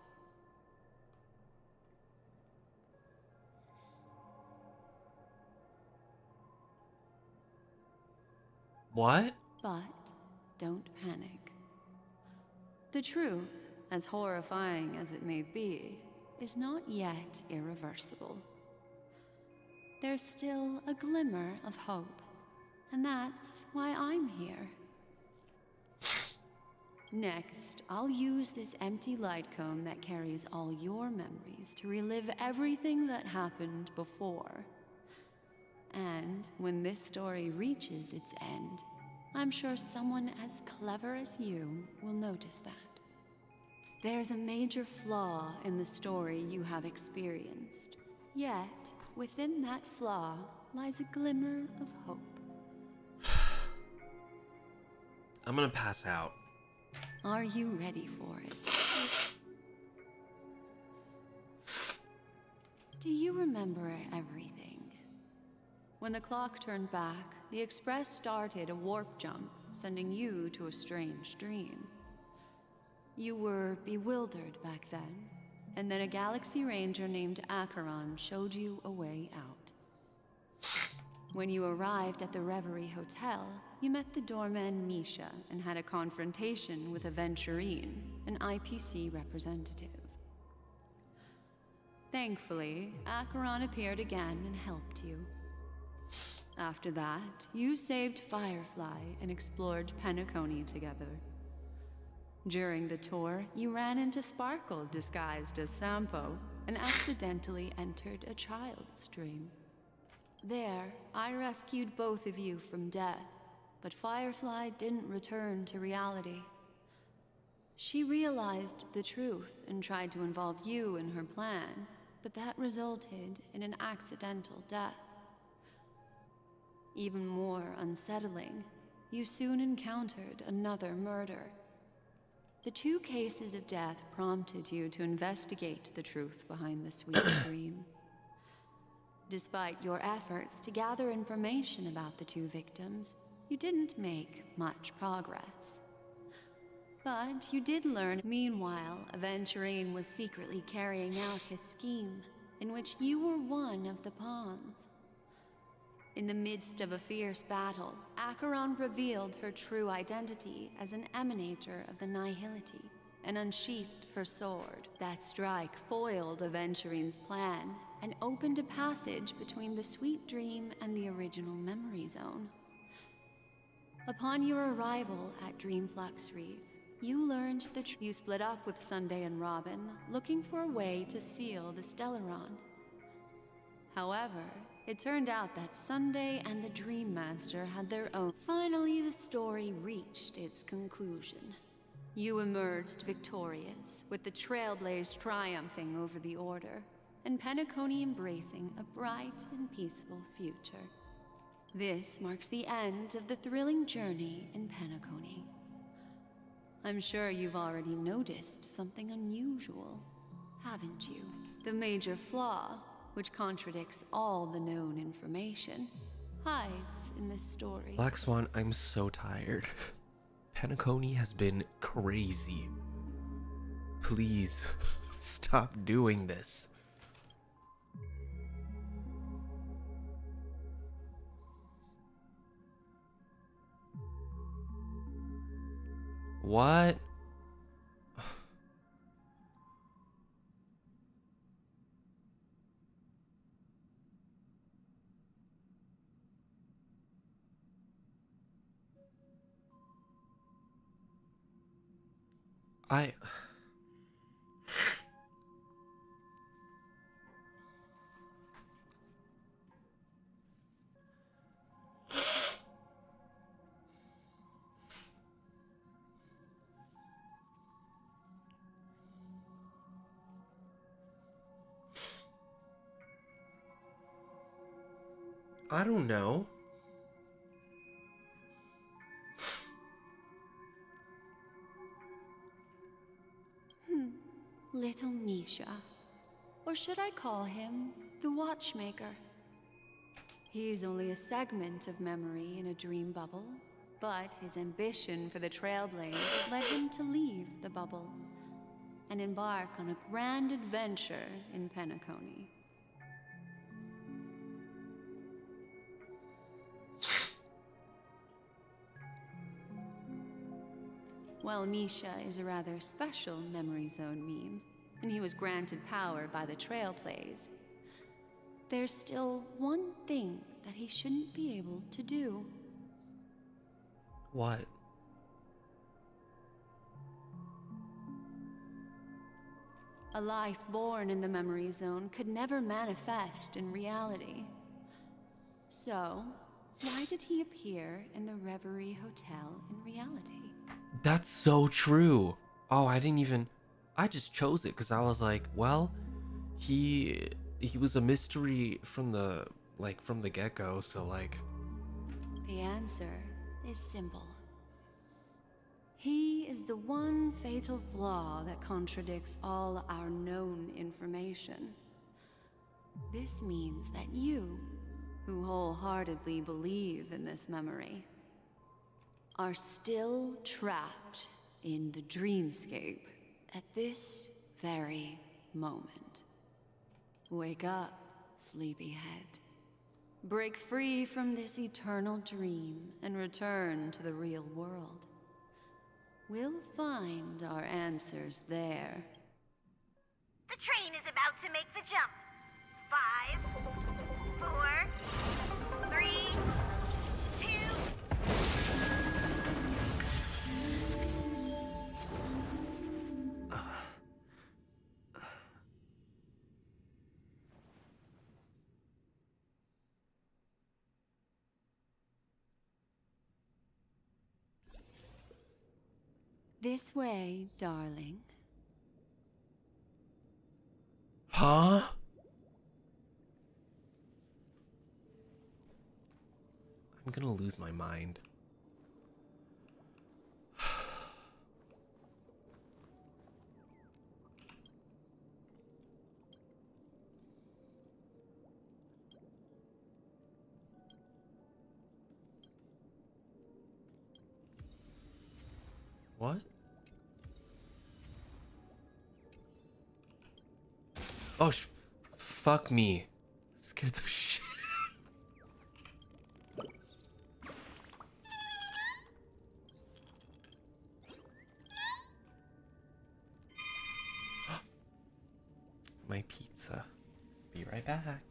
What? But don't panic. The truth, as horrifying as it may be, is not yet irreversible. There's still a glimmer of hope, and that's why I'm here. Next, I'll use this empty light cone that carries all your memories to relive everything that happened before. And when this story reaches its end, I'm sure someone as clever as you will notice that. There's a major flaw in the story you have experienced. Yet, within that flaw lies a glimmer of hope. I'm gonna pass out. Are you ready for it? Do you remember everything? When the clock turned back, the Express started a warp jump, sending you to a strange dream. You were bewildered back then, and then a Galaxy Ranger named Acheron showed you a way out. When you arrived at the Reverie Hotel, you met the doorman Misha and had a confrontation with a Venturine, an IPC representative. Thankfully, Acheron appeared again and helped you. After that, you saved Firefly and explored Penacony together. During the tour, you ran into Sparkle disguised as Sampo and accidentally entered a child's dream. There, I rescued both of you from death, but Firefly didn't return to reality. She realized the truth and tried to involve you in her plan, but that resulted in an accidental death. Even more unsettling, you soon encountered another murder. The 2 cases of death prompted you to investigate the truth behind the sweet dream. Despite your efforts to gather information about the 2 victims, you didn't make much progress. But you did learn. Meanwhile, Aventurine was secretly carrying out his scheme, in which you were one of the pawns. In the midst of a fierce battle, Acheron revealed her true identity as an emanator of the Nihility and unsheathed her sword. That strike foiled Aventurine's plan and opened a passage between the sweet dream and the original memory zone. Upon your arrival at Dreamflux Reef, you learned that you split up with Sunday and Robin, looking for a way to seal the Stellaron. However, it turned out that Sunday and the Dream Master had their own. Finally, the story reached its conclusion. You emerged victorious, with the Trailblaze triumphing over the Order, and Penacony embracing a bright and peaceful future. This marks the end of the thrilling journey in Penacony. I'm sure you've already noticed something unusual, haven't you? The major flaw, which contradicts all the known information, hides in this story. Black Swan, I'm so tired. Penacony has been crazy. Please, stop doing this. What? I don't know. Little Misha. Or should I call him the Watchmaker? He's only a segment of memory in a dream bubble, but his ambition for the Trailblaze led him to leave the bubble and embark on a grand adventure in Penacony. Well, Misha is a rather special memory zone meme, and he was granted power by the Trailblaze. There's still one thing that he shouldn't be able to do. What? A life born in the memory zone could never manifest in reality. So, why did he appear in the Reverie Hotel in reality? That's so true. Oh, I just chose it because I was like, well, he was a mystery from the get-go, so like. The answer is simple. He is the one fatal flaw that contradicts all our known information. This means that you, who wholeheartedly believe in this memory, are still trapped in the dreamscape at this very moment. Wake up, sleepyhead. Break free from this eternal dream and return to the real world. We'll find our answers there. The train is about to make the jump. 5, 4, 3, 2... This way, darling. Huh? I'm gonna lose my mind. What? Oh, fuck me. Scared the shit out of me. My pizza. Be right back.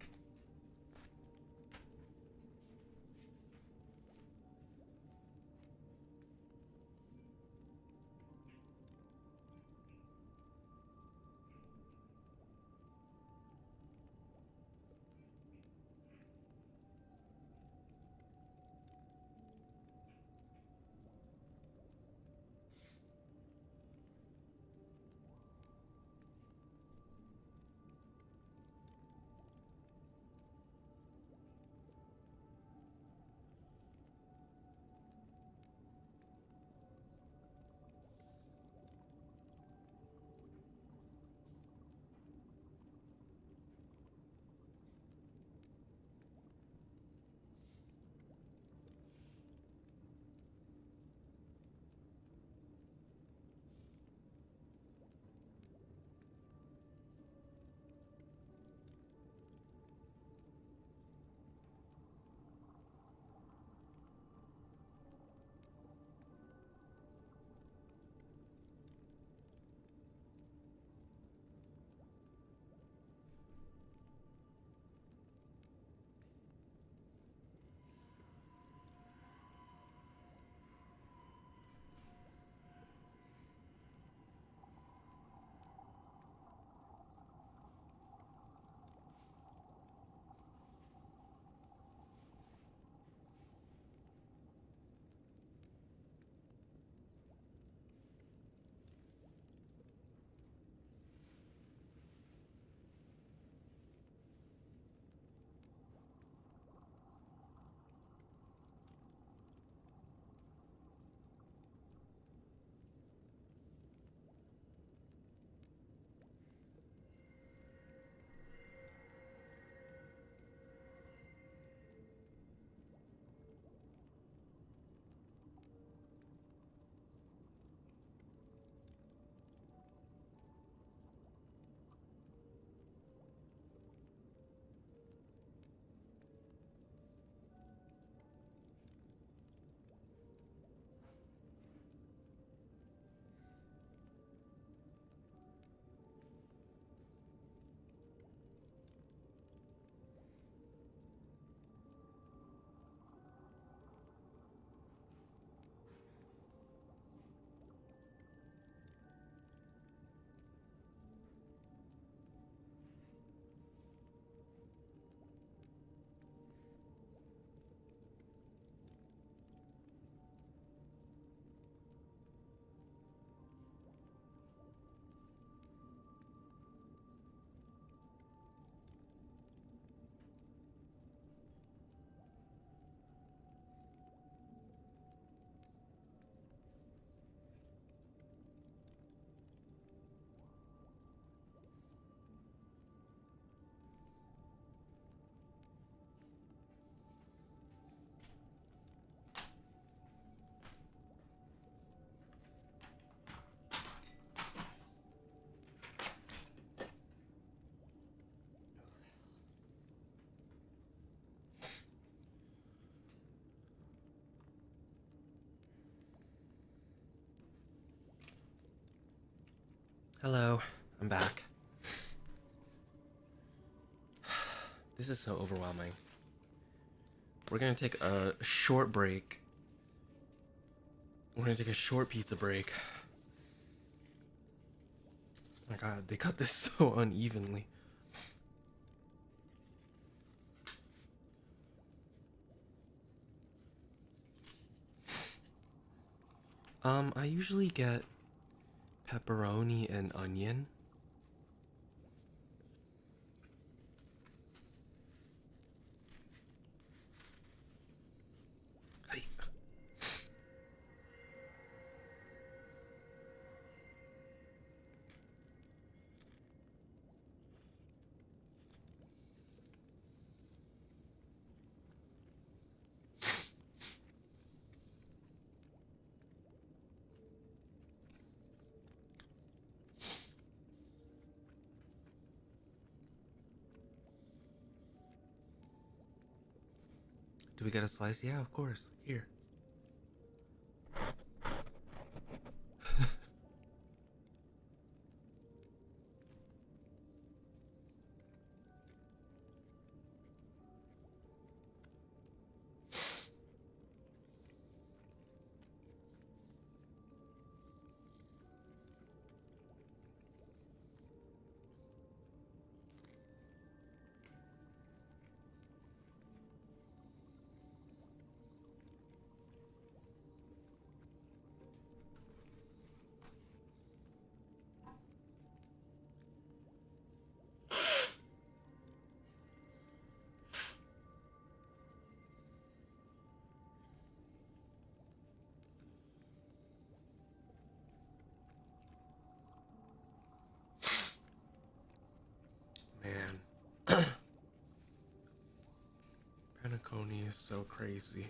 Hello, I'm back. This is so overwhelming. We're gonna take a short break. We're gonna take a short pizza break. Oh my god, they cut this so unevenly. I usually get Pepperoni and onion. Hey. Do we get a slice? Yeah, of course. Here. Man. Penacony is so crazy.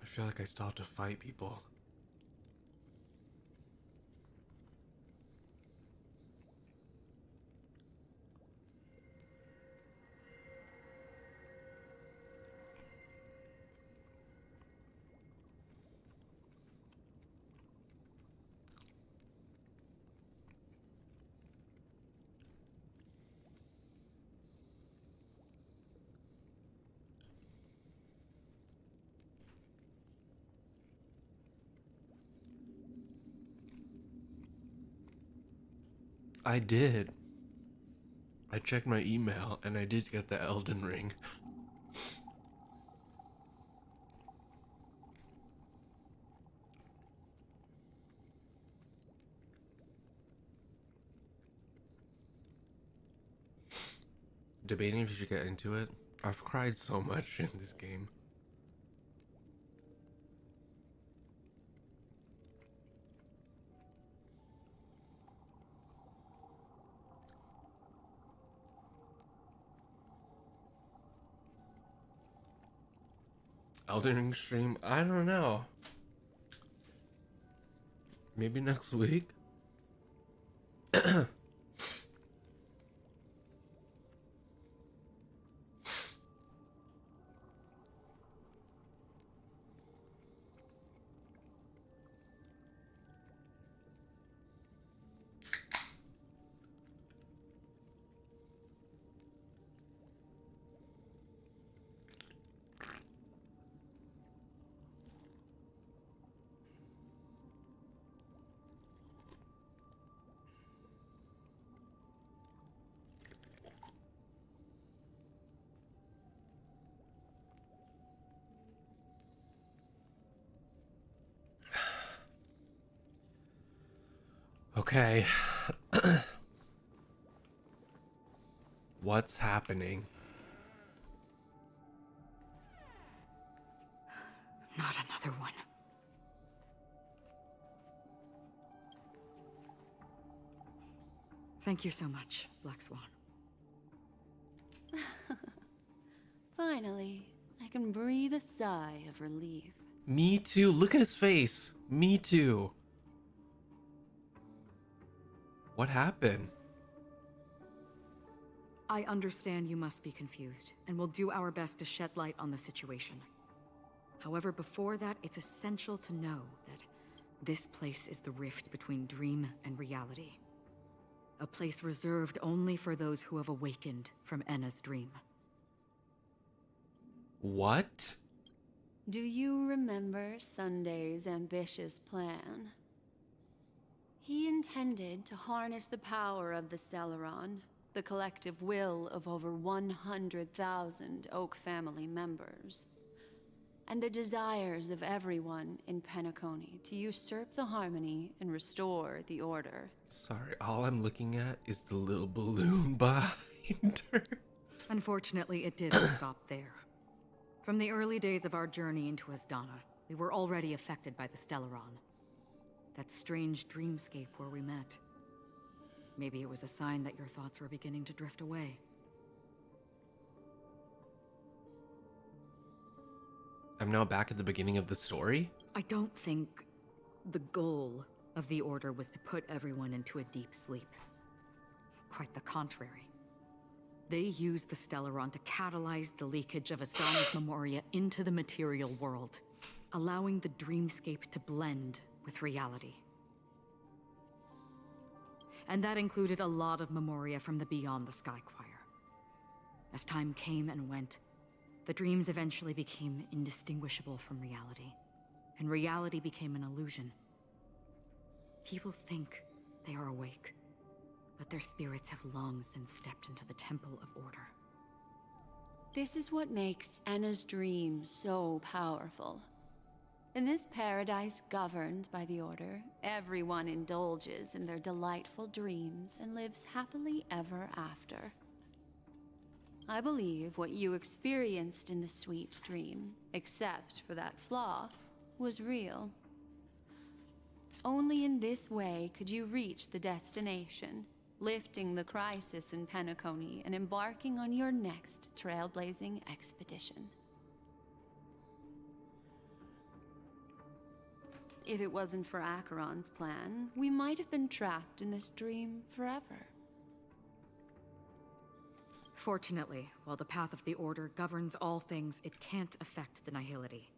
I feel like I still have to fight people. I did. I checked my email and I did get the Elden Ring. Debating if you should get into it. I've cried so much in this game. Elden Ring stream? I don't know. Maybe next week? Okay. What's happening? Not another one. Thank you so much, Black Swan. Finally, I can breathe a sigh of relief. Me too. Look at his face. Me too. What happened? I understand you must be confused, and we'll do our best to shed light on the situation. However, before that, it's essential to know that this place is the rift between dream and reality. A place reserved only for those who have awakened from Enna's dream. What? Do you remember Sunday's ambitious plan? He intended to harness the power of the Stellaron, the collective will of over 100,000 Oak family members, and the desires of everyone in Penacony to usurp the harmony and restore the order. Sorry, all I'm looking at is the little balloon behind her. Unfortunately, it didn't stop there. From the early days of our journey into Asdana, we were already affected by the Stellaron. That strange dreamscape where we met. Maybe it was a sign that your thoughts were beginning to drift away. I'm now back at the beginning of the story? I don't think the goal of the Order was to put everyone into a deep sleep. Quite the contrary. They used the Stellaron to catalyze the leakage of Asdana's memoria into the material world, allowing the dreamscape to blend with reality. And that included a lot of memoria from the Beyond the Sky Choir. As time came and went, the dreams eventually became indistinguishable from reality, and reality became an illusion. People think they are awake, but their spirits have long since stepped into the Temple of Order. This is what makes Enna's dream so powerful. In this paradise governed by the Order, everyone indulges in their delightful dreams and lives happily ever after. I believe what you experienced in the sweet dream, except for that flaw, was real. Only in this way could you reach the destination, lifting the crisis in Penacony and embarking on your next trailblazing expedition. If it wasn't for Acheron's plan, we might have been trapped in this dream forever. Fortunately, while the path of the Order governs all things, it can't affect the Nihility.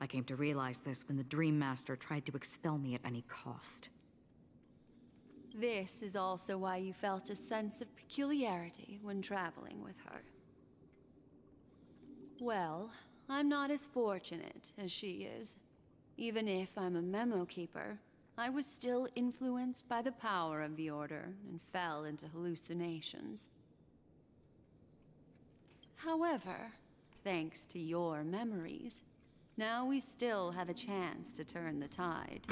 I came to realize this when the Dream Master tried to expel me at any cost. This is also why you felt a sense of peculiarity when traveling with her. Well, I'm not as fortunate as she is. Even if I'm a memo keeper, I was still influenced by the power of the Order and fell into hallucinations. However, thanks to your memories, now we still have a chance to turn the tide.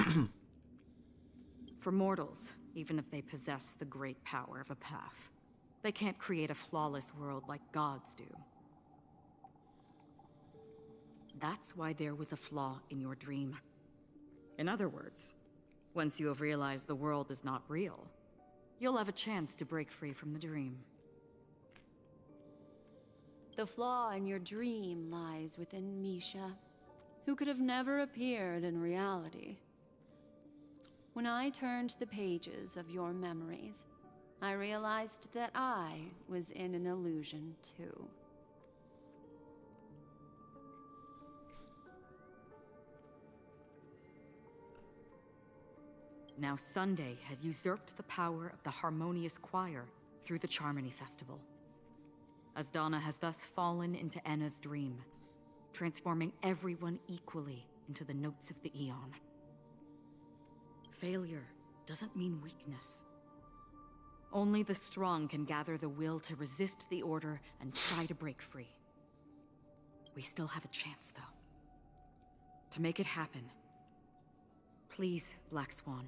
For mortals, even if they possess the great power of a path, they can't create a flawless world like gods do. That's why there was a flaw in your dream. In other words, once you have realized the world is not real, you'll have a chance to break free from the dream. The flaw in your dream lies within Misha, who could have never appeared in reality. When I turned the pages of your memories, I realized that I was in an illusion too. Now Sunday has usurped the power of the Harmonious Choir through the Charmony Festival. Asdana has thus fallen into Enna's dream, transforming everyone equally into the notes of the Eon. Failure doesn't mean weakness. Only the strong can gather the will to resist the Order and try to break free. We still have a chance, though. To make it happen, please, Black Swan,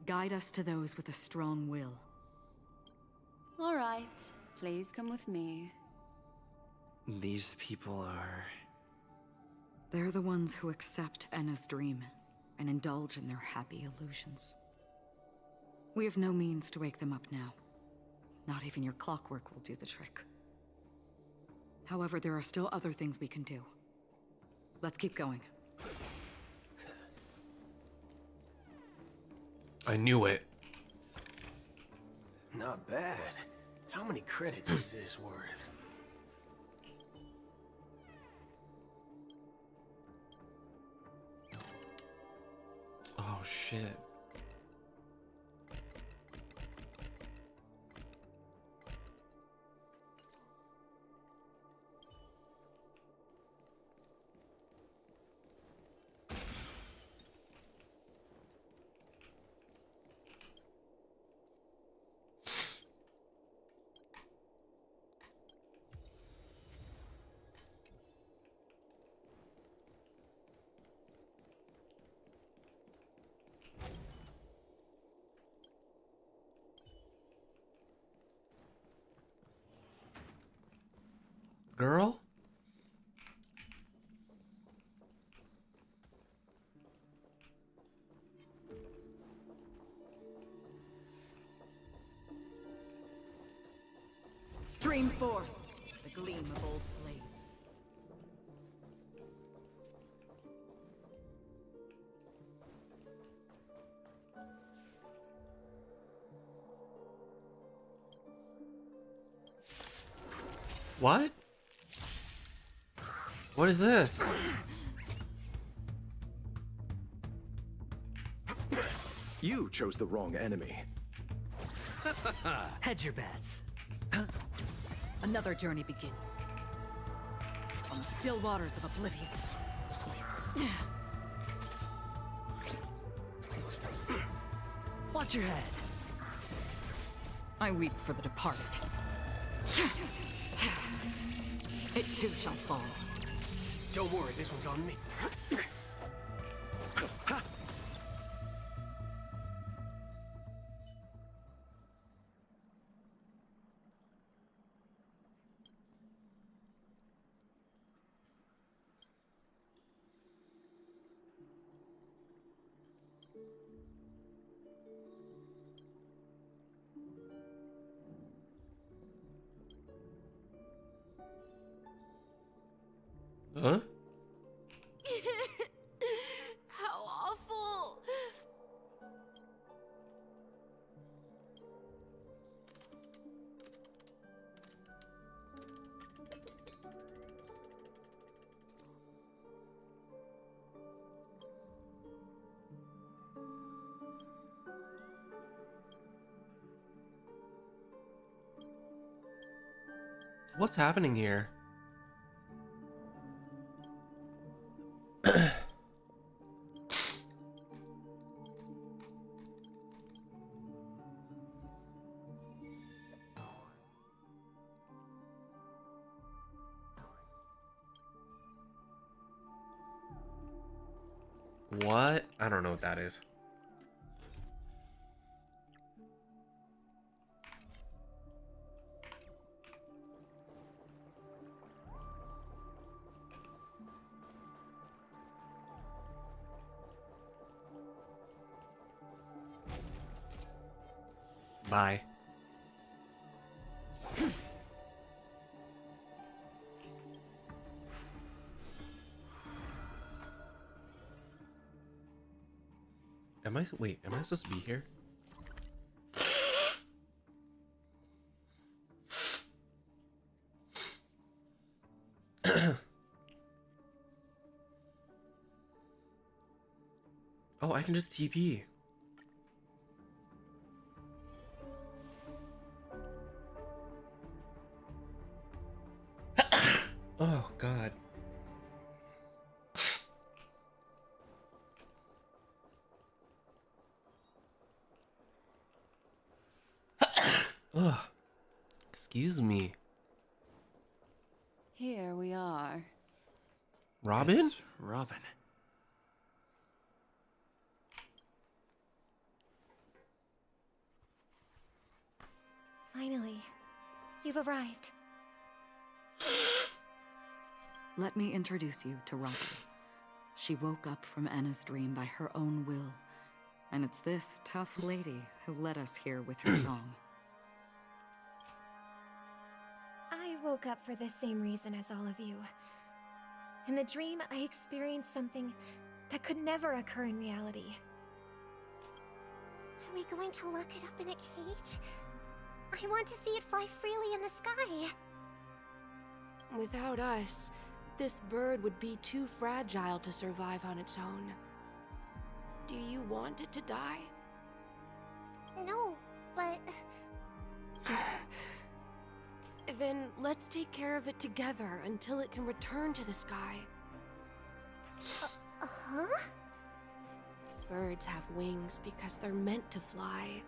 guide us to those with a strong will. All right, please come with me. These people are... They're the ones who accept Enna's dream and indulge in their happy illusions. We have no means to wake them up now. Not even your clockwork will do the trick. However, there are still other things we can do. Let's keep going. I knew it. Not bad. How many credits is this worth? Oh shit. Girl? Stream forth the gleam of old blades. What? What is this? You chose the wrong enemy. Hedge your bets. Another journey begins. On the still waters of oblivion. Watch your head. I weep for the departed. It too shall fall. Don't worry, this one's on me. Huh? How awful! What's happening here? What? I don't know what that is. Bye. Wait, am I supposed to be here? Oh, I can just TP. Oh, God. Ugh. Excuse me. Here we are. Robin? It's Robin. Finally, you've arrived. Let me introduce you to Robin. She woke up from Anna's dream by her own will. And it's this tough lady who led us here with her song. I woke up for the same reason as all of you. In the dream, I experienced something that could never occur in reality. Are we going to lock it up in a cage? I want to see it fly freely in the sky. Without us, this bird would be too fragile to survive on its own. Do you want it to die? No, but... Then let's take care of it together until it can return to the sky. Huh? Birds have wings because they're meant to fly.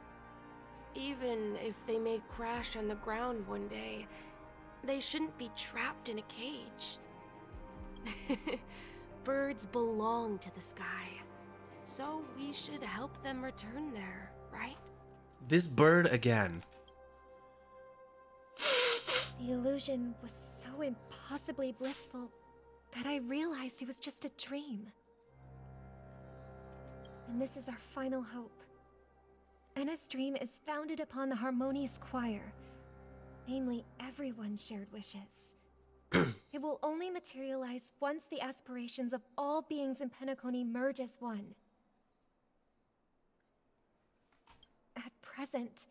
Even if they may crash on the ground one day, they shouldn't be trapped in a cage. Birds belong to the sky, so we should help them return there, right? This bird again. The illusion was so impossibly blissful that I realized it was just a dream. And this is our final hope. Enna's dream is founded upon the harmonious choir, namely everyone's shared wishes. It will only materialize once the aspirations of all beings in penacony merge as one. At present,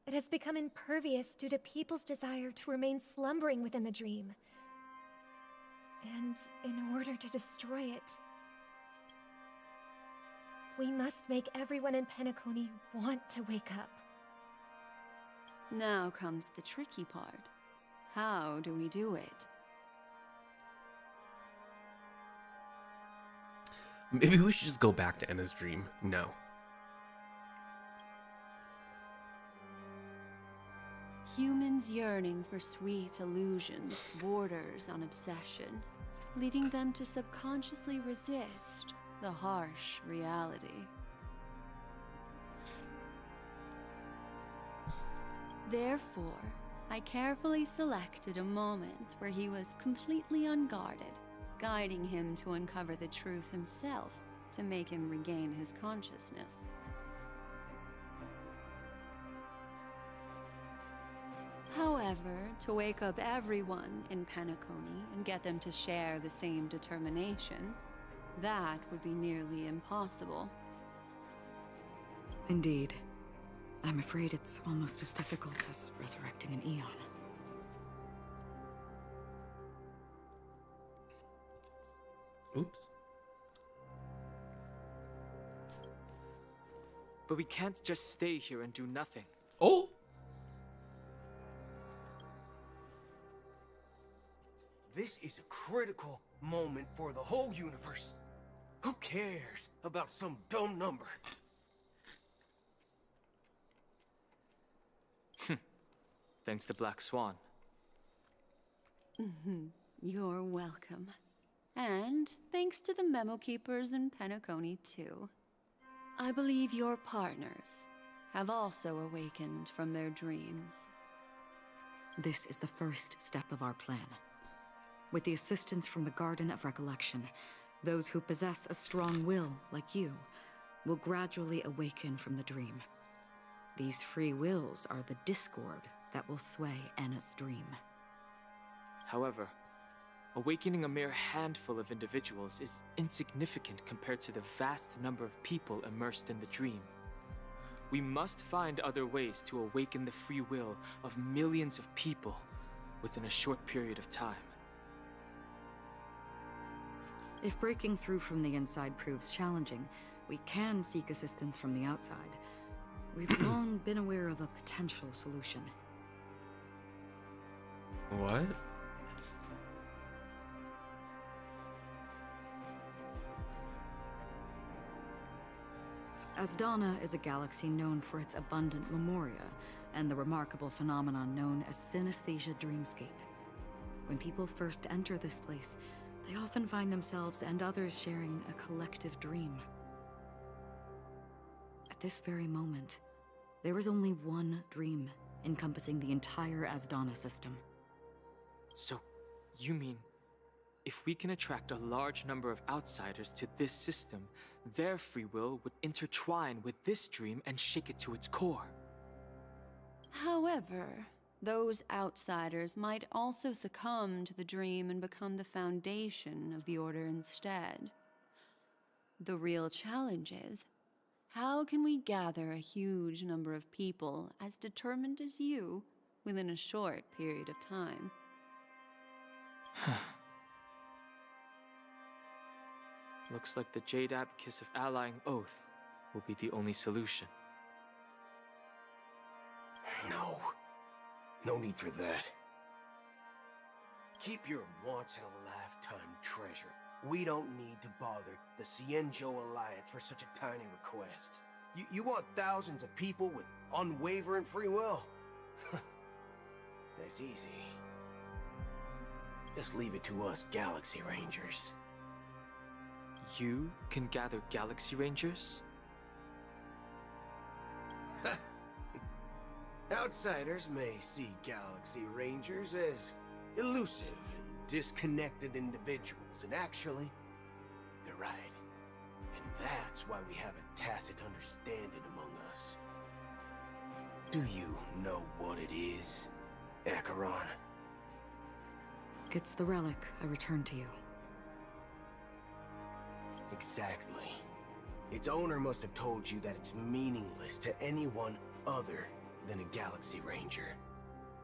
it has become impervious due to people's desire to remain slumbering within the dream. And in order to destroy it, we must make everyone in penacony want to wake up. Now comes the tricky part. How do we do it? Maybe we should just go back to Enna's dream. No. Humans yearning for sweet illusions borders on obsession, leading them to subconsciously resist the harsh reality. Therefore, I carefully selected a moment where he was completely unguarded, guiding him to uncover the truth himself to make him regain his consciousness. However, to wake up everyone in penacony and get them to share the same determination, that would be nearly impossible. Indeed. I'm afraid it's almost as difficult as resurrecting an Eon. Oops. But we can't just stay here and do nothing. Oh! This is a critical moment for the whole universe. Who cares about some dumb number? Thanks to Black Swan. You're welcome. And thanks to the memo keepers in penacony too. I believe your partners have also awakened from their dreams. This is the first step of our plan. With the assistance from the Garden of Recollection, those who possess a strong will, like you, will gradually awaken from the dream. These free wills are the discord that will sway Enna's dream. However, awakening a mere handful of individuals is insignificant compared to the vast number of people immersed in the dream. We must find other ways to awaken the free will of millions of people within a short period of time. If breaking through from the inside proves challenging, we can seek assistance from the outside. We've long been aware of a potential solution. What? Asdana is a galaxy known for its abundant memoria and the remarkable phenomenon known as synesthesia dreamscape. When people first enter this place, they often find themselves and others sharing a collective dream. At this very moment, there is only one dream encompassing the entire Asdana system. So, you mean, if we can attract a large number of outsiders to this system, their free will would intertwine with this dream and shake it to its core? However, Those outsiders might also succumb to the dream and become the foundation of the Order instead. The real challenge is, how can we gather a huge number of people as determined as you within a short period of time? Looks like the Jade Abacus of Allying Oath will be the only solution. No. No need for that. Keep your once-in-a-lifetime treasure. We don't need to bother the Cienjo Alliance for such a tiny request. You want thousands of people with unwavering free will? That's easy. Just leave it to us Galaxy Rangers. You can gather Galaxy Rangers? Outsiders may see Galaxy Rangers as elusive and disconnected individuals, and actually, they're right. And that's why we have a tacit understanding among us. Do you know what it is, Acheron? It's the relic I returned to you. Exactly. Its owner must have told you that it's meaningless to anyone other than a Galaxy Ranger,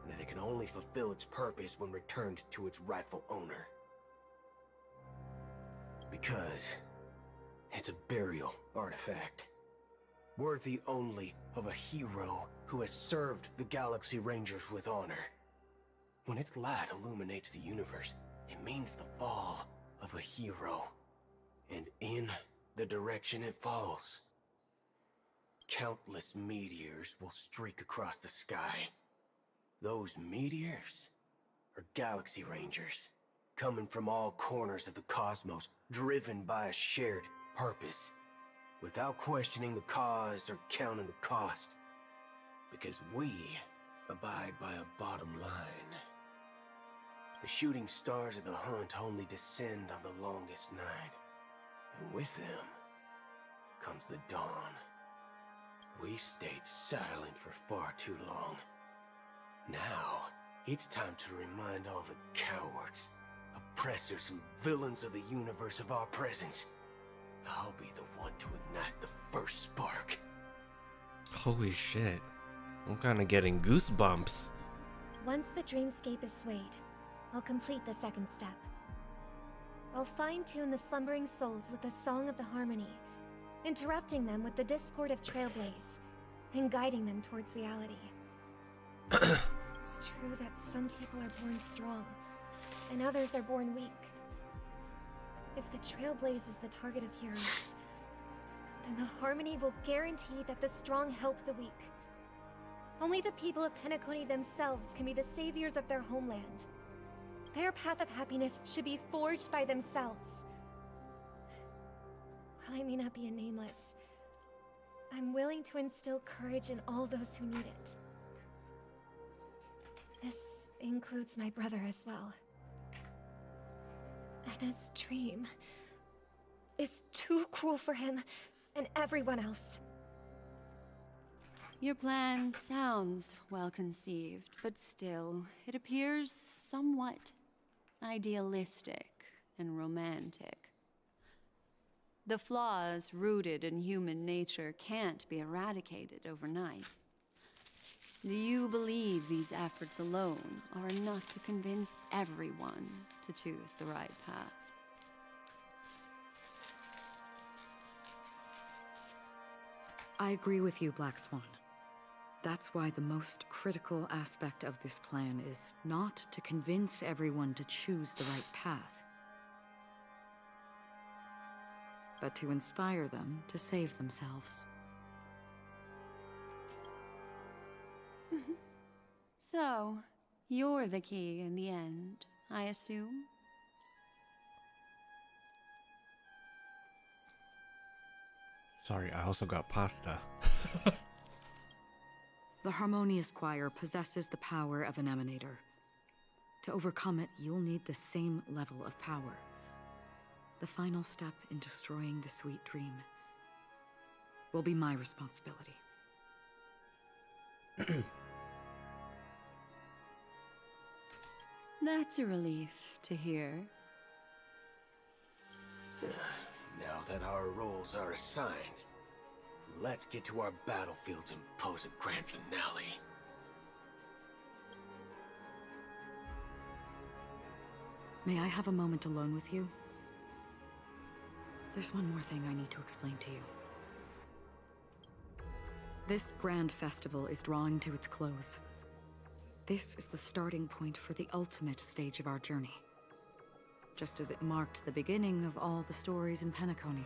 and that it can only fulfill its purpose when returned to its rightful owner. Because it's a burial artifact, worthy only of a hero who has served the Galaxy Rangers with honor. When its light illuminates the universe, it means the fall of a hero. And in the direction it falls, countless meteors will streak across the sky. Those meteors are Galaxy Rangers, coming from all corners of the cosmos, driven by a shared purpose, without questioning the cause or counting the cost, because we abide by a bottom line. The shooting stars of the hunt only descend on the longest night, and with them comes the dawn. We've stayed silent for far too long. Now, it's time to remind all the cowards, oppressors, and villains of the universe of our presence. I'll be the one to ignite the first spark. Holy shit. I'm kind of getting goosebumps. Once the dreamscape is swayed, I'll complete the second step. I'll fine-tune the slumbering souls with the Song of the Harmony, interrupting them with the discord of Trailblaze, and guiding them towards reality. It's true that some people are born strong, and others are born weak. If the Trailblaze is the target of heroes, then the Harmony will guarantee that the strong help the weak. Only the people of Penacony themselves can be the saviors of their homeland. Their path of happiness should be forged by themselves. While I may not be a nameless, I'm willing to instill courage in all those who need it. This includes my brother as well. Anna's dream is too cruel for him and everyone else. Your plan sounds well conceived, but still, it appears somewhat idealistic and romantic. The flaws rooted in human nature can't be eradicated overnight. Do you believe these efforts alone are enough to convince everyone to choose the right path? I agree with you, Black Swan. That's why the most critical aspect of this plan is not to convince everyone to choose the right path, but to inspire them to save themselves. So, you're the key in the end, I assume? Sorry, I also got pasta. The Harmonious Choir possesses the power of an emanator. To overcome it, you'll need the same level of power. The final step in destroying the sweet dream will be my responsibility. That's a relief to hear. Now that our roles are assigned, let's get to our battlefields and pose a grand finale. May I have a moment alone with you? There's one more thing I need to explain to you. This grand festival is drawing to its close. This is the starting point for the ultimate stage of our journey. Just as it marked the beginning of all the stories in Penacony.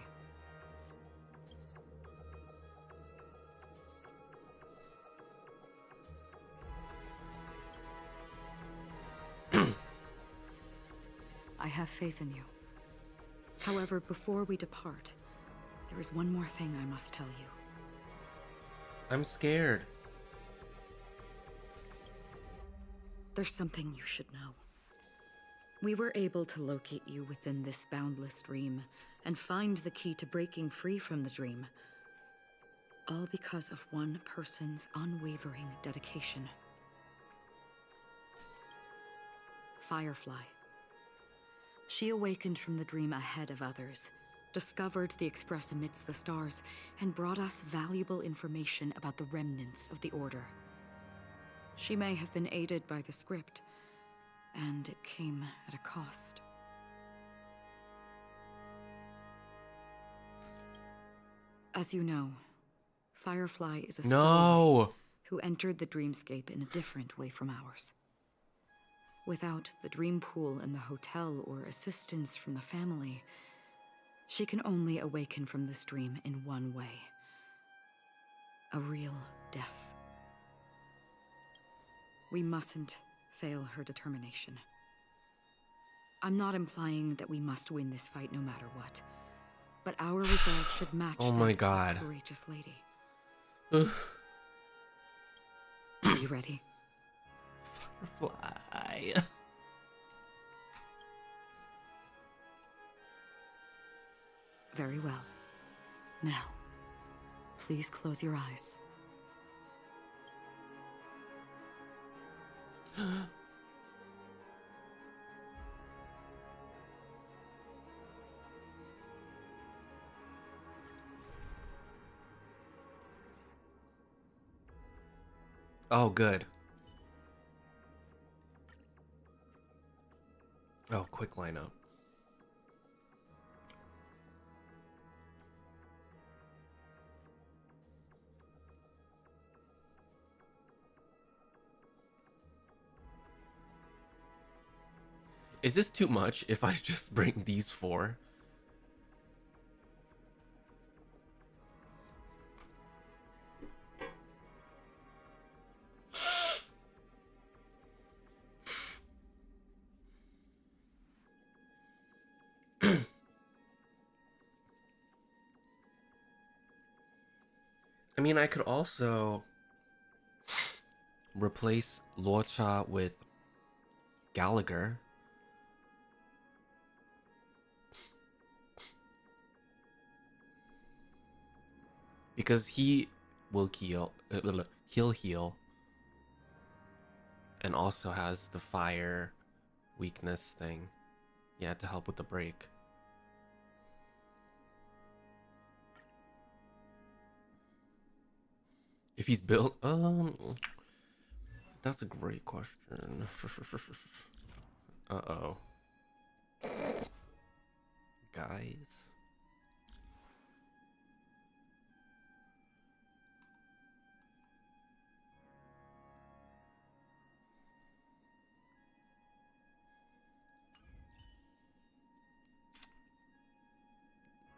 I have faith in you. However, before we depart, there is one more thing I must tell you. I'm scared. There's something you should know. We were able to locate you within this boundless dream and find the key to breaking free from the dream. All because of one person's unwavering dedication. Firefly. She awakened from the dream ahead of others, discovered the Express amidst the stars, and brought us valuable information about the remnants of the Order. She may have been aided by the script, and it came at a cost. As you know, Firefly is a Starlight who entered the dreamscape in a different way from ours. Without the dream pool in the hotel or assistance from the family, she can only awaken from this dream in one way. A real death. We mustn't fail her determination. I'm not implying that we must win this fight no matter what, but our resolve should match Oh that my of God. a courageous lady. Ugh. Are you ready? Firefly. Very well. Now, please close your eyes. Oh, good. Oh, quick lineup. Is this too much if I just bring these four? I mean, I could also replace Luocha with Gallagher. Because he will heal, he'll heal. And also has the fire weakness thing. Yeah, to help with the break. If he's built, that's a great question. Uh-oh. Guys.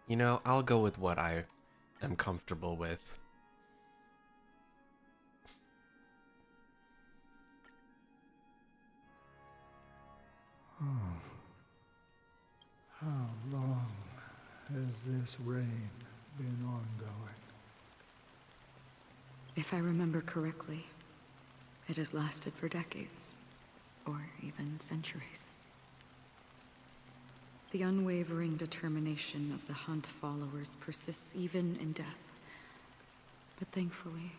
You know, I'll go with what I am comfortable with. How long has this reign been ongoing? If I remember correctly, it has lasted for decades, or even centuries. The unwavering determination of the Hunt followers persists even in death. But thankfully,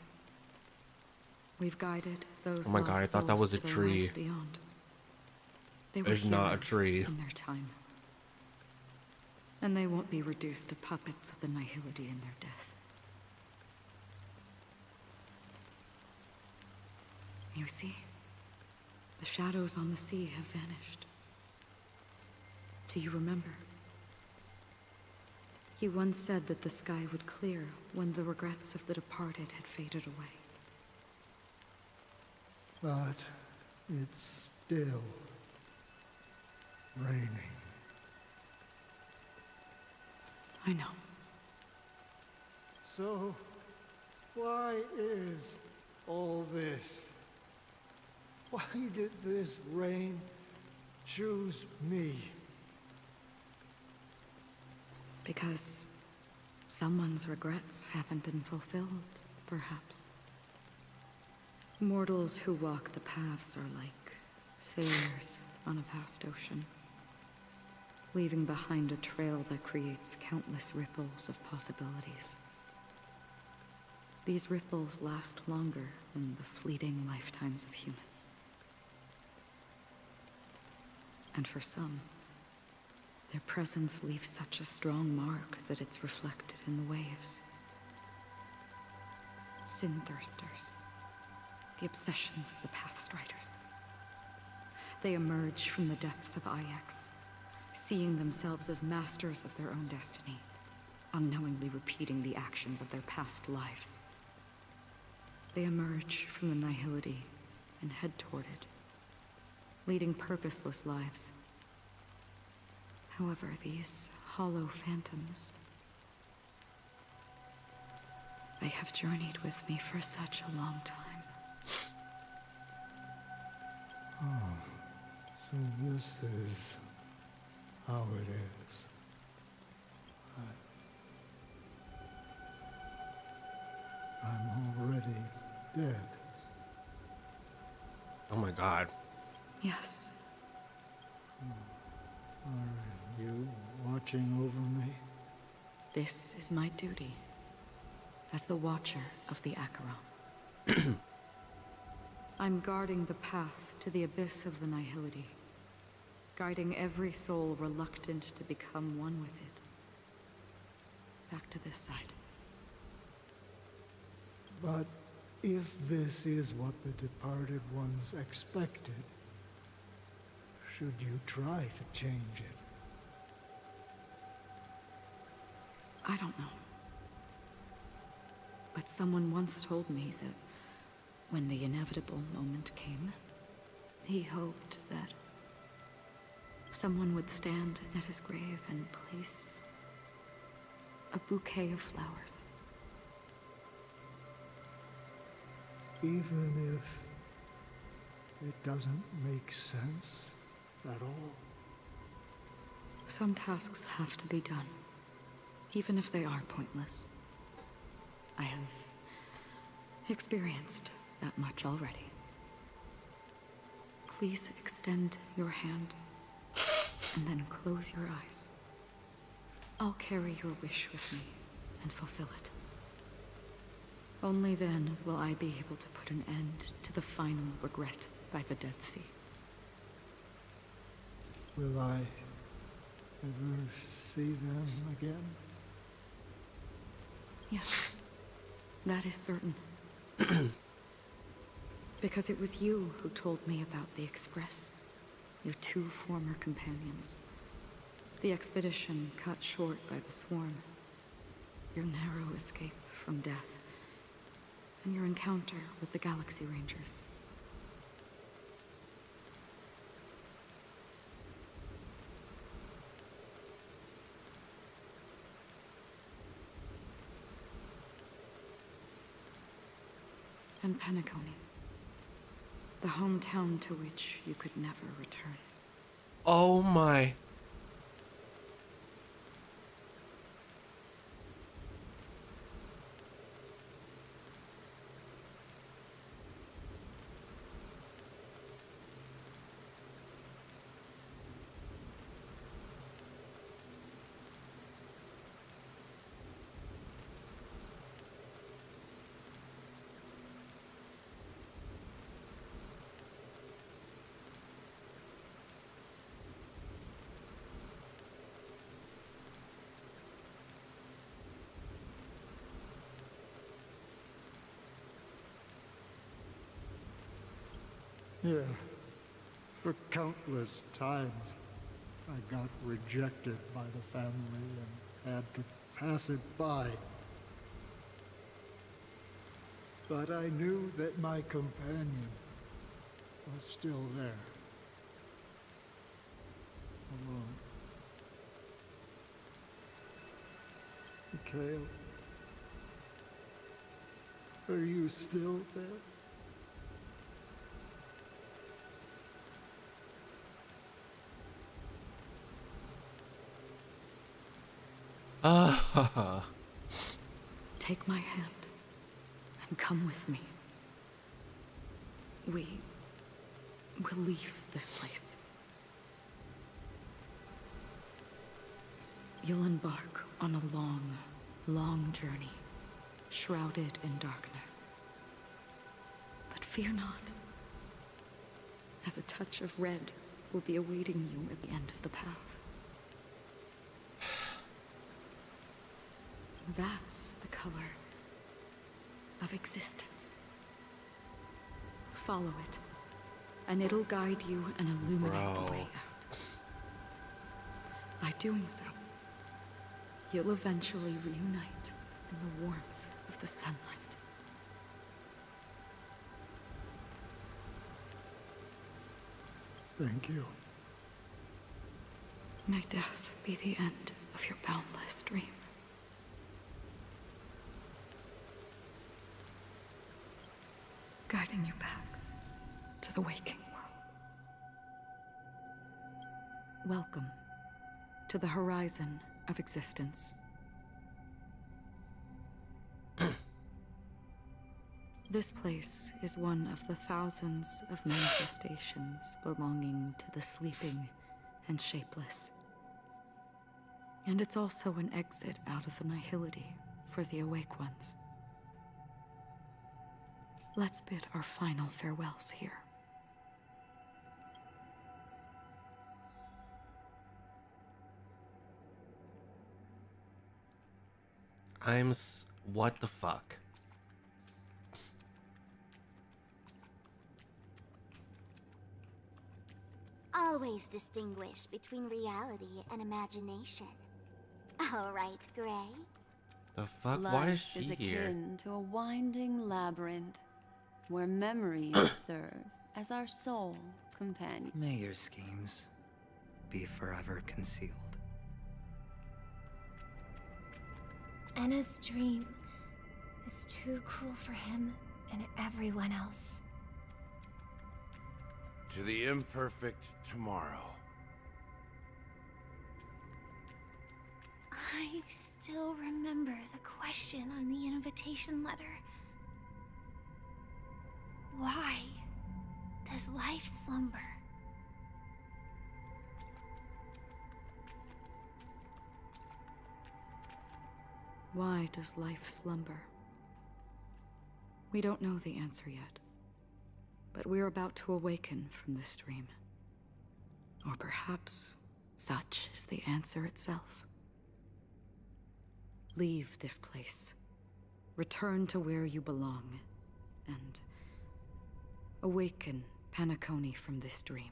we've guided those Oh my God, I lost thought that souls was a to their tree. lives beyond. They were There's not a heroes tree. in their time. And they won't be reduced to puppets of the nihility in their death. You see, the shadows on the sea have vanished. Do you remember? He once said that the sky would clear when the regrets of the departed had faded away. But it's still raining. I know. So, why is all this? Why did this rain choose me? Because someone's regrets haven't been fulfilled, perhaps. Mortals who walk the paths are like sailors on a vast ocean, leaving behind a trail that creates countless ripples of possibilities. These ripples last longer than the fleeting lifetimes of humans. And for some, their presence leaves such a strong mark that it's reflected in the waves. Sin-thirsters, the obsessions of the Pathstriders. They emerge from the depths of Ix, seeing themselves as masters of their own destiny, unknowingly repeating the actions of their past lives. They emerge from the nihility and head toward it, leading purposeless lives. However, these hollow phantoms, they have journeyed with me for such a long time. Oh, so this is how it is. I'm already dead. Oh my god. Yes. Are you watching over me? This is my duty as the Watcher of the Acheron. I'm guarding the path to the abyss of the nihility, guiding every soul reluctant to become one with it. Back to this side. But if this is what the departed ones expected, should you try to change it? I don't know. But someone once told me that when the inevitable moment came, he hoped that someone would stand at his grave and place a bouquet of flowers. Even if it doesn't make sense at all? Some tasks have to be done, even if they are pointless. I have experienced that much already. Please extend your hand, and then close your eyes. I'll carry your wish with me and fulfill it. Only then will I be able to put an end to the final regret by the Dead Sea. Will I ever see them again? Yes, that is certain. Because it was you who told me about the Express, your two former companions. The expedition cut short by the Swarm, your narrow escape from death, and your encounter with the Galaxy Rangers. And Penacony, the hometown to which you could never return. Oh my. Yeah. For countless times, I got rejected by the family and had to pass it by. But I knew that my companion was still there. Alone. Mikhail, are you still there? Take my hand and come with me. We'll leave this place. You'll embark on a long, long journey, shrouded in darkness. But fear not, as a touch of red will be awaiting you at the end of the path. That's the color of existence. Follow it, and it'll guide you and illuminate the way out. By doing so, you'll eventually reunite in the warmth of the sunlight. Thank you. May death be the end of your boundless dream. Guiding you back to the waking world. Welcome to the horizon of existence. This place is one of the thousands of manifestations belonging to the sleeping and shapeless. And it's also an exit out of the nihility for the awake ones. Let's bid our final farewells here. What the fuck? Always distinguish between reality and imagination. All right, Gray? The fuck? Life Why is she is here? akin to a winding labyrinth where memories serve as our sole companion. May your schemes be forever concealed. Anna's dream is too cruel for him and everyone else. To the imperfect tomorrow. I still remember the question on the invitation letter. Why does life slumber? Why does life slumber? We don't know the answer yet, but we're about to awaken from this dream. Or perhaps such is the answer itself. Leave this place, return to where you belong, and awaken Penacony from this dream.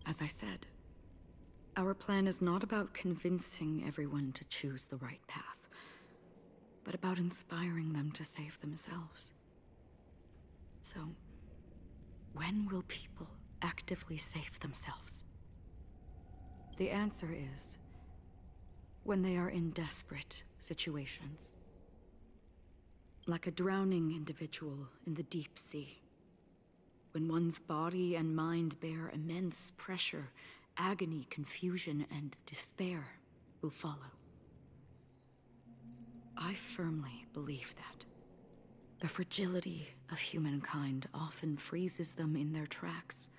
As I said, our plan is not about convincing everyone to choose the right path, but about inspiring them to save themselves. So, when will people actively save themselves? The answer is when they are in desperate situations. Like a drowning individual in the deep sea. When one's body and mind bear immense pressure, agony, confusion, and despair will follow. I firmly believe that. The fragility of humankind often freezes them in their tracks.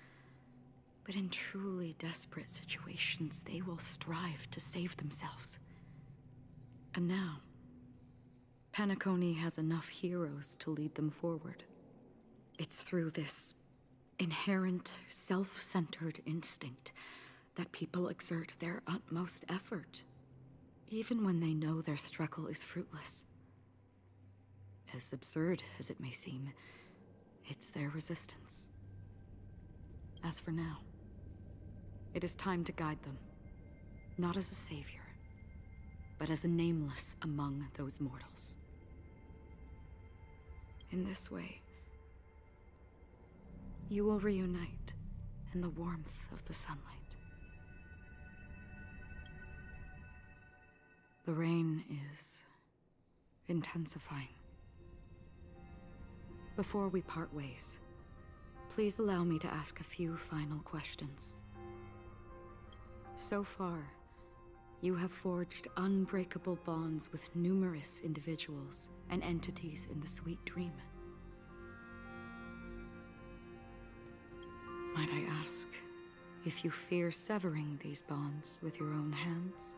But in truly desperate situations, they will strive to save themselves. And now, Penacony has enough heroes to lead them forward. It's through this inherent, self-centered instinct that people exert their utmost effort, even when they know their struggle is fruitless. as absurd as it may seem, it's their resistance. As for now, it is time to guide them, not as a savior, but as a nameless among those mortals. In this way, you will reunite in the warmth of the sunlight. The rain is intensifying. Before we part ways, please allow me to ask a few final questions. So far, you have forged unbreakable bonds with numerous individuals and entities in the Sweet Dream. Might I ask if you fear severing these bonds with your own hands?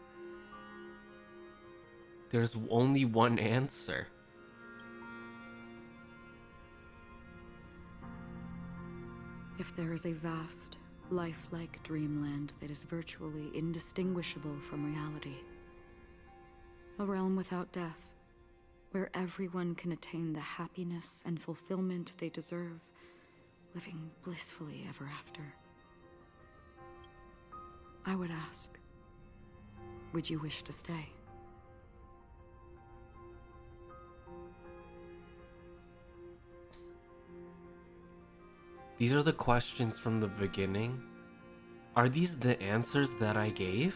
There's only one answer. If there is a vast, lifelike dreamland that is virtually indistinguishable from reality, a realm without death, where everyone can attain the happiness and fulfillment they deserve, living blissfully ever after, I would ask, would you wish to stay? These are the questions from the beginning. Are these the answers that I gave?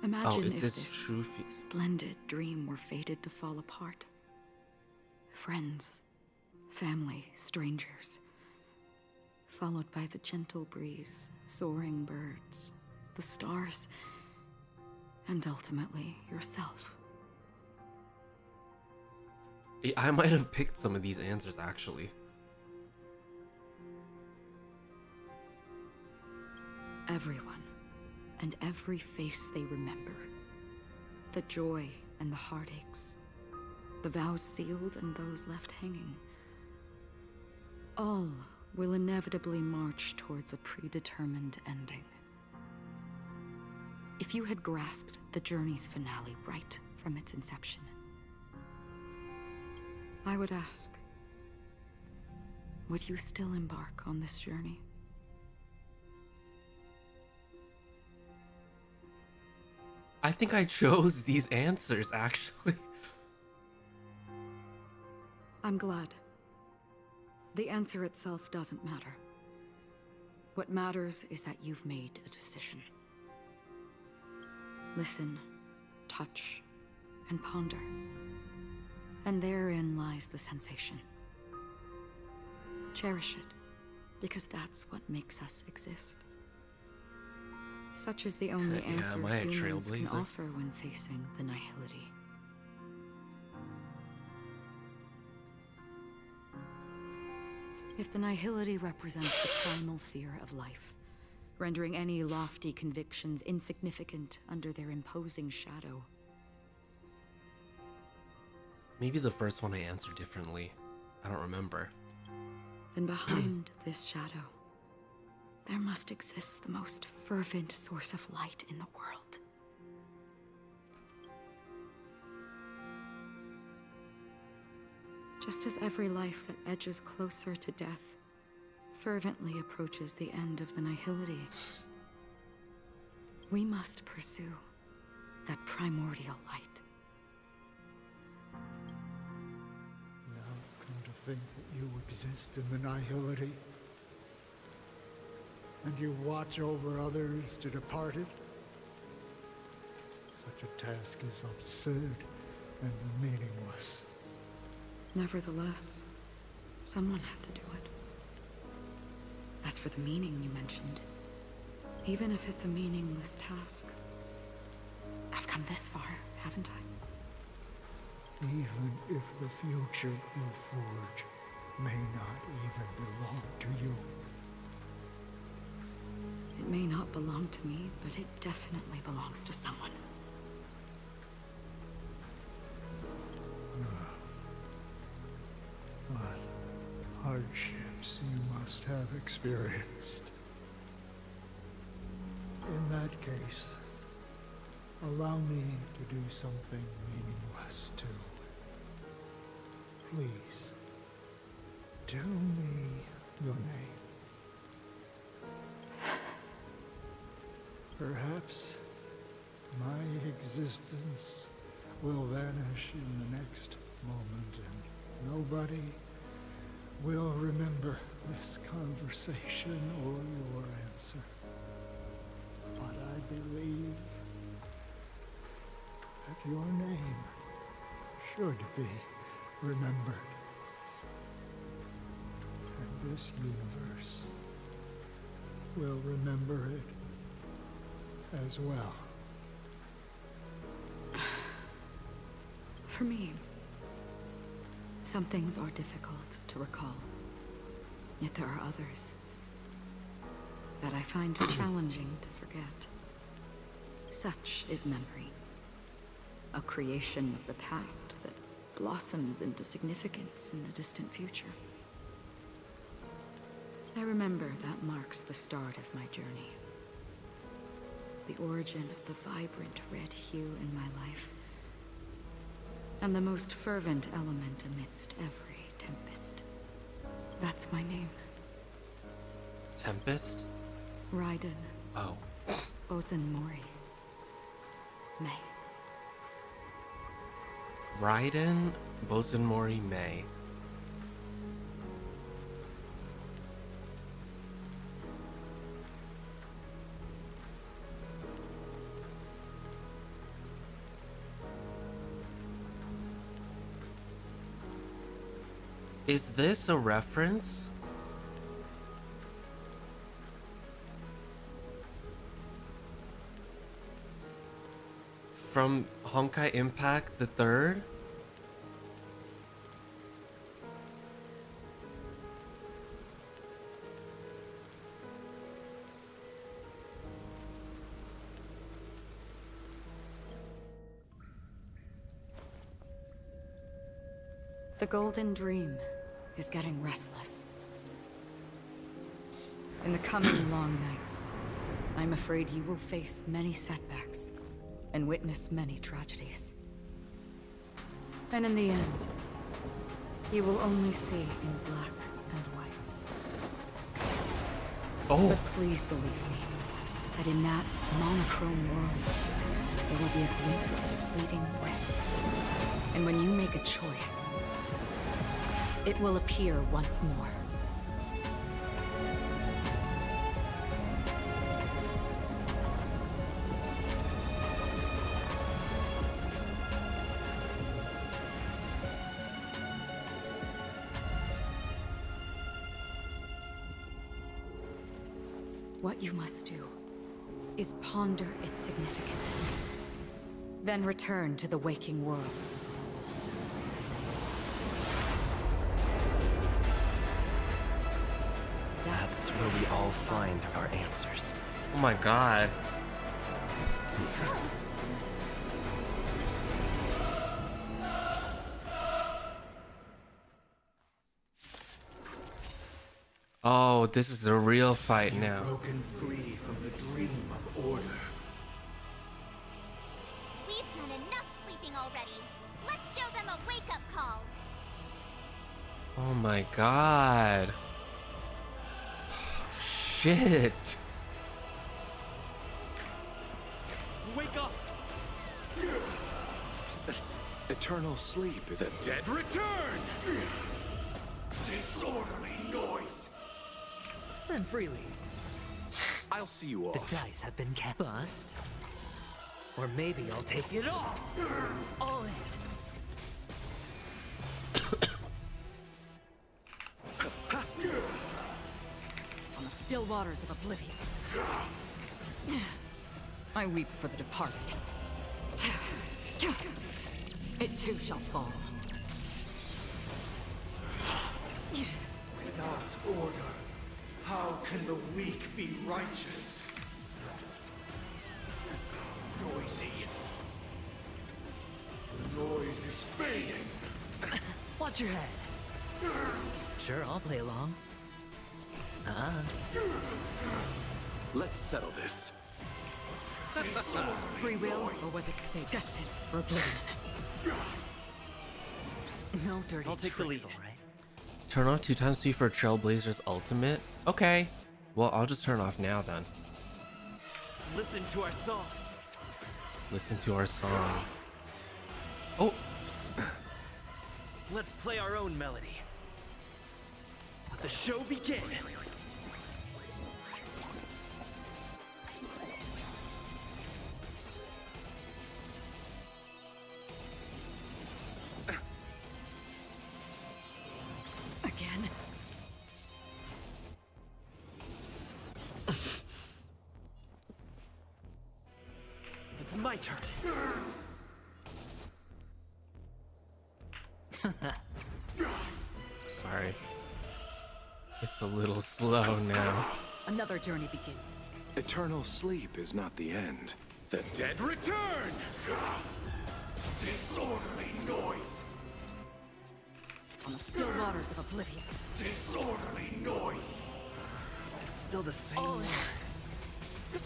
Imagine if it's this true splendid dream were fated to fall apart. Friends, family, strangers, followed by the gentle breeze, soaring birds, the stars, and ultimately yourself. I might have picked some of these answers, actually. Everyone, and every face they remember. The joy and the heartaches. The vows sealed and those left hanging. All will inevitably march towards a predetermined ending. If you had grasped the journey's finale right from its inception, I would ask, would you still embark on this journey? I think I chose these answers, actually. I'm glad. The answer itself doesn't matter. What matters is that you've made a decision. Listen, touch, and ponder. And therein lies the sensation. Cherish it, because that's what makes us exist. Such is the only answer humans can offer when facing the nihility. If the nihility represents the primal fear of life, rendering any lofty convictions insignificant under their imposing shadow. Maybe the first one I answered differently. I don't remember. Then behind this shadow, there must exist the most fervent source of light in the world. Just as every life that edges closer to death fervently approaches the end of the nihility, we must pursue that primordial light. Now, come to think that you exist in the nihility, and you watch over others to depart it, such a task is absurd and meaningless. Nevertheless, someone had to do it. As for the meaning you mentioned, even if it's a meaningless task, I've come this far, haven't I? Even if the future you forge may not even belong to you. It may not belong to me, but it definitely belongs to someone. hardships you must have experienced. In that case, allow me to do something meaningless too. Please, tell me your name. Perhaps my existence will vanish in the next moment and nobody will remember this conversation or your answer. But I believe that your name should be remembered. And this universe will remember it as well. For me, some things are difficult to recall. Yet there are others that I find challenging to forget. Such is memory, a creation of the past that blossoms into significance in the distant future. I remember that marks the start of my journey. The origin of the vibrant red hue in my life, and the most fervent element amidst every tempest. That's my name. Tempest? Raiden. Oh. Ozen Mori. May. Raiden Bozenmori May. Is this a reference? From Honkai Impact the Third? The Golden Dream is getting restless. In the coming long nights, I'm afraid you will face many setbacks and witness many tragedies. And in the end, you will only see in black and white. Oh. But please believe me, that in that monochrome world, there will be a glimpse of fleeting red. And when you make a choice, it will appear once more. What you must do is ponder its significance, then return to the waking world. That's where we all find our answers. Oh my god. Oh, this is a real fight now. Broken free from the dream of order. We've done enough sleeping already. Let's show them a wake-up call. Oh my god. Shit. Wake up! Eternal sleep. The dead return! Disorderly noise! Spend freely. I'll see you off. The dice have been cast. Bust. Or maybe I'll take it all. All in. On the still waters of oblivion, I weep for the departed. It too shall fall. Without order, how can the weak be righteous? Noisy. The noise is fading. Watch your head. Sure, I'll play along. Let's settle this. Free will, or was it fate? Destined for oblivion. No dirty I'll take the tricks, lead. all right? Turn off 2 times speed for Trailblazer's ultimate? Okay. Well, I'll just turn off now then. Listen to our song. Listen to our song. Oh! Let's play our own melody. Let the show begin. Again? It's my turn. Sorry. It's a little slow now. Another journey begins. Eternal sleep is not the end. The dead return! Disorderly noise! On the still waters of oblivion. Disorderly noise! Still the same.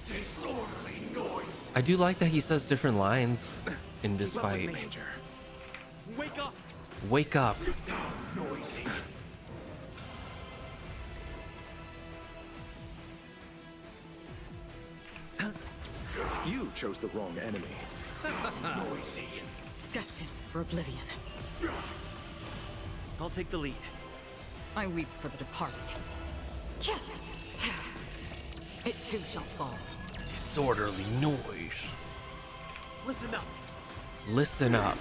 Disorderly noise! I do like that he says different lines in this Keep up with fight. me. Wake up! Wake up. Noisy! You chose the wrong enemy. Noisy! Destined for oblivion. I'll take the lead. I weep for the departed. It too shall fall. Disorderly noise. Listen up. Listen up.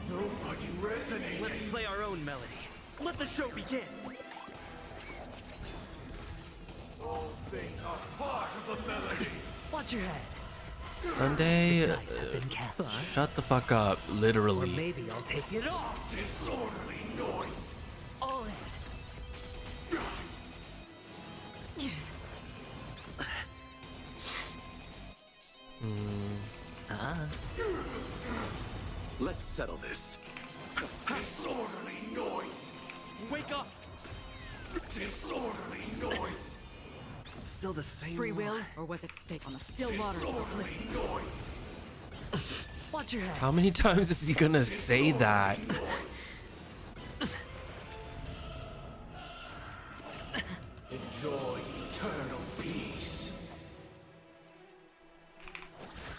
Nobody resonating! Let's play our own melody. Let the show begin. All things are part of the melody! Watch your head. Sunday, The dice have been cast. shut the fuck up, Or literally. maybe I'll take it all. Disorderly noise! All in. Let's settle this. Disorderly noise! Wake up. Disorderly noise! Still the same. Free will, line. or was it fate? On the still waters of Disorderly oblivion. noise! Watch your head. How many times is he gonna say that? Enjoy eternal peace!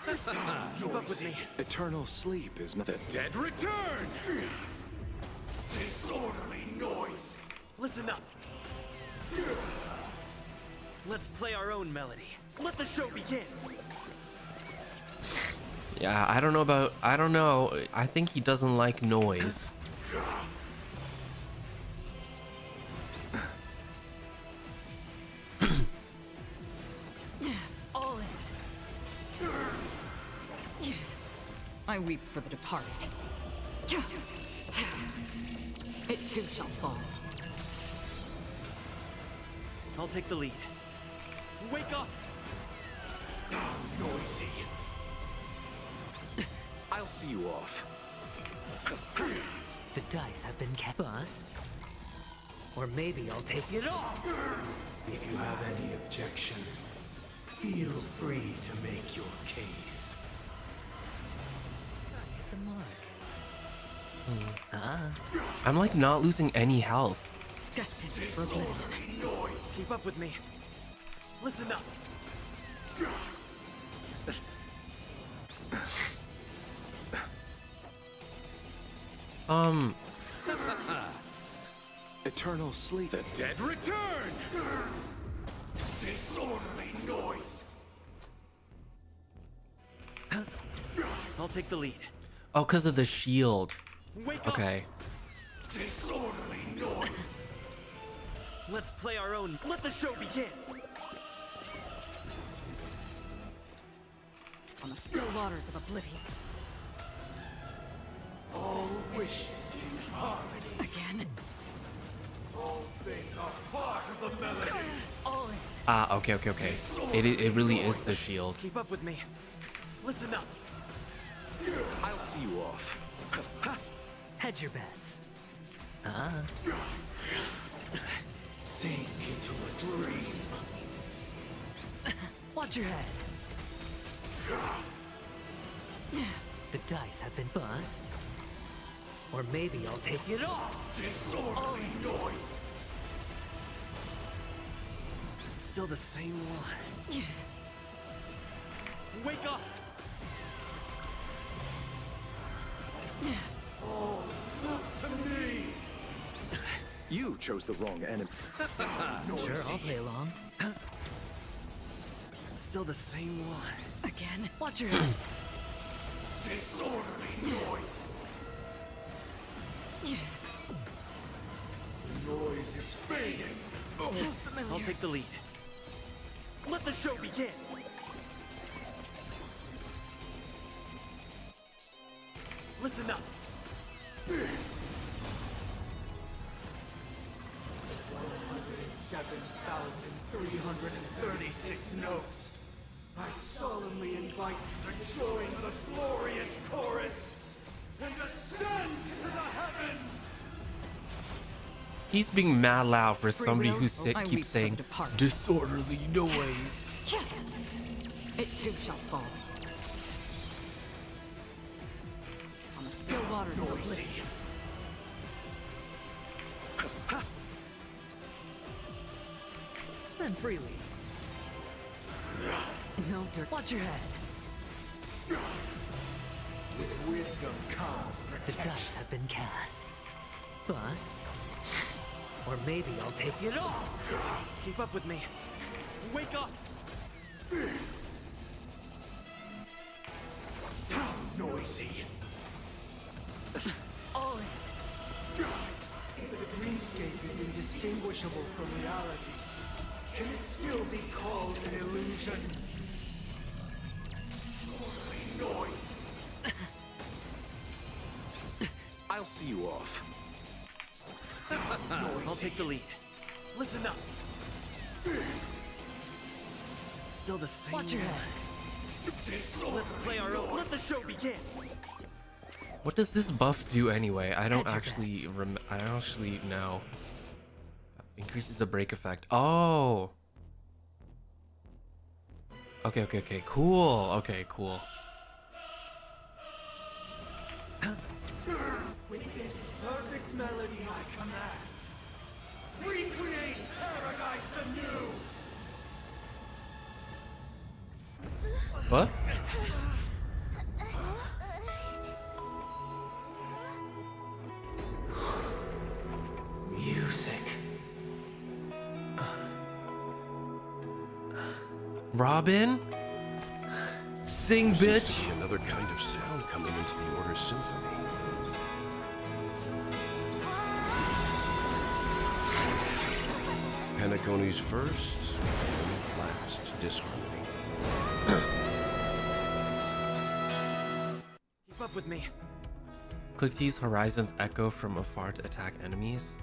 Keep up with me. Eternal sleep is not the dead return! Disorderly noise! Listen up. Let's play our own melody. Let the show begin. Yeah, I don't know. I think he doesn't like noise. All in. I weep for the departed. It too shall fall. I'll take the lead. Wake up. Noisy! I'll see you off. The dice have been kept. Bust. Or maybe I'll take it all. If you have any objection, feel free to make your case. Hit the mark. I'm like not losing any health. Destined for oblivion. Disorderly noise! Keep up with me. Listen up. Eternal sleep. The dead return! Disorderly noise! I'll take the lead. Oh, because of the shield. Wake up. Okay. Disorderly noise! Let's play our own. Let the show begin. On the still waters of oblivion. All wishes in harmony. Again? All things are part of the melody. All in. Ah, okay. It really is the shield. Keep up with me. Listen up. I'll see you off. Hedge your bets. Sink into a dream. Watch your head. The dice have been bust. Or maybe I'll take it all. Disorderly noise. Still the same one. Wake up! Oh, look to me. You chose the wrong enemy. Sure, I'll play along. Still the same one. Again? Watch your head. Disorderly noise. The noise is fading. I'll take the lead. Let the show begin. Listen up. 107,336 notes. I solemnly invite you to join the glorious chorus and ascend to the heavens. He's being mad loud for somebody who I weep keeps for saying the departed. disorderly noise. It too shall fall. On the still waters of oblivion. Spend freely. No dirt. Watch your head. With wisdom comes The protection. dice have been cast. Bust. Or maybe I'll take it all. Keep up with me. Wake up! How noisy. All in. If the dreamscape is indistinguishable from reality, can it still be called an illusion? Noise. I'll see you off. I'll take the lead. Listen up. Still the same. Watch your head. Let's play our own. Let the show begin. What does this buff do anyway? I don't Hedge your actually I don't actually know. Increases the break effect. Oh. Okay, cool. Okay, cool. With this perfect melody I command, recreate paradise anew! What? Music. Robin? Sing, Seems bitch. to be another kind of sound coming into the Order Symphony. Penacony's first and last disharmony. Keep up with me. Click to use Horizon's Echo from afar to attack enemies.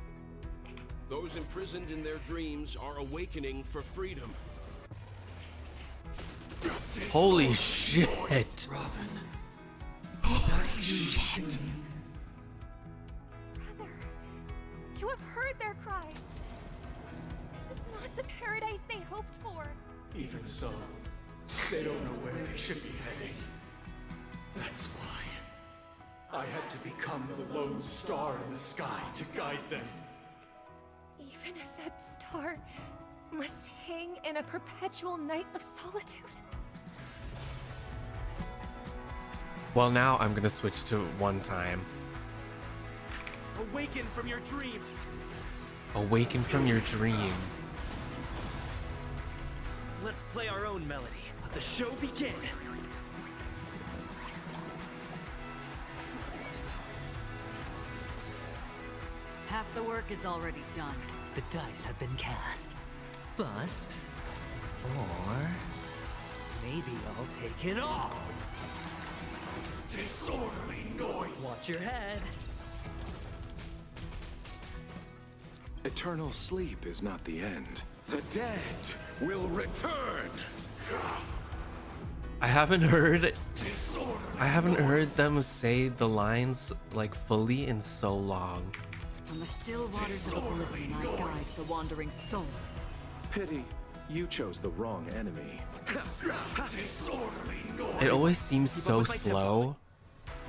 Those imprisoned in their dreams are awakening for freedom. Holy shit. Robin. Holy shit. Brother, you have heard their cries. This is not the paradise they hoped for. Even so, they don't know where they should be heading. That's why I had to become the lone star in the sky to guide them. Even if that star must hang in a perpetual night of solitude. Well, now I'm gonna switch to one time. Awaken from your dream. Awaken from your dream. Let's play our own melody. Let the show begin. Half the work is already done. The dice have been cast. Bust. Or maybe I'll take it all. Disorderly noise. Watch your head. Eternal sleep is not the end. The dead will return. I haven't heard them say the lines like fully in so long. On the still waters of oblivion, I guide the wandering souls. Pity, you chose the wrong enemy. It always seems so slow,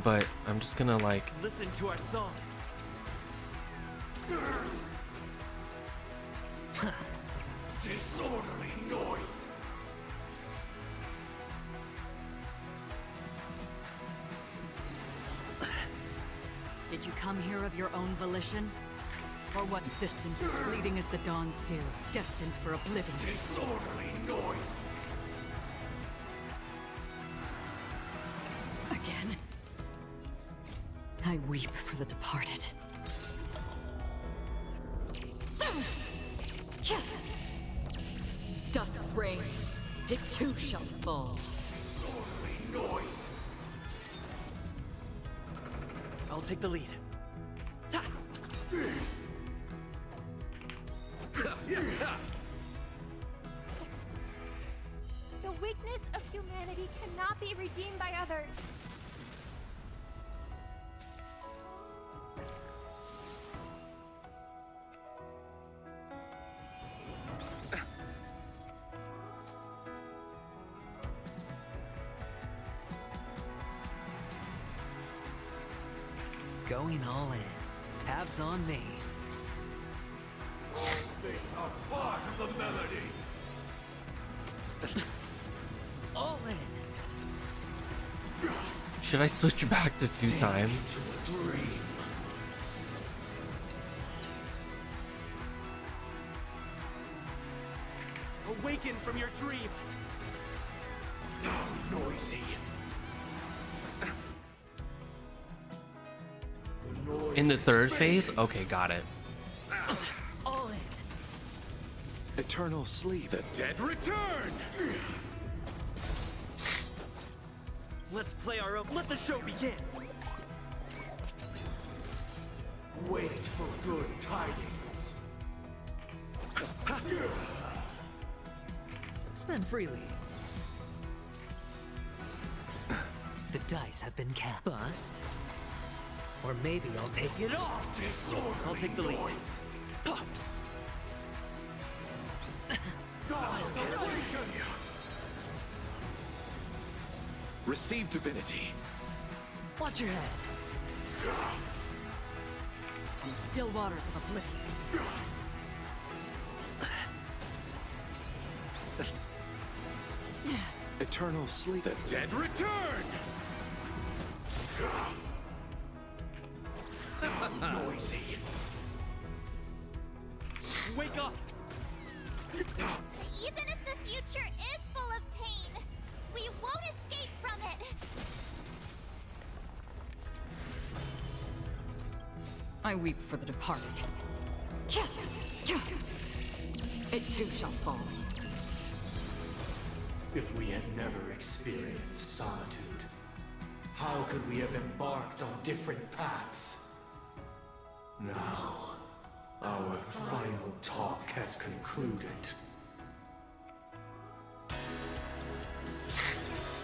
but I'm just gonna like listen to our song. Disorderly noise. Did you come here of your own volition? Or what existence is fleeting as the dawn's dew, destined for oblivion? Disorderly noise. Again? I weep for the departed. Dusk's reign, it too shall fall. Disorderly noise. I'll take the lead. The weakness of humanity cannot be redeemed by others. Going all in. Tabs on me. All things are part of the melody. All in. Should I switch back to 2 times? Dream. Awaken from your dream. Now noisy. In the 3rd phase? Okay, got it. All in. Eternal sleep. The dead return. Let's play our own. Let the show begin. Wait for good tidings. Spend freely. The dice have been cast. Bust. Or maybe I'll take it off. Disorderly I'll take the lead. noise. Receive divinity. Watch your head. On the still waters of oblivion. Eternal sleep. The dead return. Noisy. Wake up! Even if the future is full of pain, we won't escape from it. I weep for the departed. It too shall fall. If we had never experienced solitude, how could we have embarked on different paths? Now, our final talk has concluded.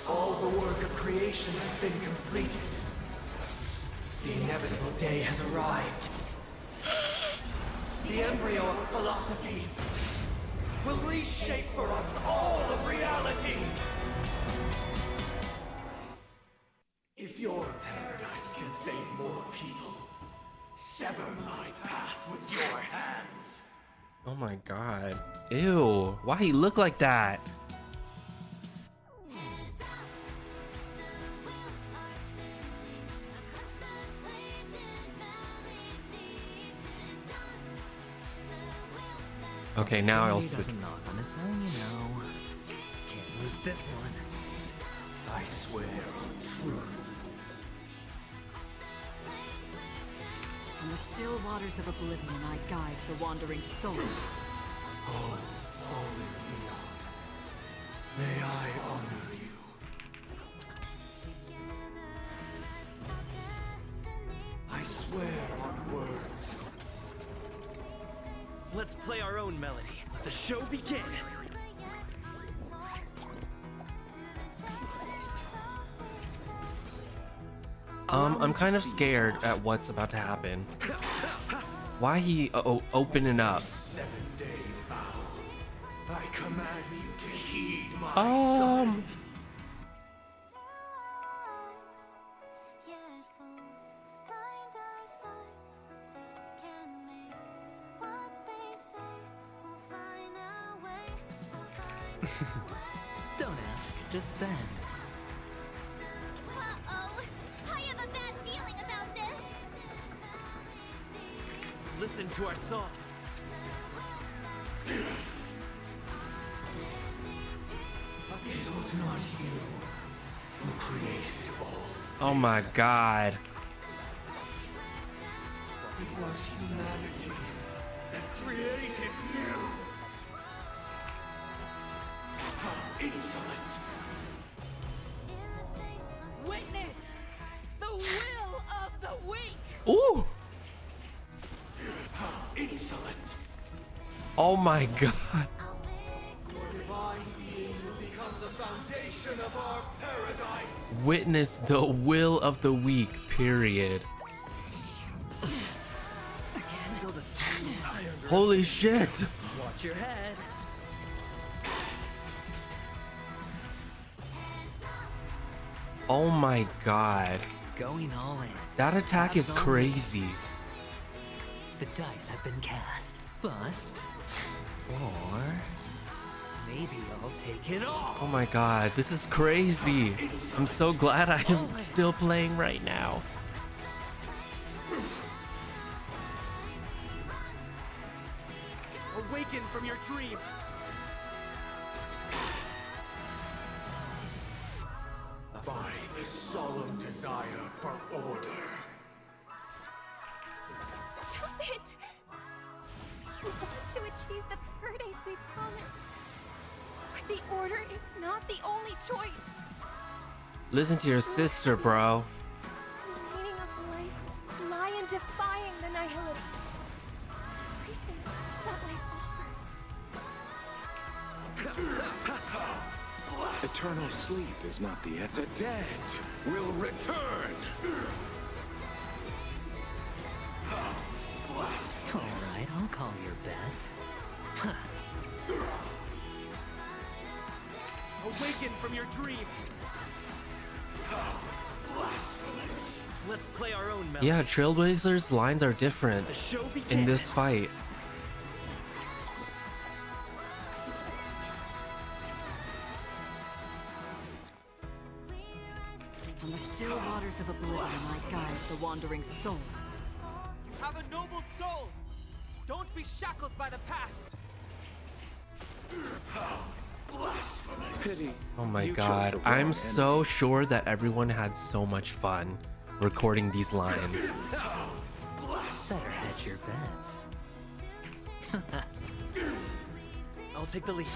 All the work of creation has been completed. The inevitable day has arrived. The embryo of philosophy will reshape for us all of reality. If your paradise can save more people, sever my path with your hands. Oh my god. Ew. Why he look like that? Okay, now I'll switch. Doesn't knock on its own, you know. Can't lose this one. I swear on truth. On the still waters of oblivion, I guide the wandering souls. Oh, holy Leon, may I honor you. I swear on words. Let's play our own melody. Let the show begin. I'm kind of scared at what's about to happen. Why he opening up? 7-day vow. I command you to heed my son. Don't ask, just spend. Uh-oh. I have a bad feeling about this. Listen to our song. It was not you who created all. Oh my god. It was humanity that created you. How insolent. Witness the will of the weak. Ooh. How insolent. Oh my god. Your divine being will become the foundation of our paradise. Witness the will of the weak, period. Holy shit. Watch your head. Oh my god. Going all in. That attack is crazy. The dice have been cast. Bust. Or maybe I'll take it all. Oh my god, this is crazy. I'm so glad I am still playing right now. Awaken from your dream. By the solemn desire for order. Stop it! You want to achieve the paradise we promised. But the order is not the only choice. Listen to your sister, bro. The meaning of life lie in defying the nihility. Everything that life offers. Eternal sleep is not the end. The dead will return. Alright, I'll call your bet. Awaken from your dream. Blasphemous. Let's play our own melody. Yeah, Trailblazers' lines are different in this fight. On the still waters of oblivion, I guide the wandering souls. Have a noble soul. Don't be shackled by the past. Blasphemous. Pity. Oh my You chose god, the wrong I'm enemy. so sure that everyone had so much fun recording these lines. Better hedge your bets. I'll take the lead.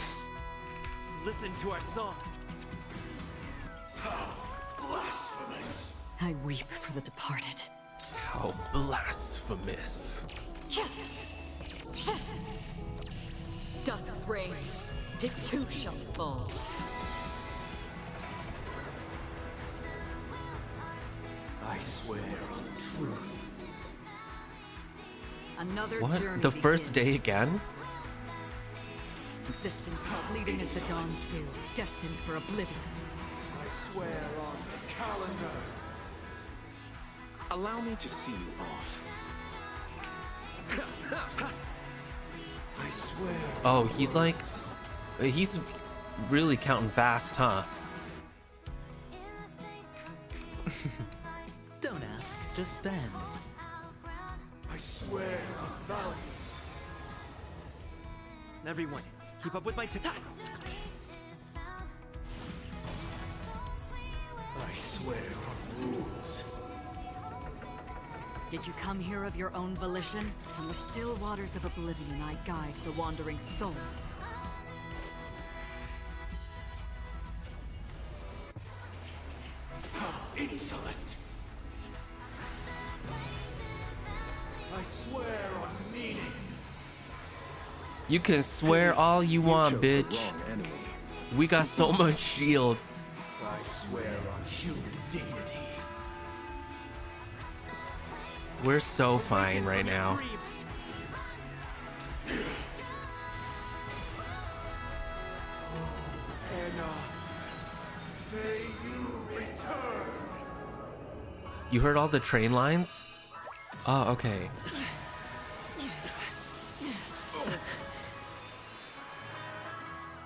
Listen to our song. Blasphemous. I weep for the departed. How blasphemous. Dusk's reign, it too shall fall. I swear on truth. Another What? journey The first begins. day again? Existence fleeting as the dawn's dew, destined for oblivion. I swear on the calendar. Allow me to see you off. I swear. Oh, he's like... He's really counting fast, huh? Don't ask, just spend. I swear on values. Everyone, keep up with my TikTok. I swear on rules. Did you come here of your own volition? From the still waters of oblivion, I guide the wandering souls. How insolent. I swear on meaning. You can swear all you want, chose the bitch. wrong enemy. We got so much shield. I swear on human dignity. We're so fine right now. May you return. You heard all the train lines? Oh, okay.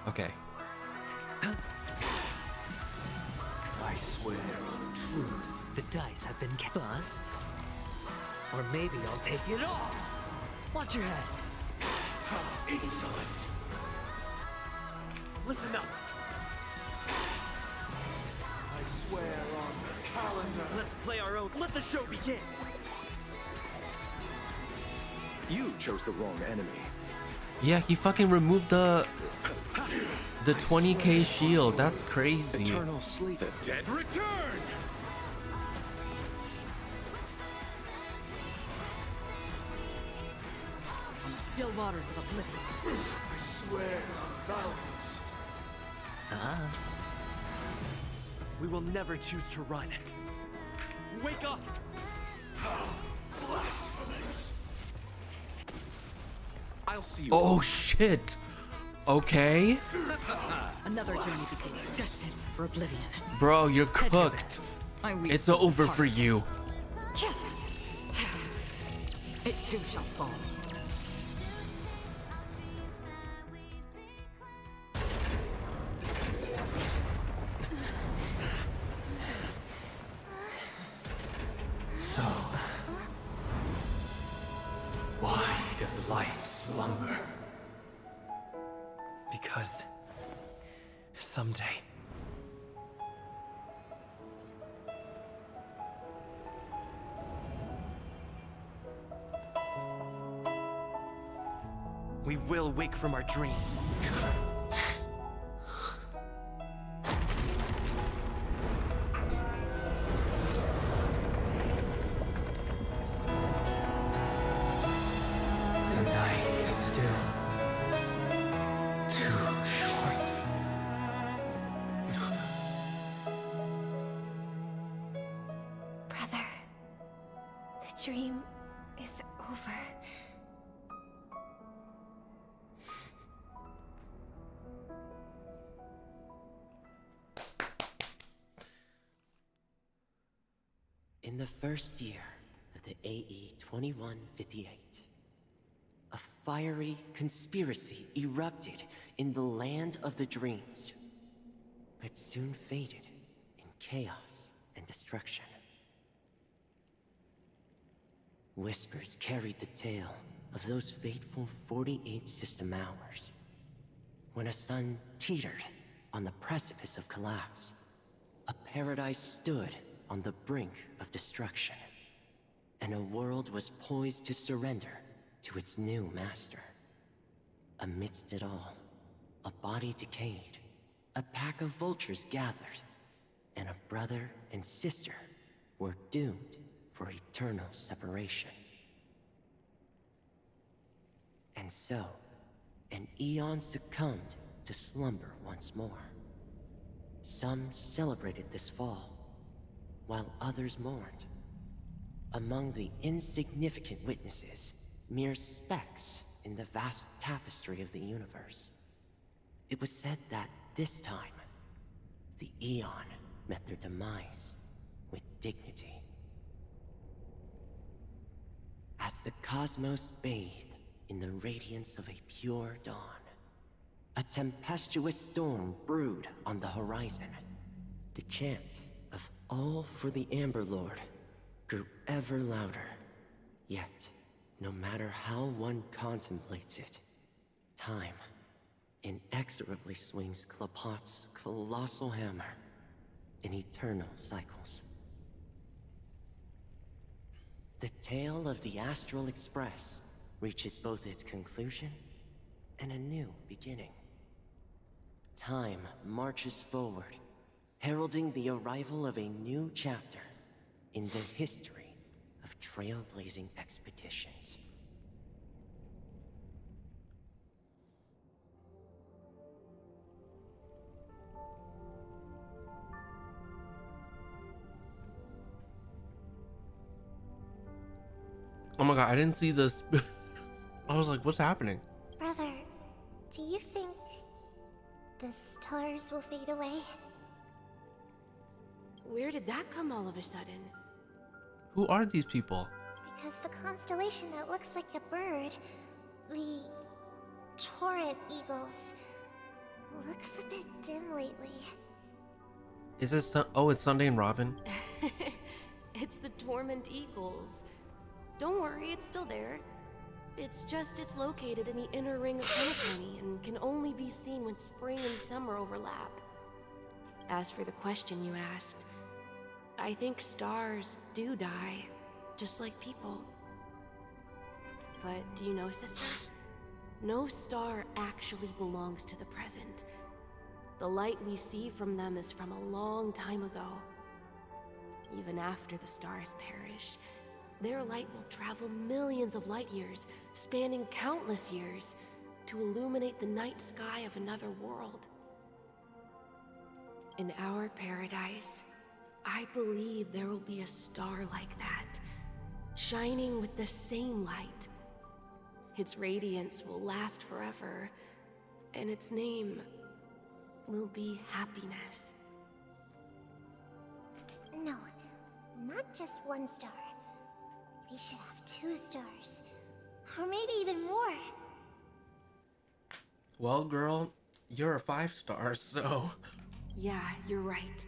Okay. I swear on truth. The dice have been bust. Or maybe I'll take it all. Watch your head. How insolent. Listen up. I swear on the calendar. Let's play our own. Let the show begin. You chose the wrong enemy. Yeah, he fucking removed the 20k shield. That's crazy. Eternal sleep. The dead return. Still waters of oblivion. I swear on balance. We will never choose to run. Wake up! How blasphemous. I'll see you. Oh shit. Okay. Another journey begins, destined for oblivion. Bro, you're cooked. It's over for you. It too shall fall. So, why does life slumber? Because someday we will wake from our dreams. The night is still too short. Brother, the dream is over. In the first year of the AE 2158, a fiery conspiracy erupted in the land of the dreams, but soon faded in chaos and destruction. Whispers carried the tale of those fateful 48 system hours, when a sun teetered on the precipice of collapse. A paradise stood on the brink of destruction, and a world was poised to surrender to its new master. Amidst it all, a body decayed, a pack of vultures gathered, and a brother and sister were doomed for eternal separation. And so, an eon succumbed to slumber once more. Some celebrated this fall, while others mourned. Among the insignificant witnesses, mere specks in the vast tapestry of the universe. It was said that this time, the Eon met their demise with dignity. As the cosmos bathed in the radiance of a pure dawn, a tempestuous storm brewed on the horizon. The chant of "All for the Amber Lord" grew ever louder. Yet, no matter how one contemplates it, time inexorably swings Klapot's colossal hammer in eternal cycles. The tale of the Astral Express reaches both its conclusion and a new beginning. Time marches forward, heralding the arrival of a new chapter in the history of trailblazing expeditions. Oh my god, I didn't see this. I was like, what's happening? Brother, do you think the stars will fade away? Where did that come all of a sudden? Who are these people? Because the constellation that looks like a bird, the torrent eagles, looks a bit dim lately. Is this oh, it's Sunday and Robin? It's the Torment Eagles. Don't worry, it's still there. It's located in the inner ring of penacony and can only be seen when spring and summer overlap. As for the question you asked, I think stars do die, just like people. But do you know, sister? No star actually belongs to the present. The light we see from them is from a long time ago. Even after the stars perish, their light will travel millions of light years, spanning countless years, to illuminate the night sky of another world. In our paradise, I believe there will be a star like that, shining with the same light. Its radiance will last forever, and its name will be happiness. No, not just one star. We should have 2 stars. Or maybe even more. Well, girl, you're a 5-star, so... Yeah, you're right.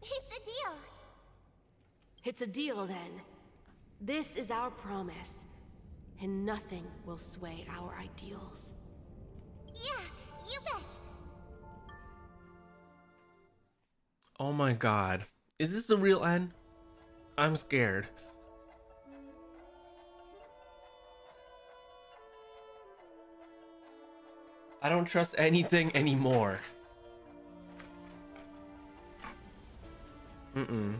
It's a deal. It's a deal, then. This is our promise, and nothing will sway our ideals. Yeah, you bet. Oh my god. Is this the real end? I'm scared. I don't trust anything anymore. Mm-mm.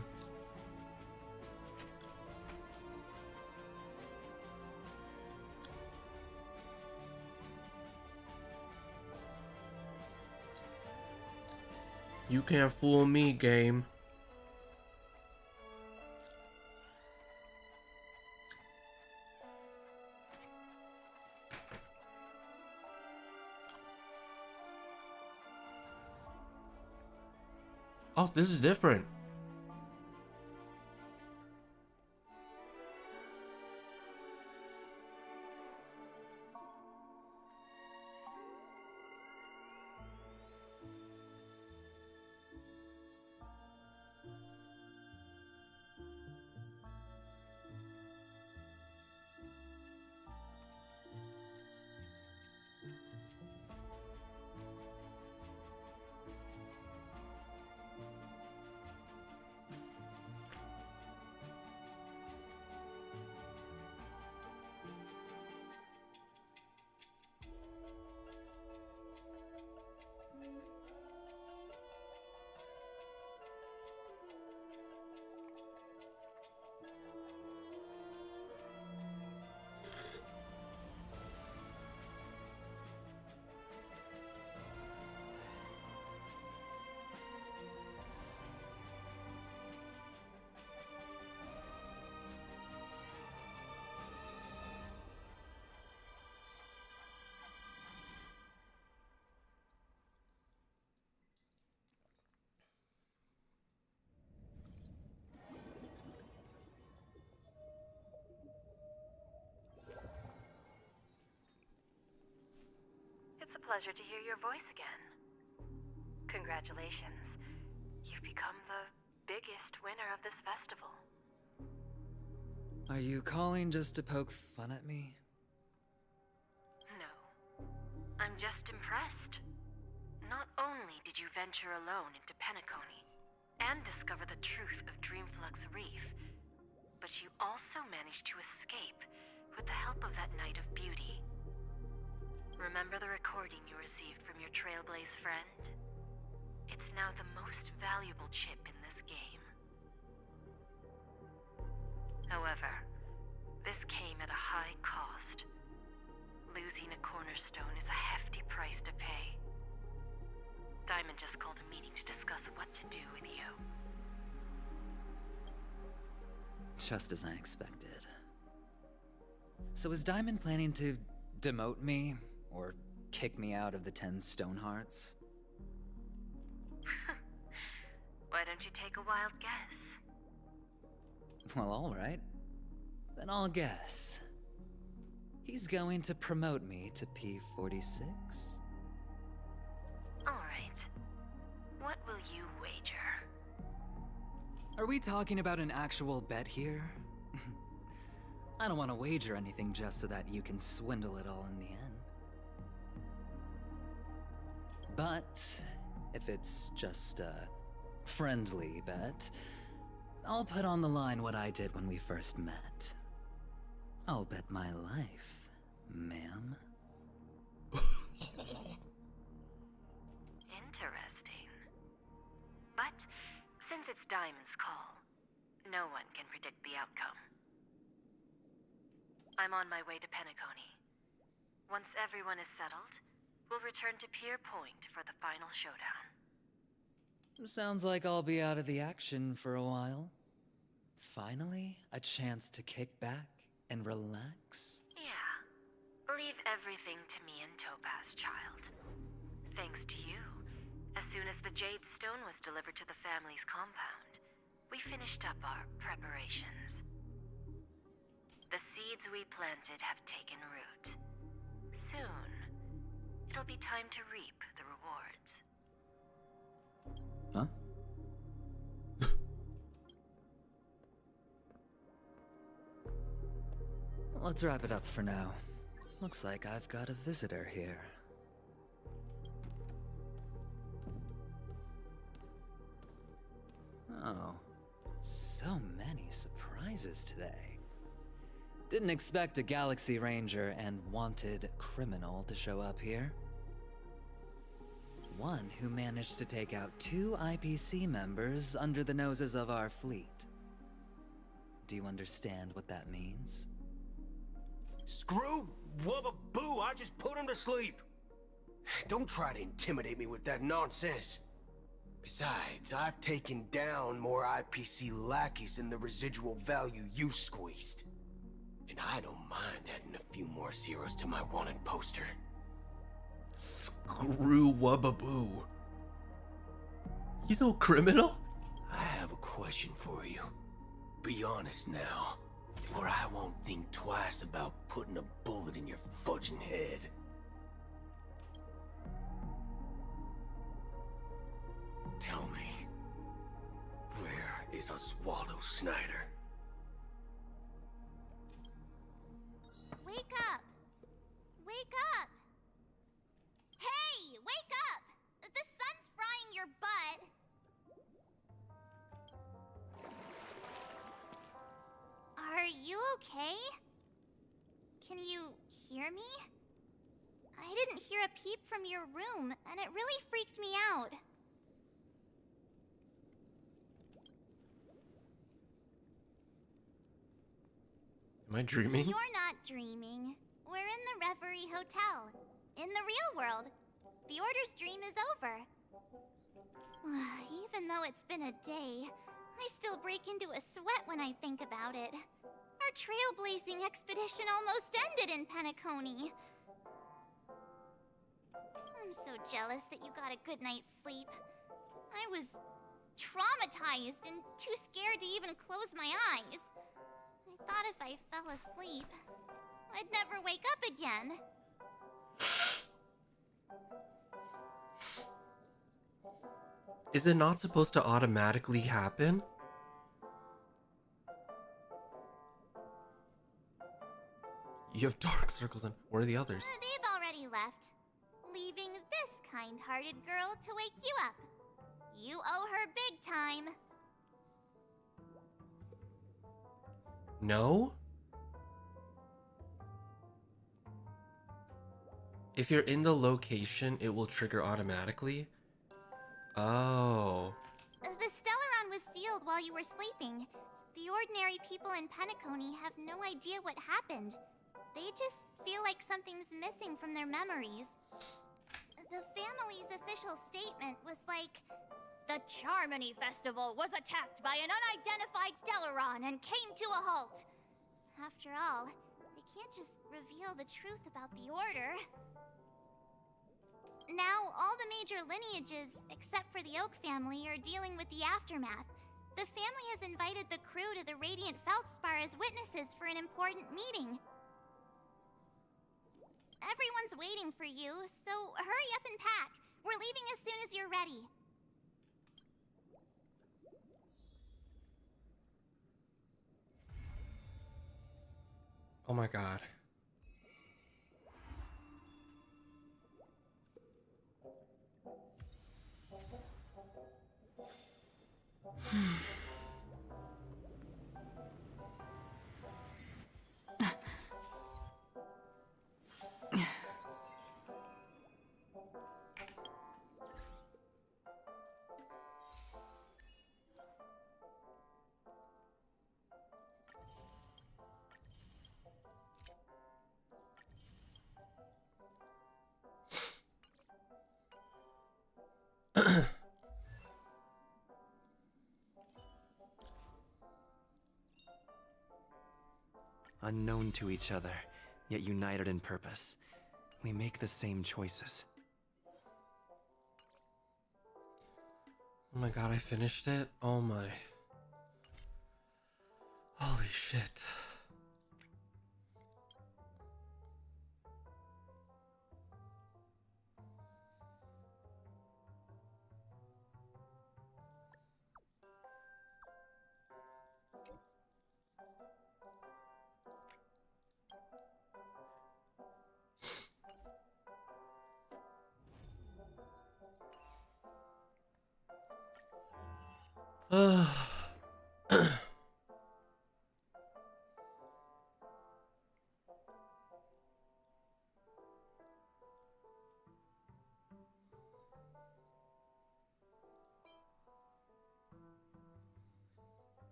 You can't fool me, game. Oh, this is different. It's a pleasure to hear your voice again. Congratulations. You've become the biggest winner of this festival. Are you calling just to poke fun at me? No. I'm just impressed. Not only did you venture alone into penacony and discover the truth of Dreamflux Reef, but you also managed to escape with the help of that Knight of Beauty. Remember the recording you received from your Trailblaze friend? It's now the most valuable chip in this game. However, this came at a high cost. Losing a cornerstone is a hefty price to pay. Diamond just called a meeting to discuss what to do with you. just as I expected. So is Diamond planning to demote me, or kick me out of the 10 Stonehearts? Why don't you take a wild guess? Well, alright. Then I'll guess. He's going to promote me to P46? Alright. What will you wager? Are we talking about an actual bet here? I don't want to wager anything just so that you can swindle it all in the end. But if it's just a friendly bet, I'll put on the line what I did when we first met. I'll bet my life, ma'am. Interesting. But since it's Diamond's call, no one can predict the outcome. I'm on my way to Penacony. Once everyone is settled, we'll return to Pier Point for the final showdown. Sounds like I'll be out of the action for a while. Finally, a chance to kick back and relax. Yeah. Leave everything to me and Topaz, child. Thanks to you, as soon as the Jade Stone was delivered to the family's compound, we finished up our preparations. The seeds we planted have taken root. Soon, it'll be time to reap the rewards. Huh? Let's wrap it up for now. Looks like I've got a visitor here. Oh, so many surprises today. Didn't expect a Galaxy Ranger and wanted criminal to show up here. One who managed to take out 2 IPC members under the noses of our fleet. Do you understand what that means? Screw Wubba Boo, I just put him to sleep. Don't try to intimidate me with that nonsense. Besides, I've taken down more IPC lackeys than the residual value you squeezed. And I don't mind adding a few more zeros to my wanted poster. Screw Wubba Boo. He's a criminal? I have a question for you. Be honest now, or I won't think twice about putting a bullet in your fudging head. Tell me, where is Oswaldo Snyder? Wake up! Wake up! Hey, wake up! The sun's frying your butt. Are you okay? Can you hear me? I didn't hear a peep from your room, and it really freaked me out. Am I dreaming? You're not dreaming. We're in the Reverie Hotel. In the real world. The Order's dream is over. Even though it's been a day, I still break into a sweat when I think about it. Our trailblazing expedition almost ended in Penacony. I'm so jealous that you got a good night's sleep. I was traumatized and too scared to even close my eyes. I thought if I fell asleep, I'd never wake up again. Is it not supposed to automatically happen? You have dark circles and where are the others? They've already left, leaving this kind-hearted girl to wake you up. You owe her big time. No? If you're in the location, it will trigger automatically? Oh. The Stellaron was sealed while you were sleeping. The ordinary people in Penacony have no idea what happened. They just feel like something's missing from their memories. The family's official statement was like, The Charmony Festival was attacked by an unidentified Stellaron and came to a halt. After all, they can't just reveal the truth about the Order. Now, all the major lineages, except for the Oak family, are dealing with the aftermath. The family has invited the crew to the Radiant Feldspar as witnesses for an important meeting. Everyone's waiting for you, so hurry up and pack. We're leaving as soon as you're ready. Oh my god. Unknown to each other, yet united in purpose. We make the same choices. Oh my god, I finished it? Oh my. Holy shit.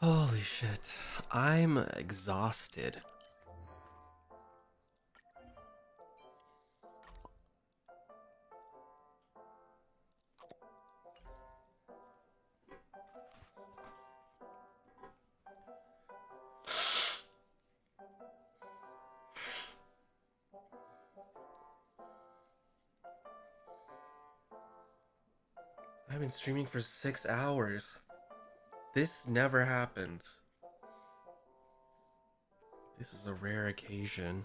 Holy shit. I'm exhausted. I've been streaming for 6 hours. This never happened. This is a rare occasion.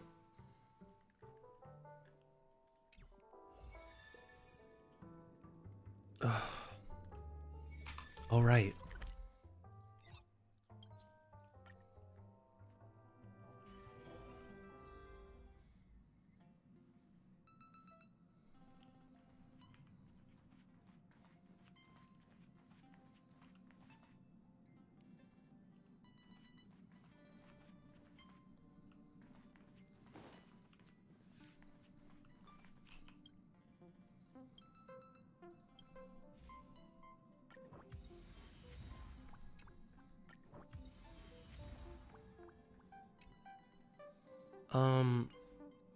All right.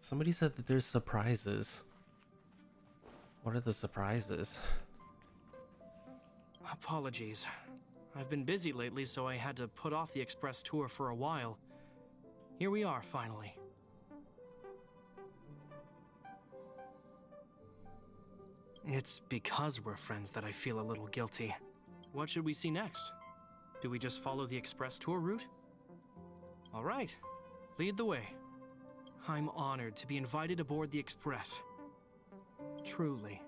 Somebody said that there's surprises. What are the surprises? Apologies. I've been busy lately, so I had to put off the express tour for a while. Here we are, finally. It's because we're friends that I feel a little guilty. What should we see next? Do we just follow the express tour route? All right, lead the way. I'm honored to be invited aboard the Express. Truly,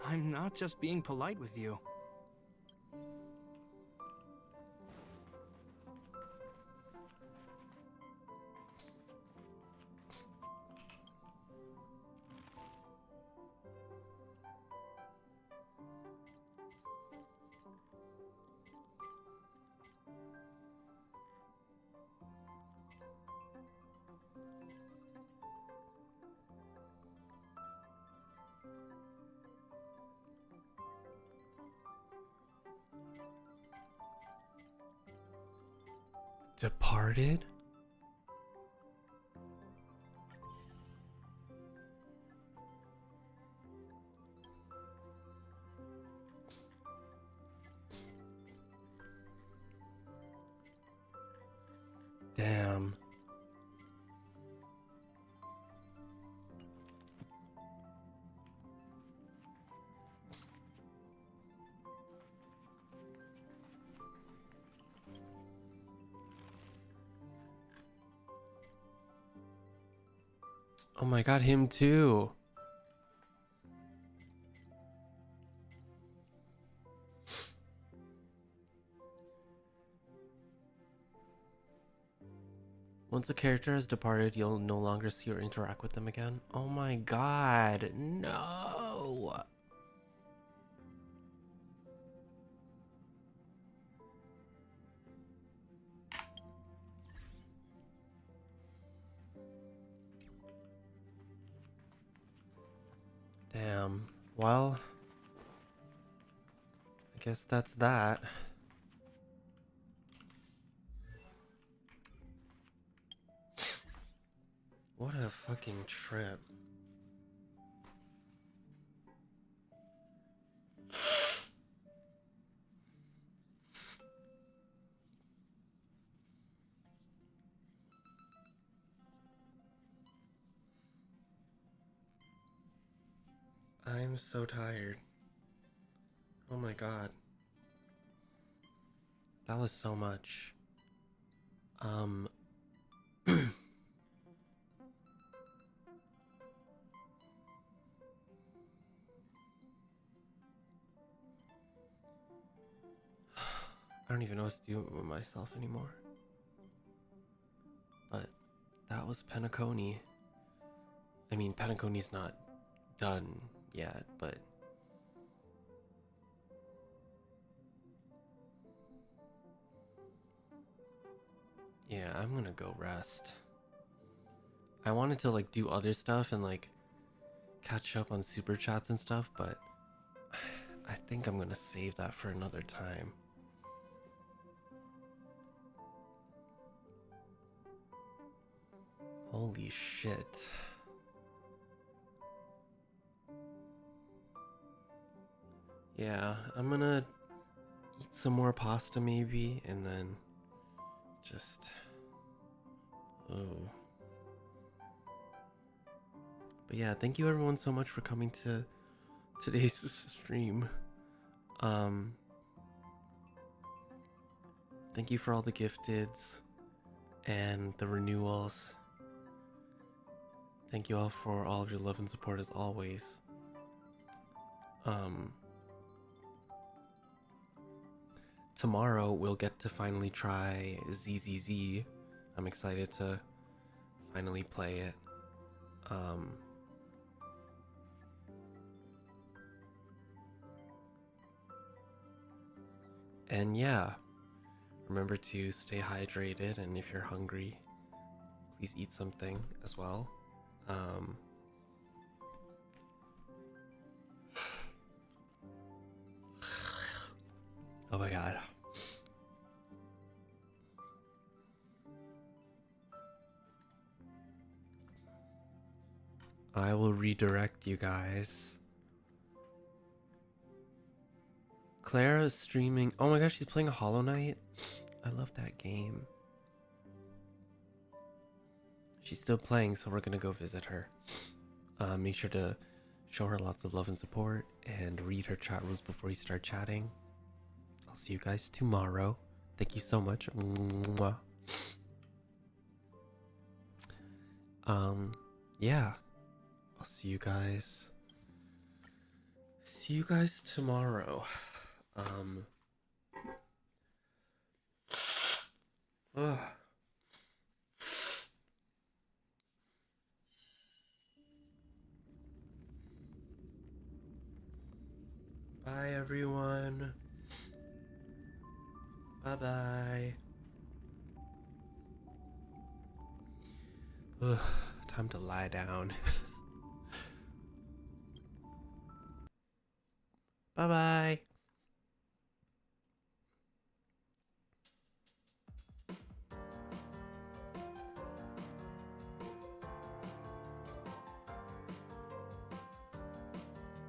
I'm not just being polite with you. Departed? Damn. Oh my god, him too. Once a character has departed, you'll no longer see or interact with them again. Oh my god, no. Damn. Well, I guess that's that. What a fucking trip. I'm so tired. Oh my god. That was so much. I don't even know what to do with myself anymore. But that was penacony. I mean, penacony's not done yet, but yeah, I'm gonna go rest. I wanted to like do other stuff and like catch up on super chats and stuff, but I think I'm gonna save that for another time. Holy shit. Yeah, I'm gonna eat some more pasta maybe, and then just... oh. But yeah, thank you everyone so much for coming to today's stream. Thank you for all the gifteds and the renewals. Thank you all for all of your love and support as always. Tomorrow we'll get to finally try ZZZ. I'm excited to finally play it. And yeah, remember to stay hydrated, and if you're hungry, please eat something as well. Oh my god. I will redirect you guys. Claire is streaming. Oh my gosh, she's playing a Hollow Knight. I love that game. She's still playing, so we're gonna go visit her. Make sure to show her lots of love and support and read her chat rules before you start chatting. I'll see you guys tomorrow. Thank you so much. Mwah. Yeah. I'll see you guys. See you guys tomorrow. Ugh. Bye everyone. Bye bye. Ugh, time to lie down. Bye bye.